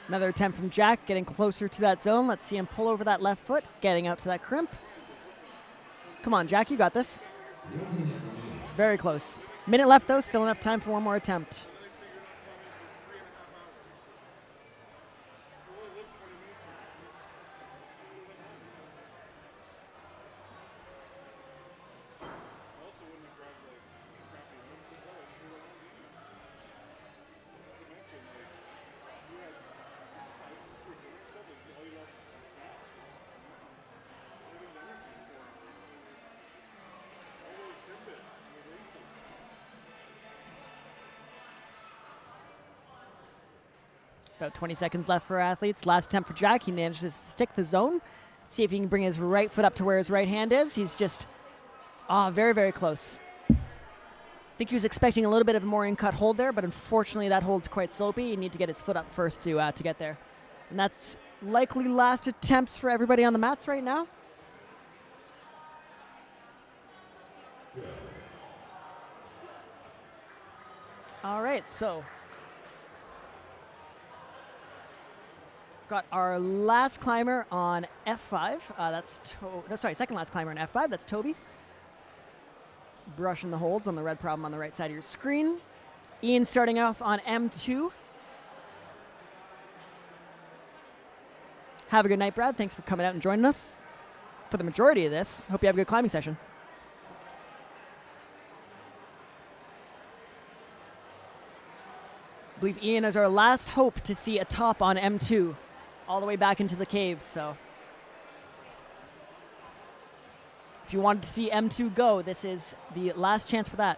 Another attempt from Jack, getting closer to that zone. Let's see him pull over that left foot, getting out to that crimp. Come on, Jack, you got this. Very close. Minute left, though. Still enough time for one more attempt. About 20 seconds left for athletes. Last attempt for Jack. He manages to stick the zone. See if he can bring his right foot up to where his right hand is. He's just, very, very close. I think he was expecting a little bit of a more in-cut hold there, but unfortunately that hold's quite slopey. You need to get his foot up first to get there. And that's likely last attempts for everybody on the mats right now. All right, so got our last climber on F5. Second last climber on F5. That's Toby. Brushing the holds on the red problem on the right side of your screen. Ian starting off on M2. Have a good night, Brad. Thanks for coming out and joining us for the majority of this. Hope you have a good climbing session. I believe Ian is our last hope to see a top on M2. All the way back into the cave, so if you wanted to see M2 go, this is the last chance for that.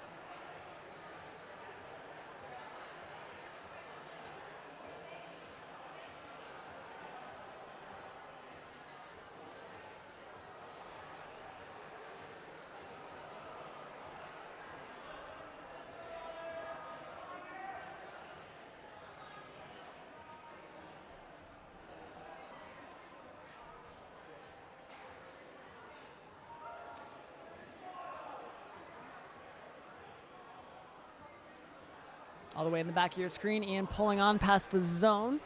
All the way in the back of your screen, Ian pulling on past the zone.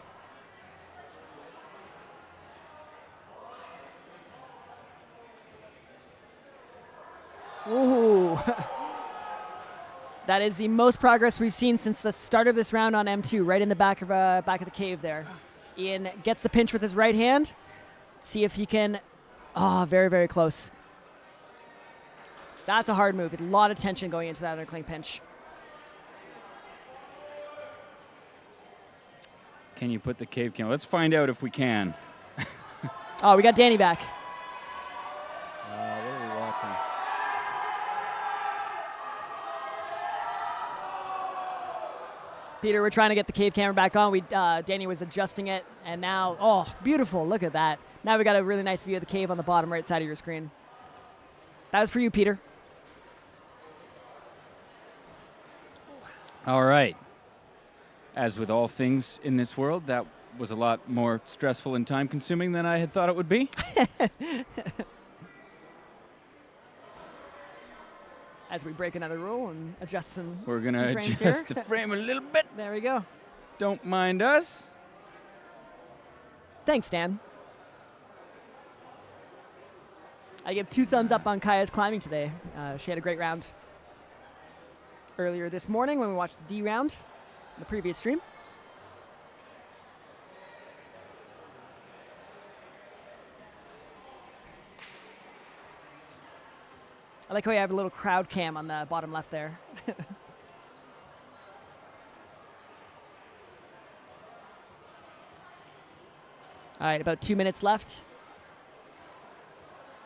Ooh. That is the most progress we've seen since the start of this round on M2, right in the back of the cave there. Ian gets the pinch with his right hand. See if he can, very, very close. That's a hard move, with a lot of tension going into that undercling pinch. Can you put the cave cam? Let's find out if we can. We got Danny back. What are we watching? Peter, we're trying to get the cave camera back on. Danny was adjusting it, and now, beautiful. Look at that. Now we got a really nice view of the cave on the bottom right side of your screen. That was for you, Peter. All right. As with all things in this world, that was a lot more stressful and time-consuming than I had thought it would be. As we break another rule and adjust some We're going to adjust here. the frame a little bit. There we go. Don't mind us. Thanks, Dan. I give 2 thumbs up on Kaya's climbing today. She had a great round. earlier this morning when we watched the D round, the previous stream. I like how you have a little crowd cam on the bottom left there. All right, about 2 minutes left.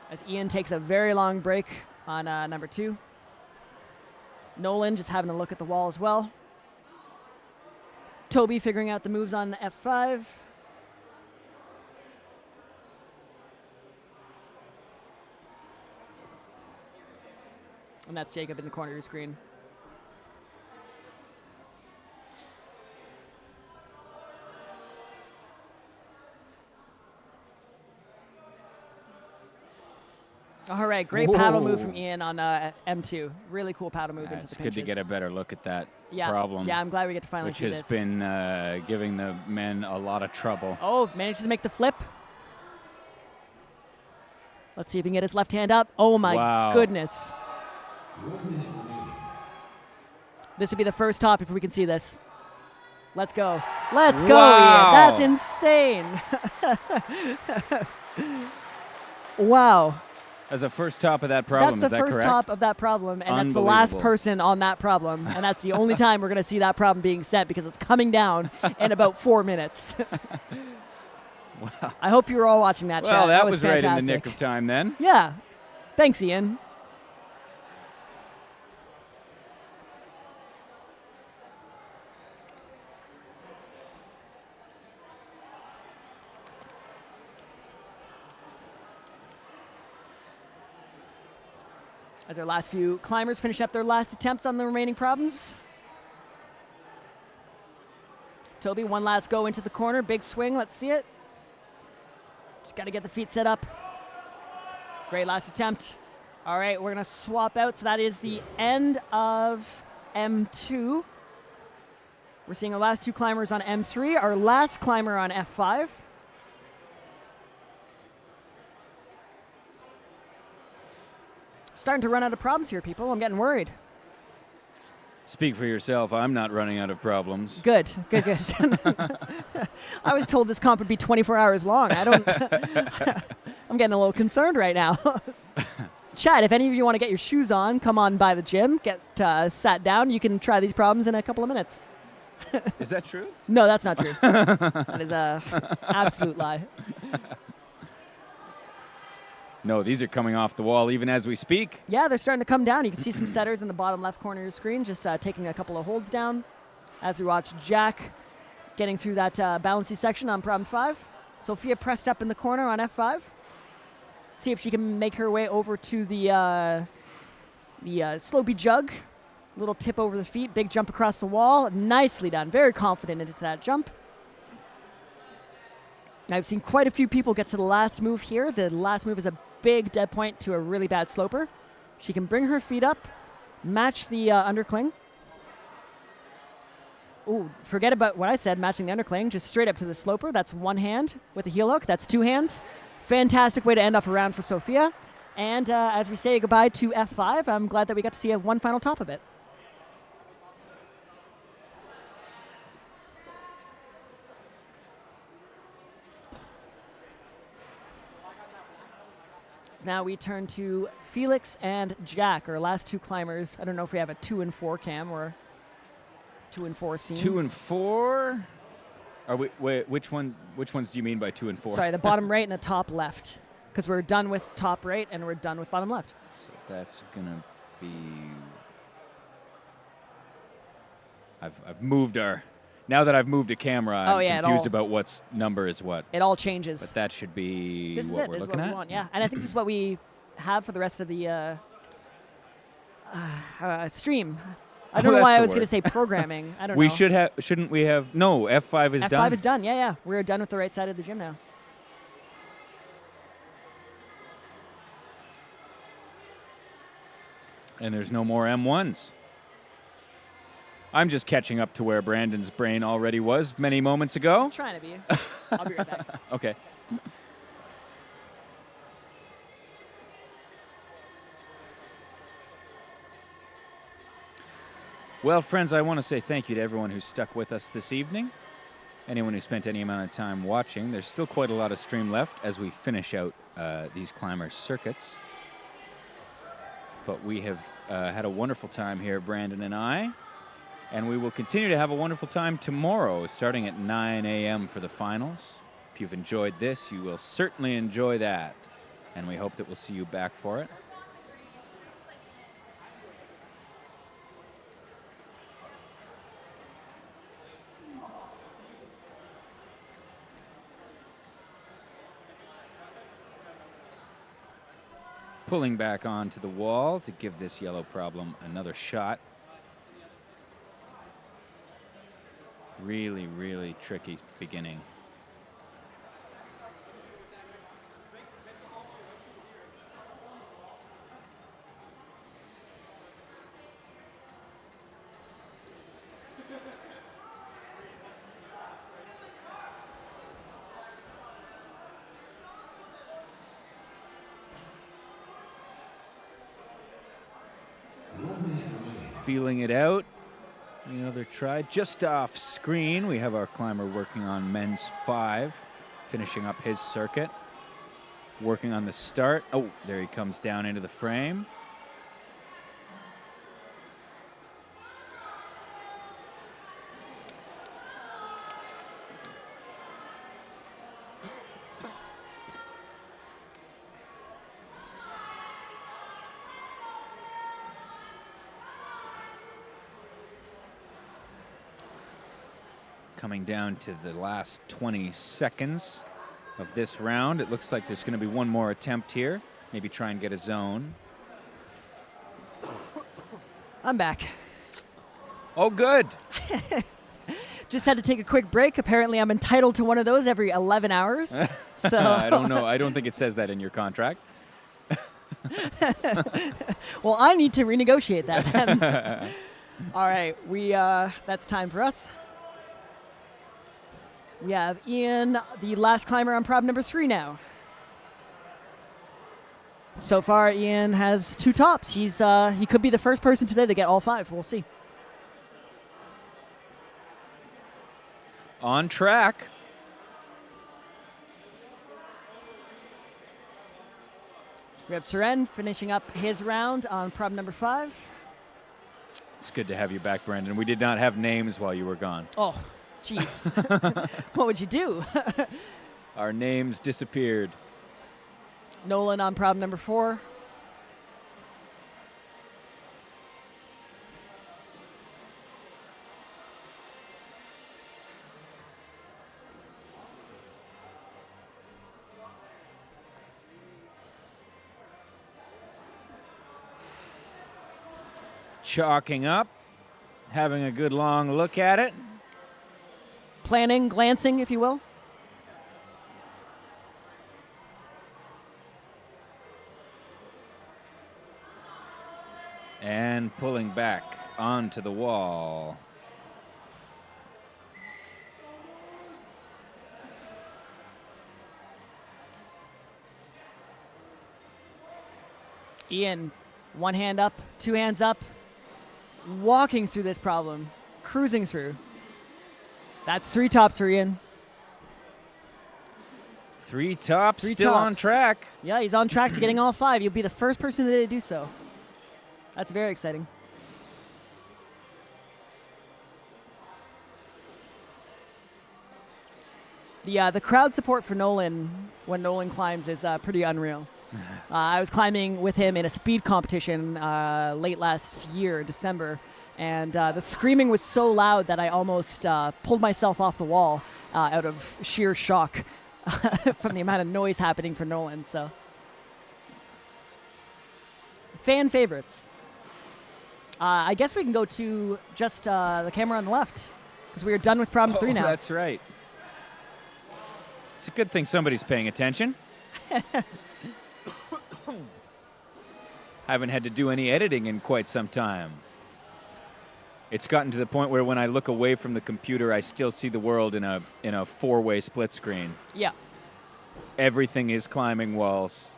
As Ian takes a very long break on number 2. Nolan just having a look at the wall as well. Toby figuring out the moves on F5. And that's Jacob in the corner of your screen. All right, great paddle move from Ian on M2. Really cool paddle move into the pinches. It's good to get a better look at that Yeah, problem. yeah, I'm glad we get to finally see which this. has been giving the men a lot of trouble. Oh, manages to make the flip. Let's see if he can get his left hand up. Oh my goodness. 1 minute remaining. This would be the first top if we can see this. Let's go. Let's go, Wow. Ian. That's insane. Wow. As a first top of that problem, That's is the that first correct? top of that problem, and that's the last Unbelievable. person on that problem. And that's the only time we're going to see that problem being set because it's coming down in about 4 minutes. Wow. I hope you were all watching that Well, chat. that was right fantastic. in the nick of time then. Yeah. Thanks, Ian. As our last few climbers finish up their last attempts on the remaining problems. Toby, one last go into the corner. Big swing. Let's see it. Just got to get the feet set up. Great last attempt. All right, we're going to swap out. So that is the end of M2. We're seeing our last two climbers on M3. Our last climber on F5. Starting to run out of problems here, people. I'm getting worried. Speak for yourself. I'm not running out of problems. Good, good, good. I was told this comp would be 24 hours long. I don't. I'm getting a little concerned right now. Chad, if any of you want to get your shoes on, come on by the gym, get sat down. You can try these problems in a couple of minutes. Is that true? No, that's not true. That is a absolute lie. No, these are coming off the wall even as we speak. Yeah, they're starting to come down. You can see some setters in the bottom left corner of your screen, just taking a couple of holds down as we watch Jack getting through that balancy section on problem 5. Sophia pressed up in the corner on F5. See if she can make her way over to the slopey jug. Little tip over the feet, big jump across the wall. Nicely done. Very confident into that jump. I've seen quite a few people get to the last move here. The last move is a big dead point to a really bad sloper. She can bring her feet up, match the undercling. Ooh, forget about what I said, matching the undercling. Just straight up to the sloper. That's one hand with a heel hook. That's 2 hands. Fantastic way to end off a round for Sophia. And as we say goodbye to F5, I'm glad that we got to see one final top of it. So now we turn to Felix and Jack, our last two climbers. I don't know if we have a 2 and 4 cam or 2 and 4 scene. 2 and 4? Are we, wait, which ones do you mean by 2 and 4? Sorry, the bottom right and the top left. Because we're done with top right and we're done with bottom left. So that's gonna be. I've moved our. Now that I've moved a camera, I'm confused about what's number is what. It all changes. But that should be This is what it. we're This is looking what at. we want, yeah. And I think this is what we have for the rest of the stream. I don't know that's why I the was going to word. say programming. I don't know. We should have. Shouldn't we have? No, F5 is F5 done. is done. Yeah, yeah. We're done with the right side of the gym now. And there's no more M1s. I'm just catching up to where Brandon's brain already was many moments ago. I'm trying to be. I'll be right back. Okay. Well, friends, I want to say thank you to everyone who stuck with us this evening. Anyone who spent any amount of time watching. There's still quite a lot of stream left as we finish out these climber circuits. But we have had a wonderful time here, Brandon and I. And we will continue to have a wonderful time tomorrow, starting at 9 a.m. for the finals. If you've enjoyed this, you will certainly enjoy that. And we hope that we'll see you back for it. Pulling back onto the wall to give this yellow problem another shot. Really, really tricky beginning. Feeling it out. Another try. Just off screen, we have our climber working on men's 5, finishing up his circuit. Working on the start. Oh, there he comes down into the frame. Coming down to the last 20 seconds of this round. It looks like there's going to be one more attempt here. Maybe try and get a zone. I'm back. Oh, good. Just had to take a quick break. Apparently, I'm entitled to one of those every 11 hours. So I don't know. I don't think it says that in your contract. Well, I need to renegotiate that then. All right, that's time for us. We have Ian, the last climber on prob number 3 now. So far, Ian has 2 tops. He could be the first person today to get all 5. We'll see. On track. We have Seren finishing up his round on prob number 5. It's good to have you back, Brandon. We did not have names while you were gone. Oh, jeez. What would you do? Our names disappeared. Nolan on prob number 4. Chalking up, having a good long look at it. Planning, glancing, if you will. And pulling back onto the wall. Ian, one hand up, 2 hands up, walking through this problem, cruising through. That's 3 tops for Ian. 3 tops, 3 still on tops. track. Yeah, he's on track to getting all 5. You'll be the first person today to do so. That's very exciting. The crowd support for Nolan when Nolan climbs is pretty unreal. I was climbing with him in a speed competition late last year, December, and the screaming was so loud that I almost pulled myself off the wall out of sheer shock from the amount of noise happening for Nolan. So, fan favorites. I guess we can go to just the camera on the left because we are done with problem 3 now. That's right. It's a good thing somebody's paying attention. Haven't had to do any editing in quite some time. It's gotten to the point where when I look away from the computer, I still see the world in a 4-way split screen. Yeah. Everything is climbing walls.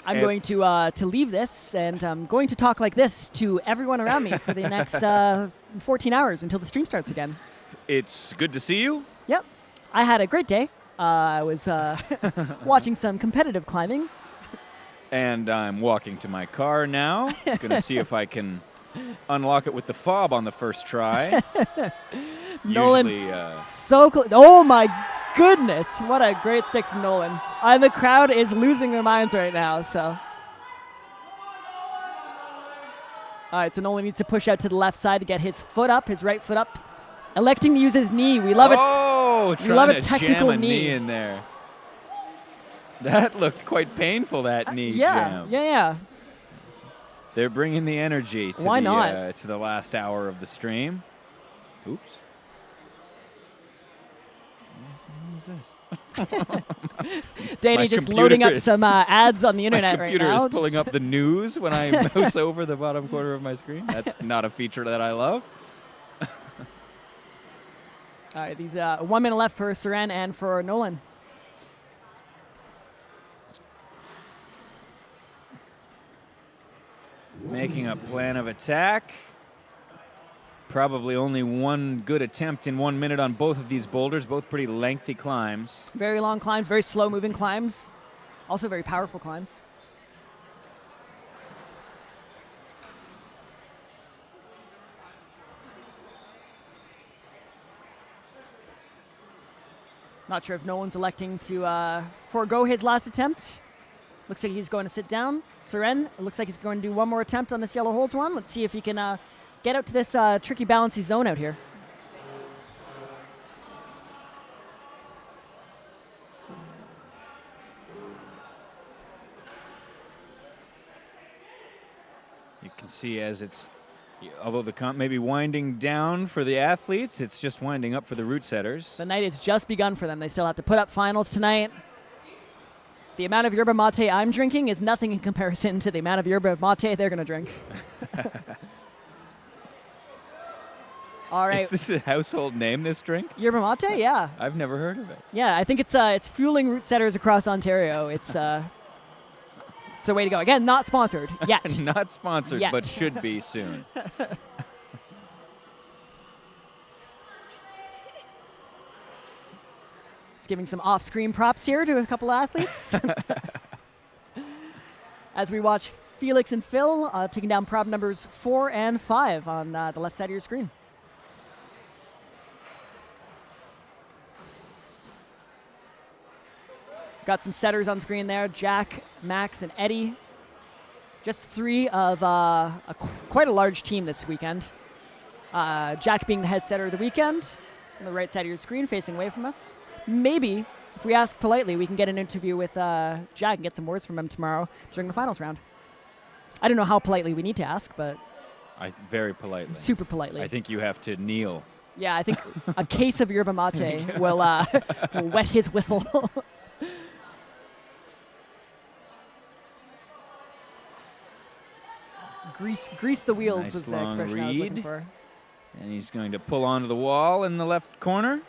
I'm And- going to leave this, and I'm going to talk like this to everyone around me for the next 14 hours until the stream starts again. It's good to see you. Yep. I had a great day. I was watching some competitive climbing. And I'm walking to my car now. Gonna see if I can unlock it with the fob on the first try. Nolan, Usually, so close. Oh my goodness. What a great stick from Nolan. The crowd is losing their minds right now, so. All right, so Nolan needs to push out to the left side to get his foot up, his right foot up. Electing to use his knee. We love it. Oh, We love trying a to technical jam a knee knee. in there. That looked quite painful, that knee jam. Yeah. They're bringing the energy to Why not? To the last hour of the stream. Oops. What is this? Danny My just computer loading up is- some ads on the My internet right computer now. is pulling up the news when I mouse over the bottom corner of my screen. That's not a feature that I love. All right, these 1 minute left for Seren and for Nolan. Making a plan of attack. Probably only one good attempt in 1 minute on both of these boulders, both pretty lengthy climbs. Very long climbs, very slow moving climbs. Also very powerful climbs. Not sure if Nolan's electing to forego his last attempt. Looks like he's going to sit down. Seren, it looks like he's going to do one more attempt on this yellow holds one. Let's see if he can get out to this tricky balancy zone out here. You can see as it's, although the comp may be winding down for the athletes, it's just winding up for the route setters. The night has just begun for them. They still have to put up finals tonight. The amount of yerba mate I'm drinking is nothing in comparison to the amount of yerba mate they're going to drink. All right. Is this a household name, this drink? Yerba mate? Yeah. I've never heard of it. Yeah, I think it's fueling route setters across Ontario. It's a way to go. Again, not sponsored yet. Not sponsored, Yet. but should be soon. It's giving some off-screen props here to a couple athletes. As we watch Felix and Phil taking down prop numbers 4 and 5 on the left side of your screen. Got some setters on screen there. Jack, Max, and Eddie. Just three of quite a large team this weekend. Jack being the head setter of the weekend. On the right side of your screen, facing away from us. Maybe, if we ask politely, we can get an interview with Jack and get some words from him tomorrow during the finals round. I don't know how politely we need to ask, but Very politely. super politely. I think you have to kneel. Yeah, I think a case of yerba mate will wet his whistle. Grease the wheels Nice was the long expression I was looking read. for. And he's going to pull onto the wall in the left corner.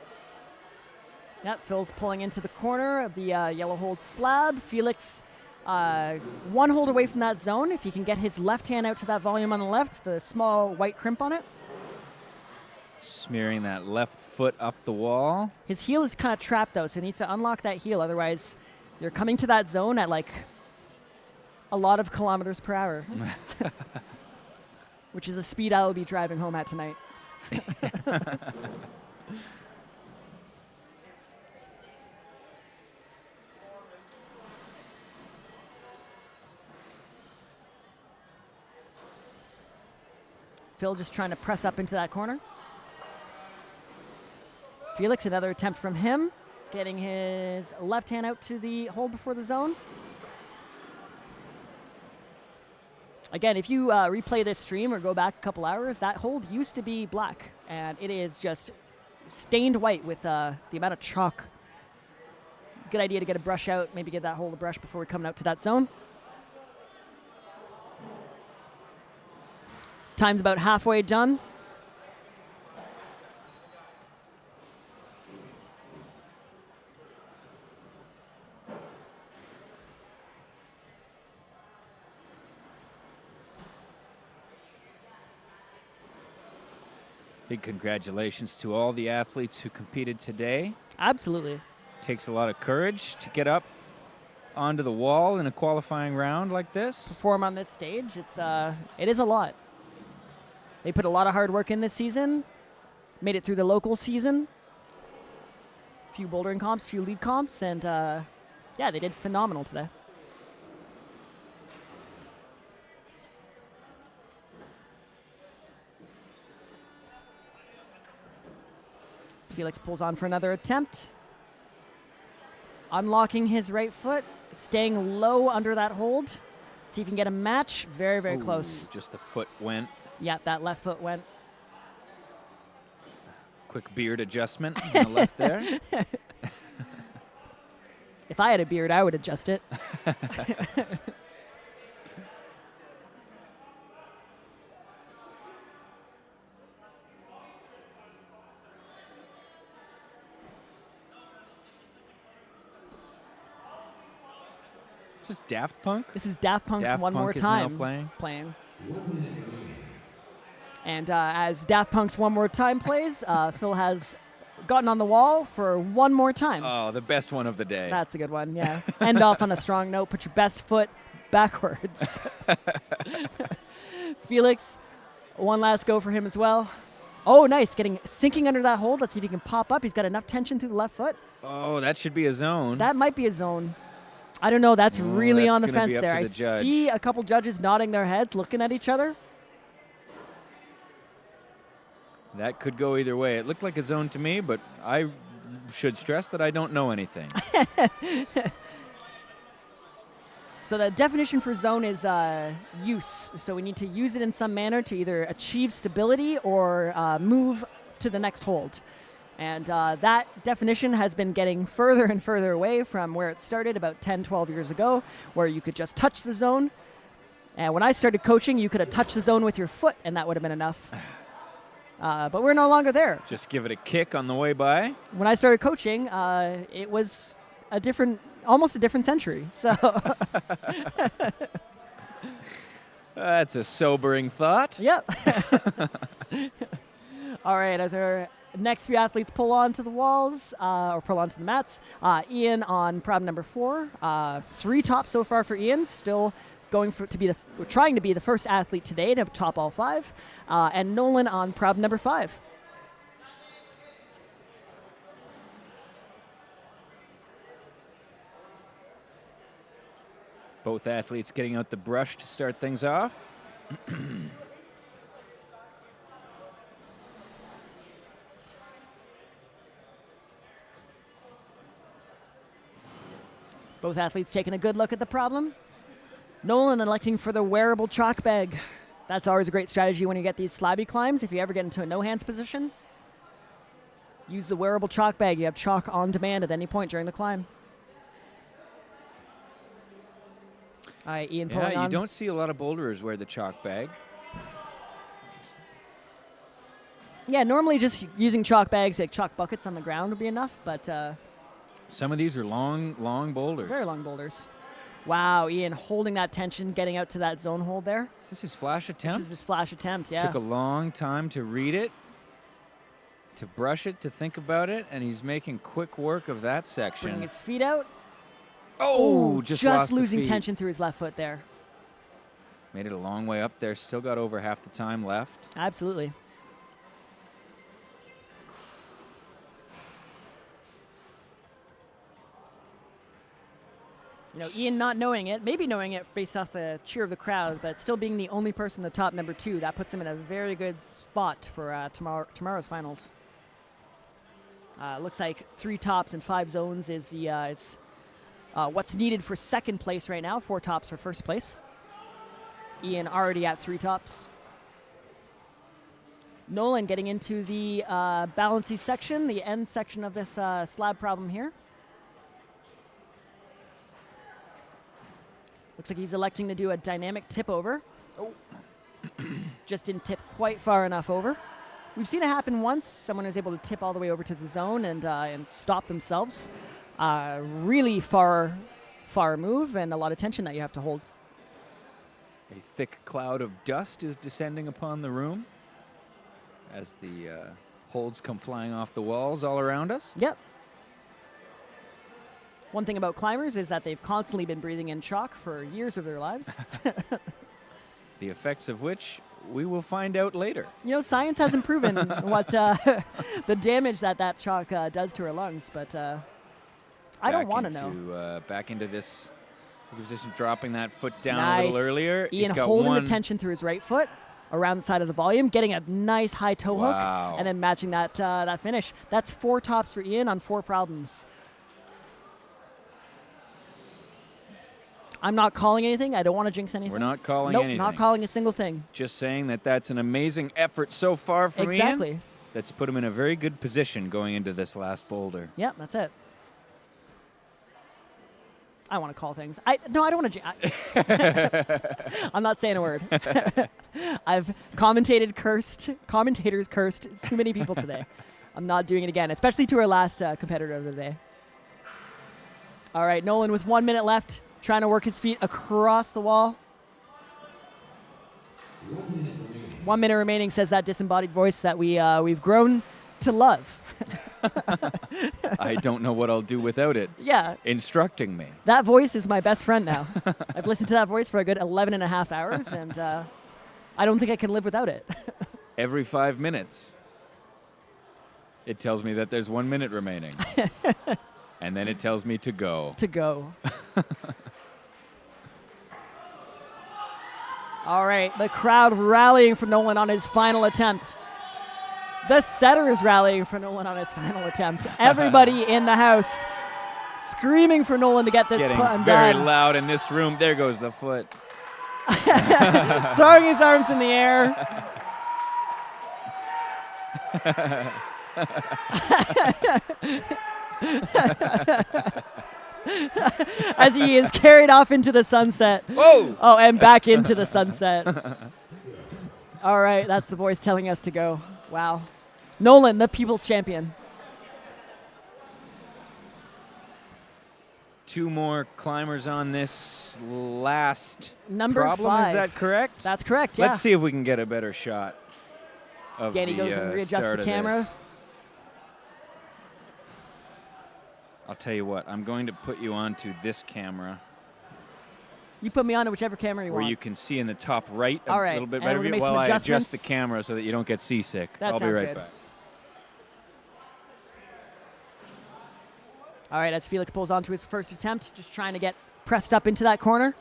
Yep, Phil's pulling into the corner of the yellow hold slab. Felix, one hold away from that zone. If he can get his left hand out to that volume on the left, the small white crimp on it. Smearing that left foot up the wall. His heel is kind of trapped, though, so he needs to unlock that heel. Otherwise, you're coming to that zone at, like, a lot of kilometers per hour, which is a speed I will be driving home at tonight. Phil just trying to press up into that corner. Felix, another attempt from him, getting his left hand out to the hold before the zone. Again, if you replay this stream or go back a couple hours, that hold used to be black, and it is just stained white with the amount of chalk. Good idea to get a brush out, maybe get that hold of brush before we come out to that zone. Time's about halfway done. Big congratulations to all the athletes who competed today. Absolutely. Takes a lot of courage to get up onto the wall in a qualifying round like this. Perform on this stage, it is a lot. They put a lot of hard work in this season, made it through the local season, a few bouldering comps, a few lead comps, and they did phenomenal today. As Felix pulls on for another attempt. Unlocking his right foot, staying low under that hold. See if he can get a match. Very, very close. Just the foot went. Yeah, that left foot went. Quick beard adjustment on the left there. If I had a beard, I would adjust it. Is this Daft Punk? This is Daft Punk's Daft One Punk More is Time now playing. 1 minute remaining. And as Daft Punk's One More Time plays, Phil has gotten on the wall for one more time. Oh, the best one of the day. That's a good one, yeah. End off on a strong note. Put your best foot backwards. Felix, one last go for him as well. Oh, nice. Sinking under that hold. Let's see if he can pop up. He's got enough tension through the left foot. Oh, that should be a zone. That might be a zone. I don't know. That's really that's on the gonna be fence up there. to I the judge. see a couple judges nodding their heads, looking at each other. That could go either way. It looked like a zone to me, but I should stress that I don't know anything. So the definition for zone is use. So we need to use it in some manner to either achieve stability or move to the next hold. And that definition has been getting further and further away from where it started about 10, 12 years ago, where you could just touch the zone. And when I started coaching, you could have touched the zone with your foot, and that would have been enough. But we're no longer there. Just give it a kick on the way by. When I started coaching, it was almost a different century. So That's a sobering thought. Yep. All right, as our next few athletes pull onto the walls, or pull onto the mats, Ian on prob number 4. 3 tops so far for Ian, still trying to be the first athlete today to top all 5. And Nolan on prob number 5. Both athletes getting out the brush to start things off. Both athletes taking a good look at the problem. Nolan electing for the wearable chalk bag. That's always a great strategy when you get these slabby climbs. If you ever get into a no-hands position, use the wearable chalk bag. You have chalk on demand at any point during the climb. All right, Ian pulling on. Yeah, you don't see a lot of boulderers wear the chalk bag. Yeah, normally just using chalk bags, like chalk buckets on the ground would be enough, but Some of these are long boulders. very long boulders. Wow, Ian holding that tension, getting out to that zone hold there. Is this his flash attempt? This is his flash attempt, yeah. Took a long time to read it, to brush it, to think about it, and he's making quick work of that section. Bringing his feet out. Oh, just lost the losing feet. tension through his left foot there. Made it a long way up there. Still got over half the time left. Absolutely. You know, Ian not knowing it, maybe knowing it based off the cheer of the crowd, but still being the only person in the top number 2, that puts him in a very good spot for tomorrow's finals. Looks like 3 tops and 5 zones is what's needed for second place right now. 4 tops for first place. Ian already at 3 tops. Nolan getting into the balancey section, the end section of this slab problem here. Looks like he's electing to do a dynamic tip over. Oh. Just didn't tip quite far enough over. We've seen it happen once. Someone was able to tip all the way over to the zone and stop themselves. Really far move and a lot of tension that you have to hold. A thick cloud of dust is descending upon the room as the holds come flying off the walls all around us. Yep. One thing about climbers is that they've constantly been breathing in chalk for years of their lives. The effects of which we will find out later. You know, science hasn't proven what the damage that chalk does to our lungs, but I don't want to know. Back into this position, dropping that foot down Nice. a little earlier. Ian He's got holding one. the tension through his right foot around the side of the volume, getting a nice high toe Wow. hook, and then matching that that finish. That's 4 tops for Ian on 4 problems. I'm not calling anything. I don't want to jinx anything. We're not calling nope, anything. not calling a single thing. Just saying that that's an amazing effort so far from Exactly. Ian. That's put him in a very good position going into this last boulder. Yeah, that's it. I want to call things. I don't want to. I'm not saying a word. I've commentators cursed too many people today. I'm not doing it again, especially to our last competitor of the day. All right, Nolan with 1 minute left, trying to work his feet across the wall. 1 minute remaining. 1 minute remaining, says that disembodied voice that we've grown to love. I don't know what I'll do without it. Yeah. Instructing me. That voice is my best friend now. I've listened to that voice for a good 11 and a half hours, and I don't think I can live without it. Every 5 minutes, it tells me that there's 1 minute remaining. And then it tells me to go. To go. All right, the crowd rallying for Nolan on his final attempt. The setter is rallying for Nolan on his final attempt. Everybody in the house screaming for Nolan to get this Getting done. very loud in this room. There goes the foot. Throwing his arms in the air. As he is carried off into the sunset. Whoa! Oh, and back into the sunset. All right, that's the voice telling us to go. Wow. Nolan, the people's champion. 2 more climbers on this last Number problem. 5. Is that correct? That's correct, yeah. Let's see if we can get a better shot of Danny the goes and readjusts start the of camera. this. I'll tell you what, I'm going to put you onto this camera You put me on to whichever camera you where want. you can see in the top right a All right, little bit and better we're gonna view make some while I adjust the adjustments. camera so that you don't get seasick. That I'll be sounds right good. back. All right, as Felix pulls on to his first attempt, just trying to get pressed up into that corner.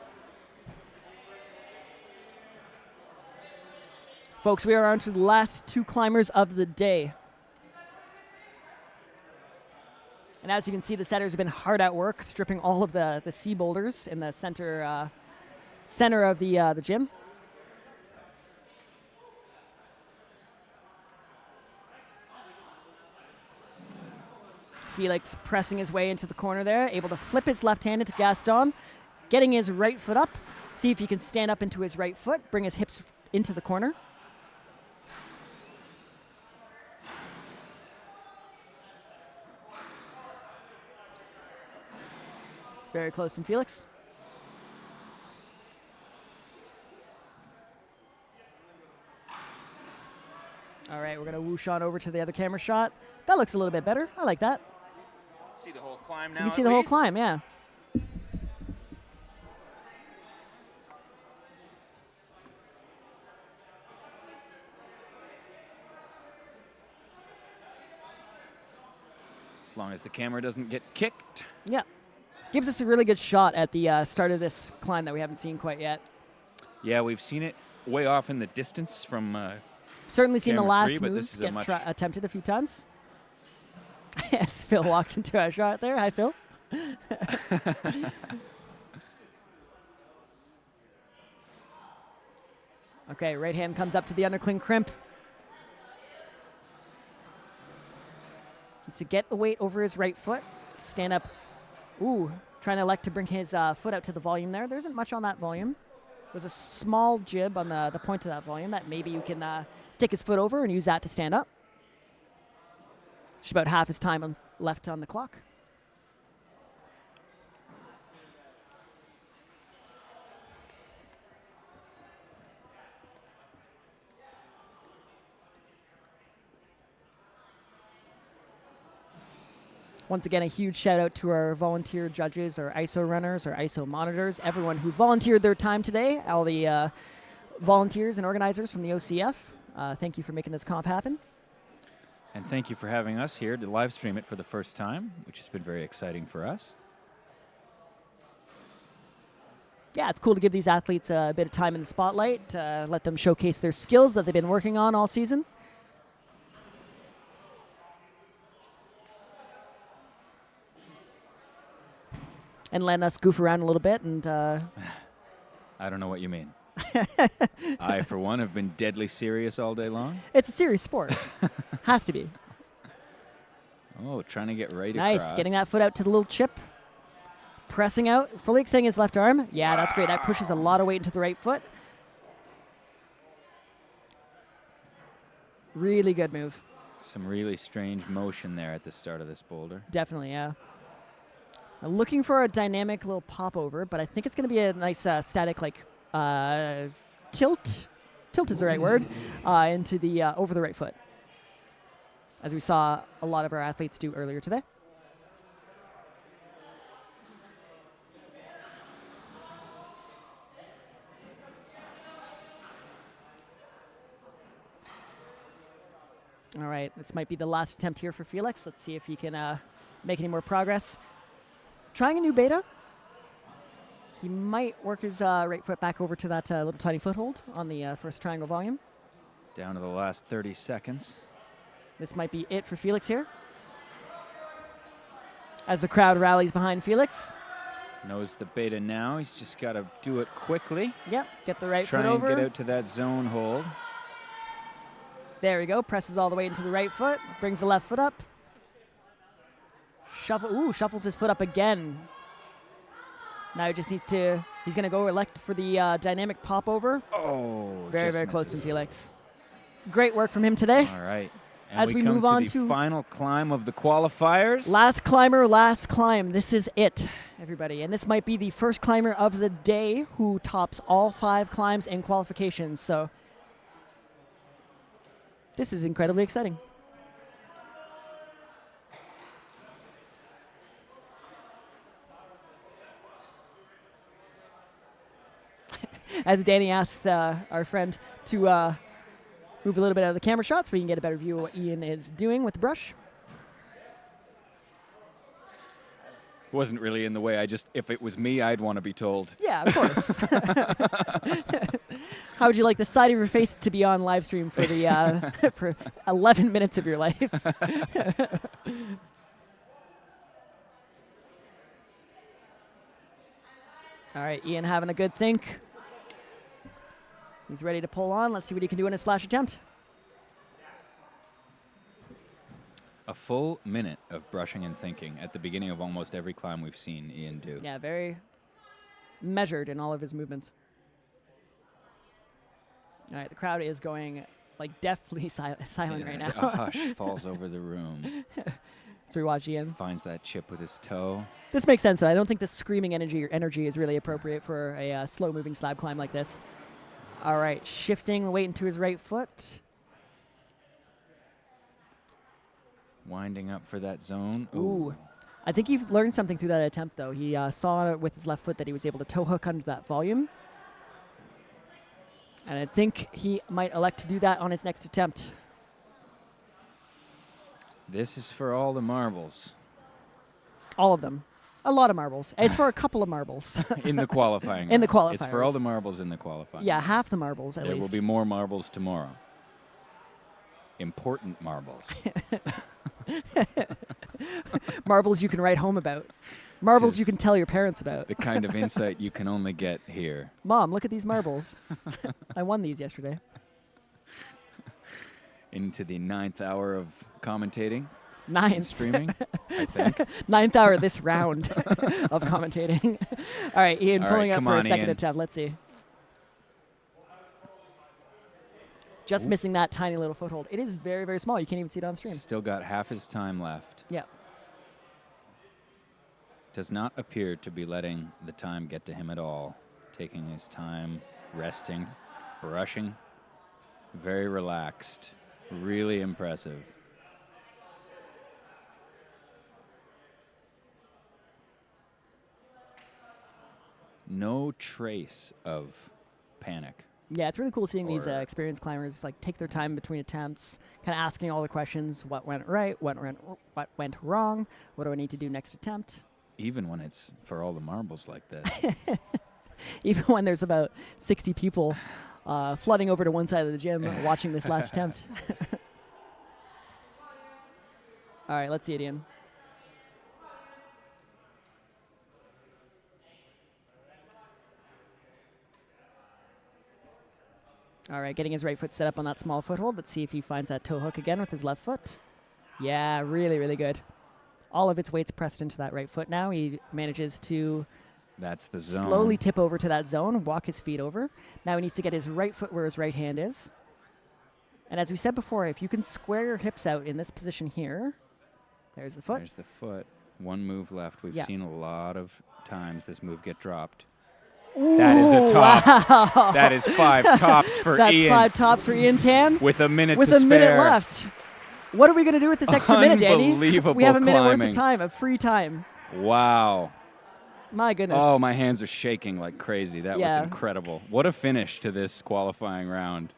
Folks, we are on to the last 2 climbers of the day. And as you can see, the setters have been hard at work, stripping all of the sea boulders in the center of the gym. Felix pressing his way into the corner there, able to flip his left hand into Gaston, getting his right foot up. See if he can stand up into his right foot, bring his hips into the corner. Very close from Felix. All right, we're going to whoosh on over to the other camera shot. That looks a little bit better. I like that. See the whole climb now. You can see the whole climb, yeah. As long as the camera doesn't get kicked. Yeah. Gives us a really good shot at the start of this climb that we haven't seen quite yet. Yeah, we've seen it way off in the distance from Certainly seen the camera last 3, but this moves is a get much- attempted a few times. As Phil walks into our shot there. Hi, Phil. Okay, right hand comes up to the undercling crimp. Needs to get the weight over his right foot. Stand up. Ooh, trying to elect to bring his foot out to the volume there. There isn't much on that volume. There's a small jib on the point of that volume that maybe you can stick his foot over and use that to stand up. Just about half his time left on the clock. Once again, a huge shout out to our volunteer judges, our ISO runners, our ISO monitors, everyone who volunteered their time today, all the volunteers and organizers from the OCF. Thank you for making this comp happen. And thank you for having us here to live stream it for the first time, which has been very exciting for us. Yeah, it's cool to give these athletes a bit of time in the spotlight, let them showcase their skills that they've been working on all season. And letting us goof around a little bit. And I don't know what you mean. I, for one, have been deadly serious all day long. It's a serious sport. Has to be. Oh, trying to get right Nice, across. getting that foot out to the little chip. Pressing out, fully extending his left arm. Yeah, that's great. That pushes a lot of weight into the right foot. Really good move. Some really strange motion there at the start of this boulder. Definitely, yeah. Looking for a dynamic little pop over, but I think it's going to be a nice static, like tilt. Tilt is the right word, into the over the right foot, as we saw a lot of our athletes do earlier today. All right, this might be the last attempt here for Felix. Let's see if he can make any more progress. Trying a new beta. He might work his right foot back over to that little tiny foothold on the first triangle volume. Down to the last 30 seconds. This might be it for Felix here. As the crowd rallies behind Felix. Knows the beta now. He's just got to do it quickly. Yep, get the right Try foot over. and get out to that zone hold. There we go. Presses all the way into the right foot. Brings the left foot up. Shuffles his foot up again. Now he just needs to, he's going to go elect for the dynamic pop over. Oh, very, just very close from misses. Felix. Great work from him today. All right. And As we come move to on the to final climb of the qualifiers. Last climber, last climb. This is it, everybody. And this might be the first climber of the day who tops all 5 climbs in qualifications. So this is incredibly exciting. As Danny asks our friend to move a little bit out of the camera shot so we can get a better view of what Ian is doing with the brush. Wasn't really in the way. If it was me, I'd want to be told. Yeah, of course. How would you like the side of your face to be on live stream for the for 11 minutes of your life? All right, Ian having a good think. He's ready to pull on. Let's see what he can do in his flash attempt. A full minute of brushing and thinking at the beginning of almost every climb we've seen Ian do. Yeah, very measured in all of his movements. All right, the crowd is going like deathly silent right now. A hush falls over the room. So we watch Ian. Finds that chip with his toe. This makes sense, though. I don't think the screaming energy is really appropriate for a slow-moving slab climb like this. All right, shifting the weight into his right foot. Winding up for that zone. Ooh. I think he learned something through that attempt, though. He saw with his left foot that he was able to toe hook under that volume. And I think he might elect to do that on his next attempt. This is for all the marbles. All of them. A lot of marbles. It's for a couple of marbles. In the qualifying In the round. It's qualifiers. for all the marbles in the qualifying. Yeah, half the marbles at There least. will be more marbles tomorrow. Important marbles. Marbles you can write home about. Marbles This you is can tell your parents about. The kind of insight you can only get here. Mom, look at these marbles. I won these yesterday. Into the 9th hour of commentating and Ninth. streaming, I think. 9th hour this round of commentating. All right, Ian All pulling right, up come for a on, second Ian. attempt. Let's see. Just missing that tiny little foothold. It is very, very small. You can't even see it on stream. Still got half his time left. Yeah. Does not appear to be letting the time get to him at all. Taking his time, resting, brushing. Very relaxed. Really impressive. no trace of panic. Yeah, it's really cool seeing these Or- experienced climbers like take their time between attempts, kind of asking all the questions: what went right, what went wrong, what do I need to do next attempt? Even when it's for all the marbles like this. Even when there's about 60 people flooding over to one side of the gym watching this last attempt. All right, let's see it, Ian. All right, getting his right foot set up on that small foothold. Let's see if he finds that toe hook again with his left foot. Yeah, really, really good. All of its weight's pressed into that right foot now. He manages to That's the zone. slowly tip over to that zone, walk his feet over. Now he needs to get his right foot where his right hand is. And as we said before, if you can square your hips out in this position here, there's the foot. There's the foot. One move left. We've Yeah. seen a lot of times this move get dropped. That is a top. Wow. That is 5 tops for That's Ian. 5 tops for Ian Tan With a minute with to a spare. minute left. What are we going to do with this extra minute, Danny? Unbelievable We have a minute worth climbing. of time, of free time. Wow. My goodness. Oh, my hands are shaking like crazy. That Yeah. was incredible. What a finish to this qualifying round.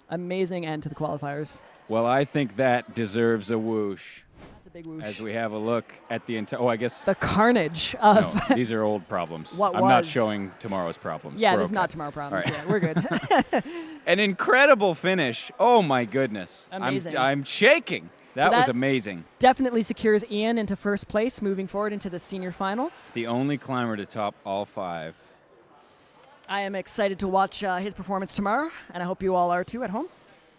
Amazing end to the qualifiers. Well, I think that deserves a whoosh That's a big whoosh. as we have a look at the entire. Oh, I guess. The carnage of. No, these are old problems. What I'm not was. showing tomorrow's problems. Yeah, We're this is okay. not tomorrow problems. All right. Yeah, we're good. An incredible finish. Oh, my goodness. Amazing. I'm shaking. That was amazing. Definitely secures Ian into first place moving forward into the senior finals. The only climber to top all 5. I am excited to watch his performance tomorrow, and I hope you all are too at home.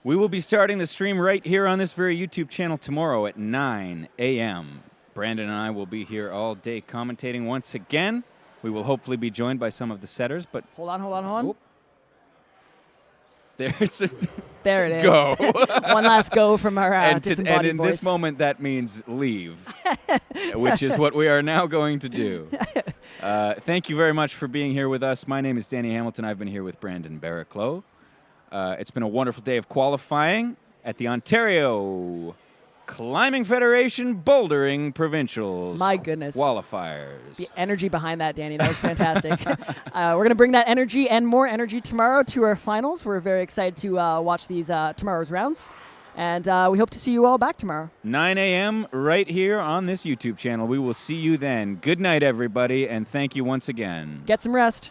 We will be starting the stream right here on this very YouTube channel tomorrow at 9 a.m. Brandon and I will be here all day commentating once again. We will hopefully be joined by some of the setters, but Hold on. Oop. there's a There it is. go. One last go from our and disembodied in voice. this moment, that means leave, which is what we are now going to do. Thank you very much for being here with us. My name is Danny Hamilton. I've been here with Brandon Barraclough. It's been a wonderful day of qualifying at the Ontario Climbing Federation Bouldering Provincials. My goodness. Qualifiers. The energy behind that, Danny, that was fantastic. We're going to bring that energy and more energy tomorrow to our finals. We're very excited to watch these tomorrow's rounds. And we hope to see you all back tomorrow. 9 a.m. right here on this YouTube channel. We will see you then. Good night, everybody, and thank you once again. Get some rest.